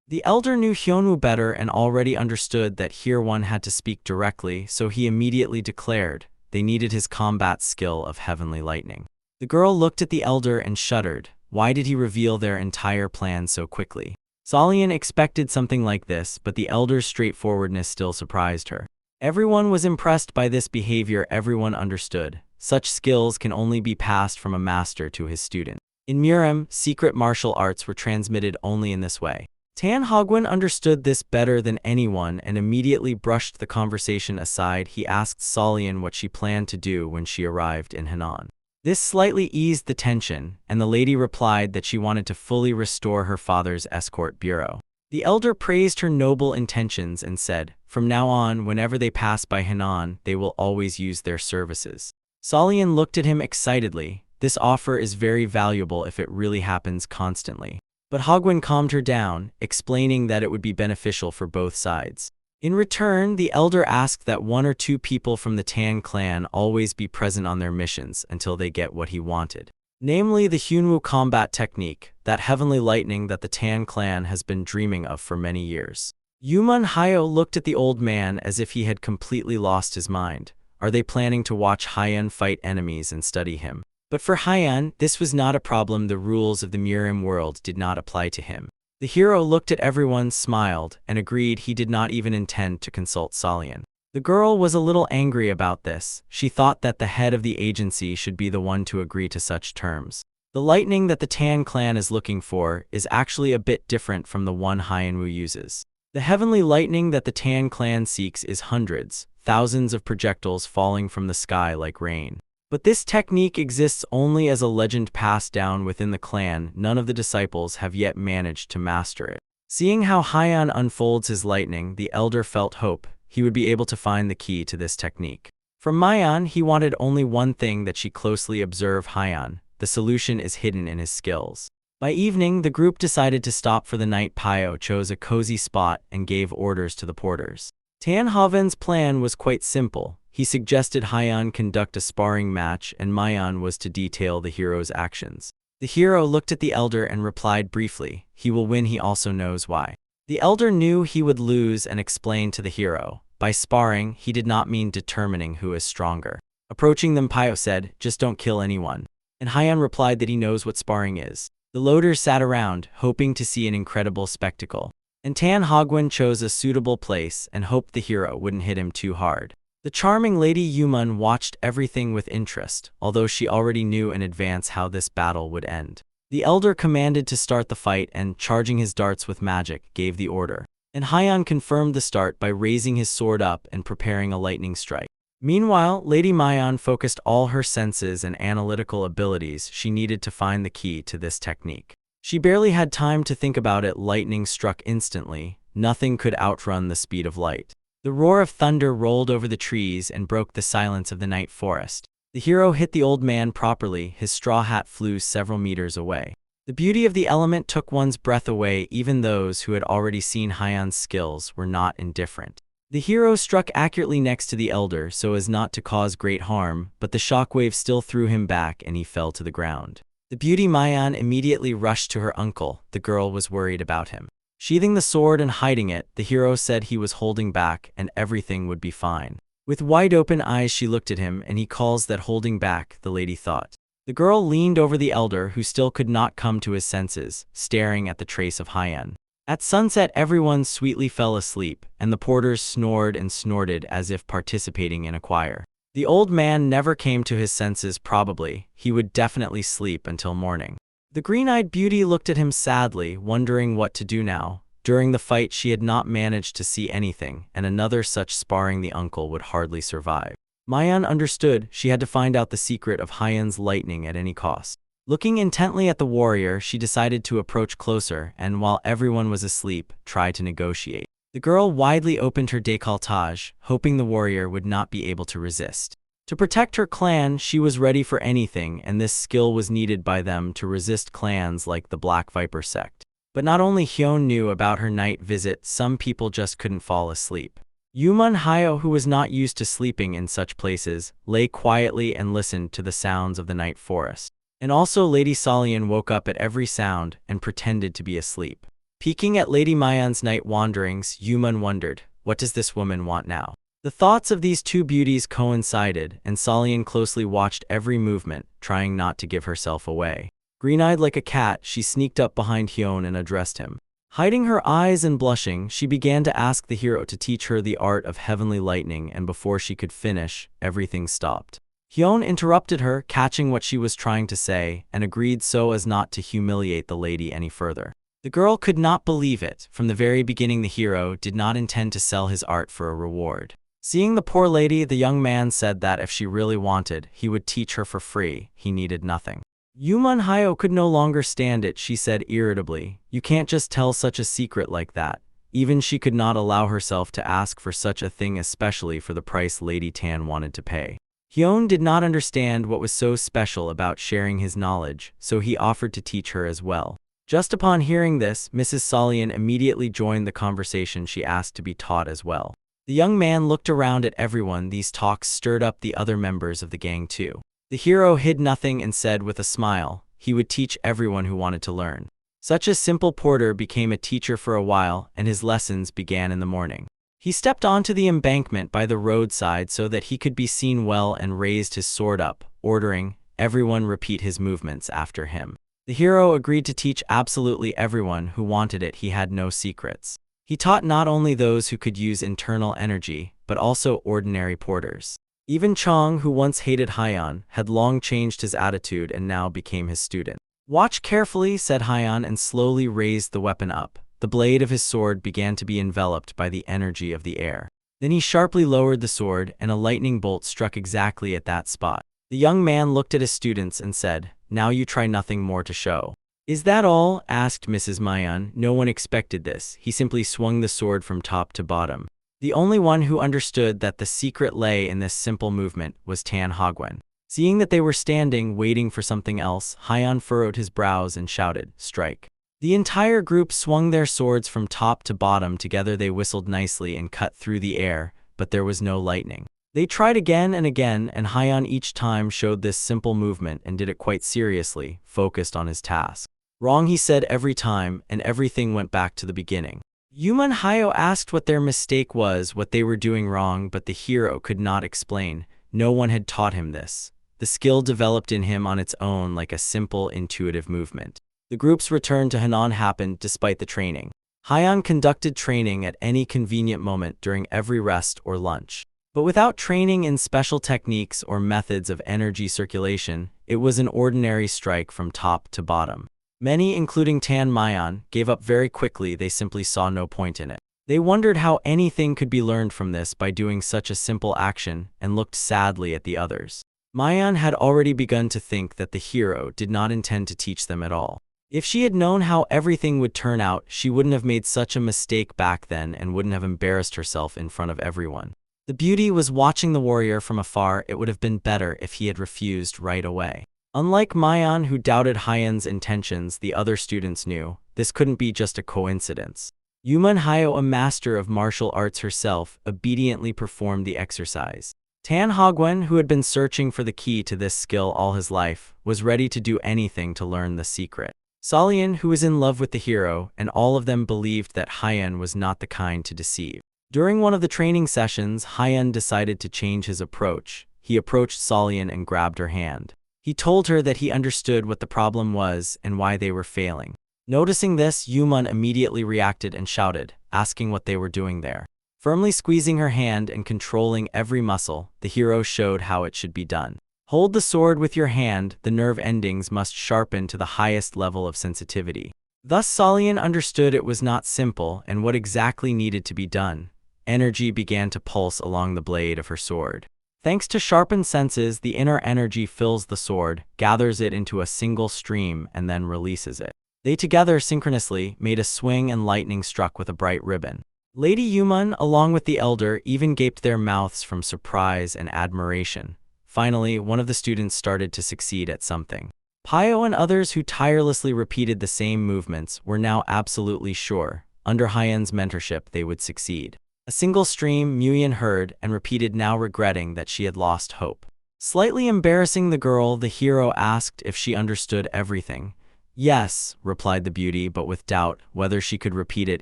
The elder knew Hyunwoo better and already understood that here one had to speak directly, so he immediately declared they needed his combat skill of heavenly lightning. The girl looked at the elder and shuddered. Why did he reveal their entire plan so quickly? Solian expected something like this, but the elder's straightforwardness still surprised her. Everyone was impressed by this behavior. Everyone understood. Such skills can only be passed from a master to his student. In Murim, secret martial arts were transmitted only in this way. Tan Hogwon understood this better than anyone and immediately brushed the conversation aside. He asked Solian what she planned to do when she arrived in Henan. This slightly eased the tension, and the lady replied that she wanted to fully restore her father's escort bureau. The elder praised her noble intentions and said, from now on, whenever they pass by Henan, they will always use their services. Solian looked at him excitedly. This offer is very valuable if it really happens constantly. But Hogwon calmed her down, explaining that it would be beneficial for both sides. In return, the elder asked that 1 or 2 people from the Tan clan always be present on their missions until they get what he wanted. Namely, the Hyunwoo combat technique, that heavenly lightning that the Tan clan has been dreaming of for many years. Yumun Hyo looked at the old man as if he had completely lost his mind. Are they planning to watch Hyan fight enemies and study him? But for Hyan, this was not a problem. The rules of the Murim world did not apply to him. The hero looked at everyone, smiled, and agreed he did not even intend to consult Solian. The girl was a little angry about this. She thought that the head of the agency should be the one to agree to such terms. The lightning that the Tan clan is looking for is actually a bit different from the one Hyanwoo uses. The heavenly lightning that the Tan clan seeks is hundreds, thousands of projectiles falling from the sky like rain. But this technique exists only as a legend passed down within the clan. None of the disciples have yet managed to master it. Seeing how Hyan unfolds his lightning, the elder felt hope. He would be able to find the key to this technique. From Mayan, he wanted only one thing: that she closely observe Hyan. The solution is hidden in his skills. By evening, the group decided to stop for the night. Pio chose a cozy spot and gave orders to the porters. Tan Haven's plan was quite simple. He suggested Hyan conduct a sparring match, and Mayan was to detail the hero's actions. The hero looked at the elder and replied briefly, he will win. He also knows why. The elder knew he would lose and explained to the hero, by sparring, he did not mean determining who is stronger. Approaching them, Pio said, "Just don't kill anyone." And Hyan replied that he knows what sparring is. The loaders sat around, hoping to see an incredible spectacle. And Tan Hogwen chose a suitable place and hoped the hero wouldn't hit him too hard. The charming Lady Yumun watched everything with interest, although she already knew in advance how this battle would end. The elder commanded to start the fight and, charging his darts with magic, gave the order. And Hyan confirmed the start by raising his sword up and preparing a lightning strike. Meanwhile, Lady Mayan focused all her senses and analytical abilities she needed to find the key to this technique. She barely had time to think about it. Lightning struck instantly. Nothing could outrun the speed of light. The roar of thunder rolled over the trees and broke the silence of the night forest. The hero hit the old man properly. His straw hat flew several meters away. The beauty of the element took one's breath away. Even those who had already seen Hyan's skills were not indifferent. The hero struck accurately next to the elder so as not to cause great harm, but the shockwave still threw him back and he fell to the ground. The beauty Mayan immediately rushed to her uncle. The girl was worried about him. Sheathing the sword and hiding it, the hero said he was holding back and everything would be fine. With wide-open eyes she looked at him, and he calls that holding back, the lady thought. The girl leaned over the elder, who still could not come to his senses, staring at the trace of Hyan. At sunset everyone sweetly fell asleep, and the porters snored and snorted as if participating in a choir. The old man never came to his senses. Probably, he would definitely sleep until morning. The green-eyed beauty looked at him sadly, wondering what to do now. During the fight she had not managed to see anything, and another such sparring the uncle would hardly survive. Mayan understood she had to find out the secret of Hyan's lightning at any cost. Looking intently at the warrior, she decided to approach closer and, while everyone was asleep, try to negotiate. The girl widely opened her décolletage, hoping the warrior would not be able to resist. To protect her clan, she was ready for anything, and this skill was needed by them to resist clans like the Black Viper sect. But not only Hyun knew about her night visit, some people just couldn't fall asleep. Yumun Hyo, who was not used to sleeping in such places, lay quietly and listened to the sounds of the night forest. And also Lady Solian woke up at every sound and pretended to be asleep. Peeking at Lady Mayan's night wanderings, Yumun wondered, what does this woman want now? The thoughts of these two beauties coincided, and Solian closely watched every movement, trying not to give herself away. Green-eyed like a cat, she sneaked up behind Hyun and addressed him. Hiding her eyes and blushing, she began to ask the hero to teach her the art of heavenly lightning, and before she could finish, everything stopped. Hyun interrupted her, catching what she was trying to say, and agreed so as not to humiliate the lady any further. The girl could not believe it. From the very beginning the hero did not intend to sell his art for a reward. Seeing the poor lady, the young man said that if she really wanted, he would teach her for free. He needed nothing. Yumun Hyo could no longer stand it. She said irritably, "You can't just tell such a secret like that." Even she could not allow herself to ask for such a thing, especially for the price Lady Tan wanted to pay. Hyun did not understand what was so special about sharing his knowledge, so he offered to teach her as well. Just upon hearing this, Mrs. Solian immediately joined the conversation. She asked to be taught as well. The young man looked around at everyone. These talks stirred up the other members of the gang too. The hero hid nothing and said with a smile, he would teach everyone who wanted to learn. Such a simple porter became a teacher for a while, and his lessons began in the morning. He stepped onto the embankment by the roadside so that he could be seen well and raised his sword up, ordering everyone repeat his movements after him. The hero agreed to teach absolutely everyone who wanted it. He had no secrets. He taught not only those who could use internal energy, but also ordinary porters. Even Chong, who once hated Hyan, had long changed his attitude and now became his student. "Watch carefully," said Hyan, and slowly raised the weapon up. The blade of his sword began to be enveloped by the energy of the air. Then he sharply lowered the sword, and a lightning bolt struck exactly at that spot. The young man looked at his students and said, "Now you try, nothing more to show." "Is that all?" asked Mrs. Mayan. No one expected this. He simply swung the sword from top to bottom. The only one who understood that the secret lay in this simple movement was Tan Hogwen. Seeing that they were standing, waiting for something else, Hyan furrowed his brows and shouted, "Strike." The entire group swung their swords from top to bottom. Together they whistled nicely and cut through the air, but there was no lightning. They tried again, and Hyan each time showed this simple movement and did it quite seriously, focused on his task. "Wrong," he said every time, and everything went back to the beginning. Yumun Hyo asked what their mistake was, what they were doing wrong, but the hero could not explain. No one had taught him this. The skill developed in him on its own like a simple, intuitive movement. The group's return to Henan happened despite the training. Haiyan conducted training at any convenient moment during every rest or lunch. But without training in special techniques or methods of energy circulation, it was an ordinary strike from top to bottom. Many, including Tan Mayan, gave up very quickly. They simply saw no point in it. They wondered how anything could be learned from this by doing such a simple action and looked sadly at the others. Mayan had already begun to think that the hero did not intend to teach them at all. If she had known how everything would turn out, she wouldn't have made such a mistake back then and wouldn't have embarrassed herself in front of everyone. The beauty was watching the warrior from afar. It would have been better if he had refused right away. Unlike Mayan, who doubted Haiyan's intentions, the other students knew this couldn't be just a coincidence. Yuman Hayo, a master of martial arts herself, obediently performed the exercise. Tan Hagwen, who had been searching for the key to this skill all his life, was ready to do anything to learn the secret. Solian, who was in love with the hero, and all of them believed that Haiyan was not the kind to deceive. During one of the training sessions, Haiyan decided to change his approach. He approached Solian and grabbed her hand. He told her that he understood what the problem was and why they were failing. Noticing this, Yuman immediately reacted and shouted, asking what they were doing there. Firmly squeezing her hand and controlling every muscle, the hero showed how it should be done. Hold the sword with your hand. The nerve endings must sharpen to the highest level of sensitivity. Thus Solian understood it was not simple and what exactly needed to be done. Energy began to pulse along the blade of her sword. Thanks to sharpened senses, the inner energy fills the sword, gathers it into a single stream, and then releases it. They together synchronously made a swing and lightning struck with a bright ribbon. Lady Yuman, along with the elder, even gaped their mouths from surprise and admiration. Finally, one of the students started to succeed at something. Pio and others who tirelessly repeated the same movements were now absolutely sure, under Haiyan's mentorship, they would succeed. A single stream Muyan heard and repeated, now regretting that she had lost hope. Slightly embarrassing the girl, the hero asked if she understood everything. Yes, replied the beauty, but with doubt whether she could repeat it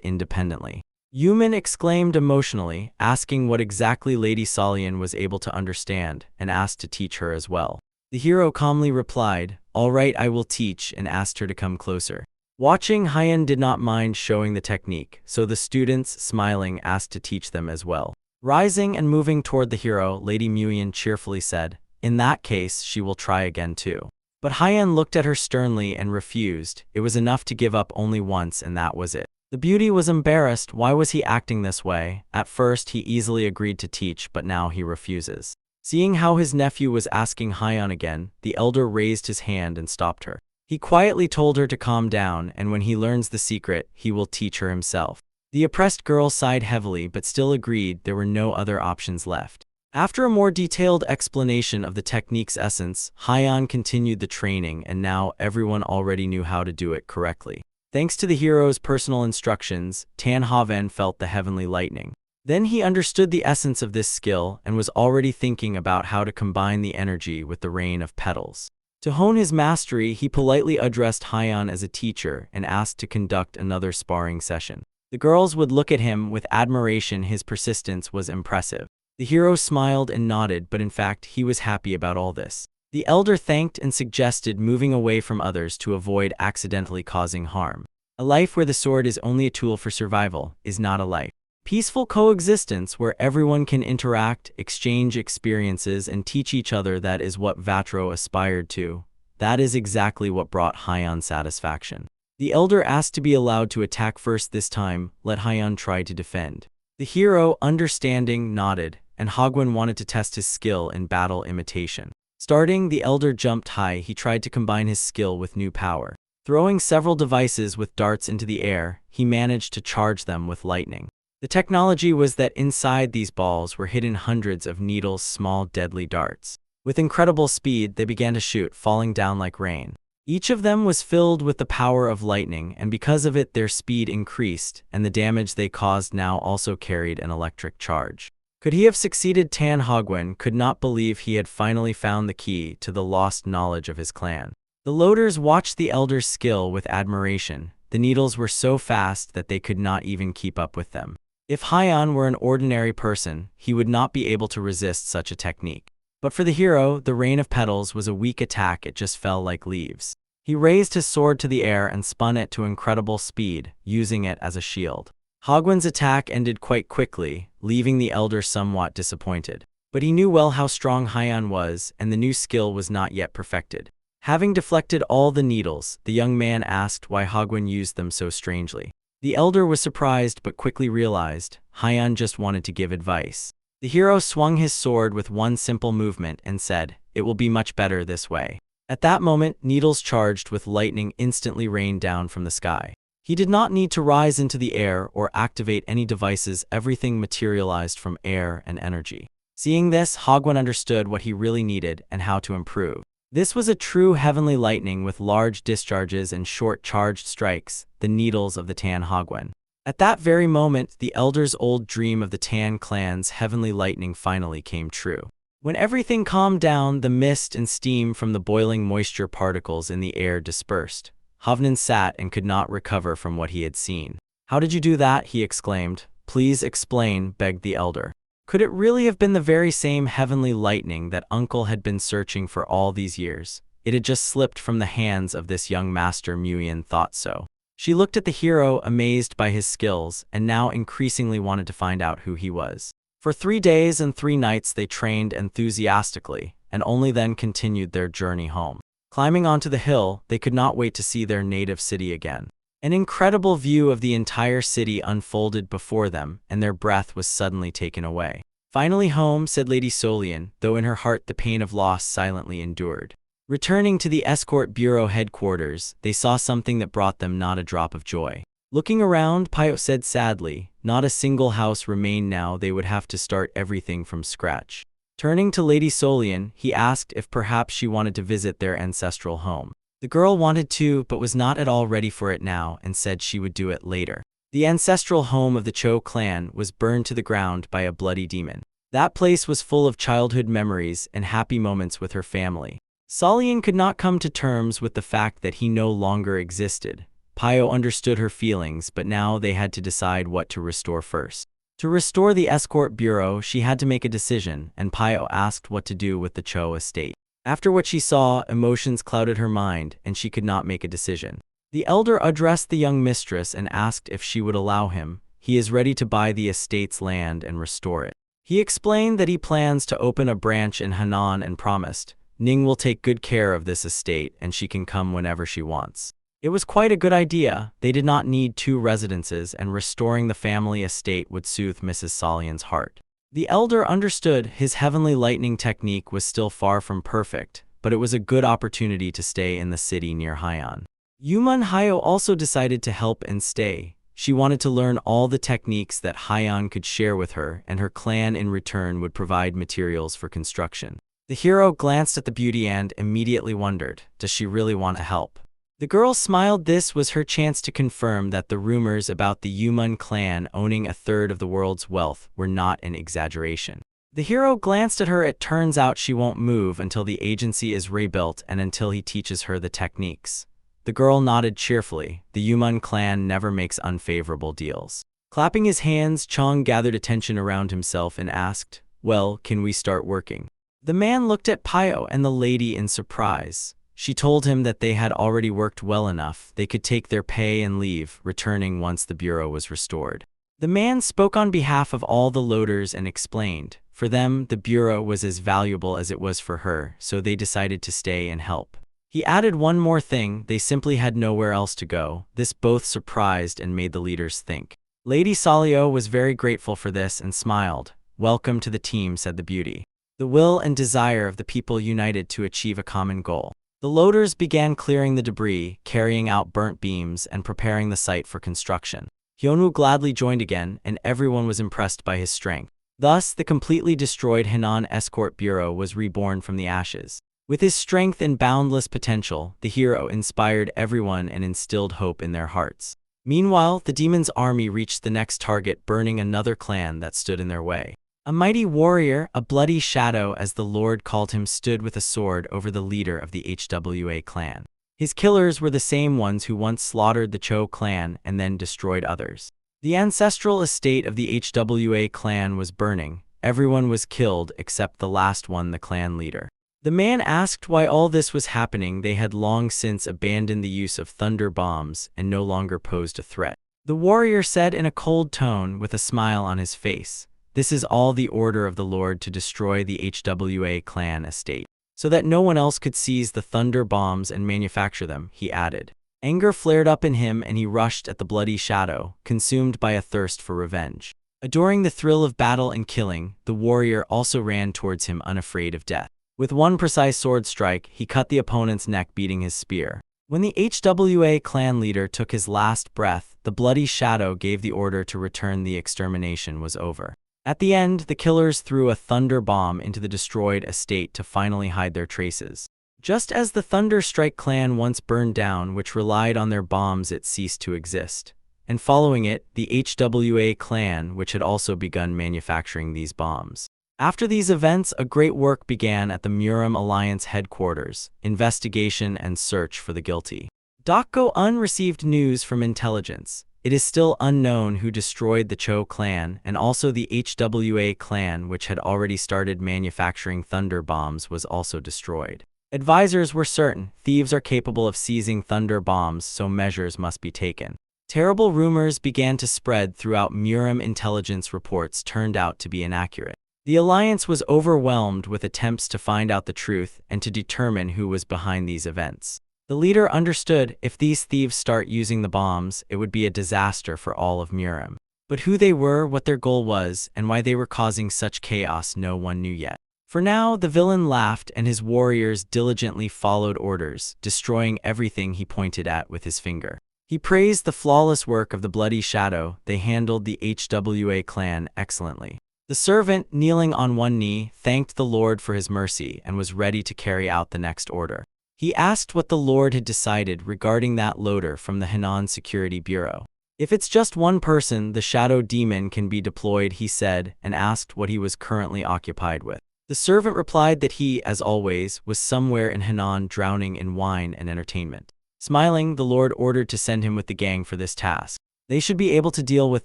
independently. Yuman exclaimed emotionally, asking what exactly Lady Solian was able to understand, and asked to teach her as well. The hero calmly replied, "All right, I will teach," and asked her to come closer. Watching, Haiyan did not mind showing the technique, so the students, smiling, asked to teach them as well. Rising and moving toward the hero, Lady Muyan cheerfully said, "In that case, she will try again too." But Haiyan looked at her sternly and refused. It was enough to give up only once, and that was it. The beauty was embarrassed. Why was he acting this way? At first, he easily agreed to teach, but now he refuses. Seeing how his nephew was asking Haiyan again, the elder raised his hand and stopped her. He quietly told her to calm down, and when he learns the secret, he will teach her himself. The oppressed girl sighed heavily but still agreed. There were no other options left. After a more detailed explanation of the technique's essence, Haiyan continued the training, and now everyone already knew how to do it correctly. Thanks to the hero's personal instructions, Tan Haven felt the heavenly lightning. Then he understood the essence of this skill and was already thinking about how to combine the energy with the rain of petals. To hone his mastery, he politely addressed Haiyan as a teacher and asked to conduct another sparring session. The girls would look at him with admiration. His persistence was impressive. The hero smiled and nodded, but in fact, he was happy about all this. The elder thanked and suggested moving away from others to avoid accidentally causing harm. A life where the sword is only a tool for survival is not a life. Peaceful coexistence where everyone can interact, exchange experiences, and teach each other, that is what Vatro aspired to. That is exactly what brought Haiyan satisfaction. The elder asked to be allowed to attack first this time. Let Haiyan try to defend. The hero, understanding, nodded, and Hagwen wanted to test his skill in battle imitation. Starting, the elder jumped high. He tried to combine his skill with new power. Throwing several devices with darts into the air, he managed to charge them with lightning. The technology was that inside these balls were hidden hundreds of needles, small deadly darts. With incredible speed, they began to shoot, falling down like rain. Each of them was filled with the power of lightning, and because of it their speed increased, and the damage they caused now also carried an electric charge. Could he have succeeded? Tan Hagwen could not believe he had finally found the key to the lost knowledge of his clan. The loaders watched the elder's skill with admiration. The needles were so fast that they could not even keep up with them. If Haiyan were an ordinary person, he would not be able to resist such a technique. But for the hero, the rain of petals was a weak attack. It just fell like leaves. He raised his sword to the air and spun it to incredible speed, using it as a shield. Hagwon's attack ended quite quickly, leaving the elder somewhat disappointed. But he knew well how strong Hyan was, and the new skill was not yet perfected. Having deflected all the needles, the young man asked why Hagwon used them so strangely. The elder was surprised but quickly realized Hyan just wanted to give advice. The hero swung his sword with one simple movement and said, "It will be much better this way." At that moment, needles charged with lightning instantly rained down from the sky. He did not need to rise into the air or activate any devices. Everything materialized from air and energy. Seeing this, Hagwon understood what he really needed and how to improve. This was a true heavenly lightning with large discharges and short charged strikes, the needles of the Tan Hagwon. At that very moment, the elder's old dream of the Tan clan's heavenly lightning finally came true. When everything calmed down, the mist and steam from the boiling moisture particles in the air dispersed. Havnan sat and could not recover from what he had seen. "How did you do that?" he exclaimed. "Please explain," begged the elder. Could it really have been the very same heavenly lightning that Uncle had been searching for all these years? It had just slipped from the hands of this young master. Muyin thought so. She looked at the hero, amazed by his skills, and now increasingly wanted to find out who he was. For 3 days and 3 nights they trained enthusiastically, and only then continued their journey home. Climbing onto the hill, they could not wait to see their native city again. An incredible view of the entire city unfolded before them, and their breath was suddenly taken away. "Finally home," said Lady Solian, though in her heart the pain of loss silently endured. Returning to the escort bureau headquarters, they saw something that brought them not a drop of joy. Looking around, Pyo said sadly, not a single house remained now. They would have to start everything from scratch. Turning to Lady Solian, he asked if perhaps she wanted to visit their ancestral home. The girl wanted to, but was not at all ready for it now and said she would do it later. The ancestral home of the Cho clan was burned to the ground by a bloody demon. That place was full of childhood memories and happy moments with her family. Solian could not come to terms with the fact that he no longer existed. Pyo understood her feelings, but now they had to decide what to restore first. To restore the escort bureau, she had to make a decision, and Pyo asked what to do with the Cho estate. After what she saw, emotions clouded her mind, and she could not make a decision. The elder addressed the young mistress and asked if she would allow him. He is ready to buy the estate's land and restore it. He explained that he plans to open a branch in Henan and promised, Ning will take good care of this estate and she can come whenever she wants. It was quite a good idea. They did not need 2 residences, and restoring the family estate would soothe Mrs. Solian's heart. The elder understood his heavenly lightning technique was still far from perfect, but it was a good opportunity to stay in the city near Hyan. Yumun Hyo also decided to help and stay. She wanted to learn all the techniques that Hyan could share with her, and her clan in return would provide materials for construction. The hero glanced at the beauty and immediately wondered, does she really want to help? The girl smiled. This was her chance to confirm that the rumors about the Yumun clan owning 1/3 of the world's wealth were not an exaggeration. The hero glanced at her. It turns out she won't move until the agency is rebuilt and until he teaches her the techniques. The girl nodded cheerfully. The Yumun clan never makes unfavorable deals. Clapping his hands, Chong gathered attention around himself and asked, "Well, can we start working?" The man looked at Pyo and the lady in surprise. She told him that they had already worked well enough. They could take their pay and leave, returning once the bureau was restored. The man spoke on behalf of all the loaders and explained, for them, the bureau was as valuable as it was for her, so they decided to stay and help. He added one more thing, they simply had nowhere else to go. This both surprised and made the leaders think. Lady Solio was very grateful for this and smiled. "Welcome to the team," said the beauty. The will and desire of the people united to achieve a common goal. The loaders began clearing the debris, carrying out burnt beams, and preparing the site for construction. Hyunwoo gladly joined again, and everyone was impressed by his strength. Thus, the completely destroyed Henan Escort Bureau was reborn from the ashes. With his strength and boundless potential, the hero inspired everyone and instilled hope in their hearts. Meanwhile, the demon's army reached the next target, burning another clan that stood in their way. A mighty warrior, a bloody shadow as the Lord called him, stood with a sword over the leader of the HWA clan. His killers were the same ones who once slaughtered the Cho clan and then destroyed others. The ancestral estate of the HWA clan was burning. everyone was killed except the last one, the clan leader. The man asked why all this was happening. They had long since abandoned the use of thunder bombs and no longer posed a threat. The warrior said in a cold tone with a smile on his face, "This is all the order of the Lord to destroy the HWA clan estate, so that no one else could seize the thunder bombs and manufacture them," he added. Anger flared up in him and he rushed at the bloody shadow, consumed by a thirst for revenge. Adoring the thrill of battle and killing, the warrior also ran towards him unafraid of death. With one precise sword strike, he cut the opponent's neck, beating his spear. When the HWA clan leader took his last breath, the bloody shadow gave the order to return. The extermination was over. At the end, the killers threw a thunder bomb into the destroyed estate to finally hide their traces. Just as the Thunder Strike clan once burned down, which relied on their bombs, it ceased to exist. And following it, the HWA clan, which had also begun manufacturing these bombs. After these events, a great work began at the Murim Alliance headquarters: investigation and search for the guilty. Dokgo-un received news from intelligence. It is still unknown who destroyed the Cho clan, and also the HWA clan, which had already started manufacturing thunder bombs, was also destroyed. Advisors were certain thieves are capable of seizing thunder bombs, so measures must be taken. Terrible rumors began to spread throughout Murim. Intelligence reports turned out to be inaccurate. The alliance was overwhelmed with attempts to find out the truth and to determine who was behind these events. The leader understood if these thieves start using the bombs, it would be a disaster for all of Murim. But who they were, what their goal was, and why they were causing such chaos, no one knew yet. For now, the villain laughed and his warriors diligently followed orders, destroying everything he pointed at with his finger. He praised the flawless work of the Bloody Shadow. They handled the HWA clan excellently. The servant, kneeling on one knee, thanked the Lord for his mercy and was ready to carry out the next order. He asked what the Lord had decided regarding that loader from the Henan Security Bureau. "If it's just one person, the Shadow Demon can be deployed," he said, and asked what he was currently occupied with. The servant replied that he, as always, was somewhere in Henan drowning in wine and entertainment. Smiling, the Lord ordered to send him with the gang for this task. They should be able to deal with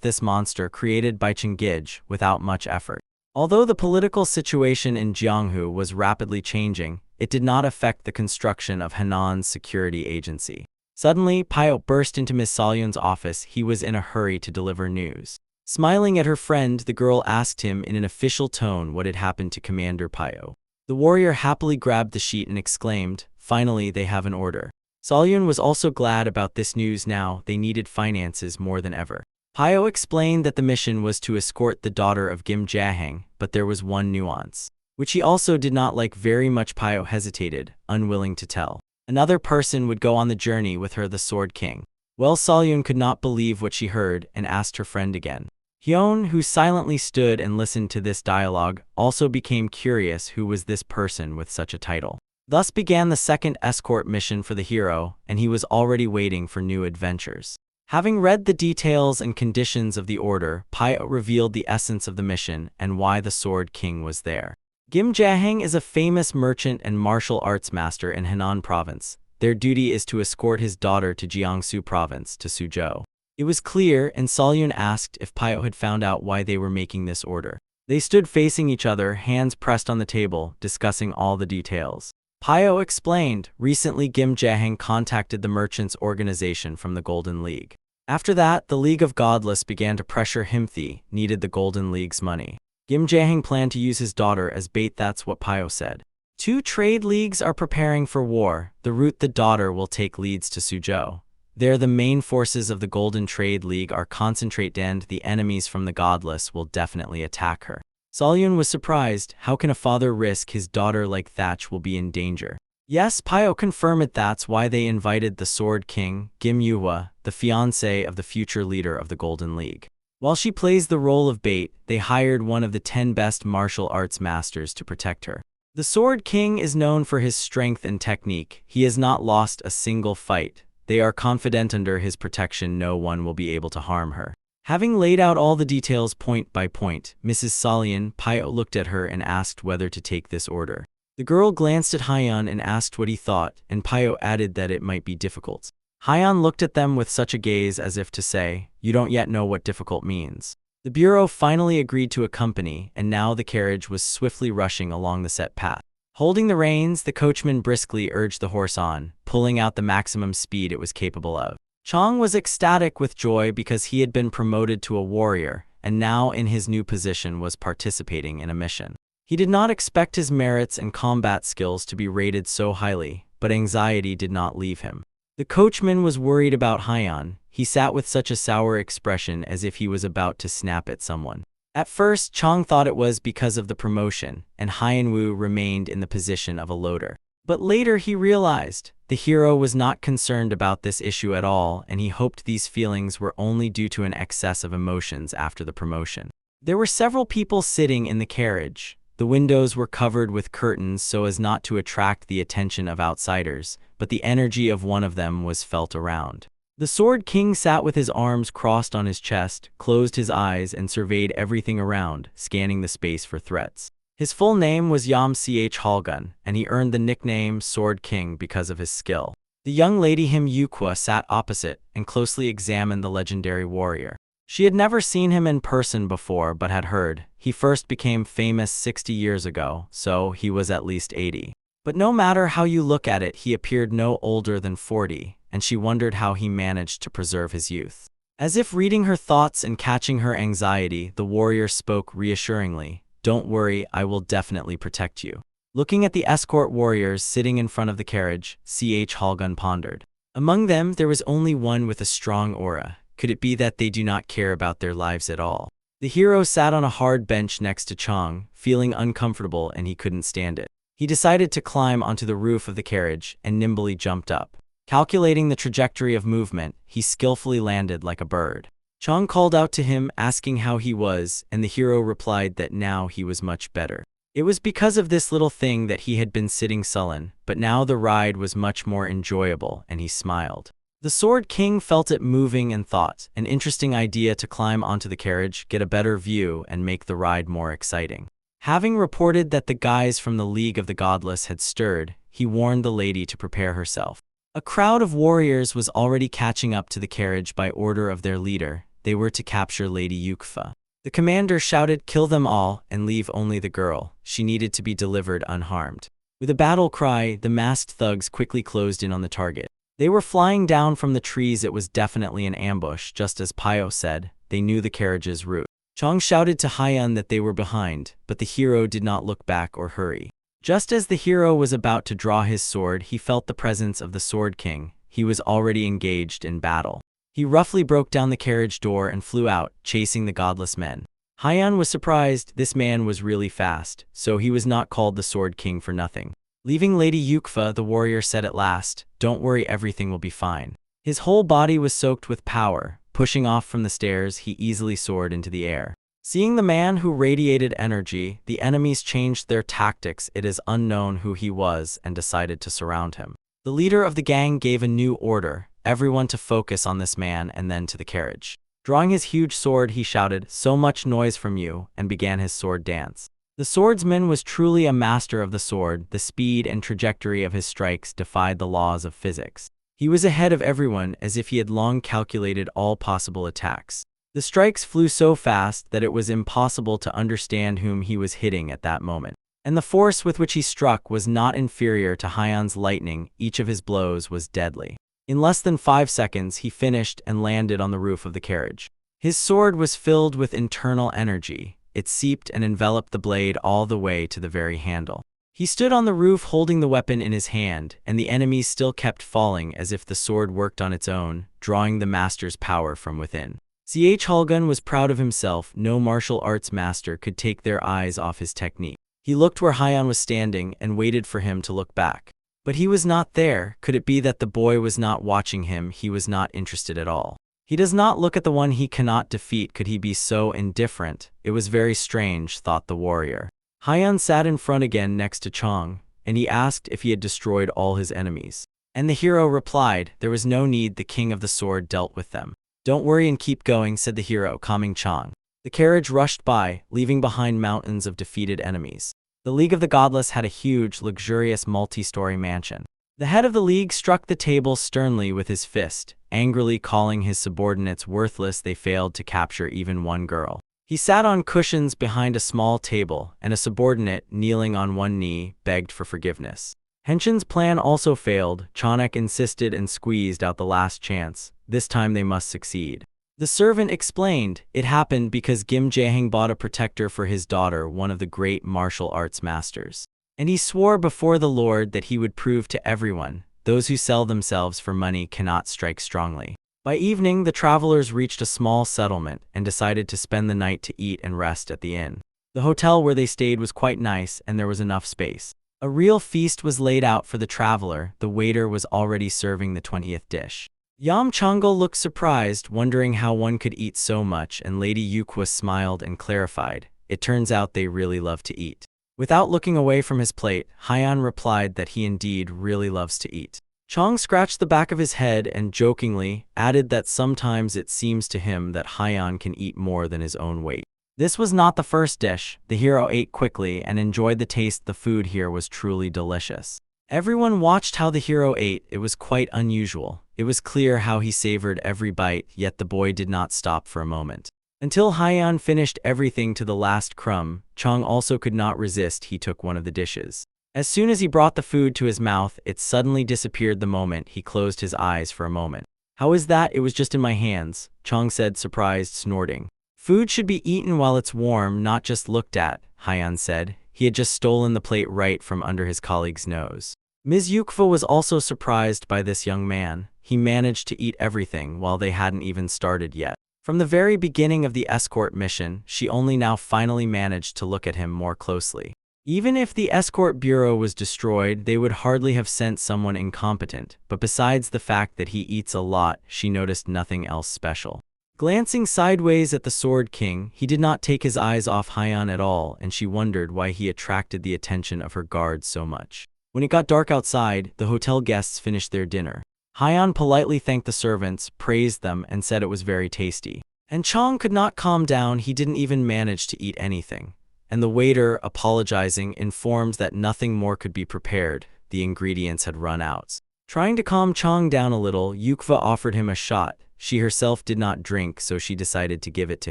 this monster created by Chingij without much effort. Although the political situation in Jianghu was rapidly changing, it did not affect the construction of Henan's security agency. Suddenly, Pio burst into Miss Solyun's office. He was in a hurry to deliver news. Smiling at her friend, the girl asked him in an official tone what had happened to Commander Pio. The warrior happily grabbed the sheet and exclaimed, "Finally, they have an order." Solyun was also glad about this news. Now they needed finances more than ever. Pio explained that the mission was to escort the daughter of Kim Jahang, but there was one nuance, which he also did not like very much. Pio hesitated, unwilling to tell. Another person would go on the journey with her, the Sword King. Well, Solyun could not believe what she heard and asked her friend again. Hyun, who silently stood and listened to this dialogue, also became curious who was this person with such a title. Thus began the second escort mission for the hero, and he was already waiting for new adventures. Having read the details and conditions of the order, Pio revealed the essence of the mission and why the Sword King was there. Kim Jahang is a famous merchant and martial arts master in Henan province. Their duty is to escort his daughter to Jiangsu province, to Suzhou. It was clear, and Solyun asked if Pio had found out why they were making this order. They stood facing each other, hands pressed on the table, discussing all the details. Pio explained, recently Kim Jahang contacted the merchants' organization from the Golden League. After that, the League of Godless began to pressure him. They needed the Golden League's money. Kim Jahang planned to use his daughter as bait. That's what Pio said. Two trade leagues are preparing for war. The route the daughter will take leads to Suzhou. There the main forces of the Golden Trade League are concentrated and the enemies from the Godless will definitely attack her. Solyun was surprised. How can a father risk his daughter like that will be in danger? Yes, Pio confirmed that's why they invited the Sword King, Kim Yuhua, the fiancé of the future leader of the Golden League. While she plays the role of bait, they hired one of the 10 best martial arts masters to protect her. The Sword King is known for his strength and technique. He has not lost a single fight. They are confident under his protection no one will be able to harm her. Having laid out all the details point by point, Mrs. Solyun, Pio looked at her and asked whether to take this order. The girl glanced at Hyun and asked what he thought, and Pio added that it might be difficult. Hyun looked at them with such a gaze as if to say, "You don't yet know what difficult means." The bureau finally agreed to accompany, and now the carriage was swiftly rushing along the set path. Holding the reins, the coachman briskly urged the horse on, pulling out the maximum speed it was capable of. Chang was ecstatic with joy because he had been promoted to a warrior, and now in his new position was participating in a mission. He did not expect his merits and combat skills to be rated so highly, but anxiety did not leave him. The coachman was worried about Haiyan. He sat with such a sour expression as if he was about to snap at someone. At first, Chang thought it was because of the promotion, and Haiyan Wu remained in the position of a loader. But later he realized the hero was not concerned about this issue at all, and he hoped these feelings were only due to an excess of emotions after the promotion. There were several people sitting in the carriage. The windows were covered with curtains so as not to attract the attention of outsiders, but the energy of one of them was felt around. The Sword King sat with his arms crossed on his chest, closed his eyes, and surveyed everything around, scanning the space for threats. His full name was Yam Ch Halgun, and he earned the nickname Sword King because of his skill. The young lady Him Yukwa sat opposite and closely examined the legendary warrior. She had never seen him in person before but had heard. He first became famous 60 years ago, so he was at least 80. But no matter how you look at it, he appeared no older than 40, and she wondered how he managed to preserve his youth. As if reading her thoughts and catching her anxiety, the warrior spoke reassuringly. "Don't worry, I will definitely protect you." Looking at the escort warriors sitting in front of the carriage, Ch Halgun pondered. Among them, there was only one with a strong aura. Could it be that they do not care about their lives at all? The hero sat on a hard bench next to Chang, feeling uncomfortable, and he couldn't stand it. He decided to climb onto the roof of the carriage and nimbly jumped up. Calculating the trajectory of movement, he skillfully landed like a bird. Chang called out to him, asking how he was, and the hero replied that now he was much better. It was because of this little thing that he had been sitting sullen, but now the ride was much more enjoyable, and he smiled. The Sword King felt it moving and thought, an interesting idea to climb onto the carriage, get a better view, and make the ride more exciting. Having reported that the guys from the League of the Godless had stirred, he warned the lady to prepare herself. A crowd of warriors was already catching up to the carriage by order of their leader. They were to capture Lady Yukfa. The commander shouted, "Kill them all, and leave only the girl. She needed to be delivered unharmed." With a battle cry, the masked thugs quickly closed in on the target. They were flying down from the trees. It was definitely an ambush, just as Pio said. They knew the carriage's route. Chang shouted to Haiyan that they were behind, but the hero did not look back or hurry. Just as the hero was about to draw his sword, he felt the presence of the Sword King. He was already engaged in battle. He roughly broke down the carriage door and flew out, chasing the godless men. Haiyan was surprised. This man was really fast, so he was not called the Sword King for nothing. Leaving Lady Yukfa, the warrior said at last, "Don't worry, everything will be fine." His whole body was soaked with power. Pushing off from the stairs, he easily soared into the air. Seeing the man who radiated energy, the enemies changed their tactics. It is unknown who he was and decided to surround him. The leader of the gang gave a new order, everyone to focus on this man and then to the carriage. Drawing his huge sword, he shouted, "So much noise from you," and began his sword dance. The swordsman was truly a master of the sword. The speed and trajectory of his strikes defied the laws of physics. He was ahead of everyone, as if he had long calculated all possible attacks. The strikes flew so fast that it was impossible to understand whom he was hitting at that moment. And the force with which he struck was not inferior to Haiyan's lightning. Each of his blows was deadly. In less than 5 seconds, he finished and landed on the roof of the carriage. His sword was filled with internal energy. It seeped and enveloped the blade all the way to the very handle. He stood on the roof holding the weapon in his hand, and the enemies still kept falling as if the sword worked on its own, drawing the master's power from within. Ch Halgun was proud of himself. No martial arts master could take their eyes off his technique. He looked where Haiyan was standing and waited for him to look back. But he was not there. Could it be that the boy was not watching him? He was not interested at all. He does not look at the one he cannot defeat. Could he be so indifferent? It was very strange, thought the warrior. Haiyan sat in front again next to Chang, and he asked if he had destroyed all his enemies. And the hero replied, "There was no need. The king of the sword dealt with them." "Don't worry and keep going," said the hero, calming Chang. The carriage rushed by, leaving behind mountains of defeated enemies. The League of the Godless had a huge, luxurious multi-story mansion. The head of the league struck the table sternly with his fist, angrily calling his subordinates worthless. They failed to capture even one girl. He sat on cushions behind a small table, and a subordinate, kneeling on one knee, begged for forgiveness. Henshin's plan also failed. Chanak insisted and squeezed out the last chance. This time they must succeed. The servant explained, it happened because Kim Jae-hang bought a protector for his daughter, one of the great martial arts masters. And he swore before the Lord that he would prove to everyone, those who sell themselves for money cannot strike strongly. By evening, the travelers reached a small settlement and decided to spend the night to eat and rest at the inn. The hotel where they stayed was quite nice and there was enough space. A real feast was laid out for the traveler. The waiter was already serving the 20th dish. Yam Changal looked surprised, wondering how one could eat so much, and Lady Yukwa smiled and clarified, it turns out they really love to eat. Without looking away from his plate, Hyan replied that he indeed really loves to eat. Chong scratched the back of his head and jokingly added that sometimes it seems to him that Hyan can eat more than his own weight. This was not the first dish. The hero ate quickly and enjoyed the taste. The food here was truly delicious. Everyone watched how the hero ate. It was quite unusual. It was clear how he savored every bite, yet the boy did not stop for a moment. Until Hyan finished everything to the last crumb, Chong also could not resist. He took one of the dishes. As soon as he brought the food to his mouth, it suddenly disappeared. The moment he closed his eyes for a moment. How is that? It was just in my hands, Chong said, surprised, snorting. Food should be eaten while it's warm, not just looked at, Hyan said. He had just stolen the plate right from under his colleague's nose. Ms. Yukva was also surprised by this young man. He managed to eat everything while they hadn't even started yet. From the very beginning of the escort mission, she only now finally managed to look at him more closely. Even if the escort bureau was destroyed, they would hardly have sent someone incompetent, but besides the fact that he eats a lot, she noticed nothing else special. Glancing sideways at the Sword King, he did not take his eyes off Hyan at all, and she wondered why he attracted the attention of her guards so much. When it got dark outside, the hotel guests finished their dinner. Hyan politely thanked the servants, praised them, and said it was very tasty. And Chong could not calm down. He didn't even manage to eat anything. And the waiter, apologizing, informed that nothing more could be prepared. The ingredients had run out. Trying to calm Chong down a little, Yukva offered him a shot. She herself did not drink, so she decided to give it to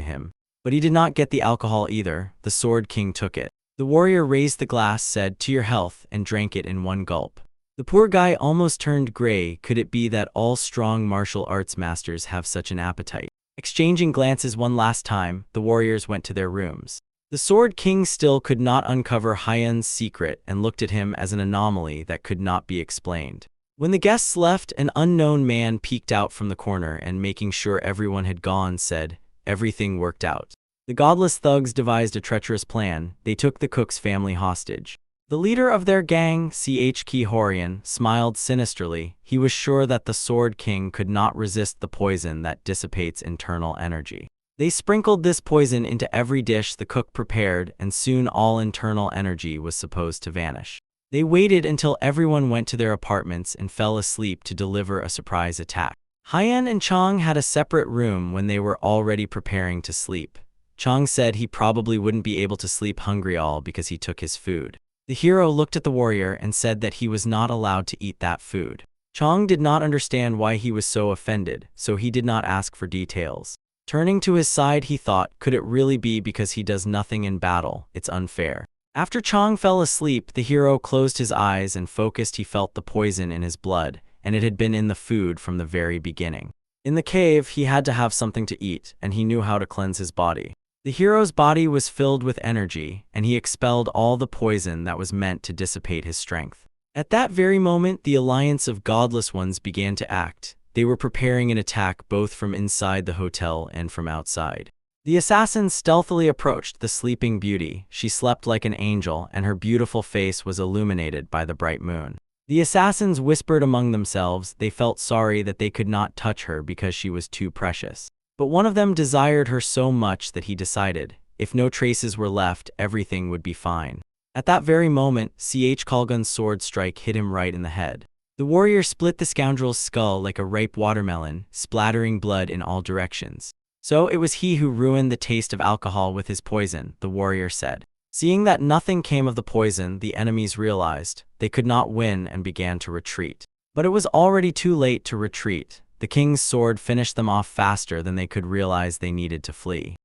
him. But he did not get the alcohol either. The Sword King took it. The warrior raised the glass, said, "To your health," and drank it in one gulp. The poor guy almost turned gray. Could it be that all strong martial arts masters have such an appetite? Exchanging glances one last time, the warriors went to their rooms. The Sword King still could not uncover Hyan's secret and looked at him as an anomaly that could not be explained. When the guests left, an unknown man peeked out from the corner and, making sure everyone had gone, said, "Everything worked out. The godless thugs devised a treacherous plan. They took the cook's family hostage." The leader of their gang, Ki Horian, smiled sinisterly. He was sure that the Sword King could not resist the poison that dissipates internal energy. They sprinkled this poison into every dish the cook prepared, and soon all internal energy was supposed to vanish. They waited until everyone went to their apartments and fell asleep to deliver a surprise attack. Hyan and Chong had a separate room when they were already preparing to sleep. Chong said he probably wouldn't be able to sleep hungry all because he took his food. The hero looked at the warrior and said that he was not allowed to eat that food. Chong did not understand why he was so offended, so he did not ask for details. Turning to his side, he thought, could it really be because he does nothing in battle? It's unfair. After Chong fell asleep, the hero closed his eyes and focused. He felt the poison in his blood, and it had been in the food from the very beginning. In the cave, he had to have something to eat, and he knew how to cleanse his body. The hero's body was filled with energy, and he expelled all the poison that was meant to dissipate his strength. At that very moment, the alliance of godless ones began to act. They were preparing an attack both from inside the hotel and from outside. The assassins stealthily approached the sleeping beauty. She slept like an angel, and her beautiful face was illuminated by the bright moon. The assassins whispered among themselves. They felt sorry that they could not touch her because she was too precious. But one of them desired her so much that he decided, if no traces were left, everything would be fine. At that very moment, Kalgun's sword strike hit him right in the head. The warrior split the scoundrel's skull like a ripe watermelon, splattering blood in all directions. So it was he who ruined the taste of alcohol with his poison, the warrior said. Seeing that nothing came of the poison, the enemies realized they could not win and began to retreat. But it was already too late to retreat. The king's sword finished them off faster than they could realize. They needed to flee.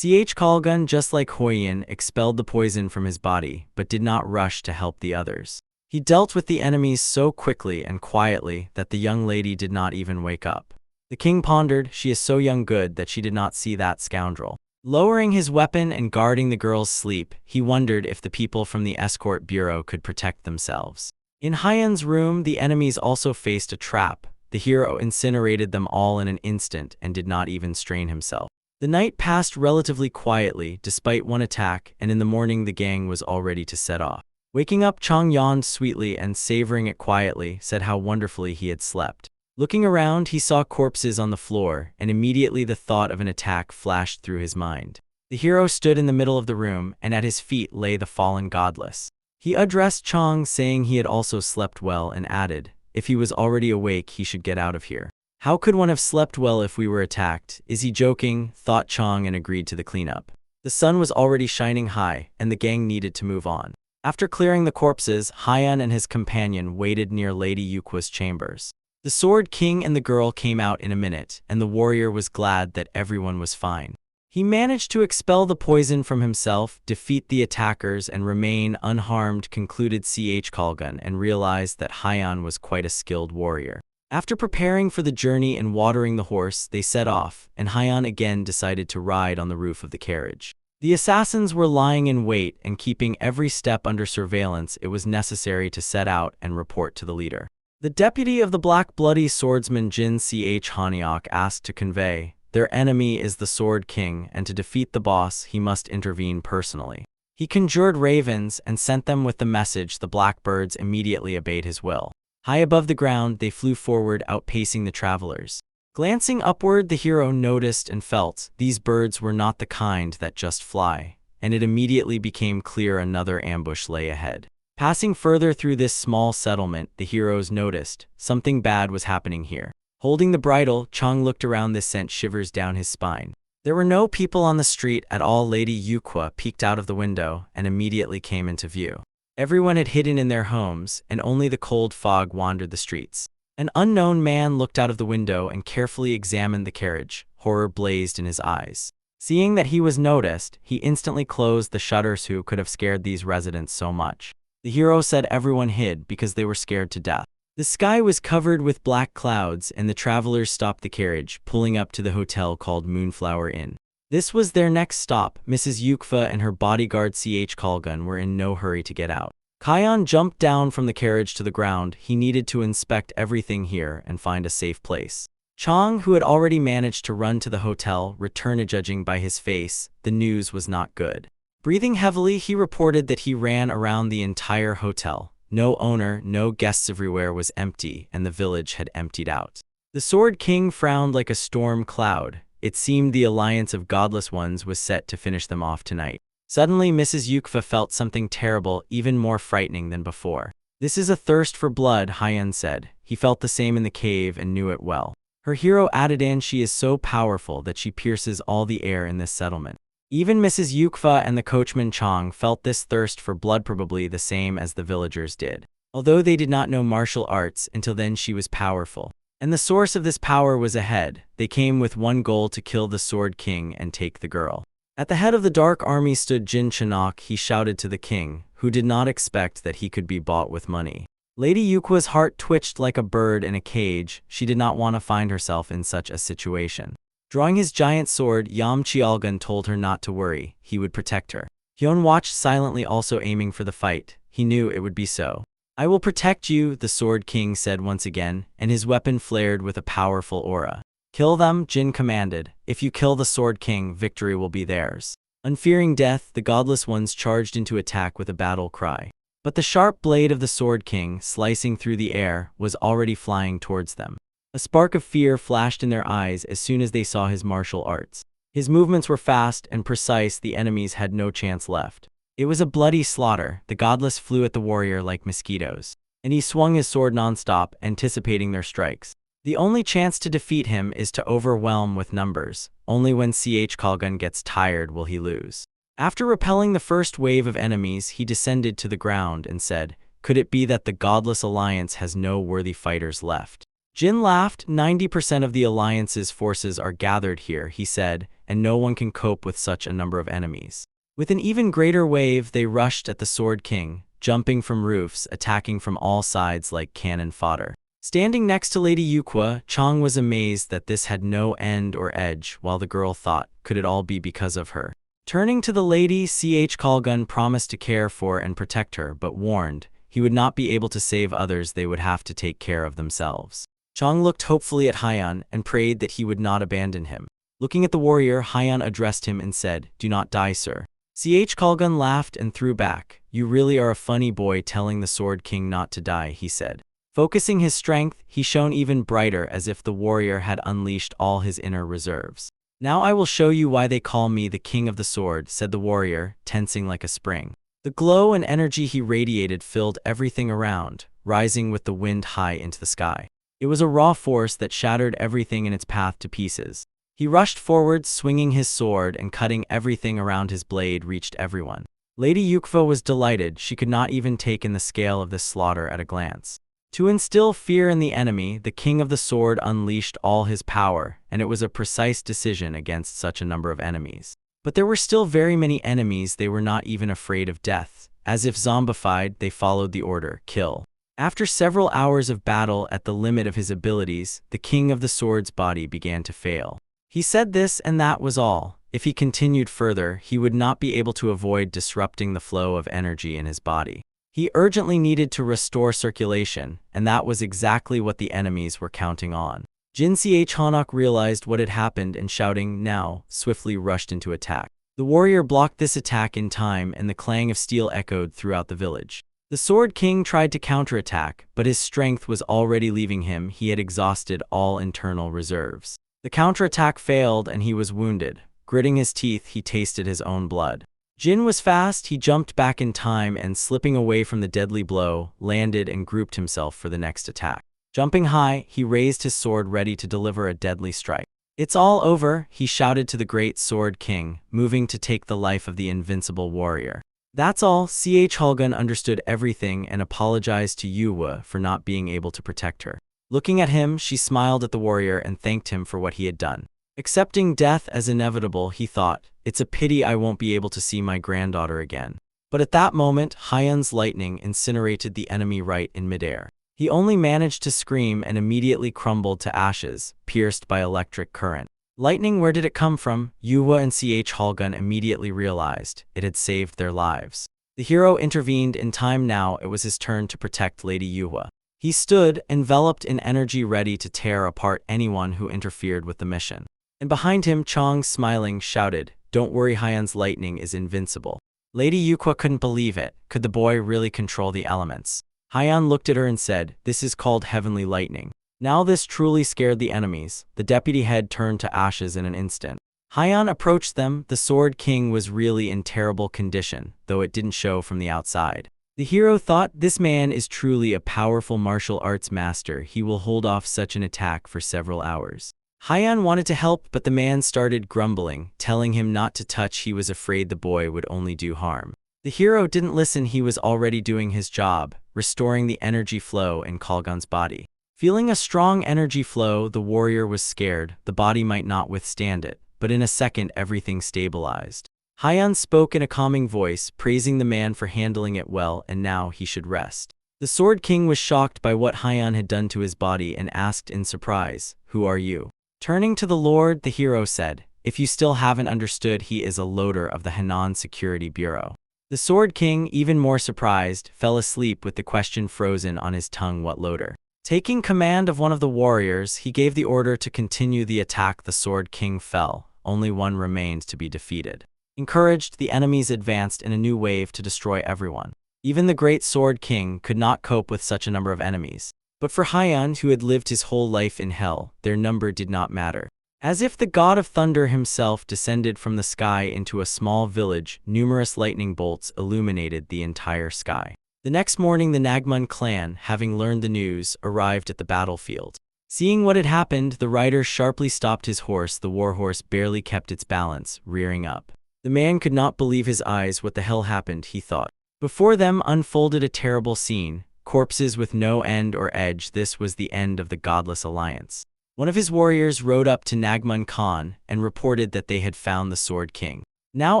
Kalgun, just like Huiyin, expelled the poison from his body, but did not rush to help the others. He dealt with the enemies so quickly and quietly that the young lady did not even wake up. The king pondered, she is so young good that she did not see that scoundrel. Lowering his weapon and guarding the girl's sleep, he wondered if the people from the escort bureau could protect themselves. In Haiyan's room, the enemies also faced a trap. The hero incinerated them all in an instant and did not even strain himself. The night passed relatively quietly, despite one attack, and in the morning the gang was all ready to set off. Waking up, Chang yawned sweetly and, savoring it quietly, said how wonderfully he had slept. Looking around, he saw corpses on the floor, and immediately the thought of an attack flashed through his mind. The hero stood in the middle of the room, and at his feet lay the fallen godless. He addressed Chang, saying he had also slept well, and added, if he was already awake, he should get out of here. How could one have slept well if we were attacked? Is he joking? Thought Chang, and agreed to the cleanup. The sun was already shining high, and the gang needed to move on. After clearing the corpses, Haiyan and his companion waited near Lady Yuqua's chambers. The Sword King and the girl came out in a minute, and the warrior was glad that everyone was fine. He managed to expel the poison from himself, defeat the attackers, and remain unharmed, concluded Kalgun, and realized that Haiyan was quite a skilled warrior. After preparing for the journey and watering the horse, they set off, and Haiyan again decided to ride on the roof of the carriage. The assassins were lying in wait and keeping every step under surveillance. It was necessary to set out and report to the leader. The deputy of the Black Bloody Swordsman Jin Hanyok asked to convey, their enemy is the Sword King, and to defeat the boss, he must intervene personally. He conjured ravens and sent them with the message. The blackbirds immediately obeyed his will. High above the ground, they flew forward, outpacing the travelers. Glancing upward, the hero noticed and felt these birds were not the kind that just fly, and it immediately became clear another ambush lay ahead. Passing further through this small settlement, the heroes noticed something bad was happening here. Holding the bridle, Chang looked around. This sent shivers down his spine. There were no people on the street at all. Lady Yuqua peeked out of the window and immediately came into view. Everyone had hidden in their homes, and only the cold fog wandered the streets. An unknown man looked out of the window and carefully examined the carriage. Horror blazed in his eyes. Seeing that he was noticed, he instantly closed the shutters. Who could have scared these residents so much? The hero said everyone hid because they were scared to death. The sky was covered with black clouds, and the travelers stopped the carriage, pulling up to the hotel called Moonflower Inn. This was their next stop. Mrs. Yuqua and her bodyguard Kalgun were in no hurry to get out. Haiyan jumped down from the carriage to the ground. He needed to inspect everything here and find a safe place. Chang, who had already managed to run to the hotel, returned. Judging by his face, the news was not good. Breathing heavily, he reported that he ran around the entire hotel. No owner, no guests, everywhere was empty, and the village had emptied out. The Sword King frowned like a storm cloud. It seemed the alliance of godless ones was set to finish them off tonight. Suddenly, Mrs. Yuqua felt something terrible, even more frightening than before. This is a thirst for blood, Haiyan said. He felt the same in the cave and knew it well. Her hero added in, she is so powerful that she pierces all the air in this settlement. Even Mrs. Yuqua and the coachman Chang felt this thirst for blood, probably the same as the villagers did. Although they did not know martial arts, until then she was powerful. And the source of this power was ahead. They came with one goal: to kill the Sword King and take the girl. At the head of the dark army stood Jin Chanok. He shouted to the king, who did not expect that he could be bought with money. Lady Yuqua's heart twitched like a bird in a cage. She did not want to find herself in such a situation. Drawing his giant sword, Yam Chialgan told her not to worry, he would protect her. Hyun watched silently, also aiming for the fight. He knew it would be so. I will protect you, the Sword King said once again, and his weapon flared with a powerful aura. Kill them, Jin commanded. If you kill the Sword King, victory will be theirs. Unfearing death, the godless ones charged into attack with a battle cry. But the sharp blade of the Sword King, slicing through the air, was already flying towards them. A spark of fear flashed in their eyes as soon as they saw his martial arts. His movements were fast and precise. The enemies had no chance left. It was a bloody slaughter. The godless flew at the warrior like mosquitoes, and he swung his sword non-stop, anticipating their strikes. The only chance to defeat him is to overwhelm with numbers. Only when Kalgun gets tired will he lose. After repelling the first wave of enemies, he descended to the ground and said, could it be that the godless alliance has no worthy fighters left? Jin laughed. 90% of the Alliance's forces are gathered here, he said, and no one can cope with such a number of enemies. With an even greater wave, they rushed at the Sword King, jumping from roofs, attacking from all sides like cannon fodder. Standing next to Lady Yuqua, Chang was amazed that this had no end or edge, while the girl thought, could it all be because of her? Turning to the lady, Khalgun promised to care for and protect her, but warned, he would not be able to save others, they would have to take care of themselves. Chang looked hopefully at Haiyan and prayed that he would not abandon him. Looking at the warrior, Haiyan addressed him and said, "Do not die, sir." Khalgun laughed and threw back. "You really are a funny boy telling the Sword King not to die," he said. Focusing his strength, he shone even brighter as if the warrior had unleashed all his inner reserves. "Now I will show you why they call me the King of the Sword," said the warrior, tensing like a spring. The glow and energy he radiated filled everything around, rising with the wind high into the sky. It was a raw force that shattered everything in its path to pieces. He rushed forward, swinging his sword and cutting everything around his blade reached everyone. Lady Yuqua was delighted. She could not even take in the scale of this slaughter at a glance. To instill fear in the enemy, the King of the Sword unleashed all his power, and it was a precise decision against such a number of enemies. But there were still very many enemies. They were not even afraid of death. As if zombified, they followed the order, kill. After several hours of battle at the limit of his abilities, the King of the Sword's body began to fail. He said this and that was all. If he continued further, he would not be able to avoid disrupting the flow of energy in his body. He urgently needed to restore circulation, and that was exactly what the enemies were counting on. Jin Hanok realized what had happened and shouting, "Now," swiftly rushed into attack. The warrior blocked this attack in time and the clang of steel echoed throughout the village. The Sword King tried to counterattack, but his strength was already leaving him. He had exhausted all internal reserves. The counterattack failed and he was wounded. Gritting his teeth, he tasted his own blood. Jin was fast. He jumped back in time and, slipping away from the deadly blow, landed and grouped himself for the next attack. Jumping high, he raised his sword ready to deliver a deadly strike. "It's all over," he shouted to the great Sword King, moving to take the life of the invincible warrior. That's all. Khalgun understood everything and apologized to Yuwa for not being able to protect her. Looking at him, she smiled at the warrior and thanked him for what he had done. Accepting death as inevitable, he thought, "It's a pity I won't be able to see my granddaughter again." But at that moment, Haiyan's lightning incinerated the enemy right in midair. He only managed to scream and immediately crumbled to ashes, pierced by electric current. Lightning, where did it come from? Yuwa and Khalgun immediately realized it had saved their lives. The hero intervened in time. Now it was his turn to protect Lady Yuwa. He stood, enveloped in energy, ready to tear apart anyone who interfered with the mission. And behind him, Chang, smiling, shouted, "Don't worry, Haiyan's lightning is invincible." Lady Yuqua couldn't believe it. Could the boy really control the elements? Haiyan looked at her and said, "This is called heavenly lightning." Now this truly scared the enemies. The deputy head turned to ashes in an instant. Haiyan approached them. The Sword King was really in terrible condition, though it didn't show from the outside. The hero thought, "This man is truly a powerful martial arts master. He will hold off such an attack for several hours." Haiyan wanted to help, but the man started grumbling, telling him not to touch. He was afraid the boy would only do harm. The hero didn't listen. He was already doing his job, restoring the energy flow in Khalgun's body. Feeling a strong energy flow, the warrior was scared. The body might not withstand it, but in a second everything stabilized. Haiyan spoke in a calming voice, praising the man for handling it well, and now he should rest. The Sword King was shocked by what Haiyan had done to his body and asked in surprise, "Who are you?" Turning to the Lord, the hero said, "If you still haven't understood, he is a loader of the Henan Security Bureau." The Sword King, even more surprised, fell asleep with the question frozen on his tongue. What loader? Taking command of one of the warriors, he gave the order to continue the attack. The Sword King fell. Only one remained to be defeated. Encouraged, the enemies advanced in a new wave to destroy everyone. Even the great Sword King could not cope with such a number of enemies. But for Haiyan, who had lived his whole life in hell, their number did not matter. As if the god of thunder himself descended from the sky into a small village, numerous lightning bolts illuminated the entire sky. The next morning, the Nagmun clan, having learned the news, arrived at the battlefield. Seeing what had happened, the rider sharply stopped his horse. The warhorse barely kept its balance, rearing up. The man could not believe his eyes. What the hell happened, he thought. Before them unfolded a terrible scene. corpses with no end or edge. This was the end of the godless alliance. One of his warriors rode up to Nagmun Khan and reported that they had found the Sword King. Now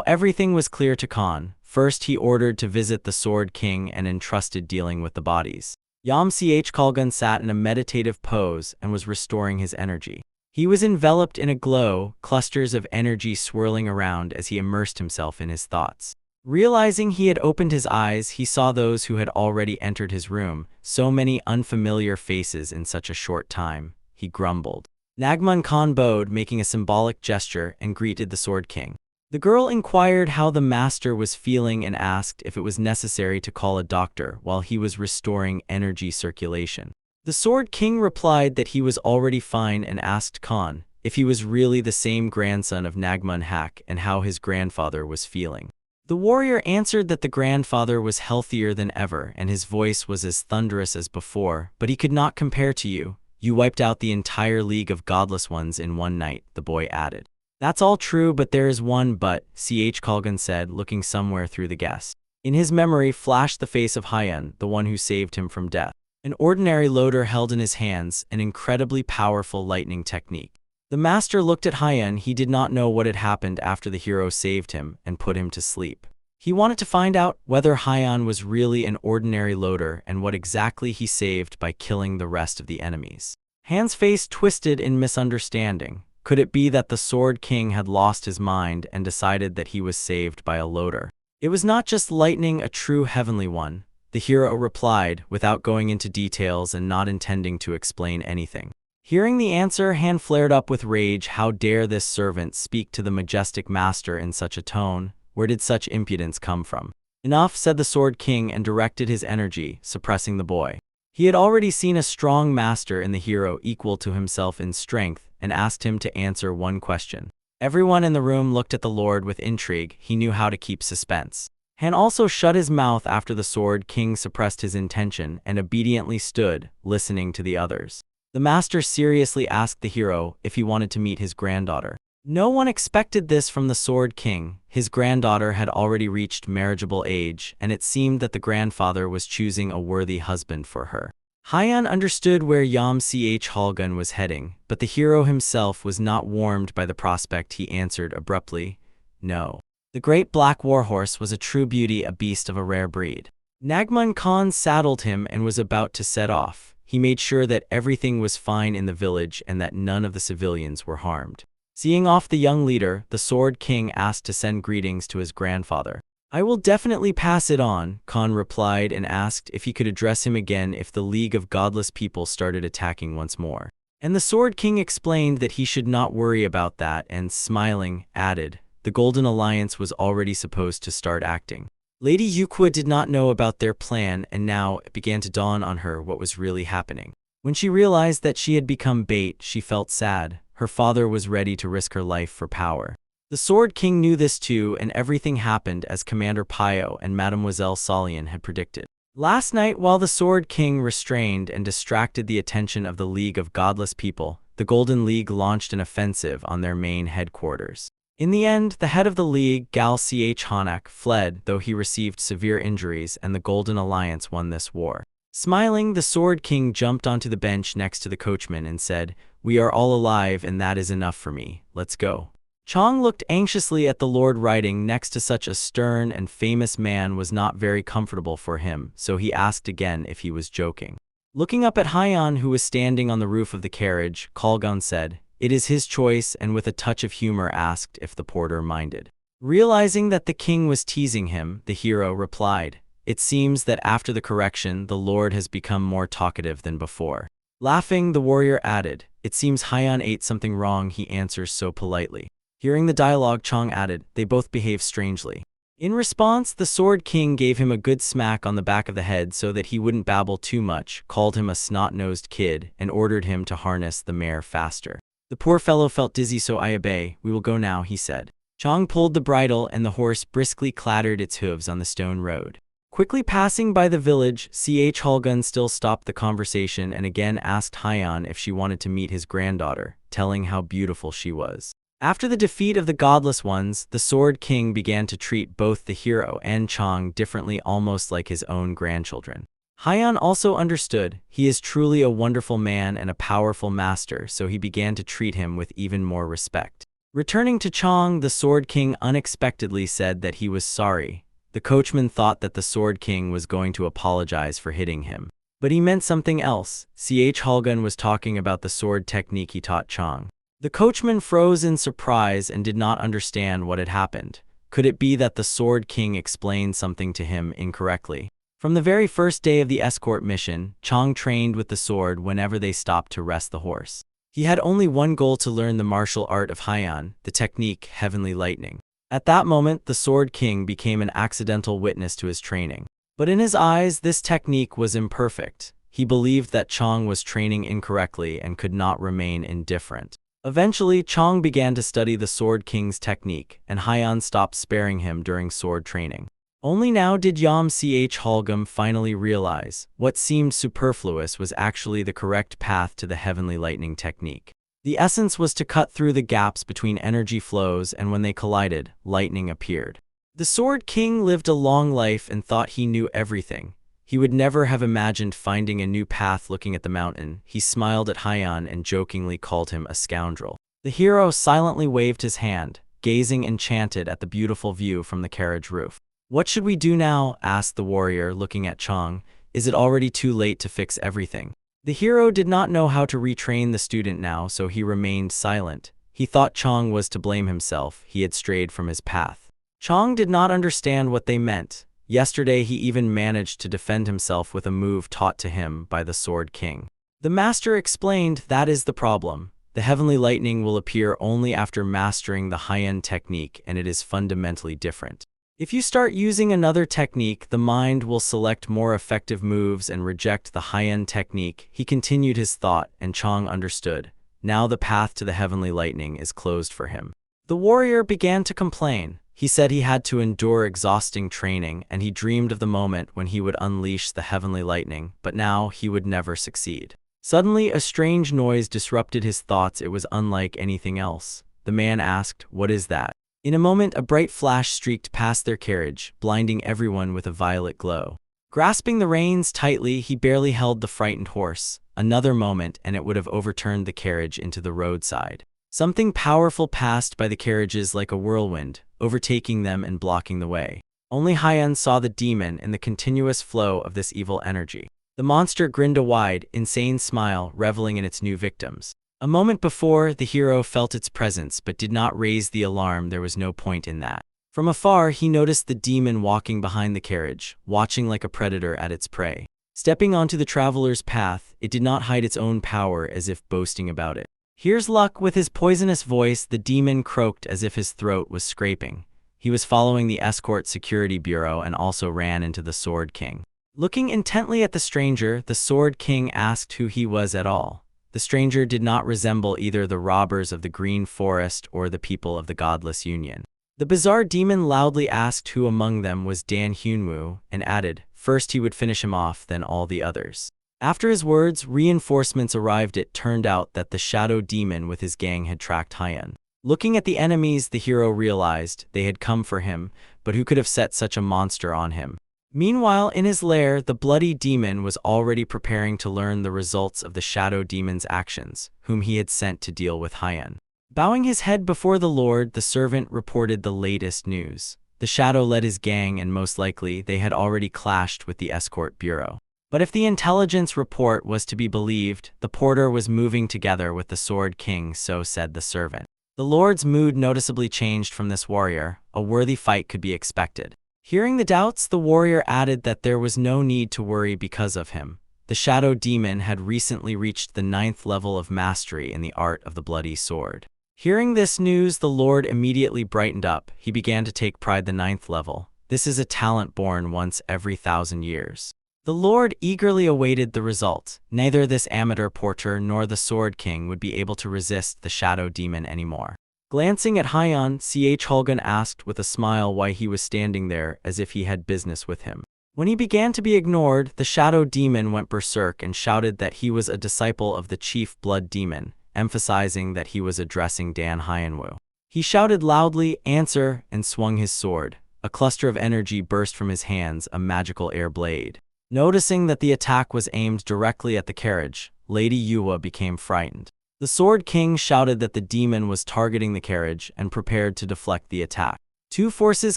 everything was clear to Khan. First, he ordered to visit the Sword King and entrusted dealing with the bodies. Ch Kalgun sat in a meditative pose and was restoring his energy. He was enveloped in a glow, clusters of energy swirling around as he immersed himself in his thoughts. Realizing he had opened his eyes, he saw those who had already entered his room, so many unfamiliar faces in such a short time. He grumbled. Nagmun Khan bowed, making a symbolic gesture, and greeted the Sword King. The girl inquired how the master was feeling and asked if it was necessary to call a doctor while he was restoring energy circulation. The Sword King replied that he was already fine and asked Khan if he was really the same grandson of Nagmun Hak and how his grandfather was feeling. The warrior answered that the grandfather was healthier than ever and his voice was as thunderous as before, but he could not compare to you. You wiped out the entire League of Godless Ones in one night, the boy added. That's all true, but there is one but, Ch Kalgun said, looking somewhere through the guest. In his memory flashed the face of Hyun, the one who saved him from death. An ordinary loader held in his hands an incredibly powerful lightning technique. The master looked at Hyun. He did not know what had happened after the hero saved him and put him to sleep. He wanted to find out whether Hyun was really an ordinary loader and what exactly he saved by killing the rest of the enemies. Han's face twisted in misunderstanding. Could it be that the Sword King had lost his mind and decided that he was saved by a loader? It was not just lightning, a true heavenly one, the hero replied, without going into details and not intending to explain anything. Hearing the answer, Han flared up with rage. How dare this servant speak to the majestic master in such a tone? Where did such impudence come from? Enough, said the Sword King and directed his energy, suppressing the boy. He had already seen a strong master in the hero equal to himself in strength and asked him to answer one question. Everyone in the room looked at the Lord with intrigue. He knew how to keep suspense. Han also shut his mouth after the Sword King suppressed his intention and obediently stood, listening to the others. The master seriously asked the hero if he wanted to meet his granddaughter. No one expected this from the Sword King. His granddaughter had already reached marriageable age, and it seemed that the grandfather was choosing a worthy husband for her. Hyun understood where Ch Halgun was heading, but the hero himself was not warmed by the prospect. He answered abruptly, no. The great black warhorse was a true beauty, a beast of a rare breed. Nagmun Khan saddled him and was about to set off. He made sure that everything was fine in the village and that none of the civilians were harmed. Seeing off the young leader, the Sword King asked to send greetings to his grandfather. I will definitely pass it on, Khan replied and asked if he could address him again if the League of Godless People started attacking once more. And the Sword King explained that he should not worry about that and, smiling, added, the Golden Alliance was already supposed to start acting. Lady Yuqua did not know about their plan, and now it began to dawn on her what was really happening. When she realized that she had become bait, she felt sad. Her father was ready to risk her life for power. The Sword King knew this too, and everything happened as Commander Pio and Mademoiselle Solian had predicted. Last night, while the Sword King restrained and distracted the attention of the League of Godless People, the Golden League launched an offensive on their main headquarters. In the end, the head of the League, Gal Ch Hanak, fled, though he received severe injuries, and the Golden Alliance won this war. Smiling, the Sword King jumped onto the bench next to the coachman and said, we are all alive and that is enough for me. Let's go. Chong looked anxiously at the Lord. Riding next to such a stern and famous man was not very comfortable for him, so he asked again if he was joking. Looking up at Hyun, who was standing on the roof of the carriage, Kalgun said, it is his choice, and with a touch of humor asked if the porter minded. Realizing that the king was teasing him, the hero replied, it seems that after the correction, the Lord has become more talkative than before. Laughing, the warrior added, it seems Hyun ate something wrong, he answers so politely. Hearing the dialogue, Chong added, they both behave strangely. In response, the Sword King gave him a good smack on the back of the head so that he wouldn't babble too much, called him a snot-nosed kid, and ordered him to harness the mare faster. The poor fellow felt dizzy, so I obey. We will go now, he said. Chong pulled the bridle and the horse briskly clattered its hooves on the stone road. Quickly passing by the village, Ch Halgun still stopped the conversation and again asked Hyun if she wanted to meet his granddaughter, telling how beautiful she was. After the defeat of the Godless Ones, the Sword King began to treat both the hero and Chong differently, almost like his own grandchildren. Haiyan also understood he is truly a wonderful man and a powerful master, so he began to treat him with even more respect. Returning to Chang, the Sword King unexpectedly said that he was sorry. The coachman thought that the Sword King was going to apologize for hitting him. But he meant something else. Halgan was talking about the sword technique he taught Chang. The coachman froze in surprise and did not understand what had happened. Could it be that the Sword King explained something to him incorrectly? From the very first day of the escort mission, Chang trained with the sword whenever they stopped to rest the horse. He had only one goal: to learn the martial art of Haiyan, the technique Heavenly Lightning. At that moment, the Sword King became an accidental witness to his training. But in his eyes, this technique was imperfect. He believed that Chang was training incorrectly and could not remain indifferent. Eventually, Chang began to study the Sword King's technique, and Haiyan stopped sparing him during sword training. Only now did Halgam finally realize what seemed superfluous was actually the correct path to the Heavenly Lightning technique. The essence was to cut through the gaps between energy flows, and when they collided, lightning appeared. The Sword King lived a long life and thought he knew everything. He would never have imagined finding a new path looking at the mountain. He smiled at Haiyan and jokingly called him a scoundrel. The hero silently waved his hand, gazing enchanted at the beautiful view from the carriage roof. "What should we do now?" asked the warrior, looking at Chang. "Is it already too late to fix everything?" The hero did not know how to retrain the student now, so he remained silent. He thought Chang was to blame himself. He had strayed from his path. Chang did not understand what they meant. Yesterday he even managed to defend himself with a move taught to him by the Sword King. The master explained, "That is the problem. The Heavenly Lightning will appear only after mastering the Haiyan technique, and it is fundamentally different. If you start using another technique, the mind will select more effective moves and reject the Haiyan technique." He continued his thought, and Chang understood. Now the path to the Heavenly Lightning is closed for him. The warrior began to complain. He said he had to endure exhausting training, and he dreamed of the moment when he would unleash the Heavenly Lightning, but now he would never succeed. Suddenly, a strange noise disrupted his thoughts. It was unlike anything else. The man asked, "What is that?" In a moment, a bright flash streaked past their carriage, blinding everyone with a violet glow. Grasping the reins tightly, he barely held the frightened horse. Another moment, and it would have overturned the carriage into the roadside. Something powerful passed by the carriages like a whirlwind, overtaking them and blocking the way. Only Haiyan saw the demon in the continuous flow of this evil energy. The monster grinned a wide, insane smile, reveling in its new victims. A moment before, the hero felt its presence but did not raise the alarm. There was no point in that. From afar, he noticed the demon walking behind the carriage, watching like a predator at its prey. Stepping onto the traveler's path, it did not hide its own power, as if boasting about it. "Here's luck." With his poisonous voice, the demon croaked as if his throat was scraping. He was following the escort security bureau and also ran into the Sword King. Looking intently at the stranger, the Sword King asked who he was at all. The stranger did not resemble either the robbers of the Green Forest or the people of the Godless Union. The bizarre demon loudly asked who among them was Dan Hyunwoo, and added, first he would finish him off, then all the others. After his words, reinforcements arrived. It turned out that the shadow demon with his gang had tracked Haiyan. Looking at the enemies, the hero realized they had come for him, but who could have set such a monster on him? Meanwhile, in his lair, the bloody demon was already preparing to learn the results of the shadow demon's actions, whom he had sent to deal with Haiyan. Bowing his head before the Lord, the servant reported the latest news. The shadow led his gang, and most likely they had already clashed with the escort bureau. But if the intelligence report was to be believed, the porter was moving together with the Sword King, so said the servant. The Lord's mood noticeably changed from this warrior. A worthy fight could be expected. Hearing the doubts, the warrior added that there was no need to worry because of him. The shadow demon had recently reached the 9th level of mastery in the art of the bloody sword. Hearing this news, the Lord immediately brightened up. He began to take pride. The 9th level. This is a talent born once every 1,000 years. The Lord eagerly awaited the result. Neither this amateur porter nor the Sword King would be able to resist the shadow demon anymore. Glancing at Haiyan, Halgan asked with a smile why he was standing there, as if he had business with him. When he began to be ignored, the shadow demon went berserk and shouted that he was a disciple of the chief blood demon, emphasizing that he was addressing Dan Hyunwoo. He shouted loudly, "Answer," and swung his sword. A cluster of energy burst from his hands, a magical air blade. Noticing that the attack was aimed directly at the carriage, Lady Yuwa became frightened. The Sword King shouted that the demon was targeting the carriage and prepared to deflect the attack. Two forces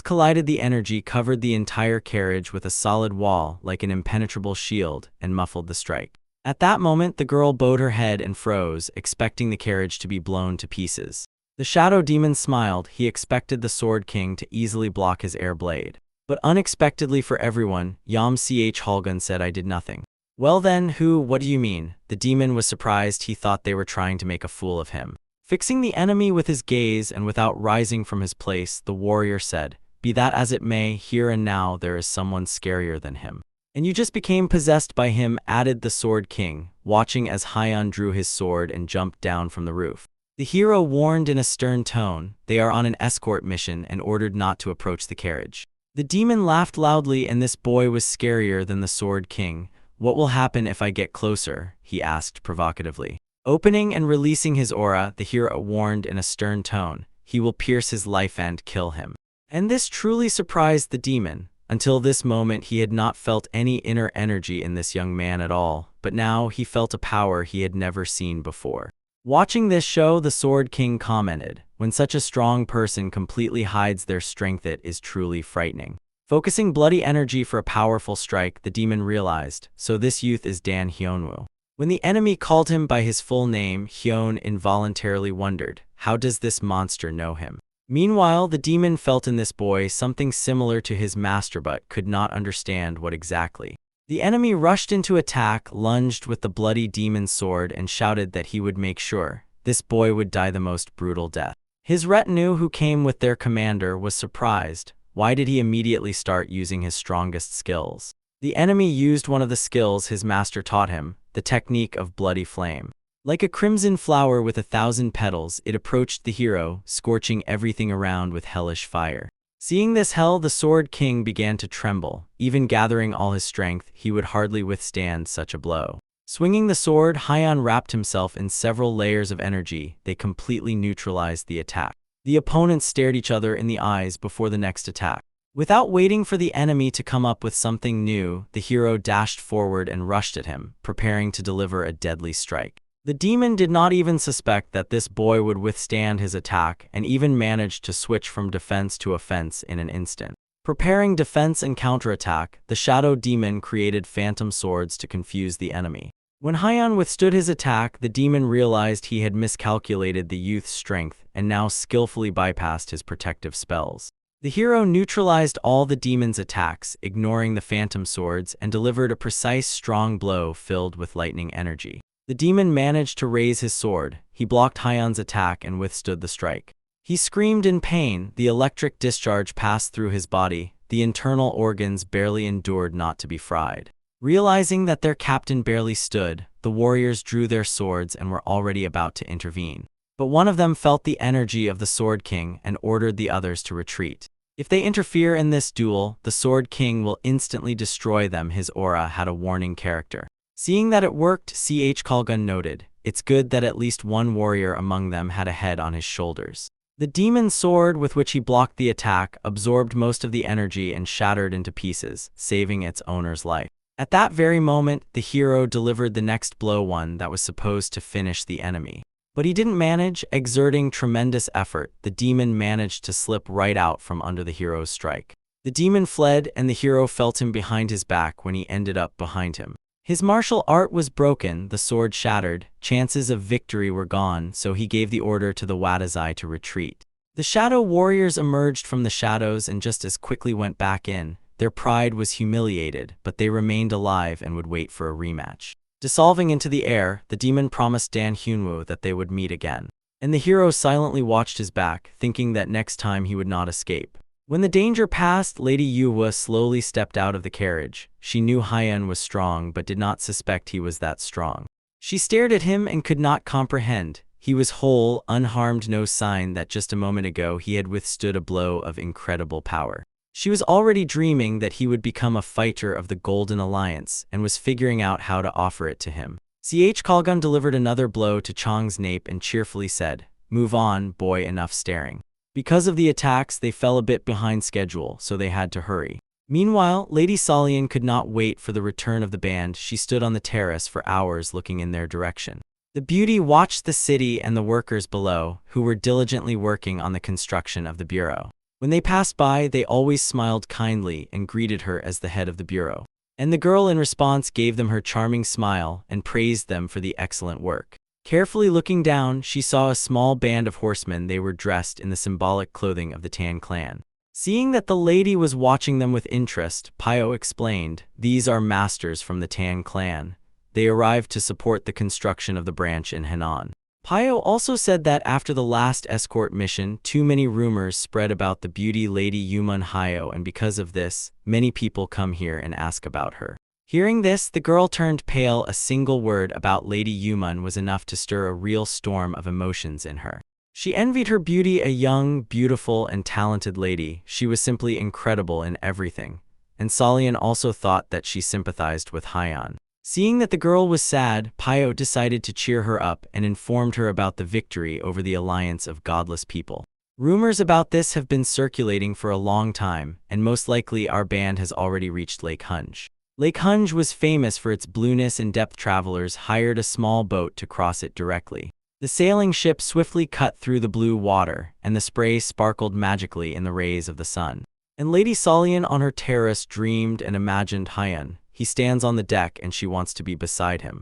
collided. The energy covered the entire carriage with a solid wall like an impenetrable shield and muffled the strike. At that moment, the girl bowed her head and froze, expecting the carriage to be blown to pieces. The Shadow Demon smiled. He expected the Sword King to easily block his air blade. But unexpectedly for everyone, Halgun said, "I did nothing." "Well then, what do you mean?" The demon was surprised. He thought they were trying to make a fool of him. Fixing the enemy with his gaze and without rising from his place, the warrior said, "Be that as it may, here and now there is someone scarier than him. And you just became possessed by him," added the Sword King, watching as Hyun drew his sword and jumped down from the roof. The hero warned in a stern tone, "They are on an escort mission," and ordered not to approach the carriage. The demon laughed loudly, and this boy was scarier than the Sword King. "What will happen if I get closer?" he asked provocatively. Opening and releasing his aura, the hero warned in a stern tone, "He will pierce his life and kill him." And this truly surprised the demon. Until this moment, he had not felt any inner energy in this young man at all, but now he felt a power he had never seen before. Watching this show, the Sword King commented, "When such a strong person completely hides their strength, it is truly frightening." Focusing bloody energy for a powerful strike, the demon realized, so this youth is Dan Hyunwoo. When the enemy called him by his full name, Hyun involuntarily wondered, how does this monster know him? Meanwhile, the demon felt in this boy something similar to his master but could not understand what exactly. The enemy rushed into attack, lunged with the bloody demon sword, and shouted that he would make sure this boy would die the most brutal death. His retinue, who came with their commander, was surprised. Why did he immediately start using his strongest skills? The enemy used one of the skills his master taught him, the technique of bloody flame. Like a crimson flower with 1,000 petals, it approached the hero, scorching everything around with hellish fire. Seeing this hell, the Sword King began to tremble. Even gathering all his strength, he would hardly withstand such a blow. Swinging the sword, Hyun wrapped himself in several layers of energy. They completely neutralized the attack. The opponents stared each other in the eyes before the next attack. Without waiting for the enemy to come up with something new, the hero dashed forward and rushed at him, preparing to deliver a deadly strike. The demon did not even suspect that this boy would withstand his attack, and even managed to switch from defense to offense in an instant. Preparing defense and counterattack, the Shadow Demon created phantom swords to confuse the enemy. When Hyun withstood his attack, the demon realized he had miscalculated the youth's strength and now skillfully bypassed his protective spells. The hero neutralized all the demon's attacks, ignoring the phantom swords, and delivered a precise, strong blow filled with lightning energy. The demon managed to raise his sword. He blocked Hyun's attack and withstood the strike. He screamed in pain. The electric discharge passed through his body. The internal organs barely endured not to be fried. Realizing that their captain barely stood, the warriors drew their swords and were already about to intervene. But one of them felt the energy of the Sword King and ordered the others to retreat. If they interfere in this duel, the Sword King will instantly destroy them. His aura had a warning character. Seeing that it worked, Kalgun noted, "It's good that at least one warrior among them had a head on his shoulders." The demon's sword, with which he blocked the attack, absorbed most of the energy and shattered into pieces, saving its owner's life. At that very moment, the hero delivered the next blow, one that was supposed to finish the enemy. But he didn't manage. Exerting tremendous effort, the demon managed to slip right out from under the hero's strike. The demon fled, and the hero felt him behind his back when he ended up behind him. His martial art was broken, the sword shattered, chances of victory were gone, so he gave the order to the Wadazai to retreat. The shadow warriors emerged from the shadows and just as quickly went back in. Their pride was humiliated, but they remained alive and would wait for a rematch. Dissolving into the air, the demon promised Dan Hyunwoo that they would meet again. And the hero silently watched his back, thinking that next time he would not escape. When the danger passed, Lady Yuwa slowly stepped out of the carriage. She knew Hyun was strong but did not suspect he was that strong. She stared at him and could not comprehend. He was whole, unharmed, no sign that just a moment ago he had withstood a blow of incredible power. She was already dreaming that he would become a fighter of the Golden Alliance and was figuring out how to offer it to him. Kalgun delivered another blow to Chang's nape and cheerfully said, "Move on, boy, enough staring." Because of the attacks, they fell a bit behind schedule, so they had to hurry. Meanwhile, Lady Solian could not wait for the return of the band. She stood on the terrace for hours looking in their direction. The beauty watched the city and the workers below, who were diligently working on the construction of the bureau. When they passed by, they always smiled kindly and greeted her as the head of the bureau. And the girl in response gave them her charming smile and praised them for the excellent work. Carefully looking down, she saw a small band of horsemen. They were dressed in the symbolic clothing of the Tan clan. Seeing that the lady was watching them with interest, Pio explained, "These are masters from the Tan clan. They arrived to support the construction of the branch in Henan." Pio also said that after the last escort mission, too many rumors spread about the beauty Lady Yumun Hyo, and because of this, many people come here and ask about her. Hearing this, the girl turned pale. A single word about Lady Yumun was enough to stir a real storm of emotions in her. She envied her beauty, a young, beautiful, and talented lady. She was simply incredible in everything. And Solian also thought that she sympathized with Hyan. Seeing that the girl was sad, Pio decided to cheer her up and informed her about the victory over the alliance of godless people. Rumors about this have been circulating for a long time, and most likely our band has already reached Lake Hunj. Lake Hunj was famous for its blueness, and depth travelers hired a small boat to cross it directly. The sailing ship swiftly cut through the blue water, and the spray sparkled magically in the rays of the sun. And Lady Solian on her terrace dreamed and imagined Hyan. He stands on the deck and she wants to be beside him.